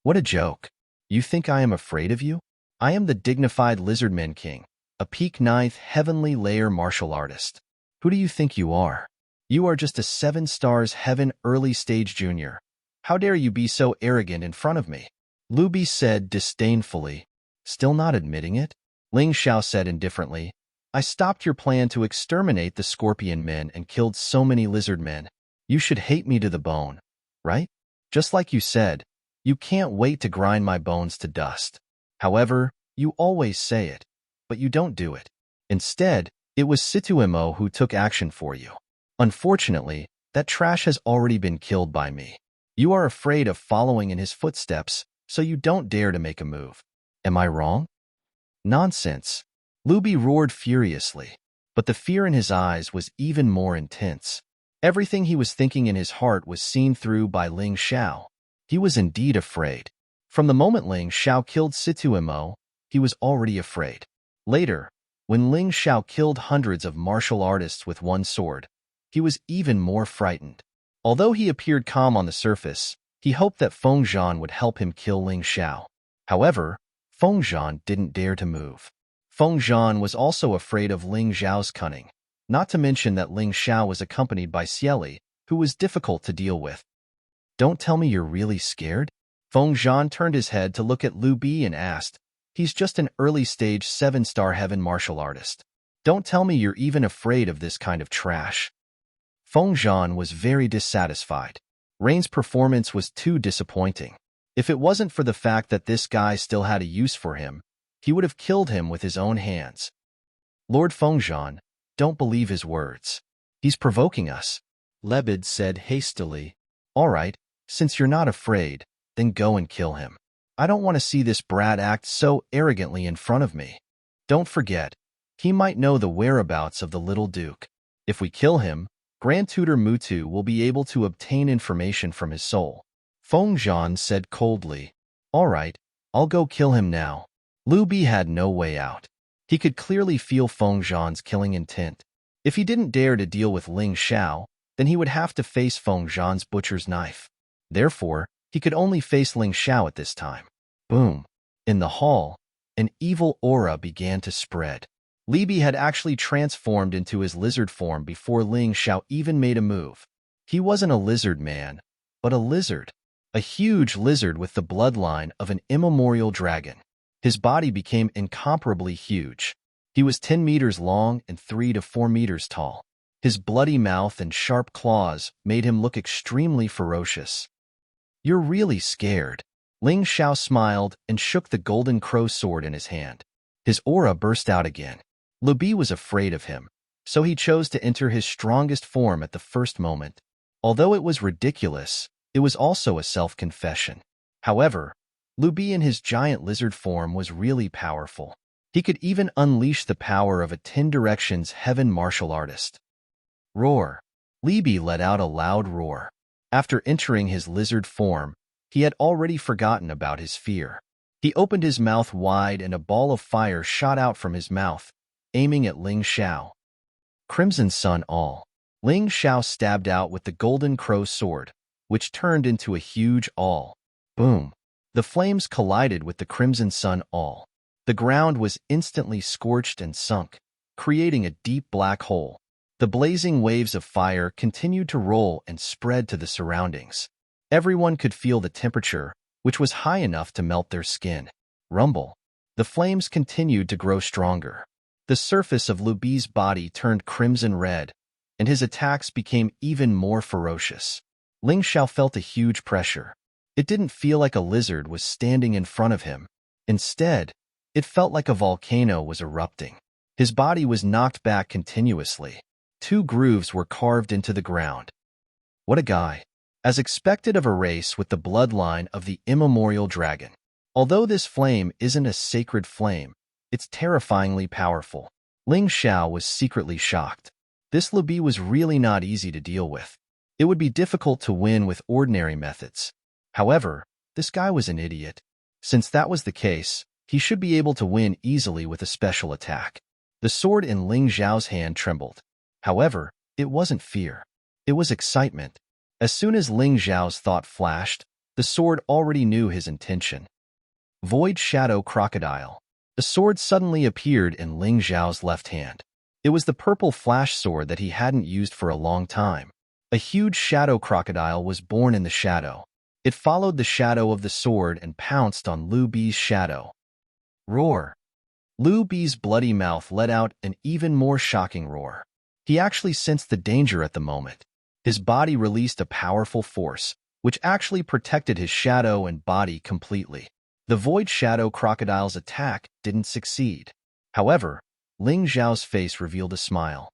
What a joke. You think I am afraid of you? I am the dignified Lizardman King, a peak 9th heavenly layer martial artist. Who do you think you are? You are just a 7 stars heaven early stage junior. How dare you be so arrogant in front of me? Lu Bi said disdainfully. Still not admitting it? Ling Xiao said indifferently. I stopped your plan to exterminate the scorpion men and killed so many lizard men. You should hate me to the bone, right? Just like you said, you can't wait to grind my bones to dust. However, you always say it, but you don't do it. Instead, it was Situemo who took action for you. Unfortunately, that trash has already been killed by me. You are afraid of following in his footsteps, so you don't dare to make a move. Am I wrong? Nonsense. Lu Bi roared furiously, but the fear in his eyes was even more intense. Everything he was thinking in his heart was seen through by Ling Xiao. He was indeed afraid. From the moment Ling Xiao killed Situemo, he was already afraid. Later, when Ling Xiao killed hundreds of martial artists with one sword, he was even more frightened. Although he appeared calm on the surface, he hoped that Feng Zhan would help him kill Ling Xiao. However, Feng Zhan didn't dare to move. Feng Zhan was also afraid of Ling Xiao's cunning, not to mention that Ling Xiao was accompanied by Xieli, who was difficult to deal with. Don't tell me you're really scared? Feng Zhan turned his head to look at Lu Bi and asked, he's just an early-stage 7-star heaven martial artist. Don't tell me you're even afraid of this kind of trash. Feng Zhan was very dissatisfied. Rain's performance was too disappointing. If it wasn't for the fact that this guy still had a use for him, he would have killed him with his own hands. Lord Feng Zhan, don't believe his words. He's provoking us, Lebed said hastily. All right, since you're not afraid, then go and kill him. I don't want to see this brat act so arrogantly in front of me. Don't forget, he might know the whereabouts of the little duke. If we kill him, Grand Tutor Mutu will be able to obtain information from his soul. Feng Zhan said coldly. All right, I'll go kill him now. Lu Bi had no way out. He could clearly feel Feng Zhan's killing intent. If he didn't dare to deal with Ling Xiao, then he would have to face Feng Zhan's butcher's knife. Therefore, he could only face Ling Xiao at this time. Boom. In the hall, an evil aura began to spread. Li Bi had actually transformed into his lizard form before Ling Xiao even made a move. He wasn't a lizard man, but a lizard. A huge lizard with the bloodline of an immemorial dragon. His body became incomparably huge. He was 10 meters long and 3 to 4 meters tall. His bloody mouth and sharp claws made him look extremely ferocious. You're really scared. Ling Xiao smiled and shook the golden crow sword in his hand. His aura burst out again. Lu Bi was afraid of him, so he chose to enter his strongest form at the first moment. Although it was ridiculous, it was also a self-confession. However, Lu Bi in his giant lizard form was really powerful. He could even unleash the power of a 10 Directions heaven martial artist. Roar. Li Bi let out a loud roar. After entering his lizard form, he had already forgotten about his fear. He opened his mouth wide and a ball of fire shot out from his mouth, aiming at Ling Xiao. Crimson Sun all. Ling Xiao stabbed out with the golden crow sword, which turned into a huge awl. Boom. The flames collided with the Crimson Sun awl. The ground was instantly scorched and sunk, creating a deep black hole. The blazing waves of fire continued to roll and spread to the surroundings. Everyone could feel the temperature, which was high enough to melt their skin. Rumble. The flames continued to grow stronger. The surface of Lu Bi's body turned crimson red, and his attacks became even more ferocious. Ling Xiao felt a huge pressure. It didn't feel like a lizard was standing in front of him. Instead, it felt like a volcano was erupting. His body was knocked back continuously. 2 grooves were carved into the ground. What a guy. As expected of a race with the bloodline of the immemorial dragon. Although this flame isn't a sacred flame, it's terrifyingly powerful. Ling Xiao was secretly shocked. This Lu Bi was really not easy to deal with. It would be difficult to win with ordinary methods. However, this guy was an idiot. Since that was the case, he should be able to win easily with a special attack. The sword in Ling Xiao's hand trembled. However, it wasn't fear. It was excitement. As soon as Ling Xiao's thought flashed, The sword already knew his intention. Void Shadow Crocodile. The sword suddenly appeared in Ling Xiao's left hand. It was the purple flash sword that he hadn't used for a long time. A huge shadow crocodile was born in the shadow. It followed the shadow of the sword and pounced on Lu Bi's shadow. Roar! Lu Bi's bloody mouth let out an even more shocking roar. He actually sensed the danger at the moment. His body released a powerful force, which actually protected his shadow and body completely. The Void Shadow Crocodile's attack didn't succeed. However, Ling Xiao's face revealed a smile.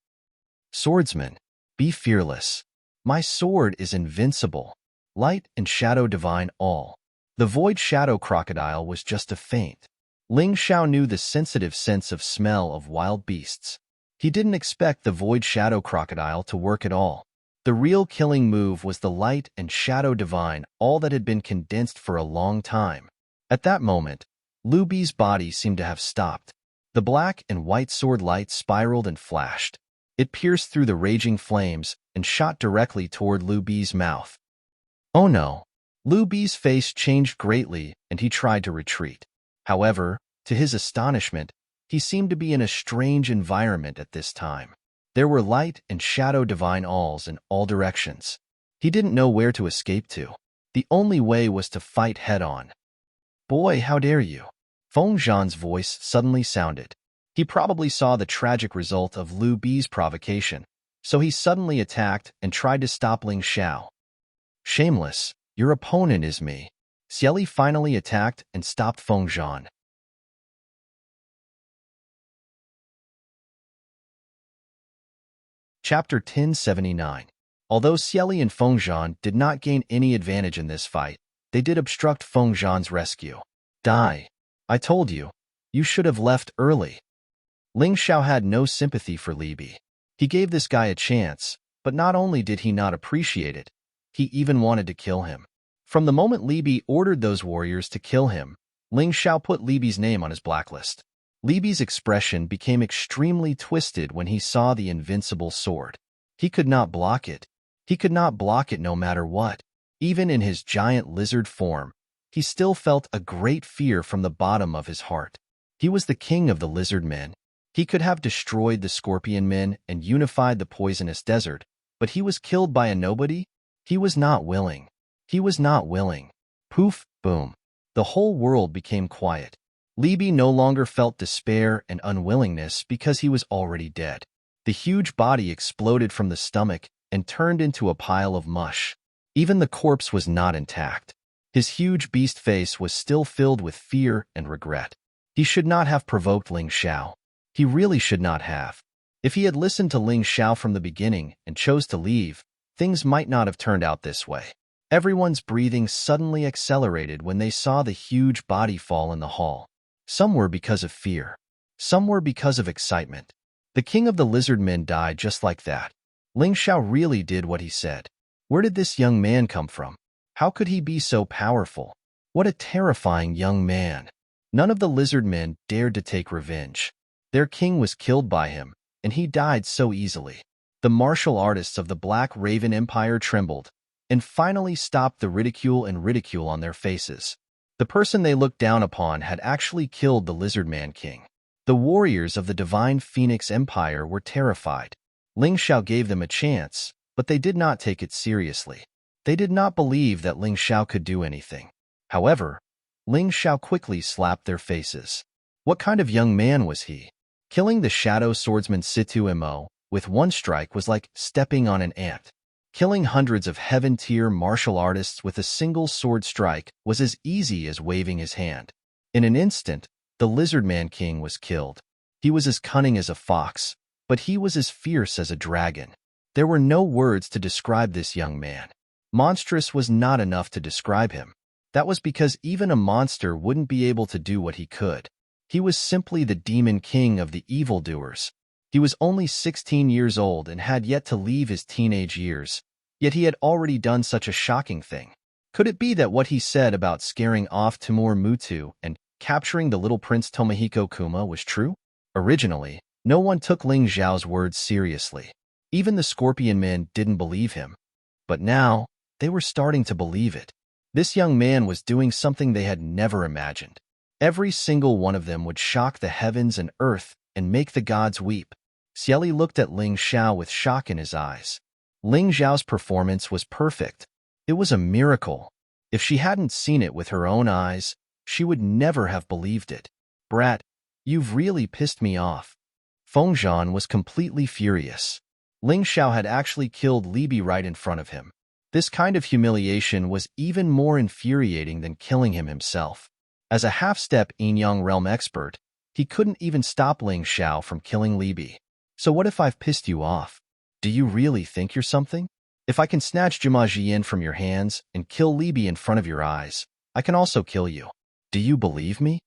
Swordsman, be fearless. My sword is invincible. Light and shadow divine all. The Void Shadow Crocodile was just a feint. Ling Xiao knew the sensitive sense of smell of wild beasts. He didn't expect the Void Shadow Crocodile to work at all. The real killing move was the light and shadow divine, all that had been condensed for a long time. At that moment, Lu Bi's body seemed to have stopped. The black and white sword light spiraled and flashed. It pierced through the raging flames and shot directly toward Lu Bi's mouth. Oh no! Lu Bi's face changed greatly and he tried to retreat. However, to his astonishment, he seemed to be in a strange environment at this time. There were light and shadow divine alls in all directions. He didn't know where to escape to. The only way was to fight head-on. Boy, how dare you! Feng Zhan's voice suddenly sounded. He probably saw the tragic result of Lu Bi's provocation, so he suddenly attacked and tried to stop Ling Xiao. Shameless, your opponent is me. Xieli finally attacked and stopped Feng Zhan. Chapter 1079. Although Xieli and Feng Zhan did not gain any advantage in this fight, they did obstruct Feng Zhan's rescue. Die. I told you. You should have left early. Ling Xiao had no sympathy for Li Bi. He gave this guy a chance, but not only did he not appreciate it, he even wanted to kill him. From the moment Li Bi ordered those warriors to kill him, Ling Xiao put Li Bi's name on his blacklist. Li Bi's expression became extremely twisted when he saw the invincible sword. He could not block it. He could not block it no matter what. Even in his giant lizard form, he still felt a great fear from the bottom of his heart. He was the king of the lizard men. He could have destroyed the scorpion men and unified the poisonous desert, but he was killed by a nobody? He was not willing. He was not willing. Poof, boom. The whole world became quiet. Li Bi no longer felt despair and unwillingness because he was already dead. The huge body exploded from the stomach and turned into a pile of mush. Even the corpse was not intact. His huge beast face was still filled with fear and regret. He should not have provoked Ling Xiao. He really should not have. If he had listened to Ling Xiao from the beginning and chose to leave, things might not have turned out this way. Everyone's breathing suddenly accelerated when they saw the huge body fall in the hall. Some were because of fear. Some were because of excitement. The king of the lizard men died just like that. Ling Xiao really did what he said. Where did this young man come from? How could he be so powerful? What a terrifying young man. None of the lizard men dared to take revenge. Their king was killed by him, and he died so easily. The martial artists of the Black Raven Empire trembled, and finally stopped the ridicule on their faces. The person they looked down upon had actually killed the Lizard Man King. The warriors of the Divine Phoenix Empire were terrified. Ling Xiao gave them a chance, but they did not take it seriously. They did not believe that Ling Xiao could do anything. However, Ling Xiao quickly slapped their faces. What kind of young man was he? Killing the shadow swordsman Situ Mo with one strike was like stepping on an ant. Killing hundreds of heaven-tier martial artists with a single sword strike was as easy as waving his hand. In an instant, the Lizard Man King was killed. He was as cunning as a fox, but he was as fierce as a dragon. There were no words to describe this young man. Monstrous was not enough to describe him. That was because even a monster wouldn't be able to do what he could. He was simply the demon king of the evildoers. He was only 16 years old and had yet to leave his teenage years, yet he had already done such a shocking thing. Could it be that what he said about scaring off Timur Mutu and capturing the little prince Tomohiko Kuma was true? Originally, no one took Ling Xiao's words seriously. Even the scorpion men didn't believe him. But now, they were starting to believe it. This young man was doing something they had never imagined. Every single one of them would shock the heavens and earth and make the gods weep. Xieli looked at Ling Xiao with shock in his eyes. Ling Xiao's performance was perfect. It was a miracle. If she hadn't seen it with her own eyes, she would never have believed it. Brat, you've really pissed me off. Feng Zhan was completely furious. Ling Xiao had actually killed Li Bi right in front of him. This kind of humiliation was even more infuriating than killing him himself. As a half-step Yin-Yang realm expert, he couldn't even stop Ling Xiao from killing Li Bi. So what if I've pissed you off? Do you really think you're something? If I can snatch Jima Jian from your hands and kill Li Bi in front of your eyes, I can also kill you. Do you believe me?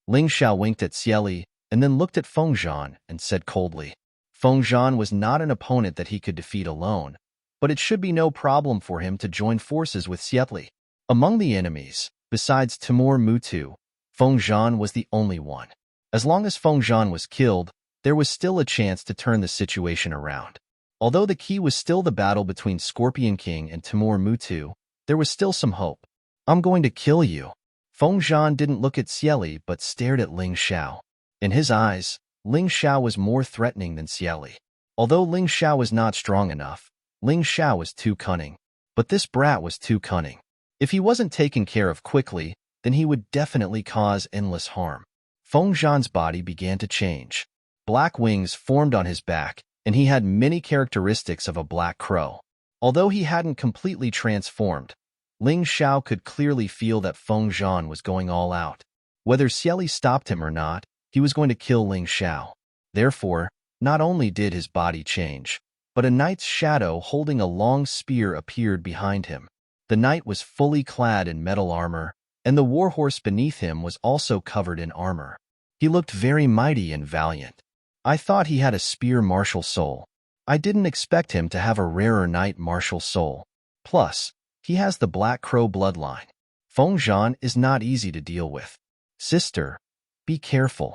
Ling Xiao winked at Xieli and then looked at Feng Zhan and said coldly. Feng Zhan was not an opponent that he could defeat alone, but it should be no problem for him to join forces with Xieli. Among the enemies, besides Timur Mutu, Feng Zhan was the only one. As long as Feng Zhan was killed, there was still a chance to turn the situation around. Although the key was still the battle between Scorpion King and Timur Mutu, there was still some hope. I'm going to kill you. Feng Zhan didn't look at Xieli but stared at Ling Xiao. In his eyes, Ling Xiao was more threatening than Xieli. Although Ling Xiao was not strong enough, Ling Xiao was too cunning. But this brat was too cunning. If he wasn't taken care of quickly, then he would definitely cause endless harm. Feng Zhan's body began to change. Black wings formed on his back, and he had many characteristics of a black crow. Although he hadn't completely transformed, Ling Xiao could clearly feel that Feng Zhan was going all out. Whether Xieli stopped him or not, he was going to kill Ling Xiao. Therefore, not only did his body change, but a knight's shadow holding a long spear appeared behind him. The knight was fully clad in metal armor, and the warhorse beneath him was also covered in armor. He looked very mighty and valiant. I thought he had a spear martial soul. I didn't expect him to have a rarer knight martial soul. Plus, he has the Black Crow bloodline. Feng Zhan is not easy to deal with. Sister, be careful.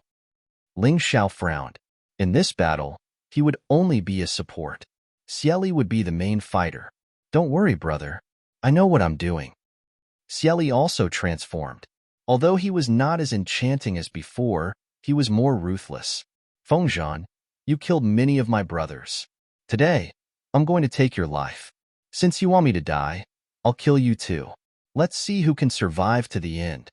Ling Xiao frowned. In this battle, he would only be a support. Xieli would be the main fighter. Don't worry, brother. I know what I'm doing. Xieli also transformed. Although he was not as enchanting as before, he was more ruthless. Feng Zhan, you killed many of my brothers. Today, I'm going to take your life. Since you want me to die, I'll kill you too. Let's see who can survive to the end.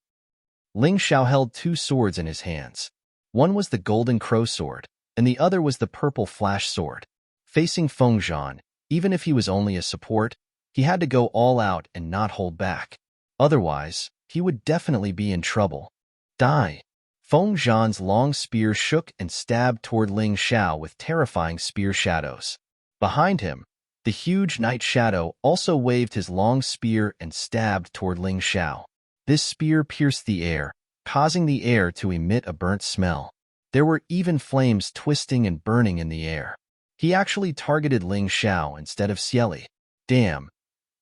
Ling Xiao held two swords in his hands. One was the golden crow sword, and the other was the purple flash sword. Facing Feng Zhan, even if he was only a support, he had to go all out and not hold back. Otherwise, he would definitely be in trouble. Die! Feng Zhan's long spear shook and stabbed toward Ling Xiao with terrifying spear shadows. Behind him, the huge night shadow also waved his long spear and stabbed toward Ling Xiao. This spear pierced the air, causing the air to emit a burnt smell. There were even flames twisting and burning in the air. He actually targeted Ling Xiao instead of Xieli. Damn,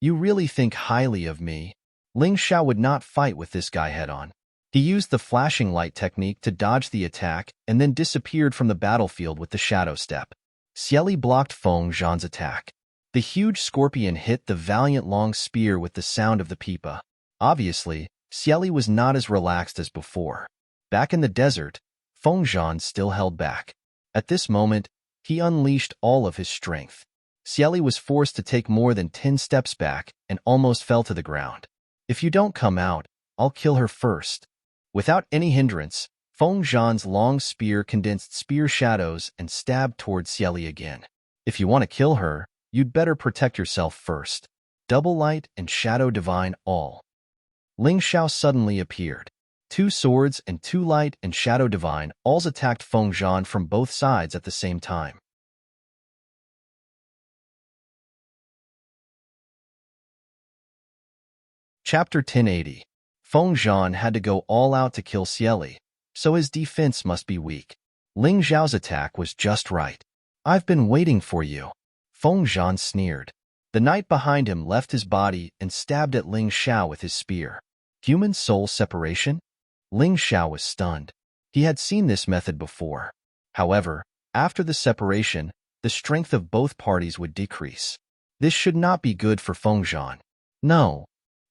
you really think highly of me. Ling Xiao would not fight with this guy head-on. He used the flashing light technique to dodge the attack and then disappeared from the battlefield with the shadow step. Xieli blocked Feng Zhan's attack. The huge scorpion hit the valiant long spear with the sound of the pipa. Obviously, Xieli was not as relaxed as before. Back in the desert, Feng Zhan still held back. At this moment, he unleashed all of his strength. Xieli was forced to take more than 10 steps back and almost fell to the ground. If you don't come out, I'll kill her first. Without any hindrance, Feng Zhan's long spear condensed spear shadows and stabbed towards Xieli again. If you want to kill her, you'd better protect yourself first. Double light and shadow divine all. Ling Xiao suddenly appeared. Two swords and two light and shadow divine alls attacked Feng Zhan from both sides at the same time. Chapter 1080. Feng Zhan had to go all out to kill Xieli, so his defense must be weak. Ling Xiao's attack was just right. I've been waiting for you. Feng Zhan sneered. The knight behind him left his body and stabbed at Ling Xiao with his spear. Human soul separation? Ling Xiao was stunned. He had seen this method before. However, after the separation, the strength of both parties would decrease. This should not be good for Feng Zhan. No.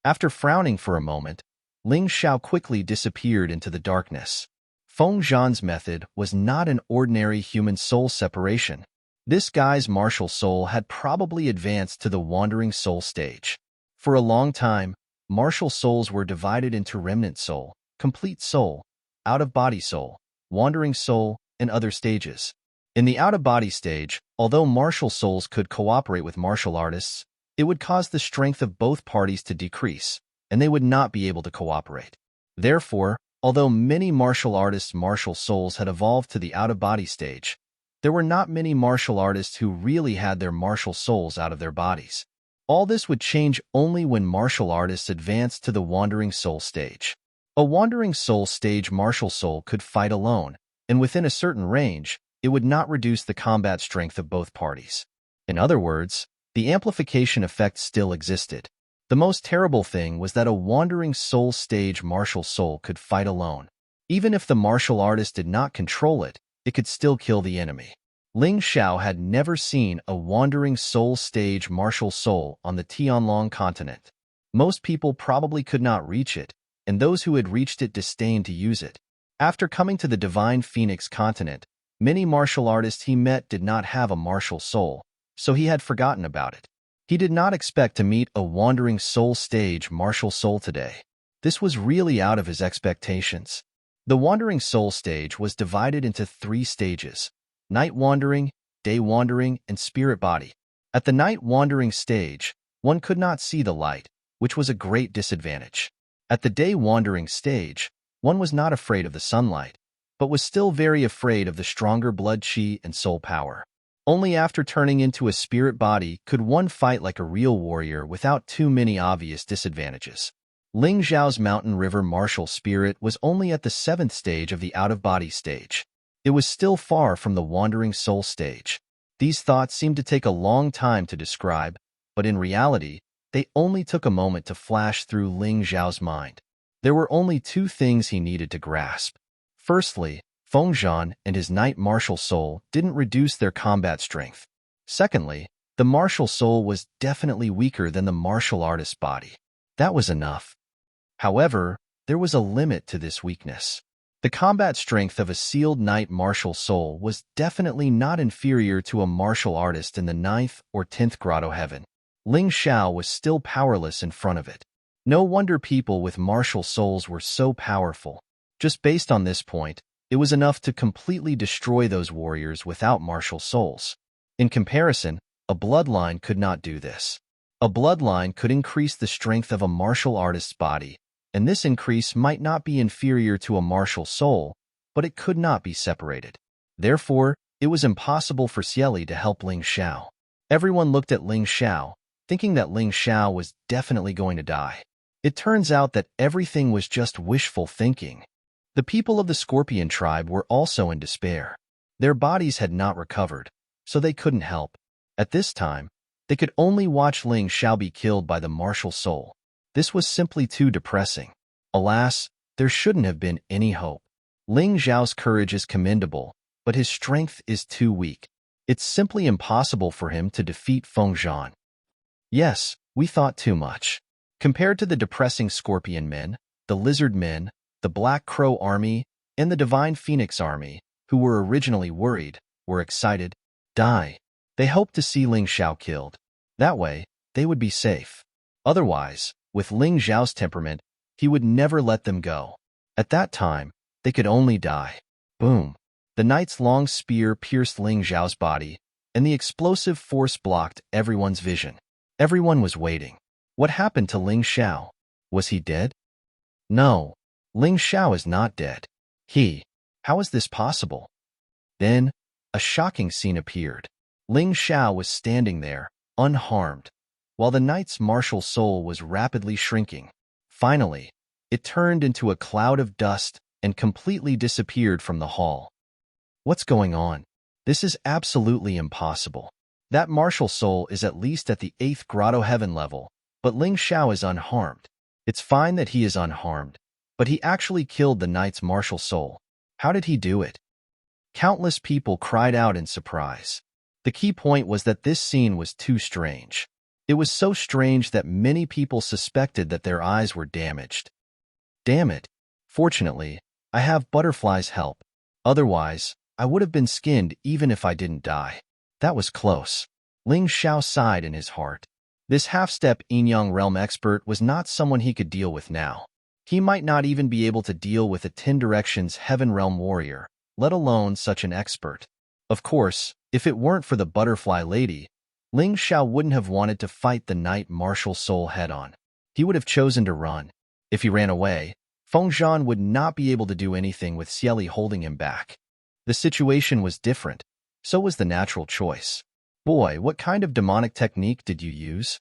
After frowning for a moment, Ling Xiao quickly disappeared into the darkness. Feng Zhan's method was not an ordinary human soul separation. This guy's martial soul had probably advanced to the wandering soul stage. For a long time, martial souls were divided into remnant soul, complete soul, out-of-body soul, wandering soul, and other stages. In the out-of-body stage, although martial souls could cooperate with martial artists, it would cause the strength of both parties to decrease, and they would not be able to cooperate. Therefore, although many martial artists' martial souls had evolved to the out-of-body stage, there were not many martial artists who really had their martial souls out of their bodies. All this would change only when martial artists advanced to the wandering soul stage. A wandering soul stage martial soul could fight alone, and within a certain range, it would not reduce the combat strength of both parties. In other words, the amplification effect still existed. The most terrible thing was that a wandering soul stage martial soul could fight alone. Even if the martial artist did not control it, it could still kill the enemy. Ling Xiao had never seen a wandering soul stage martial soul on the Tianlong continent. Most people probably could not reach it, and those who had reached it disdained to use it. After coming to the Divine Phoenix continent, many martial artists he met did not have a martial soul, so he had forgotten about it. He did not expect to meet a wandering soul stage martial soul today. This was really out of his expectations. The wandering soul stage was divided into 3 stages: night wandering, day wandering, and spirit body. At the night wandering stage, one could not see the light, which was a great disadvantage. At the day wandering stage, one was not afraid of the sunlight, but was still very afraid of the stronger blood qi and soul power. Only after turning into a spirit body could one fight like a real warrior without too many obvious disadvantages. Ling Xiao's mountain river martial spirit was only at the 7th stage of the out-of-body stage. It was still far from the wandering soul stage. These thoughts seemed to take a long time to describe, but in reality, they only took a moment to flash through Ling Xiao's mind. There were only 2 things he needed to grasp. Firstly, Feng Zhan and his night martial soul didn't reduce their combat strength. Secondly, the martial soul was definitely weaker than the martial artist's body. That was enough. However, there was a limit to this weakness. The combat strength of a sealed night martial soul was definitely not inferior to a martial artist in the 9th or 10th grotto heaven. Ling Xiao was still powerless in front of it. No wonder people with martial souls were so powerful. Just based on this point, it was enough to completely destroy those warriors without martial souls. In comparison, a bloodline could not do this. A bloodline could increase the strength of a martial artist's body, and this increase might not be inferior to a martial soul, but it could not be separated. Therefore, it was impossible for Xieli to help Ling Xiao. Everyone looked at Ling Xiao, thinking that Ling Xiao was definitely going to die. It turns out that everything was just wishful thinking. The people of the Scorpion tribe were also in despair. Their bodies had not recovered, so they couldn't help. At this time, they could only watch Ling Xiao be killed by the martial soul. This was simply too depressing. Alas, there shouldn't have been any hope. Ling Xiao's courage is commendable, but his strength is too weak. It's simply impossible for him to defeat Feng Zhan. Yes, we thought too much. Compared to the depressing Scorpion men, the Lizard men, the Black Crow Army, and the Divine Phoenix Army, who were originally worried, were excited. They hoped to see Ling Xiao killed. That way, they would be safe. Otherwise, with Ling Xiao's temperament, he would never let them go. At that time, they could only die. Boom! The knight's long spear pierced Ling Xiao's body, and the explosive force blocked everyone's vision. Everyone was waiting. What happened to Ling Xiao? Was he dead? No. Ling Xiao is not dead. How is this possible? Then, a shocking scene appeared. Ling Xiao was standing there, unharmed, while the knight's martial soul was rapidly shrinking. Finally, it turned into a cloud of dust and completely disappeared from the hall. What's going on? This is absolutely impossible. That martial soul is at least at the 8th grotto heaven level, but Ling Xiao is unharmed. It's fine that he is unharmed, but he actually killed the knight's martial soul. How did he do it? Countless people cried out in surprise. The key point was that this scene was too strange. It was so strange that many people suspected that their eyes were damaged. Damn it. Fortunately, I have Butterfly's help. Otherwise, I would have been skinned even if I didn't die. That was close. Ling Xiao sighed in his heart. This half-step Yin-Yang realm expert was not someone he could deal with now. He might not even be able to deal with a 10 Directions Heaven Realm warrior, let alone such an expert. Of course, if it weren't for the Butterfly Lady, Ling Xiao wouldn't have wanted to fight the Knight Martial Soul head-on. He would have chosen to run. If he ran away, Feng Zhan would not be able to do anything with Xieli holding him back. The situation was different. So was the natural choice. Boy, what kind of demonic technique did you use?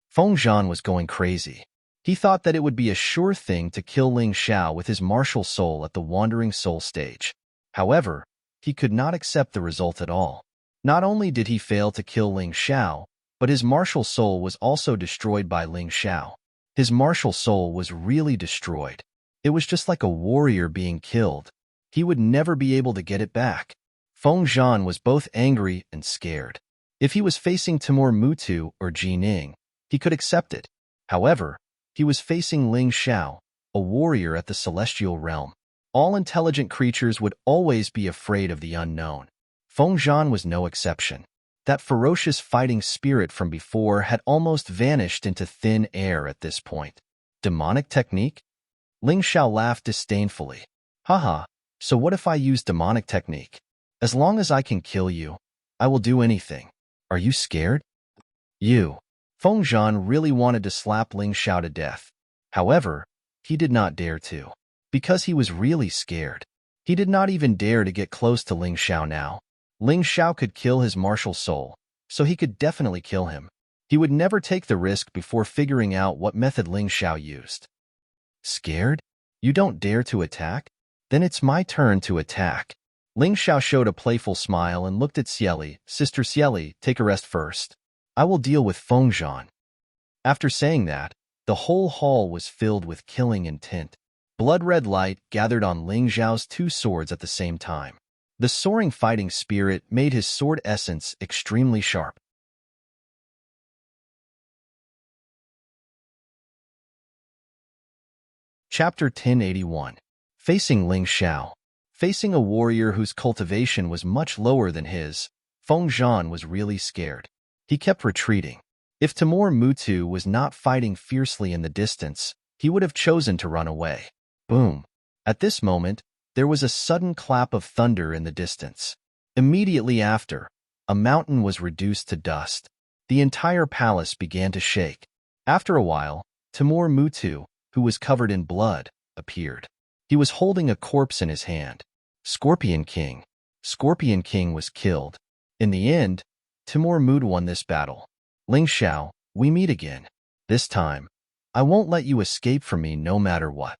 Feng Zhan was going crazy. He thought that it would be a sure thing to kill Ling Xiao with his martial soul at the Wandering Soul stage. However, he could not accept the result at all. Not only did he fail to kill Ling Xiao, but his martial soul was also destroyed by Ling Xiao. His martial soul was really destroyed. It was just like a warrior being killed. He would never be able to get it back. Feng Zhan was both angry and scared. If he was facing Timur Mutu or Ji Ning, he could accept it. However, he was facing Ling Xiao, a warrior at the celestial realm. All intelligent creatures would always be afraid of the unknown. Feng Zhan was no exception. That ferocious fighting spirit from before had almost vanished into thin air at this point. Demonic technique? Ling Xiao laughed disdainfully. Haha, so what if I use demonic technique? As long as I can kill you, I will do anything. Are you scared? You. Feng Zhan really wanted to slap Ling Xiao to death. However, he did not dare to. Because he was really scared. He did not even dare to get close to Ling Xiao now. Ling Xiao could kill his martial soul, so he could definitely kill him. He would never take the risk before figuring out what method Ling Xiao used. Scared? You don't dare to attack? Then it's my turn to attack. Ling Xiao showed a playful smile and looked at Xieli. Sister Xieli, take a rest first. I will deal with Feng Zhan. After saying that, the whole hall was filled with killing intent. Blood-red light gathered on Ling Xiao's two swords at the same time. The soaring fighting spirit made his sword essence extremely sharp. Chapter 1081. Facing Ling Xiao. Facing a warrior whose cultivation was much lower than his, Feng Zhan was really scared. He kept retreating. If Timur Mutu was not fighting fiercely in the distance, he would have chosen to run away. Boom. At this moment, there was a sudden clap of thunder in the distance. Immediately after, a mountain was reduced to dust. The entire palace began to shake. After a while, Timur Mutu, who was covered in blood, appeared. He was holding a corpse in his hand. Scorpion King. Scorpion King was killed. In the end, Timur Mutu won this battle. Ling Xiao, we meet again. This time, I won't let you escape from me no matter what.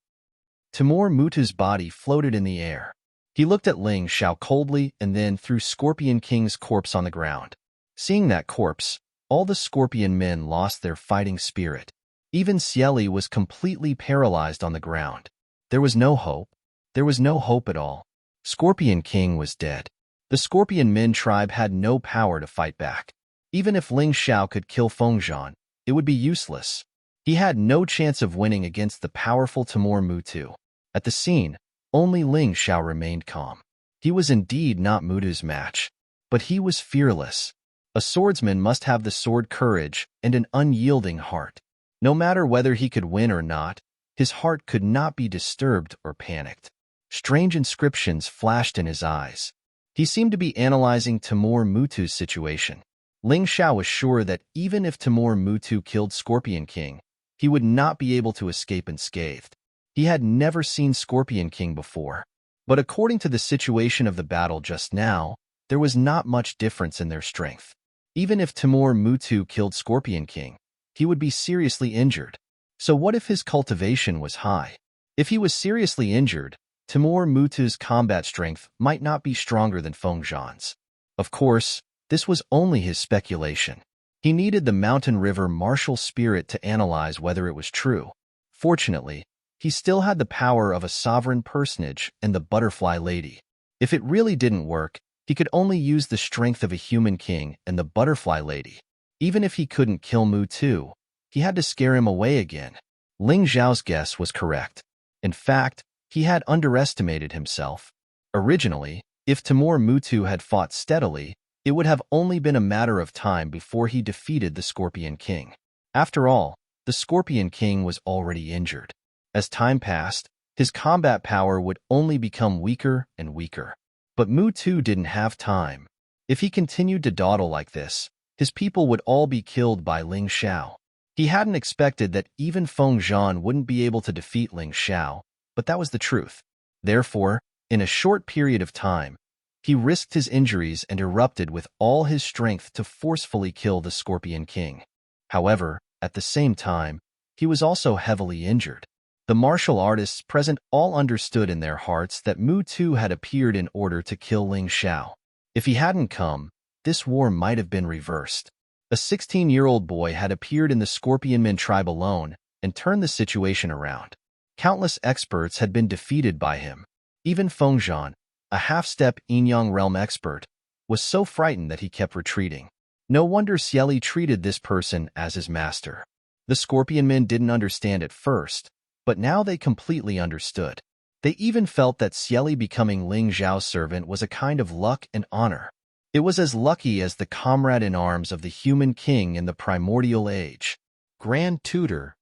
Timur Mutu's body floated in the air. He looked at Ling Xiao coldly and then threw Scorpion King's corpse on the ground. Seeing that corpse, all the Scorpion men lost their fighting spirit. Even Xieli was completely paralyzed on the ground. There was no hope. There was no hope at all. Scorpion King was dead. The Scorpion Men tribe had no power to fight back. Even if Ling Xiao could kill Feng Zhan, it would be useless. He had no chance of winning against the powerful Timur Mutu. At the scene, only Ling Xiao remained calm. He was indeed not Mutu's match, but he was fearless. A swordsman must have the sword courage and an unyielding heart. No matter whether he could win or not, his heart could not be disturbed or panicked. Strange inscriptions flashed in his eyes. He seemed to be analyzing Timur Mutu's situation. Ling Xiao was sure that even if Timur Mutu killed Scorpion King, he would not be able to escape unscathed. He had never seen Scorpion King before. But according to the situation of the battle just now, there was not much difference in their strength. Even if Timur Mutu killed Scorpion King, he would be seriously injured. So what if his cultivation was high? If he was seriously injured, Timur Mutu's combat strength might not be stronger than Feng Zhan's. Of course, this was only his speculation. He needed the mountain river martial spirit to analyze whether it was true. Fortunately, he still had the power of a sovereign personage and the Butterfly Lady. If it really didn't work, he could only use the strength of a human king and the Butterfly Lady. Even if he couldn't kill Mutu, he had to scare him away again. Ling Zhao's guess was correct. In fact, he had underestimated himself. Originally, if Timur Mutu had fought steadily, it would have only been a matter of time before he defeated the Scorpion King. After all, the Scorpion King was already injured. As time passed, his combat power would only become weaker and weaker. But Mutu didn't have time. If he continued to dawdle like this, his people would all be killed by Ling Xiao. He hadn't expected that even Feng Zhan wouldn't be able to defeat Ling Xiao, but that was the truth. Therefore, in a short period of time, he risked his injuries and erupted with all his strength to forcefully kill the Scorpion King. However, at the same time, he was also heavily injured. The martial artists present all understood in their hearts that Mutu had appeared in order to kill Ling Xiao. If he hadn't come, this war might have been reversed. A 16-year-old boy had appeared in the Scorpionman tribe alone and turned the situation around. Countless experts had been defeated by him. Even Feng Zhan, a half-step Yin-Yang realm expert, was so frightened that he kept retreating. No wonder Xieli treated this person as his master. The Scorpionmen didn't understand at first, but now they completely understood. They even felt that Xieli becoming Ling Zhao's servant was a kind of luck and honor. It was as lucky as the comrade-in-arms of the human king in the primordial age. Grand Tutor.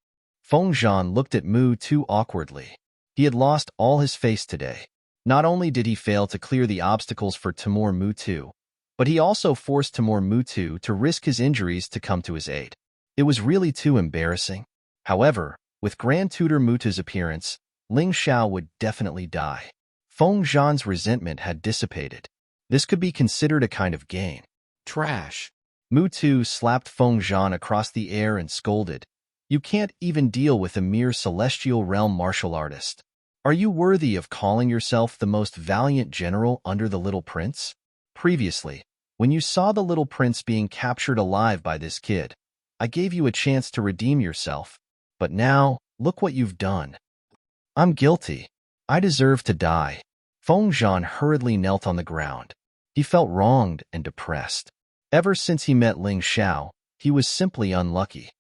Feng Zhan looked at Mutu awkwardly. He had lost all his face today. Not only did he fail to clear the obstacles for Timur Mutu, but he also forced Timur Mutu to risk his injuries to come to his aid. It was really too embarrassing. However, with Grand Tutor Mutu's appearance, Ling Xiao would definitely die. Feng Zhan's resentment had dissipated. This could be considered a kind of gain. Trash. Mutu slapped Feng Zhan across the air and scolded, "You can't even deal with a mere celestial realm martial artist. Are you worthy of calling yourself the most valiant general under the Little Prince?" Previously, when you saw the Little Prince being captured alive by this kid, I gave you a chance to redeem yourself. But now, look what you've done. I'm guilty. I deserve to die. Feng Zhan hurriedly knelt on the ground. He felt wronged and depressed. Ever since he met Ling Xiao, he was simply unlucky.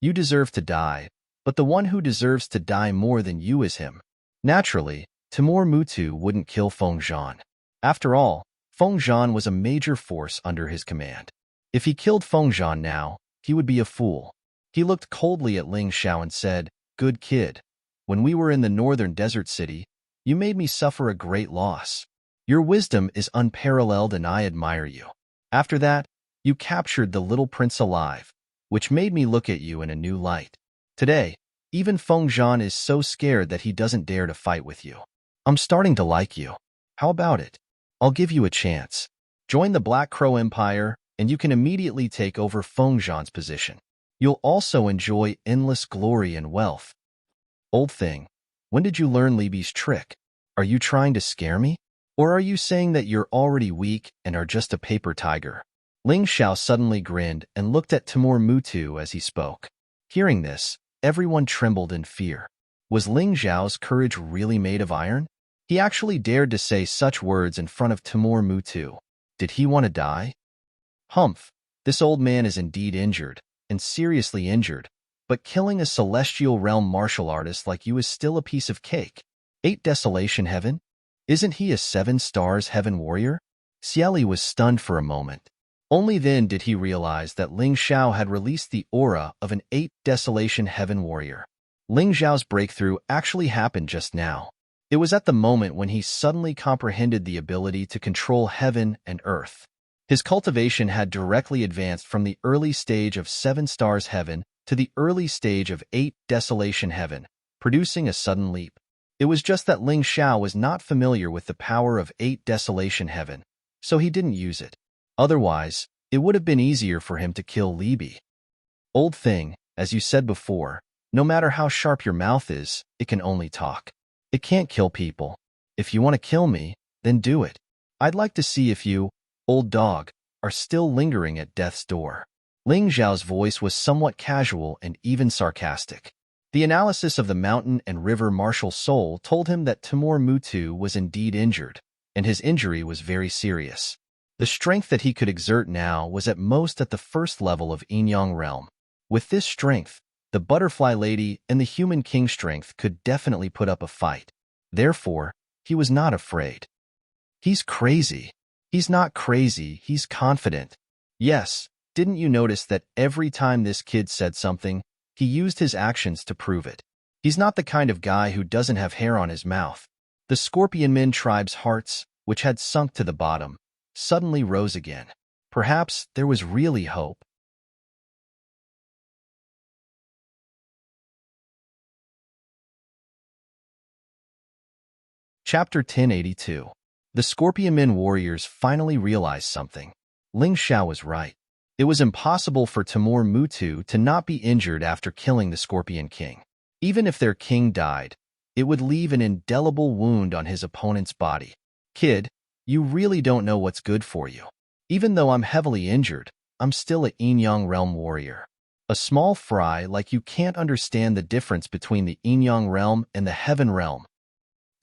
You deserve to die, but the one who deserves to die more than you is him. Naturally, Timur Mutu wouldn't kill Feng Zhan. After all, Feng Zhan was a major force under his command. If he killed Feng Zhan now, he would be a fool. He looked coldly at Ling Xiao and said, "Good kid. When we were in the northern desert city, you made me suffer a great loss. Your wisdom is unparalleled and I admire you. After that, you captured the little prince alive, which made me look at you in a new light. Today, even Feng Zhan is so scared that he doesn't dare to fight with you. I'm starting to like you. How about it? I'll give you a chance. Join the Black Crow Empire, and you can immediately take over Feng Zhan's position. You'll also enjoy endless glory and wealth." Old thing, when did you learn Libi's trick? Are you trying to scare me? Or are you saying that you're already weak and are just a paper tiger? Ling Xiao suddenly grinned and looked at Timur Mutu as he spoke. Hearing this, everyone trembled in fear. Was Ling Xiao's courage really made of iron? He actually dared to say such words in front of Timur Mutu. Did he want to die? Humph, this old man is indeed injured, and seriously injured, but killing a celestial realm martial artist like you is still a piece of cake. 8 Desolation Heaven? Isn't he a 7 stars heaven warrior? Xieli was stunned for a moment. Only then did he realize that Ling Xiao had released the aura of an 8 Desolation Heaven warrior. Ling Xiao's breakthrough actually happened just now. It was at the moment when he suddenly comprehended the ability to control heaven and earth. His cultivation had directly advanced from the early stage of 7 stars heaven to the early stage of 8 Desolation Heaven, producing a sudden leap. It was just that Ling Xiao was not familiar with the power of 8 Desolation Heaven, so he didn't use it. Otherwise, it would have been easier for him to kill Libi. Old thing, as you said before, no matter how sharp your mouth is, it can only talk. It can't kill people. If you want to kill me, then do it. I'd like to see if you, old dog, are still lingering at death's door. Ling Xiao's voice was somewhat casual and even sarcastic. The analysis of the mountain and river martial soul told him that Timur Mutu was indeed injured, and his injury was very serious. The strength that he could exert now was at most at the first level of yin-yang realm. With this strength, the butterfly lady and the human king strength could definitely put up a fight. Therefore, he was not afraid. He's crazy. He's not crazy, he's confident. Yes, didn't you notice that every time this kid said something, he used his actions to prove it? He's not the kind of guy who doesn't have hair on his mouth. The Scorpionman tribe's hearts, which had sunk to the bottom, suddenly rose again. Perhaps there was really hope. Chapter 1082. The Scorpionman warriors finally realized something. Ling Xiao was right. It was impossible for Timur Mutu to not be injured after killing the Scorpion King. Even if their king died, it would leave an indelible wound on his opponent's body. Kid, you really don't know what's good for you. Even though I'm heavily injured, I'm still a yin-yang realm warrior. A small fry like you can't understand the difference between the yin-yang realm and the heaven realm.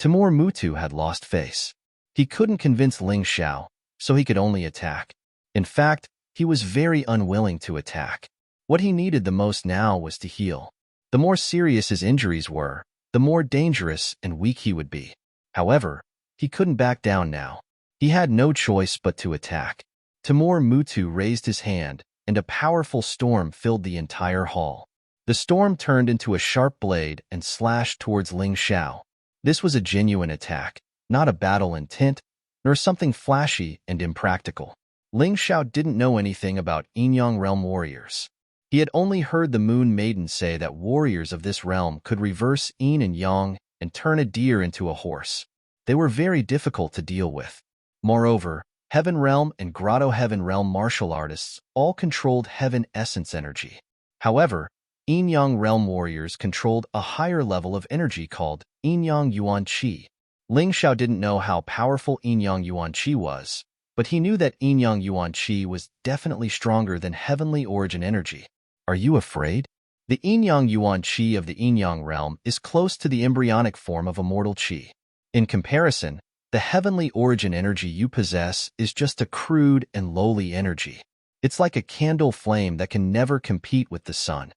Timur Mutu had lost face. He couldn't convince Ling Xiao, so he could only attack. In fact, he was very unwilling to attack. What he needed the most now was to heal. The more serious his injuries were, the more dangerous and weak he would be. However, he couldn't back down now. He had no choice but to attack. Timur Mutu raised his hand, and a powerful storm filled the entire hall. The storm turned into a sharp blade and slashed towards Ling Xiao. This was a genuine attack, not a battle intent, nor something flashy and impractical. Ling Xiao didn't know anything about yin-yang realm warriors. He had only heard the Moon Maiden say that warriors of this realm could reverse yin and yang and turn a deer into a horse. They were very difficult to deal with. Moreover, Heaven Realm and Grotto Heaven Realm martial artists all controlled heaven essence energy. However, yin-yang realm warriors controlled a higher level of energy called yin-yang yuan qi. Ling Xiao didn't know how powerful yin-yang yuan qi was, but he knew that yin-yang yuan qi was definitely stronger than heavenly origin energy. Are you afraid? The yin-yang yuan qi of the yin-yang realm is close to the embryonic form of immortal qi. In comparison, the heavenly origin energy you possess is just a crude and lowly energy. It's like a candle flame that can never compete with the sun.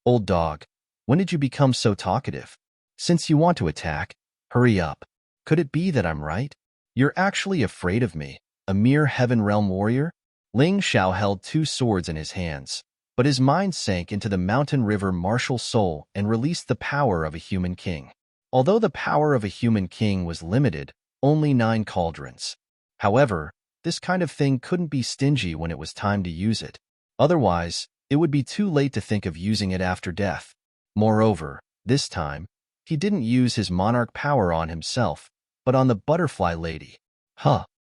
Old dog, when did you become so talkative? Since you want to attack, hurry up. Could it be that I'm right? You're actually afraid of me, a mere heaven realm warrior? Ling Xiao held two swords in his hands, but his mind sank into the mountain river martial soul and released the power of a human king. Although the power of a human king was limited, only 9 cauldrons. However, this kind of thing couldn't be stingy when it was time to use it. Otherwise, it would be too late to think of using it after death. Moreover, this time, he didn't use his monarch power on himself, but on the butterfly lady.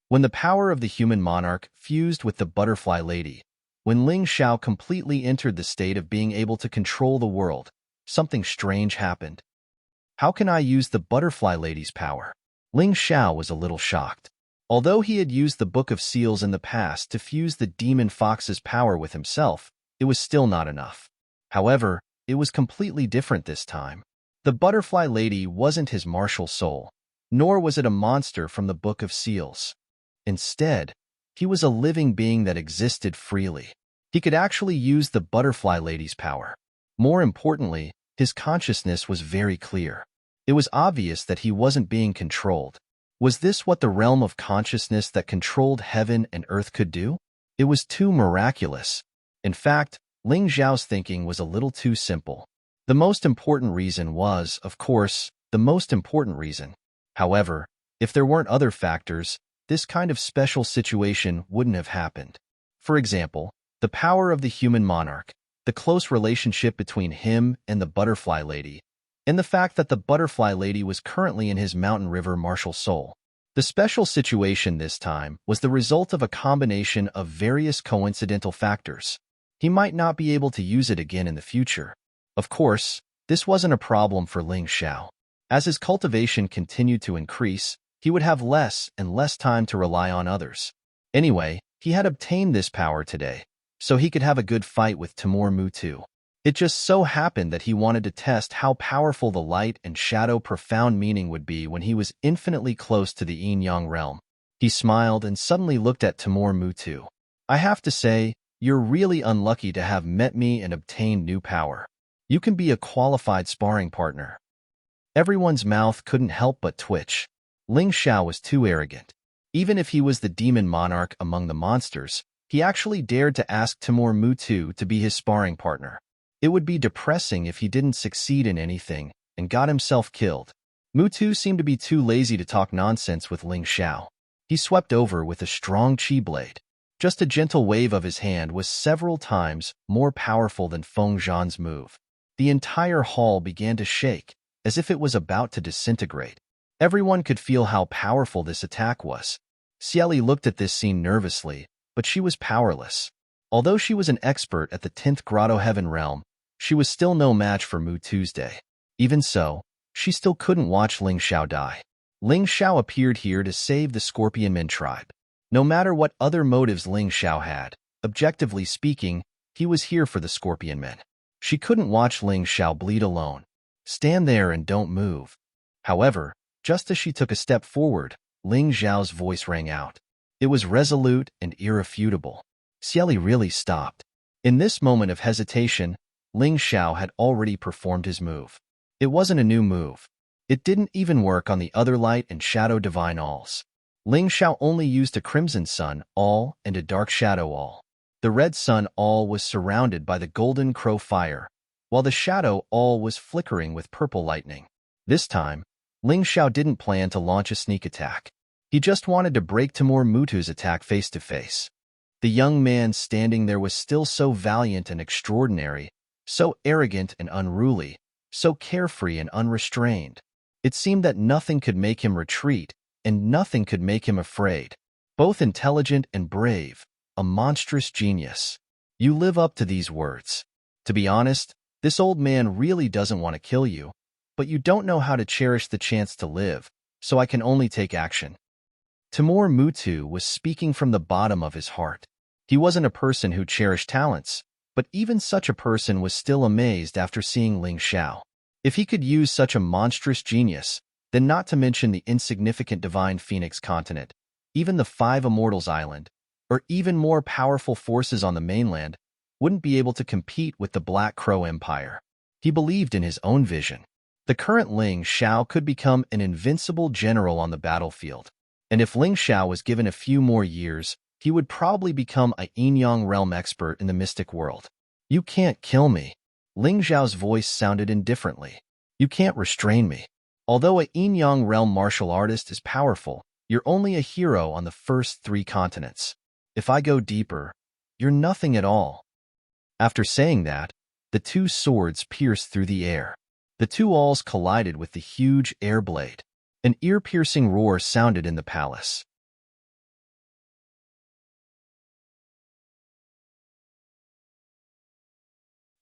When the power of the human monarch fused with the butterfly lady, when Ling Xiao completely entered the state of being able to control the world, something strange happened. How can I use the butterfly lady's power? Ling Xiao was a little shocked. Although he had used the Book of Seals in the past to fuse the demon fox's power with himself, it was still not enough. However, it was completely different this time. The butterfly lady wasn't his martial soul, nor was it a monster from the Book of Seals. Instead, he was a living being that existed freely. He could actually use the butterfly lady's power. More importantly, his consciousness was very clear. It was obvious that he wasn't being controlled. Was this what the realm of consciousness that controlled heaven and earth could do? It was too miraculous. In fact, Ling Xiao's thinking was a little too simple. The most important reason was, of course, the most important reason. However, if there weren't other factors, this kind of special situation wouldn't have happened. For example, the power of the human monarch, the close relationship between him and the butterfly lady, and the fact that the butterfly lady was currently in his mountain river martial soul. The special situation this time was the result of a combination of various coincidental factors. He might not be able to use it again in the future. Of course, this wasn't a problem for Ling Xiao. As his cultivation continued to increase, he would have less and less time to rely on others. Anyway, he had obtained this power today, so he could have a good fight with Timur Mutu. It just so happened that he wanted to test how powerful the light and shadow profound meaning would be when he was infinitely close to the yin-yang realm. He smiled and suddenly looked at Timur Mutu. I have to say, you're really unlucky to have met me and obtained new power. You can be a qualified sparring partner. Everyone's mouth couldn't help but twitch. Ling Xiao was too arrogant. Even if he was the demon monarch among the monsters, he actually dared to ask Timur Mutu to be his sparring partner. It would be depressing if he didn't succeed in anything and got himself killed. Mutu seemed to be too lazy to talk nonsense with Ling Xiao. He swept over with a strong chi blade. Just a gentle wave of his hand was several times more powerful than Feng Zhan's move. The entire hall began to shake, as if it was about to disintegrate. Everyone could feel how powerful this attack was. Xieli looked at this scene nervously, but she was powerless. Although she was an expert at the 10th Grotto Heaven realm, she was still no match for Mu Tuesday. Even so, she still couldn't watch Ling Xiao die. Ling Xiao appeared here to save the Scorpion Men tribe. No matter what other motives Ling Xiao had, objectively speaking, he was here for the Scorpion Men. She couldn't watch Ling Xiao bleed alone. Stand there and don't move. However, just as she took a step forward, Ling Xiao's voice rang out. It was resolute and irrefutable. Xieli really stopped. In this moment of hesitation, Ling Xiao had already performed his move. It wasn't a new move. It didn't even work on the other light and shadow divine alls. Ling Xiao only used a crimson sun all and a dark shadow all. The red sun all was surrounded by the golden crow fire, while the shadow all was flickering with purple lightning. This time, Ling Xiao didn't plan to launch a sneak attack. He just wanted to break Timur Mutu's attack face to face. The young man standing there was still so valiant and extraordinary, so arrogant and unruly, so carefree and unrestrained. It seemed that nothing could make him retreat, and nothing could make him afraid. Both intelligent and brave, a monstrous genius. You live up to these words. To be honest, this old man really doesn't want to kill you, but you don't know how to cherish the chance to live, so I can only take action. Timur Mutu was speaking from the bottom of his heart. He wasn't a person who cherished talents, but even such a person was still amazed after seeing Ling Xiao. If he could use such a monstrous genius, then not to mention the insignificant Divine Phoenix continent, even the Five Immortals Island, or even more powerful forces on the mainland, wouldn't be able to compete with the Black Crow Empire. He believed in his own vision. The current Ling Xiao could become an invincible general on the battlefield. And if Ling Xiao was given a few more years, he would probably become a yin-yang realm expert in the mystic world. You can't kill me. Ling Xiao's voice sounded indifferently. You can't restrain me. Although a yin-yang realm martial artist is powerful, you're only a hero on the first 3 continents. If I go deeper, you're nothing at all. After saying that, the 2 swords pierced through the air. The 2 alls collided with the huge air blade. An ear-piercing roar sounded in the palace.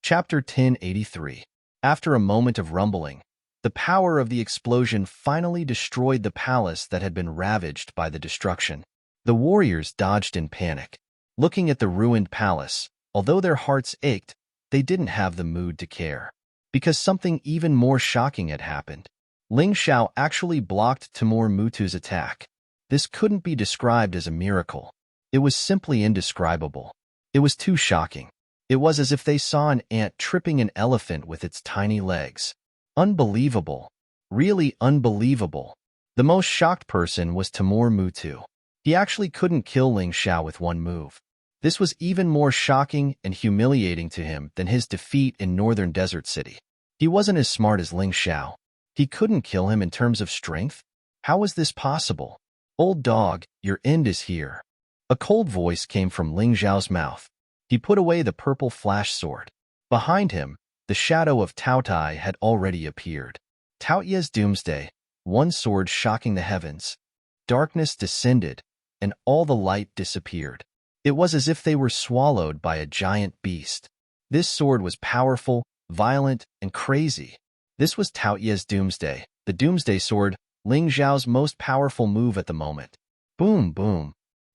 Chapter 1083. After a moment of rumbling, the power of the explosion finally destroyed the palace that had been ravaged by the destruction. The warriors dodged in panic. Looking at the ruined palace, although their hearts ached, they didn't have the mood to care. Because something even more shocking had happened. Ling Xiao actually blocked Timur Mutu's attack. This couldn't be described as a miracle. It was simply indescribable. It was too shocking. It was as if they saw an ant tripping an elephant with its tiny legs. Unbelievable. Really unbelievable. The most shocked person was Timur Mutu. He actually couldn't kill Ling Xiao with one move. This was even more shocking and humiliating to him than his defeat in Northern Desert City. He wasn't as smart as Ling Xiao. He couldn't kill him in terms of strength? How was this possible? Old dog, your end is here. A cold voice came from Ling Xiao's mouth. He put away the purple flash sword. Behind him, the shadow of Tao Tai had already appeared. Tao Ye's doomsday, one sword shocking the heavens. Darkness descended, and all the light disappeared. It was as if they were swallowed by a giant beast. This sword was powerful, violent, and crazy. This was Tao Ye's doomsday, the doomsday sword, Ling Xiao's most powerful move at the moment. Boom, boom.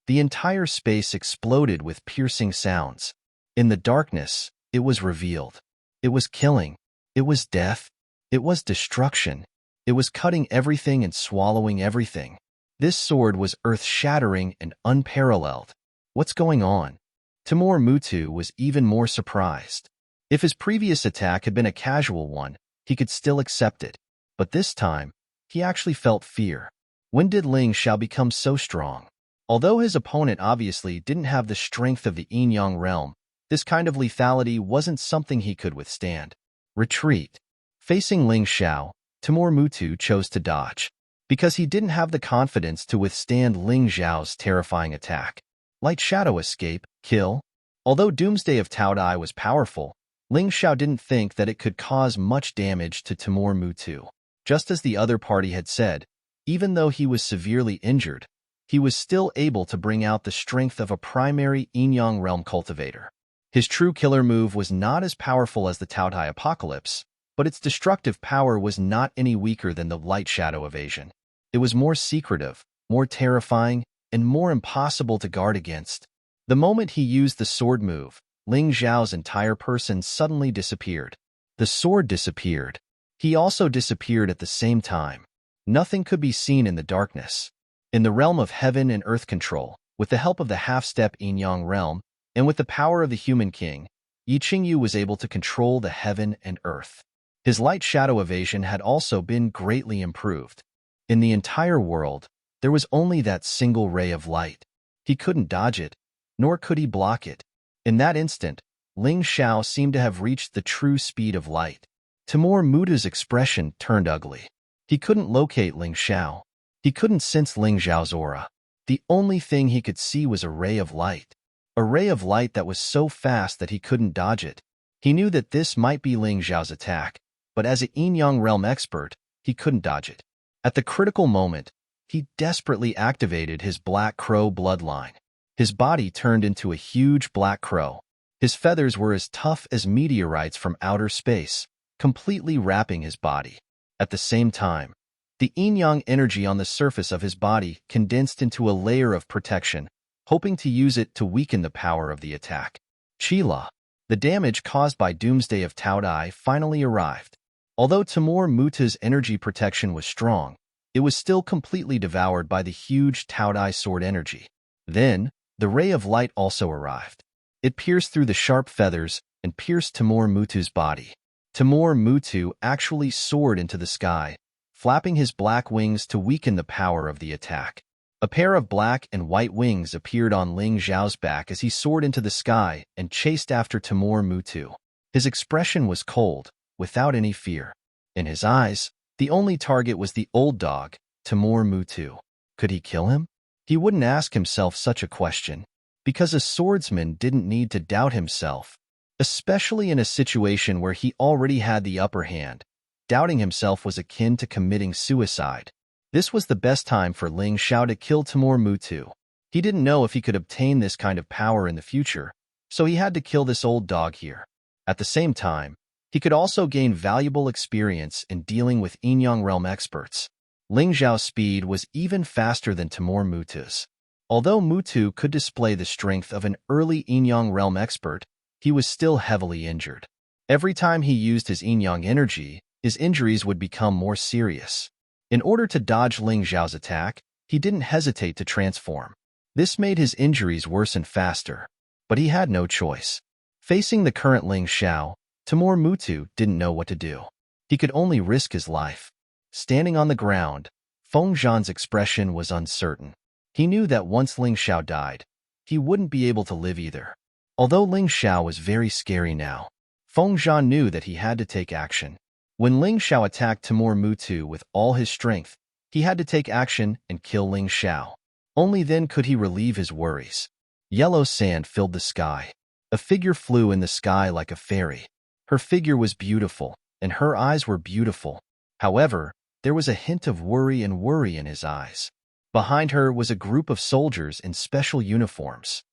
The entire space exploded with piercing sounds. In the darkness, it was revealed. It was killing. It was death. It was destruction. It was cutting everything and swallowing everything. This sword was earth-shattering and unparalleled. What's going on? Timur Mutu was even more surprised. If his previous attack had been a casual one, he could still accept it. But this time, he actually felt fear. When did Ling Xiao become so strong? Although his opponent obviously didn't have the strength of the Yin-Yang realm, this kind of lethality wasn't something he could withstand. Retreat. Facing Ling Xiao, Timur Mutu chose to dodge, because he didn't have the confidence to withstand Ling Xiao's terrifying attack. Light Shadow Escape, kill. Although Doomsday of Taodai was powerful, Ling Xiao didn't think that it could cause much damage to Timur Mutu. Just as the other party had said, even though he was severely injured, he was still able to bring out the strength of a primary Yin-Yang realm cultivator. His true killer move was not as powerful as the Taodai Apocalypse, but its destructive power was not any weaker than the Light Shadow Evasion. It was more secretive, more terrifying, and more impossible to guard against. The moment he used the sword move, Ling Xiao's entire person suddenly disappeared. The sword disappeared. He also disappeared at the same time. Nothing could be seen in the darkness. In the realm of heaven and earth control, with the help of the half-step Yin-Yang realm, and with the power of the human king, Yi Qingyu was able to control the heaven and earth. His light shadow evasion had also been greatly improved. In the entire world, there was only that single ray of light. He couldn't dodge it, nor could he block it. In that instant, Ling Xiao seemed to have reached the true speed of light. Timur Mutu's expression turned ugly. He couldn't locate Ling Xiao. He couldn't sense Ling Xiao's aura. The only thing he could see was a ray of light. A ray of light that was so fast that he couldn't dodge it. He knew that this might be Ling Xiao's attack, but as a Yin-Yang realm expert, he couldn't dodge it. At the critical moment, he desperately activated his Black Crow bloodline. His body turned into a huge black crow. His feathers were as tough as meteorites from outer space, completely wrapping his body. At the same time, the yin-yang energy on the surface of his body condensed into a layer of protection, hoping to use it to weaken the power of the attack. Chila. The damage caused by Doomsday of Taodai finally arrived. Although Timur Muta's energy protection was strong, it was still completely devoured by the huge Taodai sword energy. Then, the ray of light also arrived. It pierced through the sharp feathers and pierced Timur Mutu's body. Timur Mutu actually soared into the sky, flapping his black wings to weaken the power of the attack. A pair of black and white wings appeared on Ling Xiao's back as he soared into the sky and chased after Timur Mutu. His expression was cold, without any fear. In his eyes, the only target was the old dog, Timur Mutu. Could he kill him? He wouldn't ask himself such a question, because a swordsman didn't need to doubt himself, especially in a situation where he already had the upper hand. Doubting himself was akin to committing suicide. This was the best time for Ling Xiao to kill Timur Mutu. He didn't know if he could obtain this kind of power in the future, so he had to kill this old dog here. At the same time, he could also gain valuable experience in dealing with Yin-Yang realm experts. Ling Xiao's speed was even faster than Timur Mutu's. Although Mutu could display the strength of an early Yin-Yang realm expert, he was still heavily injured. Every time he used his Yin-Yang energy, his injuries would become more serious. In order to dodge Ling Xiao's attack, he didn't hesitate to transform. This made his injuries worsen faster, but he had no choice. Facing the current Ling Xiao, Timur Mutu didn't know what to do. He could only risk his life. Standing on the ground, Feng Zhan's expression was uncertain. He knew that once Ling Xiao died, he wouldn't be able to live either. Although Ling Xiao was very scary now, Feng Zhan knew that he had to take action. When Ling Xiao attacked Timur Mutu with all his strength, he had to take action and kill Ling Xiao. Only then could he relieve his worries. Yellow sand filled the sky. A figure flew in the sky like a fairy. Her figure was beautiful, and her eyes were beautiful. However, there was a hint of worry in his eyes. Behind her was a group of soldiers in special uniforms.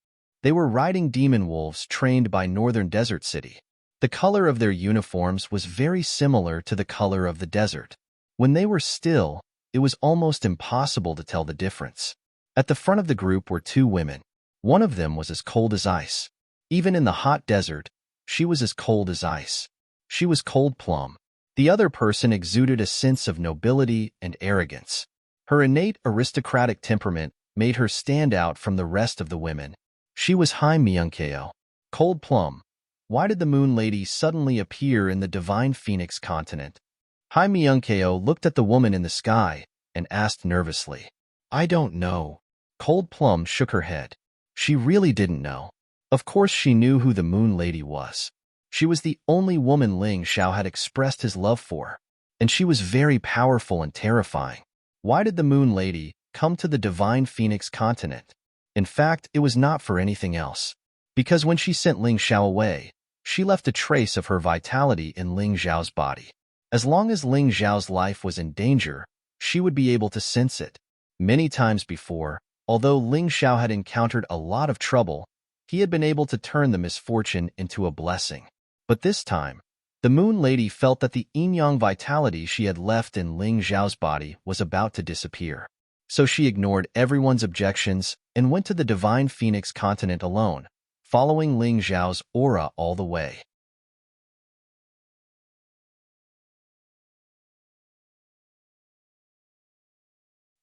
They were riding demon wolves trained by Northern Desert City. The color of their uniforms was very similar to the color of the desert. When they were still, it was almost impossible to tell the difference. At the front of the group were two women. One of them was as cold as ice. Even in the hot desert, she was as cold as ice. She was cold plum. The other person exuded a sense of nobility and arrogance. Her innate aristocratic temperament made her stand out from the rest of the women. She was Hai Myunkeo, cold plum. Why did the Moon Lady suddenly appear in the divine phoenix continent? Hai Myunkeo looked at the woman in the sky and asked nervously. I don't know. Cold Plum shook her head. She really didn't know. Of course she knew who the Moon Lady was. She was the only woman Ling Xiao had expressed his love for, and she was very powerful and terrifying. Why did the Moon Lady come to the divine phoenix continent? In fact, it was not for anything else. Because when she sent Ling Xiao away, she left a trace of her vitality in Ling Xiao's body. As long as Ling Xiao's life was in danger, she would be able to sense it. Many times before, although Ling Xiao had encountered a lot of trouble, he had been able to turn the misfortune into a blessing. But this time, the Moon Lady felt that the yin-yang vitality she had left in Ling Xiao's body was about to disappear. So she ignored everyone's objections and went to the divine phoenix continent alone, following Ling Xiao's aura all the way.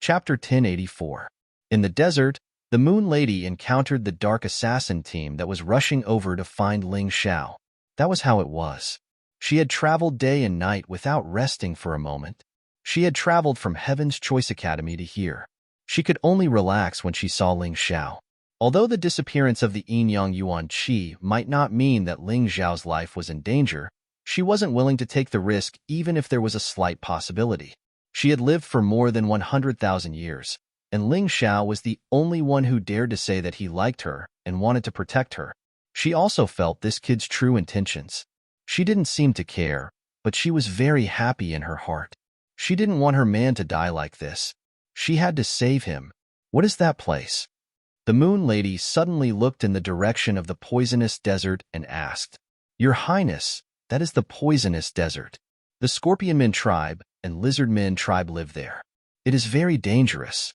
Chapter 1084. In the desert, the Moon Lady encountered the Dark Assassin team that was rushing over to find Ling Xiao. That was how it was. She had traveled day and night without resting for a moment. She had traveled from Heaven's Choice Academy to here. She could only relax when she saw Ling Xiao. Although the disappearance of the Yin-Yang Yuan Qi might not mean that Ling Xiao's life was in danger, she wasn't willing to take the risk even if there was a slight possibility. She had lived for more than 100,000 years, and Ling Xiao was the only one who dared to say that he liked her and wanted to protect her. She also felt this kid's true intentions. She didn't seem to care, but she was very happy in her heart. She didn't want her man to die like this. She had to save him. What is that place? The Moon Lady suddenly looked in the direction of the poisonous desert and asked, Your Highness, that is the poisonous desert. The Scorpion Men tribe and Lizard Men tribe live there. It is very dangerous.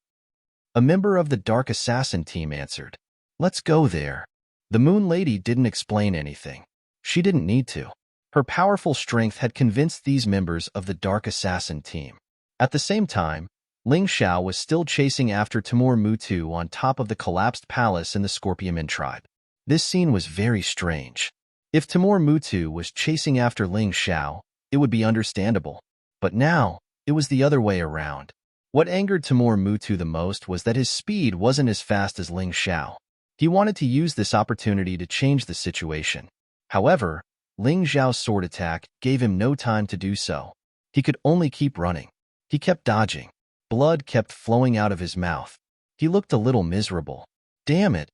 A member of the Dark Assassin team answered, Let's go there. The Moon Lady didn't explain anything. She didn't need to. Her powerful strength had convinced these members of the Dark Assassin team. At the same time, Ling Xiao was still chasing after Timur Mutu on top of the collapsed palace in the Scorpion Men tribe. This scene was very strange. If Timur Mutu was chasing after Ling Xiao, it would be understandable. But now, it was the other way around. What angered Timur Mutu the most was that his speed wasn't as fast as Ling Xiao. He wanted to use this opportunity to change the situation. However, Ling Xiao's sword attack gave him no time to do so. He could only keep running. He kept dodging. Blood kept flowing out of his mouth. He looked a little miserable. Damn it!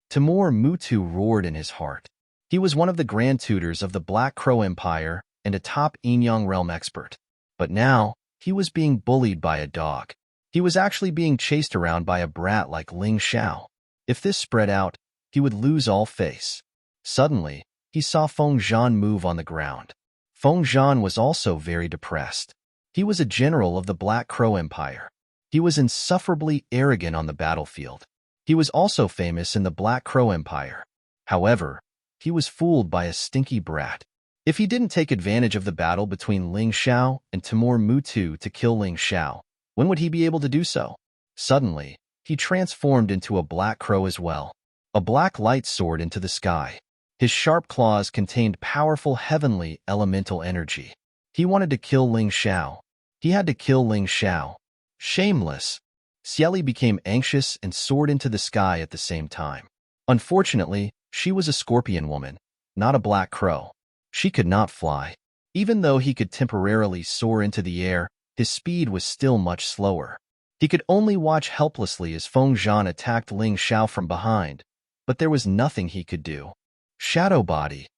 Timur Mutu roared in his heart. He was one of the Grand Tutors of the Black Crow Empire and a top Yin-Yang realm expert. But now, he was being bullied by a dog. He was actually being chased around by a brat like Ling Xiao. If this spread out, he would lose all face. Suddenly, he saw Feng Zhan move on the ground. Feng Zhan was also very depressed. He was a general of the Black Crow Empire. He was insufferably arrogant on the battlefield. He was also famous in the Black Crow Empire. However, he was fooled by a stinky brat. If he didn't take advantage of the battle between Ling Xiao and Timur Mutu to kill Ling Xiao, when would he be able to do so? Suddenly, he transformed into a black crow as well. A black light soared into the sky. His sharp claws contained powerful heavenly elemental energy. He wanted to kill Ling Xiao. He had to kill Ling Xiao. Shameless. Xieli became anxious and soared into the sky at the same time. Unfortunately, she was a scorpion woman, not a black crow. She could not fly. Even though he could temporarily soar into the air, his speed was still much slower. He could only watch helplessly as Feng Zhan attacked Ling Xiao from behind, but there was nothing he could do. Shadow body.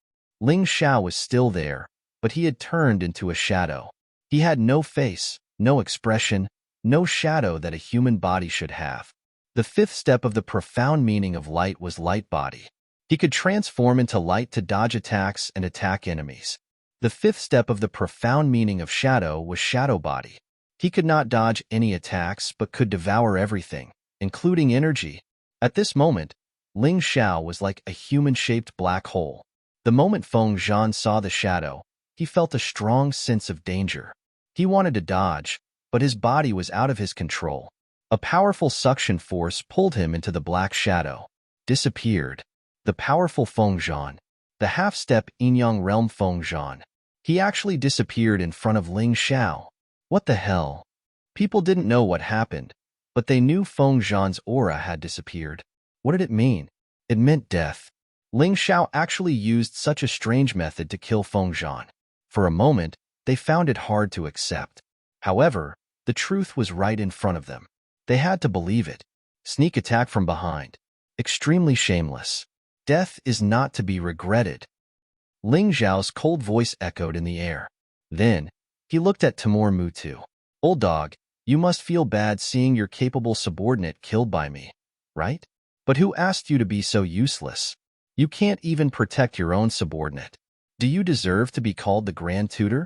Ling Xiao was still there, but he had turned into a shadow. He had no face, no expression, no shadow that a human body should have. The fifth step of the profound meaning of light was light body. He could transform into light to dodge attacks and attack enemies. The fifth step of the profound meaning of shadow was shadow body. He could not dodge any attacks but could devour everything, including energy. At this moment, Ling Xiao was like a human-shaped black hole. The moment Feng Zhan saw the shadow, he felt a strong sense of danger. He wanted to dodge, but his body was out of his control. A powerful suction force pulled him into the black shadow. Disappeared. The powerful Feng Zhan. The half-step Yin-Yang realm Feng Zhan. He actually disappeared in front of Ling Xiao. What the hell? People didn't know what happened, but they knew Feng Zhan's aura had disappeared. What did it mean? It meant death. Ling Xiao actually used such a strange method to kill Feng Zhan. For a moment, they found it hard to accept. However, the truth was right in front of them. They had to believe it. Sneak attack from behind. Extremely shameless. Death is not to be regretted. Ling Xiao's cold voice echoed in the air. Then, he looked at Timur Mutu. Old dog, you must feel bad seeing your capable subordinate killed by me, right? But who asked you to be so useless? You can't even protect your own subordinate. Do you deserve to be called the Grand Tutor?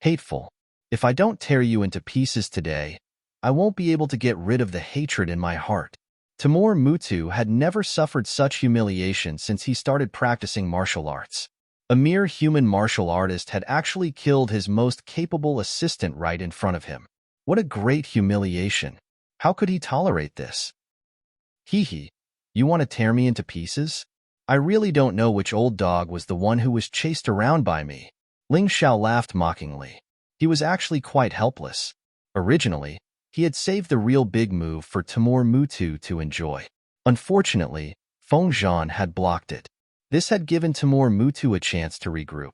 Hateful. If I don't tear you into pieces today, I won't be able to get rid of the hatred in my heart. Timur Mutu had never suffered such humiliation since he started practicing martial arts. A mere human martial artist had actually killed his most capable assistant right in front of him. What a great humiliation. How could he tolerate this? Hee, you want to tear me into pieces? I really don't know which old dog was the one who was chased around by me. Ling Xiao laughed mockingly. He was actually quite helpless. Originally, he had saved the real big move for Timur Mutu to enjoy. Unfortunately, Feng Zhan had blocked it. This had given Timur Mutu a chance to regroup.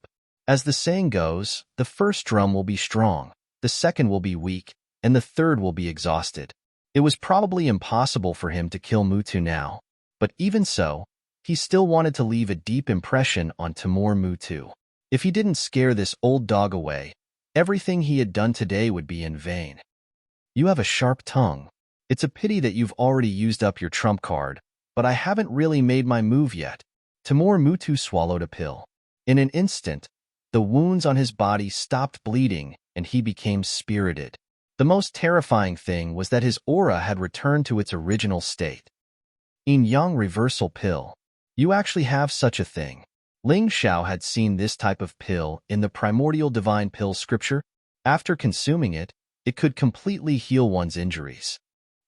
As the saying goes, the first drum will be strong, the second will be weak, and the third will be exhausted. It was probably impossible for him to kill Mutu now, but even so, he still wanted to leave a deep impression on Timur Mutu. If he didn't scare this old dog away, everything he had done today would be in vain. You have a sharp tongue. It's a pity that you've already used up your trump card, but I haven't really made my move yet. Timur Mutu swallowed a pill. In an instant, the wounds on his body stopped bleeding and he became spirited. The most terrifying thing was that his aura had returned to its original state. Yin-Yang reversal pill. You actually have such a thing. Ling Xiao had seen this type of pill in the primordial divine pill scripture. After consuming it, it could completely heal one's injuries.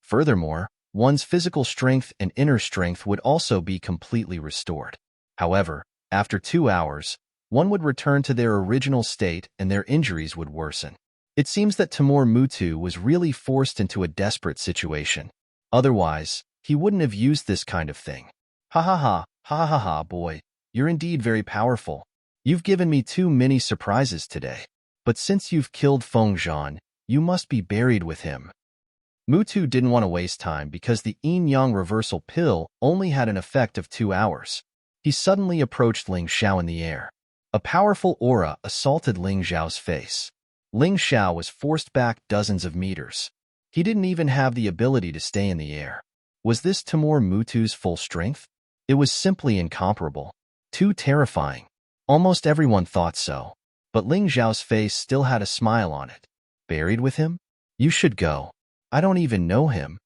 Furthermore, one's physical strength and inner strength would also be completely restored. However, after 2 hours, one would return to their original state and their injuries would worsen. It seems that Timur Mutu was really forced into a desperate situation. Otherwise, he wouldn't have used this kind of thing. Ha ha ha, boy, you're indeed very powerful. You've given me too many surprises today. But since you've killed Feng Zhan, you must be buried with him. Mutu didn't want to waste time because the yin-yang reversal pill only had an effect of 2 hours. He suddenly approached Ling Xiao in the air. A powerful aura assaulted Ling Xiao's face. Ling Xiao was forced back dozens of meters. He didn't even have the ability to stay in the air. Was this Timur Mutu's full strength? It was simply incomparable. Too terrifying. Almost everyone thought so. But Ling Xiao's face still had a smile on it. Buried with him? You should go. I don't even know him.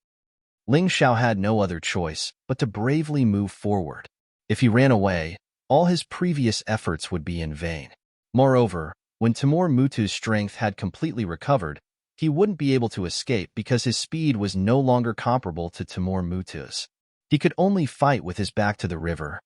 Ling Xiao had no other choice but to bravely move forward. If he ran away, all his previous efforts would be in vain. Moreover, when Timur Mutu's strength had completely recovered, he wouldn't be able to escape because his speed was no longer comparable to Timur Mutu's. He could only fight with his back to the river.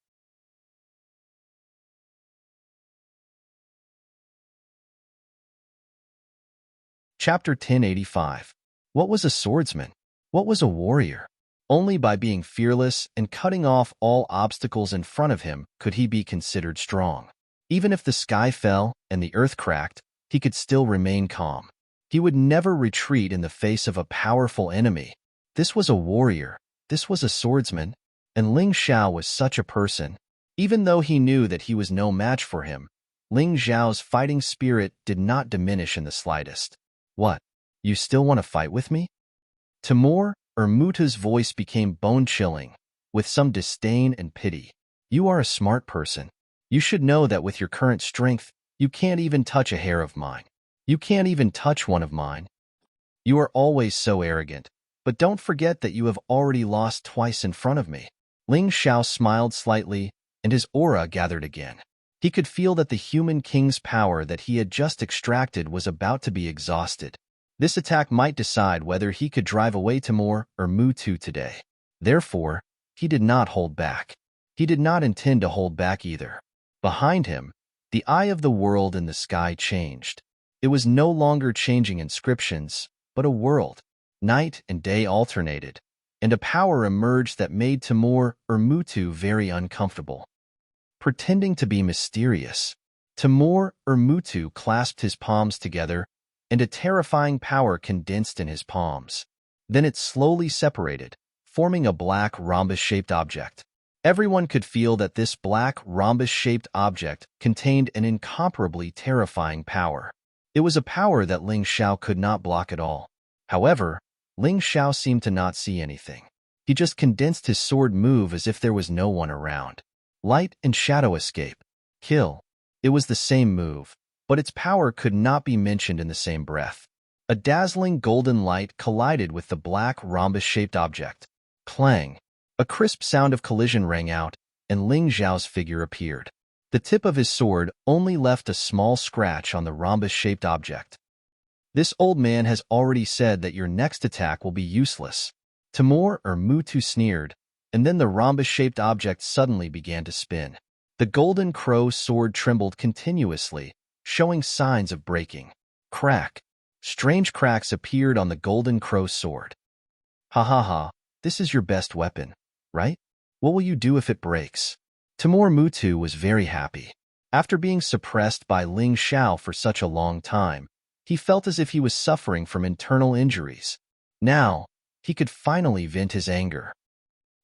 Chapter 1085. What was a swordsman? What was a warrior? Only by being fearless and cutting off all obstacles in front of him could he be considered strong. Even if the sky fell and the earth cracked, he could still remain calm. He would never retreat in the face of a powerful enemy. This was a warrior. This was a swordsman. And Ling Xiao was such a person. Even though he knew that he was no match for him, Ling Xiao's fighting spirit did not diminish in the slightest. What? You still want to fight with me? Timur Mutu's voice became bone-chilling, with some disdain and pity. You are a smart person. You should know that with your current strength, you can't even touch a hair of mine. You can't even touch one of mine. You are always so arrogant, but don't forget that you have already lost twice in front of me. Ling Xiao smiled slightly, and his aura gathered again. He could feel that the human king's power that he had just extracted was about to be exhausted. This attack might decide whether he could drive away Timur or Mutu today. Therefore, he did not hold back. He did not intend to hold back either. Behind him, the eye of the world in the sky changed. It was no longer changing inscriptions, but a world. Night and day alternated, and a power emerged that made Timur or Mutu very uncomfortable. Pretending to be mysterious, Timur or Mutu clasped his palms together, and a terrifying power condensed in his palms. Then it slowly separated, forming a black rhombus-shaped object. Everyone could feel that this black rhombus-shaped object contained an incomparably terrifying power. It was a power that Ling Xiao could not block at all. However, Ling Xiao seemed to not see anything. He just condensed his sword move as if there was no one around. Light and shadow escape. Kill. It was the same move, but its power could not be mentioned in the same breath. A dazzling golden light collided with the black rhombus-shaped object. Clang. A crisp sound of collision rang out, and Ling Xiao's figure appeared. The tip of his sword only left a small scratch on the rhombus-shaped object. This old man has already said that your next attack will be useless. Timur or Mutu sneered, and then the rhombus-shaped object suddenly began to spin. The golden crow sword trembled continuously, showing signs of breaking. Crack. Strange cracks appeared on the golden crow sword. Ha ha ha, this is your best weapon, right? What will you do if it breaks? Timur Mutu was very happy. After being suppressed by Ling Xiao for such a long time, he felt as if he was suffering from internal injuries. Now, he could finally vent his anger.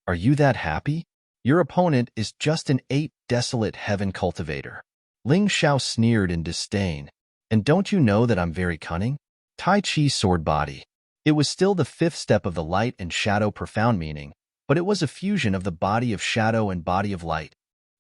Are you that happy? Your opponent is just an 8 desolate heaven cultivator. Ling Xiao sneered in disdain. And don't you know that I'm very cunning? Tai Chi sword body. It was still the 5th step of the light and shadow profound meaning, but it was a fusion of the body of shadow and body of light.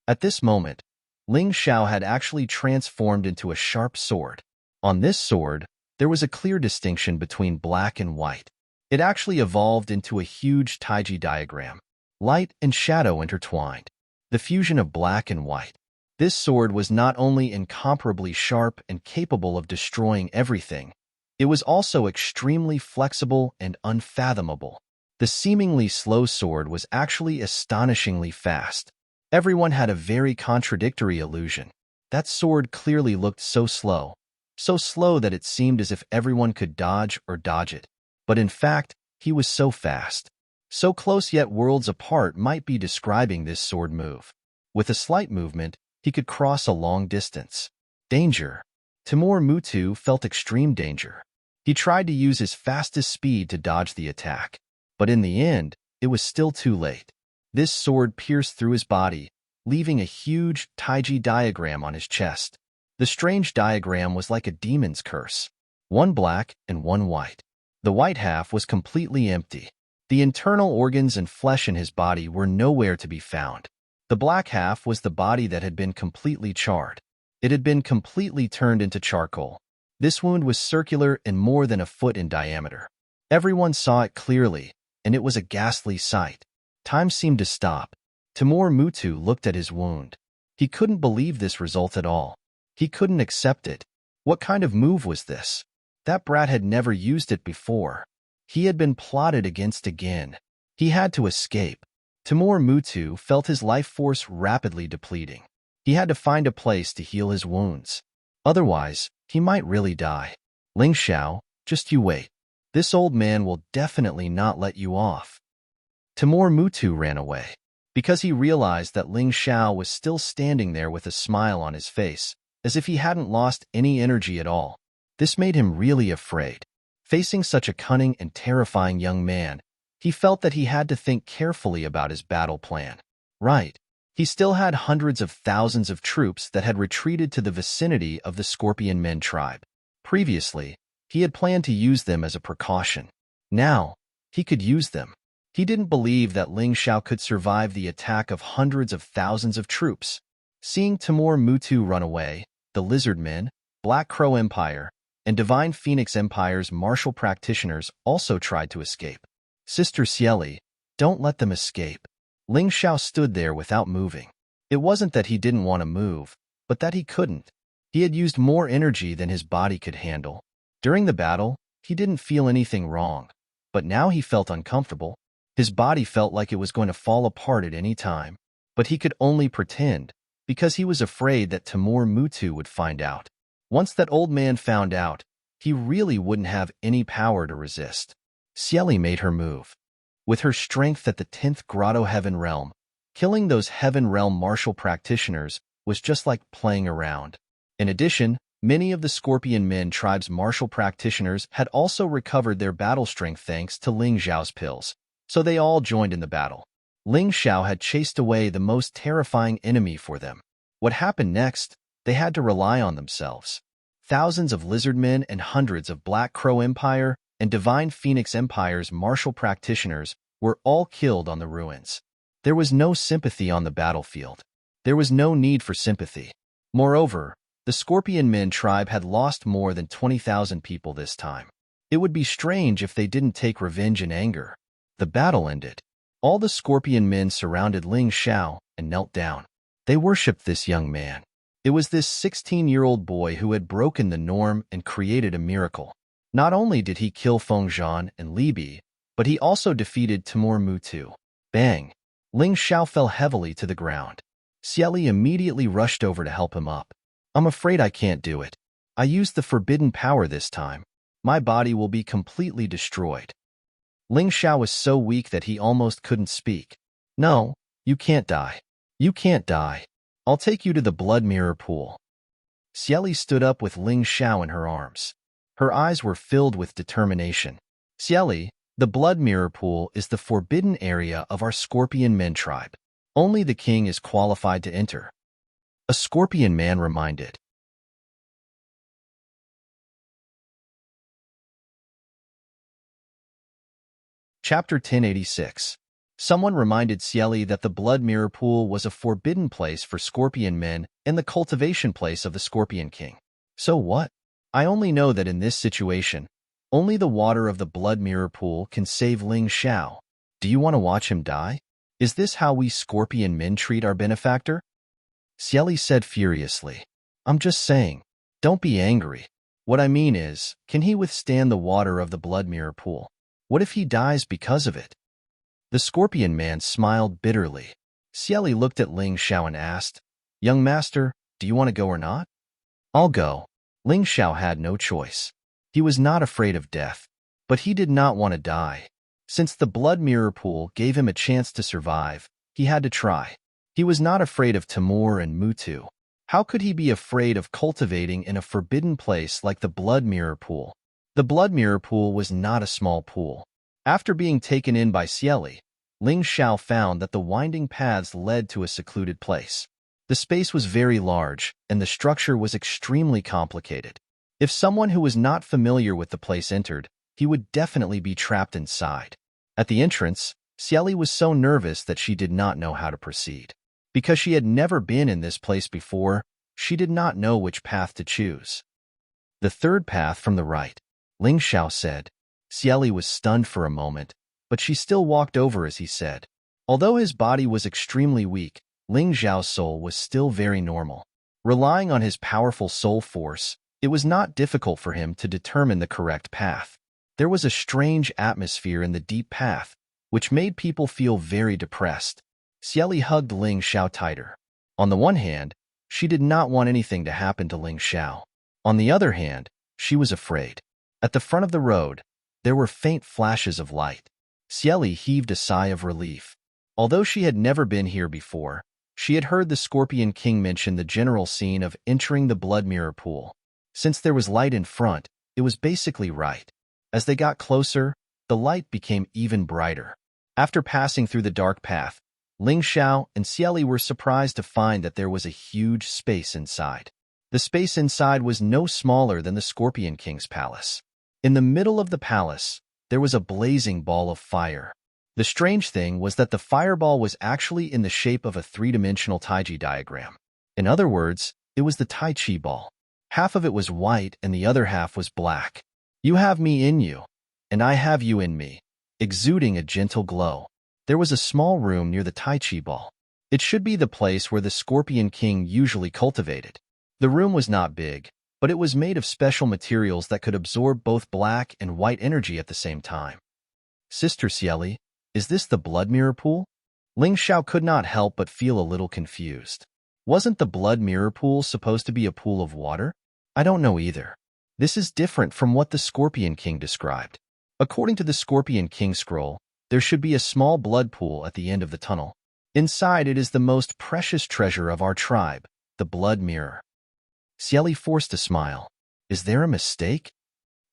At this moment, Ling Xiao had actually transformed into a sharp sword. On this sword, there was a clear distinction between black and white. It actually evolved into a huge Taiji diagram. Light and shadow intertwined. The fusion of black and white. This sword was not only incomparably sharp and capable of destroying everything, it was also extremely flexible and unfathomable. The seemingly slow sword was actually astonishingly fast. Everyone had a very contradictory illusion. That sword clearly looked so slow that it seemed as if everyone could dodge or dodge it. But in fact, he was so fast. So close yet worlds apart might be describing this sword move. With a slight movement, he could cross a long distance. Danger. Timur Mutu felt extreme danger. He tried to use his fastest speed to dodge the attack. But in the end, it was still too late. This sword pierced through his body, leaving a huge Taiji diagram on his chest. The strange diagram was like a demon's curse. One black and one white. The white half was completely empty. The internal organs and flesh in his body were nowhere to be found. The black half was the body that had been completely charred. It had been completely turned into charcoal. This wound was circular and more than a foot in diameter. Everyone saw it clearly, and it was a ghastly sight. Time seemed to stop. Timur Mutu looked at his wound. He couldn't believe this result at all. He couldn't accept it. What kind of move was this? That brat had never used it before. He had been plotted against again. He had to escape. Timur Mutu felt his life force rapidly depleting. He had to find a place to heal his wounds. Otherwise, he might really die. Ling Xiao, just you wait. This old man will definitely not let you off. Timur Mutu ran away. Because he realized that Ling Xiao was still standing there with a smile on his face, as if he hadn't lost any energy at all. This made him really afraid. Facing such a cunning and terrifying young man, he felt that he had to think carefully about his battle plan. Right. He still had hundreds of thousands of troops that had retreated to the vicinity of the Scorpion Men tribe. Previously, he had planned to use them as a precaution. Now, he could use them. He didn't believe that Ling Xiao could survive the attack of hundreds of thousands of troops. Seeing Timur Mutu run away, the Lizard Men, Black Crow Empire, and Divine Phoenix Empire's martial practitioners also tried to escape. Sister Cieli, don't let them escape. Ling Xiao stood there without moving. It wasn't that he didn't want to move, but that he couldn't. He had used more energy than his body could handle. During the battle, He didn't feel anything wrong, but now he felt uncomfortable. His body felt like it was going to fall apart at any time, but he could only pretend because he was afraid that Timur Mutu would find out. Once that old man found out, he really wouldn't have any power to resist. Cieli made her move. With her strength at the 10th Grotto Heaven Realm, killing those Heaven Realm martial practitioners was just like playing around. In addition, many of the Scorpion Men tribe's martial practitioners had also recovered their battle strength thanks to Ling Xiao's pills, so they all joined in the battle. Ling Xiao had chased away the most terrifying enemy for them. What happened next? They had to rely on themselves. Thousands of Lizard Men and hundreds of Black Crow Empire and Divine Phoenix Empire's martial practitioners were all killed on the ruins. There was no sympathy on the battlefield. There was no need for sympathy. Moreover, the Scorpion Men tribe had lost more than 20,000 people this time. It would be strange if they didn't take revenge in anger. The battle ended. All the Scorpion Men surrounded Ling Xiao and knelt down. They worshipped this young man. It was this 16-year-old boy who had broken the norm and created a miracle. Not only did he kill Feng Zhan and Li Bi, but he also defeated Timur Mutu. Bang! Ling Xiao fell heavily to the ground. Cieli immediately rushed over to help him up. I'm afraid I can't do it. I used the forbidden power this time. My body will be completely destroyed. Ling Xiao was so weak that he almost couldn't speak. No, you can't die. You can't die. I'll take you to the Blood Mirror Pool. Cieli stood up with Ling Xiao in her arms. Her eyes were filled with determination. Cieli, the Blood Mirror Pool is the forbidden area of our Scorpion Men tribe. Only the king is qualified to enter. A Scorpion Man reminded. Chapter 1086. Someone reminded Cieli that the Blood Mirror Pool was a forbidden place for Scorpion Men and the cultivation place of the Scorpion King. So what? I only know that in this situation, only the water of the Blood Mirror Pool can save Ling Xiao. Do you want to watch him die? Is this how we Scorpion Men treat our benefactor? Cieli said furiously. I'm just saying. Don't be angry. What I mean is, can he withstand the water of the Blood Mirror Pool? What if he dies because of it? The Scorpion Man smiled bitterly. Cieli looked at Ling Xiao and asked, Young master, do you want to go or not? I'll go. Ling Xiao had no choice. He was not afraid of death, but he did not want to die. Since the Blood Mirror Pool gave him a chance to survive, he had to try. He was not afraid of Timur and Mutu. How could he be afraid of cultivating in a forbidden place like the Blood Mirror Pool? The Blood Mirror Pool was not a small pool. After being taken in by Cieli, Ling Xiao found that the winding paths led to a secluded place. The space was very large, and the structure was extremely complicated. If someone who was not familiar with the place entered, he would definitely be trapped inside. At the entrance, Cieli was so nervous that she did not know how to proceed. Because she had never been in this place before, she did not know which path to choose. The third path from the right, Ling Xiao said. Cieli was stunned for a moment, but she still walked over as he said. Although his body was extremely weak, Ling Xiao's soul was still very normal. Relying on his powerful soul force, it was not difficult for him to determine the correct path. There was a strange atmosphere in the deep path, which made people feel very depressed. Cieli hugged Ling Xiao tighter. On the one hand, she did not want anything to happen to Ling Xiao. On the other hand, she was afraid. At the front of the road, there were faint flashes of light. Cieli heaved a sigh of relief. Although she had never been here before, she had heard the Scorpion King mention the general scene of entering the Blood Mirror Pool. Since there was light in front, it was basically right. As they got closer, the light became even brighter. After passing through the dark path, Ling Xiao and Cieli were surprised to find that there was a huge space inside. The space inside was no smaller than the Scorpion King's palace. In the middle of the palace, there was a blazing ball of fire. The strange thing was that the fireball was actually in the shape of a three-dimensional Taiji diagram. In other words, it was the Tai Chi ball. Half of it was white and the other half was black. You have me in you, and I have you in me, exuding a gentle glow. There was a small room near the Tai Chi ball. It should be the place where the Scorpion King usually cultivated. The room was not big, but it was made of special materials that could absorb both black and white energy at the same time. Sister Xieli, is this the blood mirror pool? Ling Xiao could not help but feel a little confused. Wasn't the blood mirror pool supposed to be a pool of water? I don't know either. This is different from what the Scorpion King described. According to the Scorpion King scroll, there should be a small blood pool at the end of the tunnel. Inside it is the most precious treasure of our tribe, the blood mirror. Xieli forced a smile. Is there a mistake?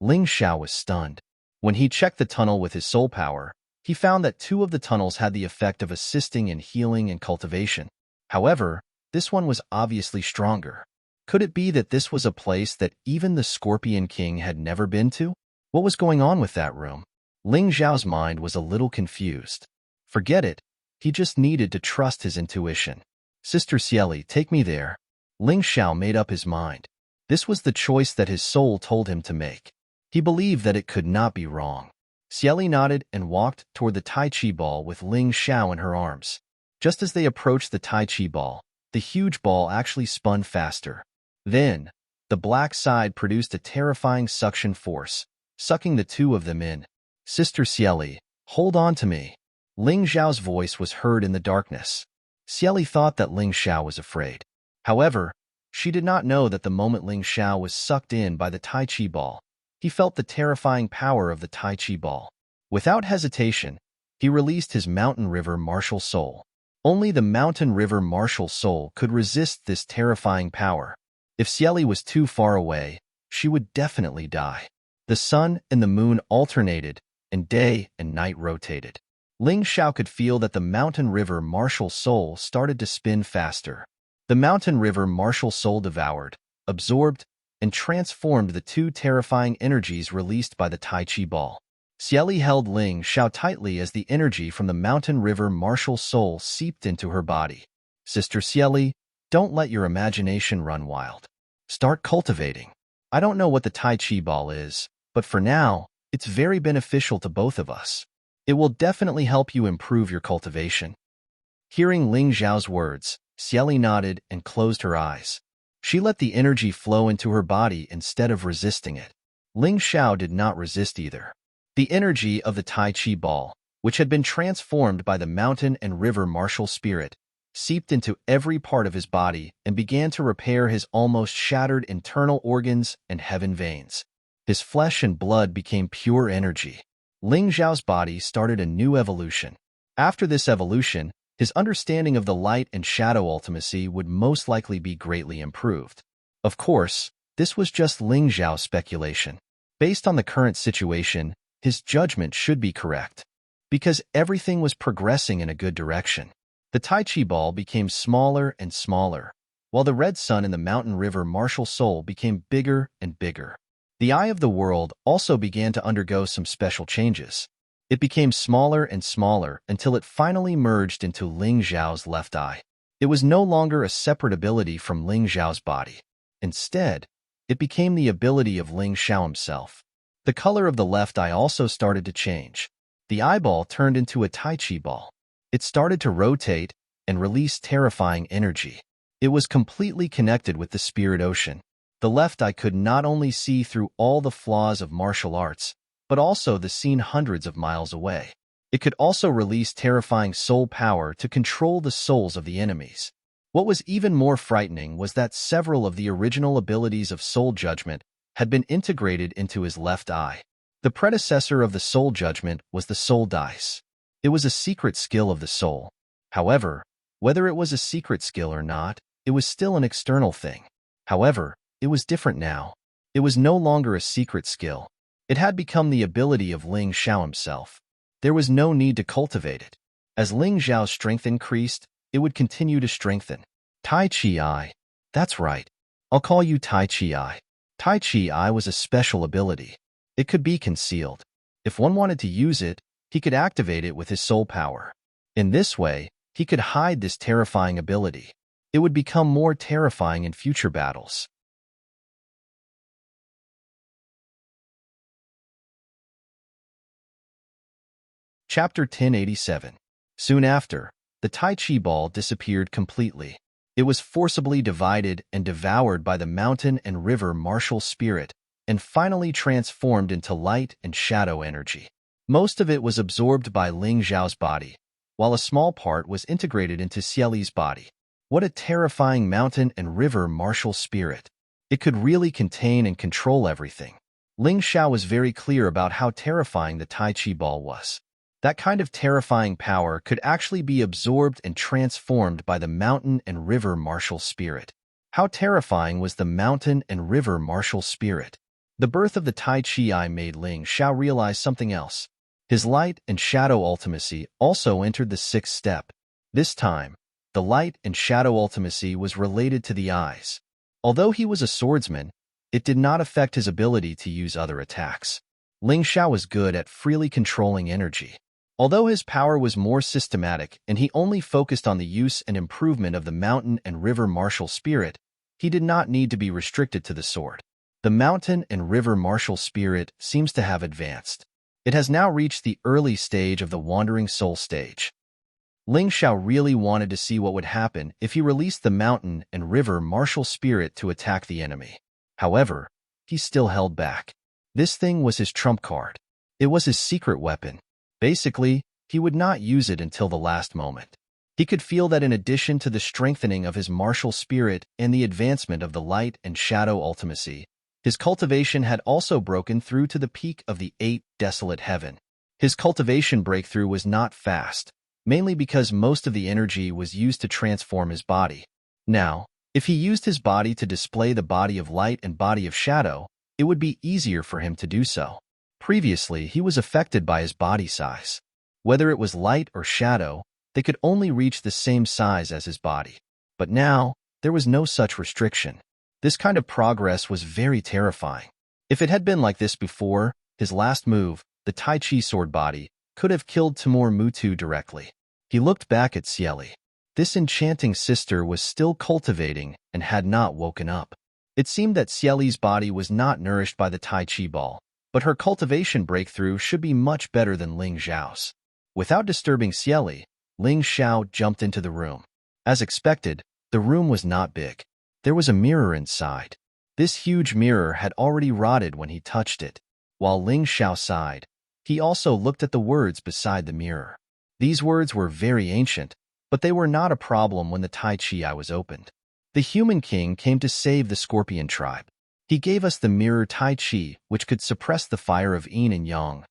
Ling Xiao was stunned. When he checked the tunnel with his soul power, he found that 2 of the tunnels had the effect of assisting in healing and cultivation. However, this one was obviously stronger. Could it be that this was a place that even the Scorpion King had never been to? What was going on with that room? Ling Xiao's mind was a little confused. Forget it. He just needed to trust his intuition. Sister Xieli, take me there. Ling Xiao made up his mind. This was the choice that his soul told him to make. He believed that it could not be wrong. Xieli nodded and walked toward the Tai Chi ball with Ling Xiao in her arms. Just as they approached the Tai Chi ball, the huge ball actually spun faster. Then, the black side produced a terrifying suction force, sucking the 2 of them in. Sister Xieli, hold on to me. Ling Xiao's voice was heard in the darkness. Xieli thought that Ling Xiao was afraid. However, she did not know that the moment Ling Xiao was sucked in by the Tai Chi ball, he felt the terrifying power of the Tai Chi ball. Without hesitation, he released his Mountain River martial soul. Only the Mountain River martial soul could resist this terrifying power. If Xieli was too far away, she would definitely die. The sun and the moon alternated, and day and night rotated. Ling Xiao could feel that the Mountain River martial soul started to spin faster. The Mountain River martial soul devoured, absorbed, and transformed the 2 terrifying energies released by the Tai Chi ball. Xieli held Ling Xiao tightly as the energy from the Mountain River martial soul seeped into her body. Sister Xieli, don't let your imagination run wild. Start cultivating. I don't know what the Tai Chi ball is, but for now, it's very beneficial to both of us. It will definitely help you improve your cultivation. Hearing Ling Xiao's words, Xieli nodded and closed her eyes. She let the energy flow into her body instead of resisting it. Ling Xiao did not resist either. The energy of the Tai Chi ball, which had been transformed by the mountain and river martial spirit, seeped into every part of his body and began to repair his almost shattered internal organs and heaven veins. His flesh and blood became pure energy. Ling Xiao's body started a new evolution. After this evolution, his understanding of the light and shadow ultimacy would most likely be greatly improved. Of course, this was just Ling Xiao's speculation. Based on the current situation, his judgment should be correct, because everything was progressing in a good direction. The Tai Chi ball became smaller and smaller, while the red sun in the Mountain River martial soul became bigger and bigger. The eye of the world also began to undergo some special changes. It became smaller and smaller until it finally merged into Ling Xiao's left eye. It was no longer a separate ability from Ling Xiao's body. Instead, it became the ability of Ling Xiao himself. The color of the left eye also started to change. The eyeball turned into a Tai Chi ball. It started to rotate and release terrifying energy. It was completely connected with the spirit ocean. The left eye could not only see through all the flaws of martial arts, but also the scene hundreds of miles away. It could also release terrifying soul power to control the souls of the enemies. What was even more frightening was that several of the original abilities of soul judgment had been integrated into his left eye. The predecessor of the soul judgment was the soul dice. It was a secret skill of the soul. However, whether it was a secret skill or not, it was still an external thing. However, it was different now. It was no longer a secret skill. It had become the ability of Ling Xiao himself. There was no need to cultivate it. As Ling Xiao's strength increased, it would continue to strengthen. Tai Chi Eye. That's right. I'll call you Tai Chi Eye. Tai Chi Eye was a special ability. It could be concealed. If one wanted to use it, he could activate it with his soul power. In this way, he could hide this terrifying ability. It would become more terrifying in future battles. Chapter 1087. Soon after, the Tai Chi ball disappeared completely. It was forcibly divided and devoured by the mountain and river martial spirit, and finally transformed into light and shadow energy. Most of it was absorbed by Ling Xiao's body, while a small part was integrated into Xieli's body. What a terrifying mountain and river martial spirit! It could really contain and control everything. Ling Xiao was very clear about how terrifying the Tai Chi ball was. That kind of terrifying power could actually be absorbed and transformed by the mountain and river martial spirit. How terrifying was the mountain and river martial spirit! The birth of the Tai Chi made Ling Xiao realize something else. His light and shadow ultimacy also entered the sixth step. This time, the light and shadow ultimacy was related to the eyes. Although he was a swordsman, it did not affect his ability to use other attacks. Ling Xiao was good at freely controlling energy. Although his power was more systematic and he only focused on the use and improvement of the mountain and river martial spirit, he did not need to be restricted to the sword. The mountain and river martial spirit seems to have advanced. It has now reached the early stage of the wandering soul stage. Ling Xiao really wanted to see what would happen if he released the mountain and river martial spirit to attack the enemy. However, he still held back. This thing was his trump card. It was his secret weapon. Basically, he would not use it until the last moment. He could feel that in addition to the strengthening of his martial spirit and the advancement of the light and shadow ultimacy, his cultivation had also broken through to the peak of the eighth desolate heaven. His cultivation breakthrough was not fast, mainly because most of the energy was used to transform his body. Now, if he used his body to display the body of light and body of shadow, it would be easier for him to do so. Previously, he was affected by his body size. Whether it was light or shadow, they could only reach the same size as his body. But now, there was no such restriction. This kind of progress was very terrifying. If it had been like this before, his last move, the Tai Chi sword body, could have killed Timur Mutu directly. He looked back at Xieli. This enchanting sister was still cultivating and had not woken up. It seemed that Xieli's body was not nourished by the Tai Chi ball, but her cultivation breakthrough should be much better than Ling Xiao's. Without disturbing Xieli, Ling Xiao jumped into the room. As expected, the room was not big. There was a mirror inside. This huge mirror had already rotted when he touched it. While Ling Xiao sighed, he also looked at the words beside the mirror. These words were very ancient, but they were not a problem when the Tai Chi was opened. The human king came to save the scorpion tribe. He gave us the mirror Tai Chi, which could suppress the fire of yin and yang.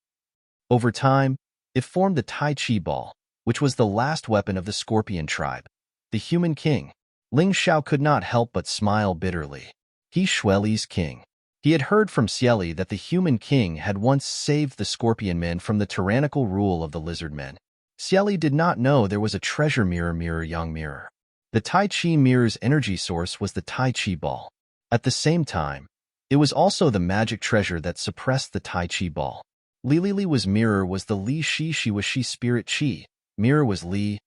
Over time, it formed the Tai Chi ball, which was the last weapon of the scorpion tribe. The human king. Ling Xiao could not help but smile bitterly. He Xueli's king. He had heard from Xieli that the human king had once saved the scorpion men from the tyrannical rule of the lizard men. Xieli did not know there was a treasure mirror yang mirror. The Tai Chi mirror's energy source was the Tai Chi ball. At the same time, it was also the magic treasure that suppressed the Tai Chi ball. Li was mirror was the Li Shi was Shi spirit Chi. Mirror was Li.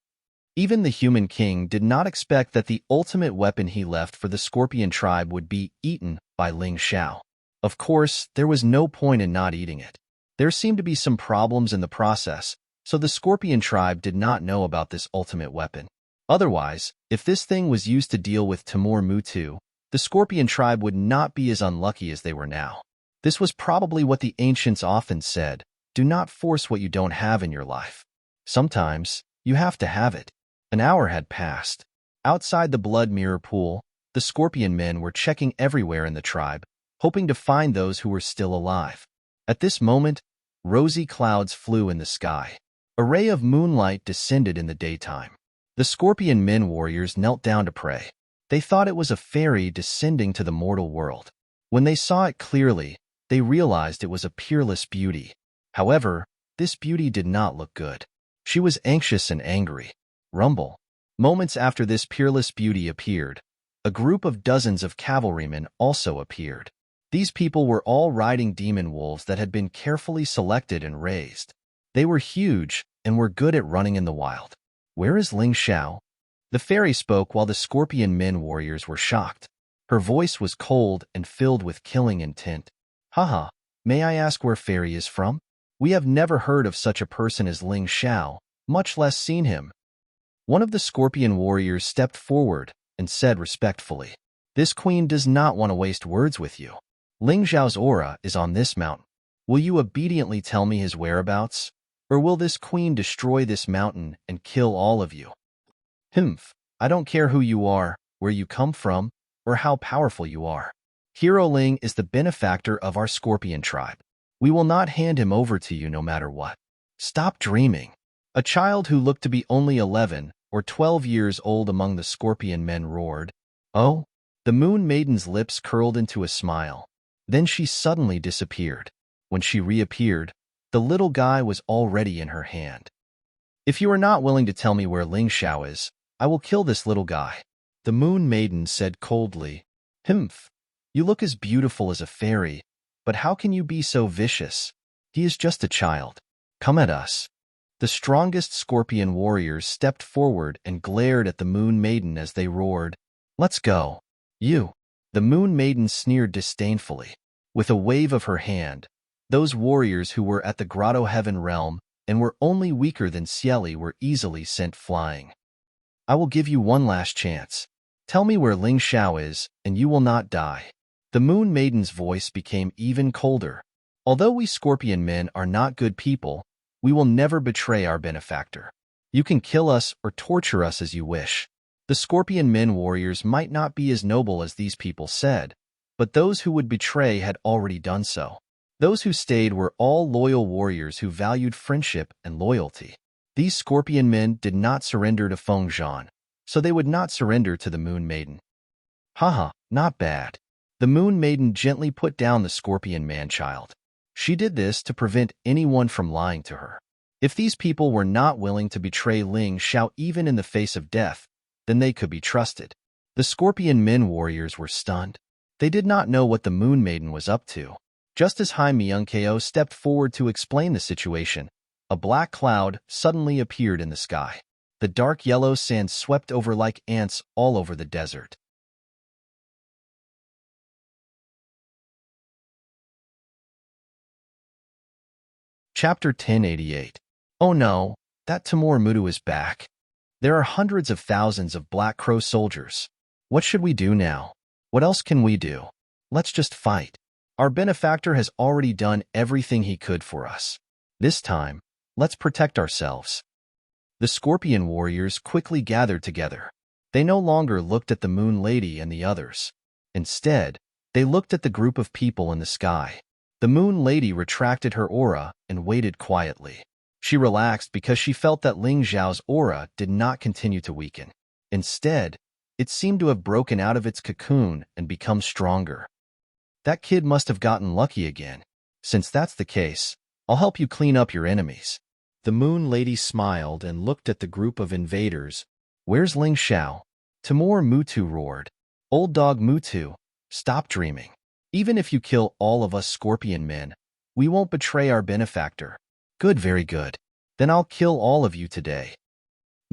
Even the human king did not expect that the ultimate weapon he left for the scorpion tribe would be eaten by Ling Xiao. Of course, there was no point in not eating it. There seemed to be some problems in the process, so the scorpion tribe did not know about this ultimate weapon. Otherwise, if this thing was used to deal with Timur Mutu, the scorpion tribe would not be as unlucky as they were now. This was probably what the ancients often said: do not force what you don't have in your life. Sometimes, you have to have it. An hour had passed. Outside the blood mirror pool, the scorpion men were checking everywhere in the tribe, hoping to find those who were still alive. At this moment, rosy clouds flew in the sky. A ray of moonlight descended in the daytime. The scorpion men warriors knelt down to pray. They thought it was a fairy descending to the mortal world. When they saw it clearly, they realized it was a peerless beauty. However, this beauty did not look good. She was anxious and angry. Rumble. Moments after this peerless beauty appeared, a group of dozens of cavalrymen also appeared. These people were all riding demon wolves that had been carefully selected and raised. They were huge and were good at running in the wild. Where is Ling Xiao? The fairy spoke while the scorpion men warriors were shocked. Her voice was cold and filled with killing intent. Haha, may I ask where fairy is from? We have never heard of such a person as Ling Xiao, much less seen him. One of the scorpion warriors stepped forward and said respectfully, "This queen does not want to waste words with you. Ling Xiao's aura is on this mountain. Will you obediently tell me his whereabouts? Or will this queen destroy this mountain and kill all of you?" "Humph, I don't care who you are, where you come from, or how powerful you are. Hero Ling is the benefactor of our scorpion tribe. We will not hand him over to you no matter what. Stop dreaming." A child who looked to be only 11 or 12 years old among the scorpion men roared. "Oh?" The Moon Maiden's lips curled into a smile. Then she suddenly disappeared. When she reappeared, the little guy was already in her hand. "If you are not willing to tell me where Ling Xiao is, I will kill this little guy," the Moon Maiden said coldly. "Humph, you look as beautiful as a fairy, but how can you be so vicious? He is just a child. Come at us." The strongest scorpion warriors stepped forward and glared at the Moon Maiden as they roared, "Let's go." "You." The Moon Maiden sneered disdainfully. With a wave of her hand, those warriors who were at the Grotto Heaven realm and were only weaker than Cieli were easily sent flying. "I will give you one last chance. Tell me where Ling Xiao is, and you will not die." The Moon Maiden's voice became even colder. "Although we scorpion men are not good people, we will never betray our benefactor. You can kill us or torture us as you wish." The scorpion men warriors might not be as noble as these people said, but those who would betray had already done so. Those who stayed were all loyal warriors who valued friendship and loyalty. These scorpion men did not surrender to Feng Zhan, so they would not surrender to the Moon Maiden. "Haha, not bad." The Moon Maiden gently put down the scorpion man-child. She did this to prevent anyone from lying to her. If these people were not willing to betray Ling Xiao even in the face of death, then they could be trusted. The scorpion men warriors were stunned. They did not know what the Moon Maiden was up to. Just as Hai Myungko stepped forward to explain the situation, a black cloud suddenly appeared in the sky. The dark yellow sand swept over like ants all over the desert. Chapter 1088. Oh no, that Timur Mutu is back. There are hundreds of thousands of Black Crow soldiers. What should we do now? What else can we do? Let's just fight. Our benefactor has already done everything he could for us. This time, let's protect ourselves. The scorpion warriors quickly gathered together. They no longer looked at the Moon Lady and the others. Instead, they looked at the group of people in the sky. The Moon Lady retracted her aura and waited quietly. She relaxed because she felt that Ling Xiao's aura did not continue to weaken. Instead, it seemed to have broken out of its cocoon and become stronger. That kid must have gotten lucky again. Since that's the case, I'll help you clean up your enemies. The Moon Lady smiled and looked at the group of invaders. Where's Ling Xiao? Timur Mutu roared. Old dog Mutu, stop dreaming. Even if you kill all of us scorpion men, we won't betray our benefactor. Good, very good. Then I'll kill all of you today.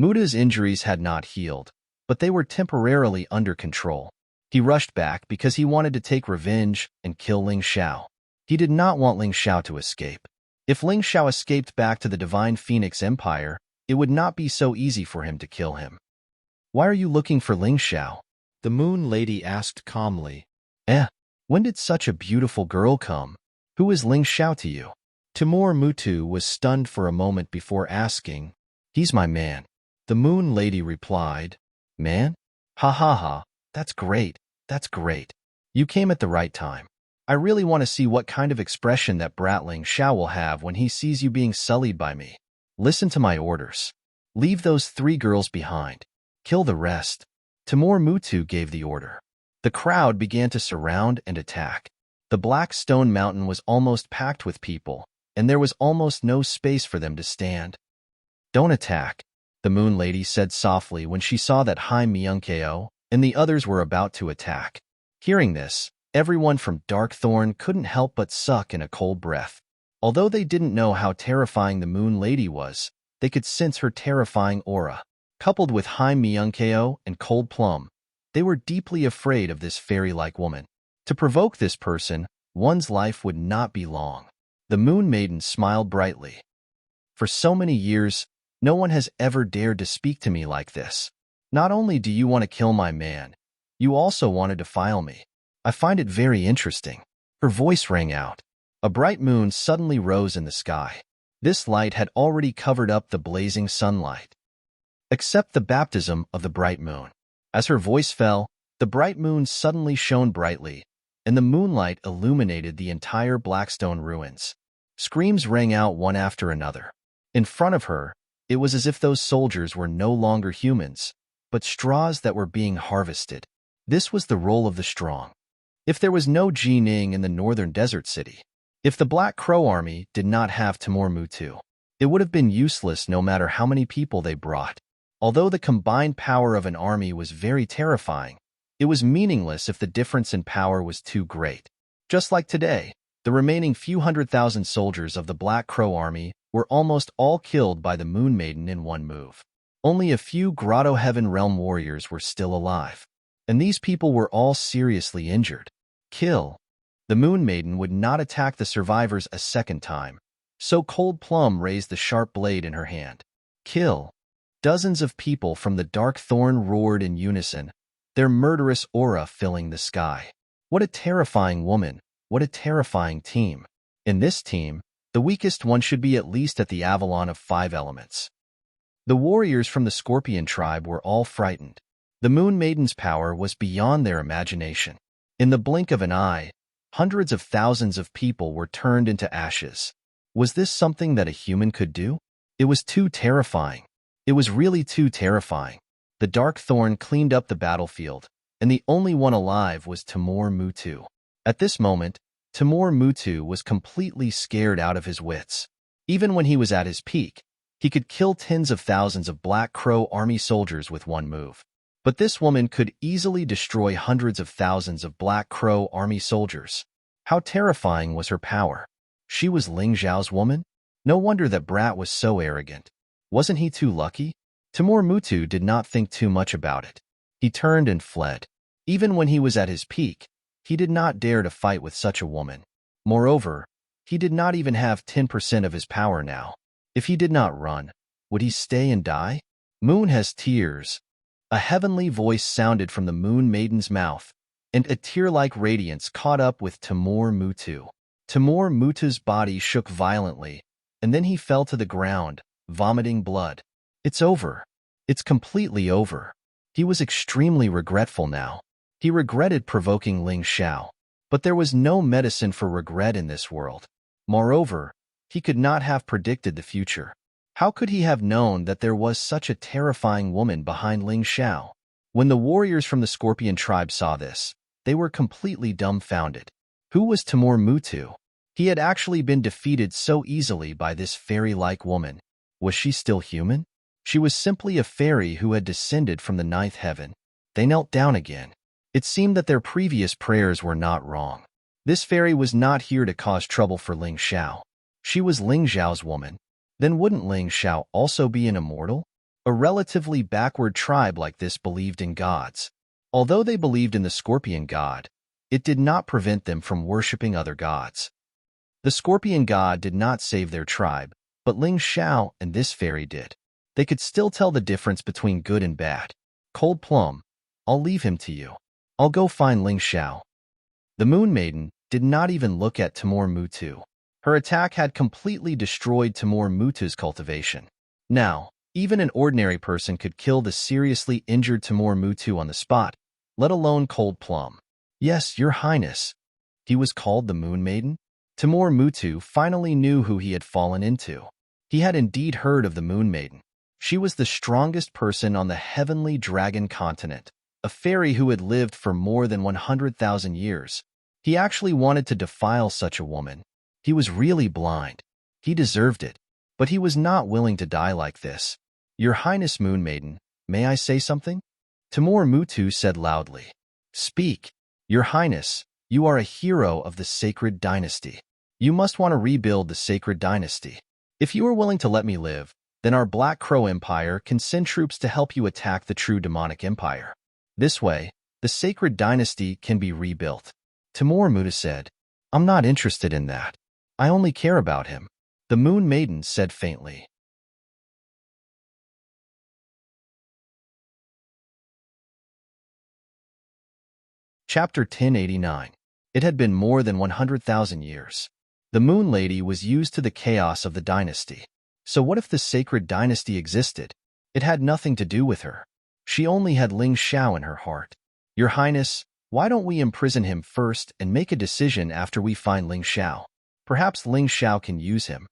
Muta's injuries had not healed, but they were temporarily under control. He rushed back because he wanted to take revenge and kill Ling Xiao. He did not want Ling Xiao to escape. If Ling Xiao escaped back to the Divine Phoenix Empire, it would not be so easy for him to kill him. Why are you looking for Ling Xiao? The Moon Lady asked calmly. When did such a beautiful girl come? Who is Ling Xiao to you? Timur Mutu was stunned for a moment before asking, He's my man. The Moon Lady replied, Man? Ha ha ha, that's great, that's great. You came at the right time. I really want to see what kind of expression that brat Ling Xiao will have when he sees you being sullied by me. Listen to my orders. Leave those 3 girls behind. Kill the rest. Timur Mutu gave the order. The crowd began to surround and attack. The Black Stone Mountain was almost packed with people, and there was almost no space for them to stand. Don't attack, the Moon Lady said softly when she saw that Hai Myungko and the others were about to attack. Hearing this, everyone from Darkthorn couldn't help but suck in a cold breath. Although they didn't know how terrifying the Moon Lady was, they could sense her terrifying aura. Coupled with Hai Myungko and Cold Plum, they were deeply afraid of this fairy-like woman. To provoke this person, one's life would not be long. The Moon Maiden smiled brightly. For so many years, no one has ever dared to speak to me like this. Not only do you want to kill my man, you also want to defile me. I find it very interesting." Her voice rang out. A bright moon suddenly rose in the sky. This light had already covered up the blazing sunlight, except the baptism of the bright moon. As her voice fell, the bright moon suddenly shone brightly, and the moonlight illuminated the entire Blackstone ruins. Screams rang out one after another. In front of her, it was as if those soldiers were no longer humans, but straws that were being harvested. This was the role of the strong. If there was no Jining in the northern desert city, if the Black Crow army did not have Timur Mutu, it would have been useless no matter how many people they brought. Although the combined power of an army was very terrifying, it was meaningless if the difference in power was too great. Just like today, the remaining few 100,000 soldiers of the Black Crow army were almost all killed by the Moon Maiden in one move. Only a few Grotto Heaven Realm warriors were still alive, and these people were all seriously injured. Kill. The Moon Maiden would not attack the survivors a second time, so Cold Plum raised the sharp blade in her hand. Kill. Dozens of people from the Dark Thorn roared in unison, their murderous aura filling the sky. What a terrifying woman, what a terrifying team. In this team, the weakest one should be at least at the Avalon of 5 elements. The warriors from the Scorpion tribe were all frightened. The Moon Maiden's power was beyond their imagination. In the blink of an eye, hundreds of thousands of people were turned into ashes. Was this something that a human could do? It was too terrifying. It was really too terrifying. The Dark Thorn cleaned up the battlefield, and the only one alive was Timur Mutu. At this moment, Timur Mutu was completely scared out of his wits. Even when he was at his peak, he could kill tens of thousands of Black Crow army soldiers with one move. But this woman could easily destroy hundreds of thousands of Black Crow army soldiers. How terrifying was her power? She was Ling Zhao's woman? No wonder that brat was so arrogant. Wasn't he too lucky? Timur Mutu did not think too much about it. He turned and fled. Even when he was at his peak, he did not dare to fight with such a woman. Moreover, he did not even have 10% of his power now. If he did not run, would he stay and die? Moon has tears. A heavenly voice sounded from the Moon Maiden's mouth, and a tear-like radiance caught up with Timur Mutu. Timur Mutu's body shook violently, and then he fell to the ground, vomiting blood. It's over. It's completely over. He was extremely regretful now. He regretted provoking Ling Xiao, but there was no medicine for regret in this world. Moreover, he could not have predicted the future. How could he have known that there was such a terrifying woman behind Ling Xiao? When the warriors from the Scorpion tribe saw this, they were completely dumbfounded. Who was Timur Mutu? He had actually been defeated so easily by this fairy-like woman. Was she still human? She was simply a fairy who had descended from the 9th heaven. They knelt down again. It seemed that their previous prayers were not wrong. This fairy was not here to cause trouble for Ling Xiao. She was Ling Zhao's woman. Then wouldn't Ling Xiao also be an immortal? A relatively backward tribe like this believed in gods. Although they believed in the Scorpion god, it did not prevent them from worshipping other gods. The Scorpion god did not save their tribe, but Ling Xiao and this fairy did. They could still tell the difference between good and bad. Cold Plum, I'll leave him to you. I'll go find Ling Xiao. The Moon Maiden did not even look at Timur Mutu. Her attack had completely destroyed Timur Mutu's cultivation. Now, even an ordinary person could kill the seriously injured Timur Mutu on the spot, let alone Cold Plum. Yes, Your Highness. He was called the Moon Maiden? Timur Mutu finally knew who he had fallen into. He had indeed heard of the Moon Maiden. She was the strongest person on the heavenly dragon continent, a fairy who had lived for more than 100,000 years. He actually wanted to defile such a woman. He was really blind. He deserved it. But he was not willing to die like this. Your Highness Moon Maiden, may I say something? Timur Mutu said loudly. Speak. Your Highness, you are a hero of the sacred dynasty. You must want to rebuild the sacred dynasty. If you are willing to let me live, then our Black Crow Empire can send troops to help you attack the true demonic empire. This way, the sacred dynasty can be rebuilt. Timur Mutu said, I'm not interested in that. I only care about him. The Moon Maiden said faintly. Chapter 1089. It had been more than 100,000 years. The Moon Lady was used to the chaos of the dynasty. So what if the sacred dynasty existed? It had nothing to do with her. She only had Ling Xiao in her heart. Your Highness, why don't we imprison him first and make a decision after we find Ling Xiao? Perhaps Ling Xiao can use him.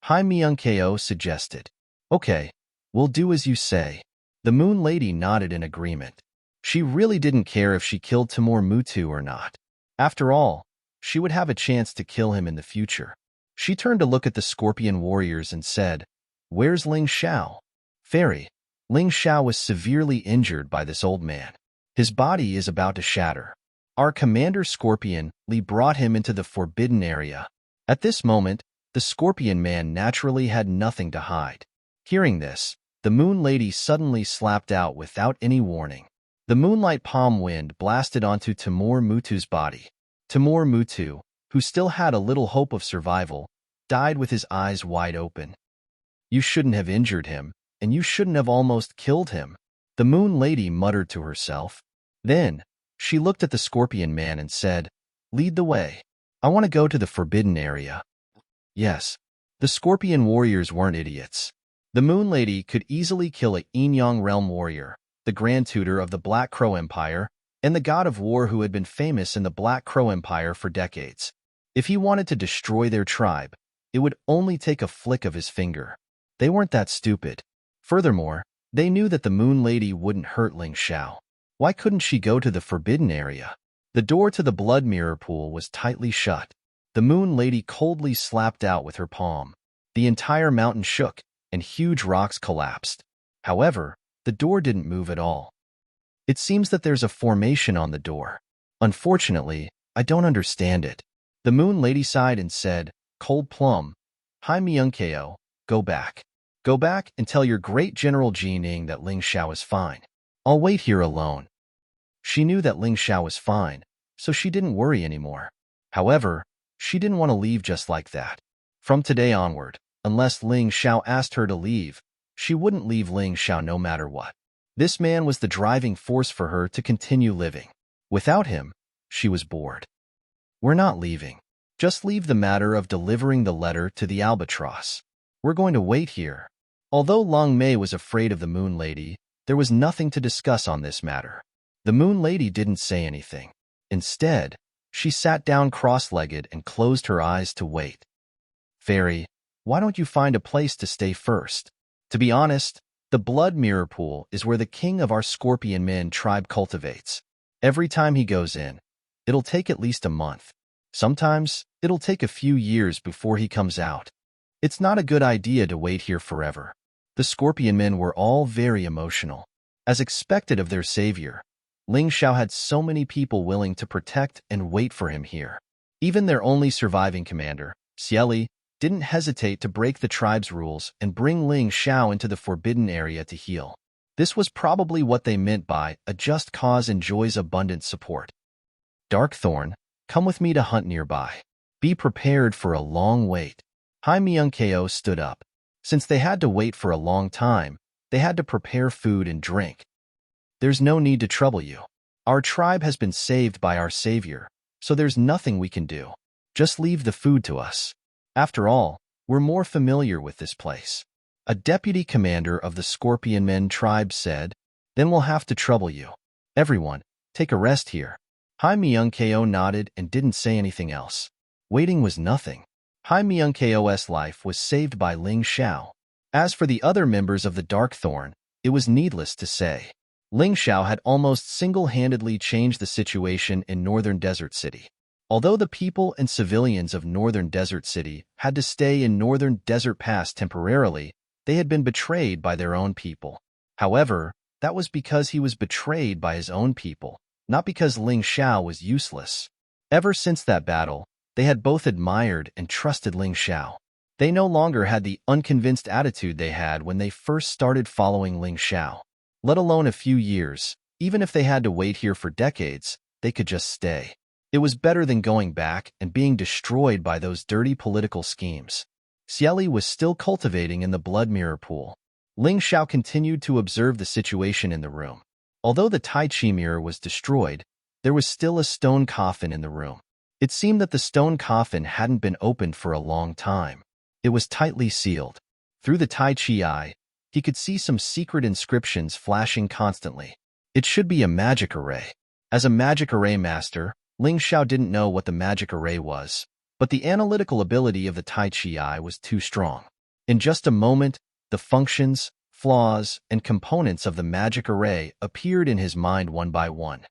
Hai Myung-ko suggested. Okay, we'll do as you say. The Moon Lady nodded in agreement. She really didn't care if she killed Timur Mutu or not. After all, she would have a chance to kill him in the future. She turned to look at the Scorpion warriors and said, "Where's Ling Xiao?" Fairy, Ling Xiao was severely injured by this old man. His body is about to shatter. Our commander Scorpion Li brought him into the forbidden area. At this moment, the Scorpion man naturally had nothing to hide. Hearing this, the Moon Lady suddenly slapped out without any warning. The moonlight palm wind blasted onto Timur Mutu's body. Timur Mutu, who still had a little hope of survival, died with his eyes wide open. You shouldn't have injured him, and you shouldn't have almost killed him, the Moon Lady muttered to herself. Then, she looked at the Scorpion man and said, "Lead the way. I want to go to the forbidden area." Yes, the Scorpion warriors weren't idiots. The Moon Lady could easily kill a Yinyang realm warrior, the Grand Tutor of the Black Crow Empire, and the god of war who had been famous in the Black Crow Empire for decades. If he wanted to destroy their tribe, it would only take a flick of his finger. They weren't that stupid. Furthermore, they knew that the Moon Lady wouldn't hurt Ling Xiao. Why couldn't she go to the forbidden area? The door to the blood mirror pool was tightly shut. The Moon Lady coldly slapped out with her palm. The entire mountain shook, and huge rocks collapsed. However, the door didn't move at all. It seems that there's a formation on the door. Unfortunately, I don't understand it. The Moon Lady sighed and said, "Cold Plum, Hai Myung-ko, go back. Go back and tell your great General Ji Ning that Ling Xiao is fine. I'll wait here alone." She knew that Ling Xiao was fine, so she didn't worry anymore. However, she didn't want to leave just like that. From today onward, unless Ling Xiao asked her to leave, she wouldn't leave Ling Xiao no matter what. This man was the driving force for her to continue living. Without him, she was bored. We're not leaving. Just leave the matter of delivering the letter to the albatross. We're going to wait here. Although Long Mei was afraid of the Moon Lady, there was nothing to discuss on this matter. The Moon Lady didn't say anything. Instead, she sat down cross-legged and closed her eyes to wait. Fairy, why don't you find a place to stay first? To be honest, the blood mirror pool is where the king of our Scorpion Men tribe cultivates. Every time he goes in, it'll take at least a month. Sometimes, it'll take a few years before he comes out. It's not a good idea to wait here forever. The Scorpion Men were all very emotional. As expected of their savior, Ling Xiao had so many people willing to protect and wait for him here. Even their only surviving commander, Xieli, didn't hesitate to break the tribe's rules and bring Ling Xiao into the forbidden area to heal. This was probably what they meant by a just cause enjoys abundant support. Darkthorn, come with me to hunt nearby. Be prepared for a long wait. Hai Myung-ko stood up. Since they had to wait for a long time, they had to prepare food and drink. There's no need to trouble you. Our tribe has been saved by our savior, so there's nothing we can do. Just leave the food to us. After all, we're more familiar with this place. A deputy commander of the Scorpion Men tribe said, "Then we'll have to trouble you. Everyone, take a rest here." Hai Myung-ko nodded and didn't say anything else. Waiting was nothing. Hai Myung-ko's life was saved by Ling Xiao. As for the other members of the Darkthorn, it was needless to say. Ling Xiao had almost single-handedly changed the situation in Northern Desert City. Although the people and civilians of Northern Desert City had to stay in Northern Desert Pass temporarily, they had been betrayed by their own people. However, that was because he was betrayed by his own people, not because Ling Xiao was useless. Ever since that battle, they had both admired and trusted Ling Xiao. They no longer had the unconvinced attitude they had when they first started following Ling Xiao. Let alone a few years, even if they had to wait here for decades, they could just stay. It was better than going back and being destroyed by those dirty political schemes. Xieli was still cultivating in the blood mirror pool. Ling Xiao continued to observe the situation in the room. Although the Tai Chi mirror was destroyed, There was still a stone coffin in the room. It seemed that the stone coffin hadn't been opened for a long time. It was tightly sealed. Through the Tai Chi eye, he could see some secret inscriptions flashing constantly. It should be a magic array. As a magic array master, Ling Xiao didn't know what the magic array was, but the analytical ability of the Tai Chi eye was too strong. In just a moment, the functions, flaws, and components of the magic array appeared in his mind one by one.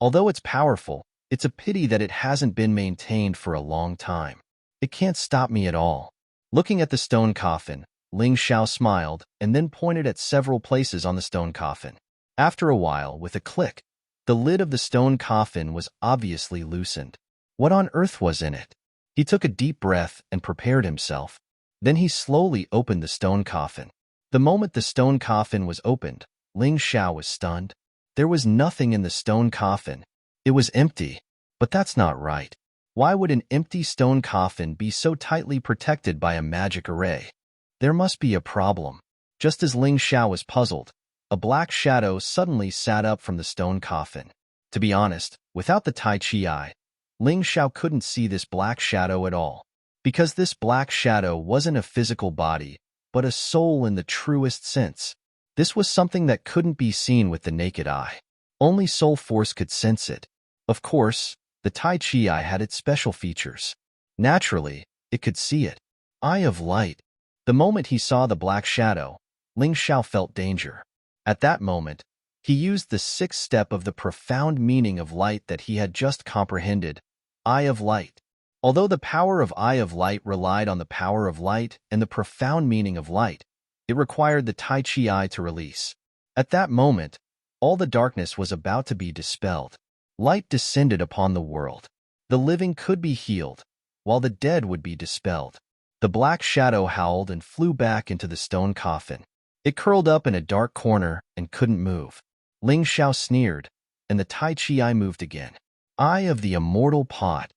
Although it's powerful, it's a pity that it hasn't been maintained for a long time. It can't stop me at all. Looking at the stone coffin, Ling Xiao smiled and then pointed at several places on the stone coffin. After a while, with a click, the lid of the stone coffin was obviously loosened. What on earth was in it? He took a deep breath and prepared himself. Then he slowly opened the stone coffin. The moment the stone coffin was opened, Ling Xiao was stunned. There was nothing in the stone coffin. It was empty. But that's not right. Why would an empty stone coffin be so tightly protected by a magic array? There must be a problem. Just as Ling Xiao was puzzled, a black shadow suddenly sat up from the stone coffin. To be honest, without the Tai Chi eye, Ling Xiao couldn't see this black shadow at all. Because this black shadow wasn't a physical body, but a soul in the truest sense. This was something that couldn't be seen with the naked eye. Only soul force could sense it. Of course, the Tai Chi eye had its special features. Naturally, it could see it. Eye of light. The moment he saw the black shadow, Ling Xiao felt danger. At that moment, he used the sixth step of the profound meaning of light that he had just comprehended, Eye of Light. Although the power of Eye of Light relied on the power of light and the profound meaning of light, it required the Tai Chi eye to release. At that moment, all the darkness was about to be dispelled. Light descended upon the world. The living could be healed, while the dead would be dispelled. The black shadow howled and flew back into the stone coffin. It curled up in a dark corner and couldn't move. Ling Xiao sneered, and the Tai Chi eye moved again. Eye of the Immortal Pot.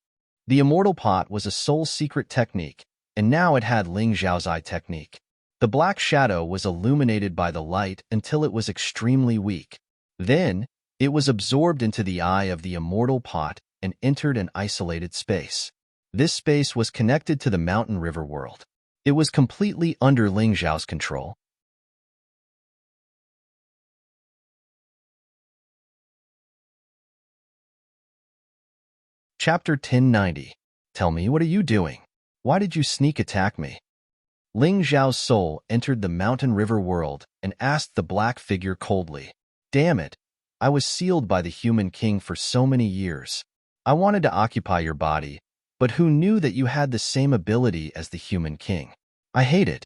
The Immortal Pot was a soul secret technique, and now it had Ling Xiao's eye technique. The black shadow was illuminated by the light until it was extremely weak. Then, it was absorbed into the eye of the Immortal Pot and entered an isolated space. This space was connected to the mountain river world. It was completely under Ling Xiao's control. Chapter 1090. Tell me, what are you doing? Why did you sneak attack me? Ling Xiao's soul entered the mountain river world and asked the black figure coldly. Damn it. I was sealed by the human king for so many years. I wanted to occupy your body, but who knew that you had the same ability as the human king? I hate it.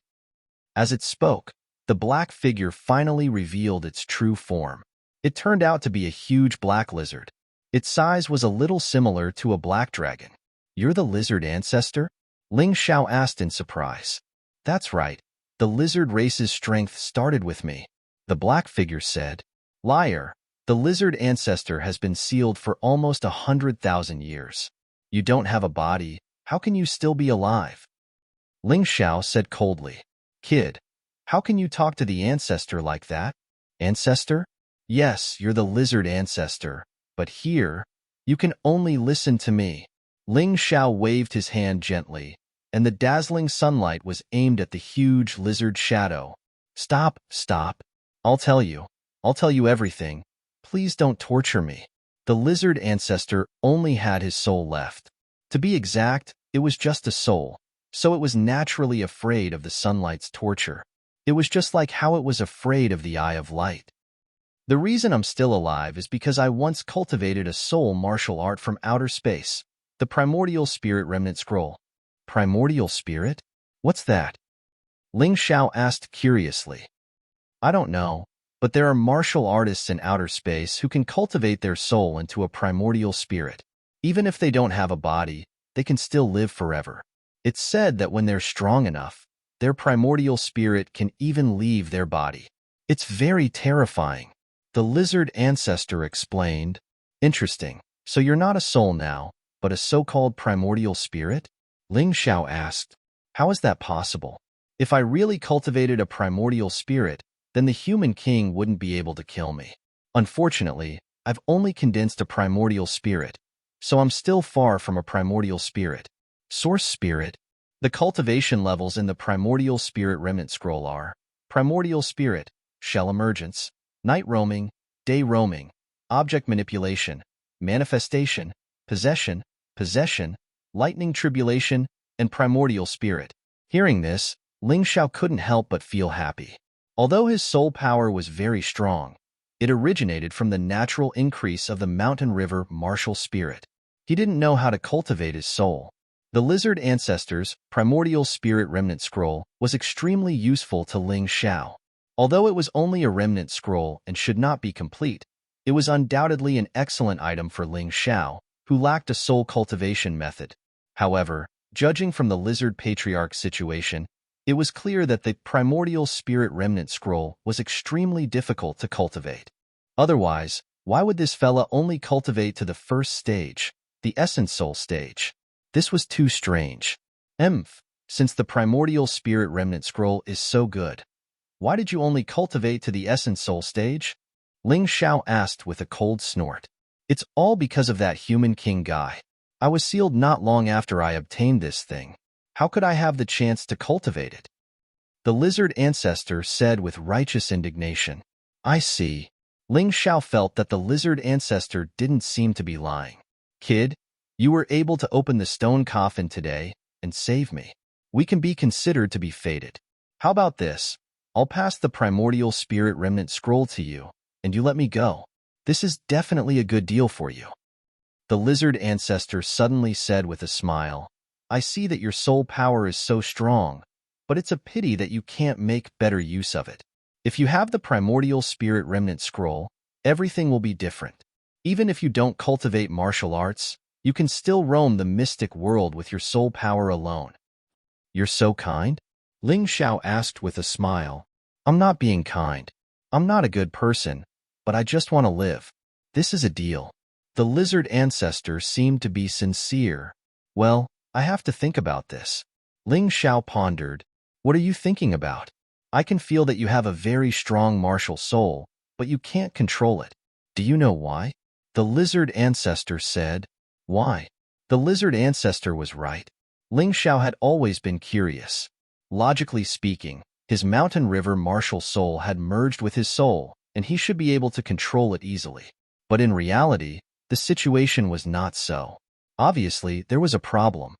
As it spoke, the black figure finally revealed its true form. It turned out to be a huge black lizard. Its size was a little similar to a black dragon. You're the lizard ancestor? Ling Xiao asked in surprise. That's right. The lizard race's strength started with me, the black figure said. Liar. The lizard ancestor has been sealed for almost 100,000 years. You don't have a body. How can you still be alive? Ling Xiao said coldly. Kid, how can you talk to the ancestor like that? Ancestor? Yes, you're the lizard ancestor. But here, you can only listen to me. Ling Xiao waved his hand gently, and the dazzling sunlight was aimed at the huge lizard shadow. Stop, stop. I'll tell you everything. Please don't torture me. The lizard ancestor only had his soul left. To be exact, it was just a soul, so it was naturally afraid of the sunlight's torture. It was just like how it was afraid of the eye of light. The reason I'm still alive is because I once cultivated a soul martial art from outer space, the Primordial Spirit Remnant Scroll. Primordial Spirit? What's that? Ling Xiao asked curiously. I don't know, but there are martial artists in outer space who can cultivate their soul into a primordial spirit. Even if they don't have a body, they can still live forever. It's said that when they're strong enough, their primordial spirit can even leave their body. It's very terrifying. The lizard ancestor explained. Interesting. So you're not a soul now, but a so-called primordial spirit? Ling Xiao asked. How is that possible? If I really cultivated a primordial spirit, then the human king wouldn't be able to kill me. Unfortunately, I've only condensed a primordial spirit, so I'm still far from a primordial spirit. Source spirit. The cultivation levels in the primordial spirit remnant scroll are primordial spirit, shell emergence, night roaming, day roaming, object manipulation, manifestation, possession, lightning tribulation, and primordial spirit. Hearing this, Ling Xiao couldn't help but feel happy. Although his soul power was very strong, it originated from the natural increase of the mountain river martial spirit. He didn't know how to cultivate his soul. The lizard ancestors' primordial spirit remnant scroll was extremely useful to Ling Xiao. Although it was only a remnant scroll and should not be complete, it was undoubtedly an excellent item for Ling Xiao, who lacked a soul cultivation method. However, judging from the lizard patriarch situation, it was clear that the primordial spirit remnant scroll was extremely difficult to cultivate. Otherwise, why would this fella only cultivate to the first stage, the essence soul stage? This was too strange. Since the primordial spirit remnant scroll is so good, why did you only cultivate to the essence soul stage? Ling Xiao asked with a cold snort. It's all because of that human king guy. I was sealed not long after I obtained this thing. How could I have the chance to cultivate it? The lizard ancestor said with righteous indignation. I see. Ling Xiao felt that the lizard ancestor didn't seem to be lying. Kid, you were able to open the stone coffin today and save me. We can be considered to be fated. How about this? I'll pass the primordial spirit remnant scroll to you, and you let me go. This is definitely a good deal for you. The lizard ancestor suddenly said with a smile, I see that your soul power is so strong, but it's a pity that you can't make better use of it. If you have the primordial spirit remnant scroll, everything will be different. Even if you don't cultivate martial arts, you can still roam the mystic world with your soul power alone. You're so kind? Ling Xiao asked with a smile. I'm not being kind. I'm not a good person, but I just want to live. This is a deal. The lizard ancestor seemed to be sincere. Well, I have to think about this. Ling Xiao pondered. What are you thinking about? I can feel that you have a very strong martial soul, but you can't control it. Do you know why? The lizard ancestor said. Why? The lizard ancestor was right. Ling Xiao had always been curious. Logically speaking, his mountain river martial soul had merged with his soul, and he should be able to control it easily. But in reality, the situation was not so. Obviously, there was a problem.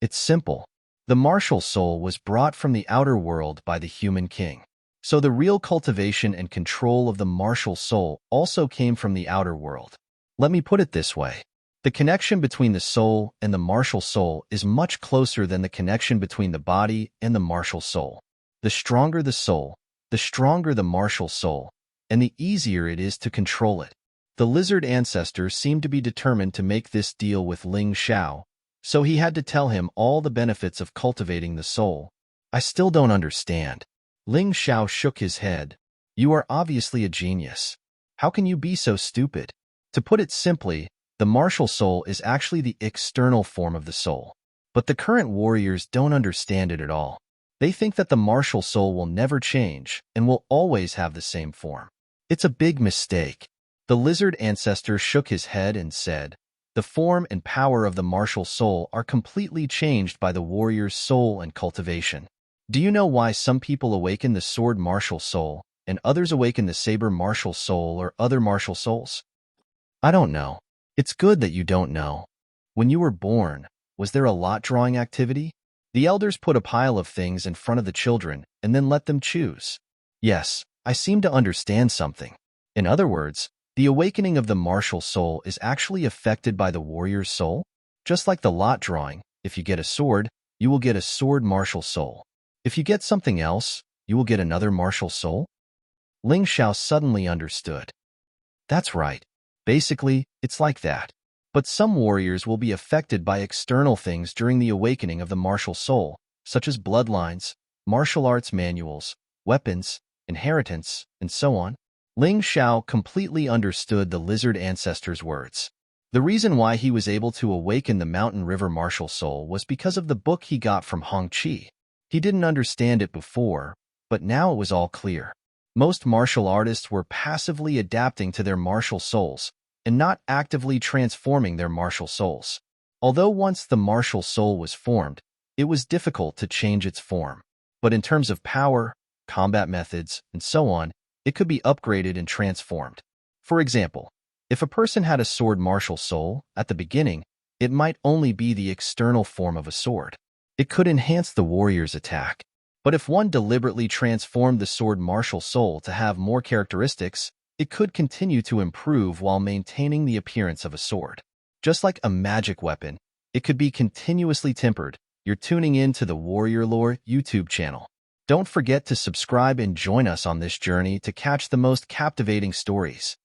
It's simple. The martial soul was brought from the outer world by the human king. So the real cultivation and control of the martial soul also came from the outer world. Let me put it this way. The connection between the soul and the martial soul is much closer than the connection between the body and the martial soul. The stronger the soul, the stronger the martial soul, and the easier it is to control it. The lizard ancestor seemed to be determined to make this deal with Ling Xiao, so he had to tell him all the benefits of cultivating the soul. I still don't understand. Ling Xiao shook his head. You are obviously a genius. How can you be so stupid? To put it simply, the martial soul is actually the external form of the soul. But the current warriors don't understand it at all. They think that the martial soul will never change and will always have the same form. It's a big mistake. The lizard ancestor shook his head and said, the form and power of the martial soul are completely changed by the warrior's soul and cultivation. Do you know why some people awaken the sword martial soul and others awaken the saber martial soul or other martial souls? I don't know. It's good that you don't know. When you were born, was there a lot drawing activity? The elders put a pile of things in front of the children and then let them choose. Yes, I seem to understand something. In other words, the awakening of the martial soul is actually affected by the warrior's soul. Just like the lot drawing, if you get a sword, you will get a sword martial soul. If you get something else, you will get another martial soul. Ling Xiao suddenly understood. That's right. Basically, it's like that. But some warriors will be affected by external things during the awakening of the martial soul, such as bloodlines, martial arts manuals, weapons, inheritance, and so on. Ling Xiao completely understood the lizard ancestor's words. The reason why he was able to awaken the mountain river martial soul was because of the book he got from Hongqi. He didn't understand it before, but now it was all clear. Most martial artists were passively adapting to their martial souls and not actively transforming their martial souls. Although once the martial soul was formed, it was difficult to change its form. But in terms of power, combat methods, and so on, it could be upgraded and transformed. For example, if a person had a sword martial soul, at the beginning, it might only be the external form of a sword. It could enhance the warrior's attack. But if one deliberately transformed the sword martial soul to have more characteristics, it could continue to improve while maintaining the appearance of a sword. Just like a magic weapon, it could be continuously tempered. You're tuning in to the Warrior Lore YouTube channel. Don't forget to subscribe and join us on this journey to catch the most captivating stories.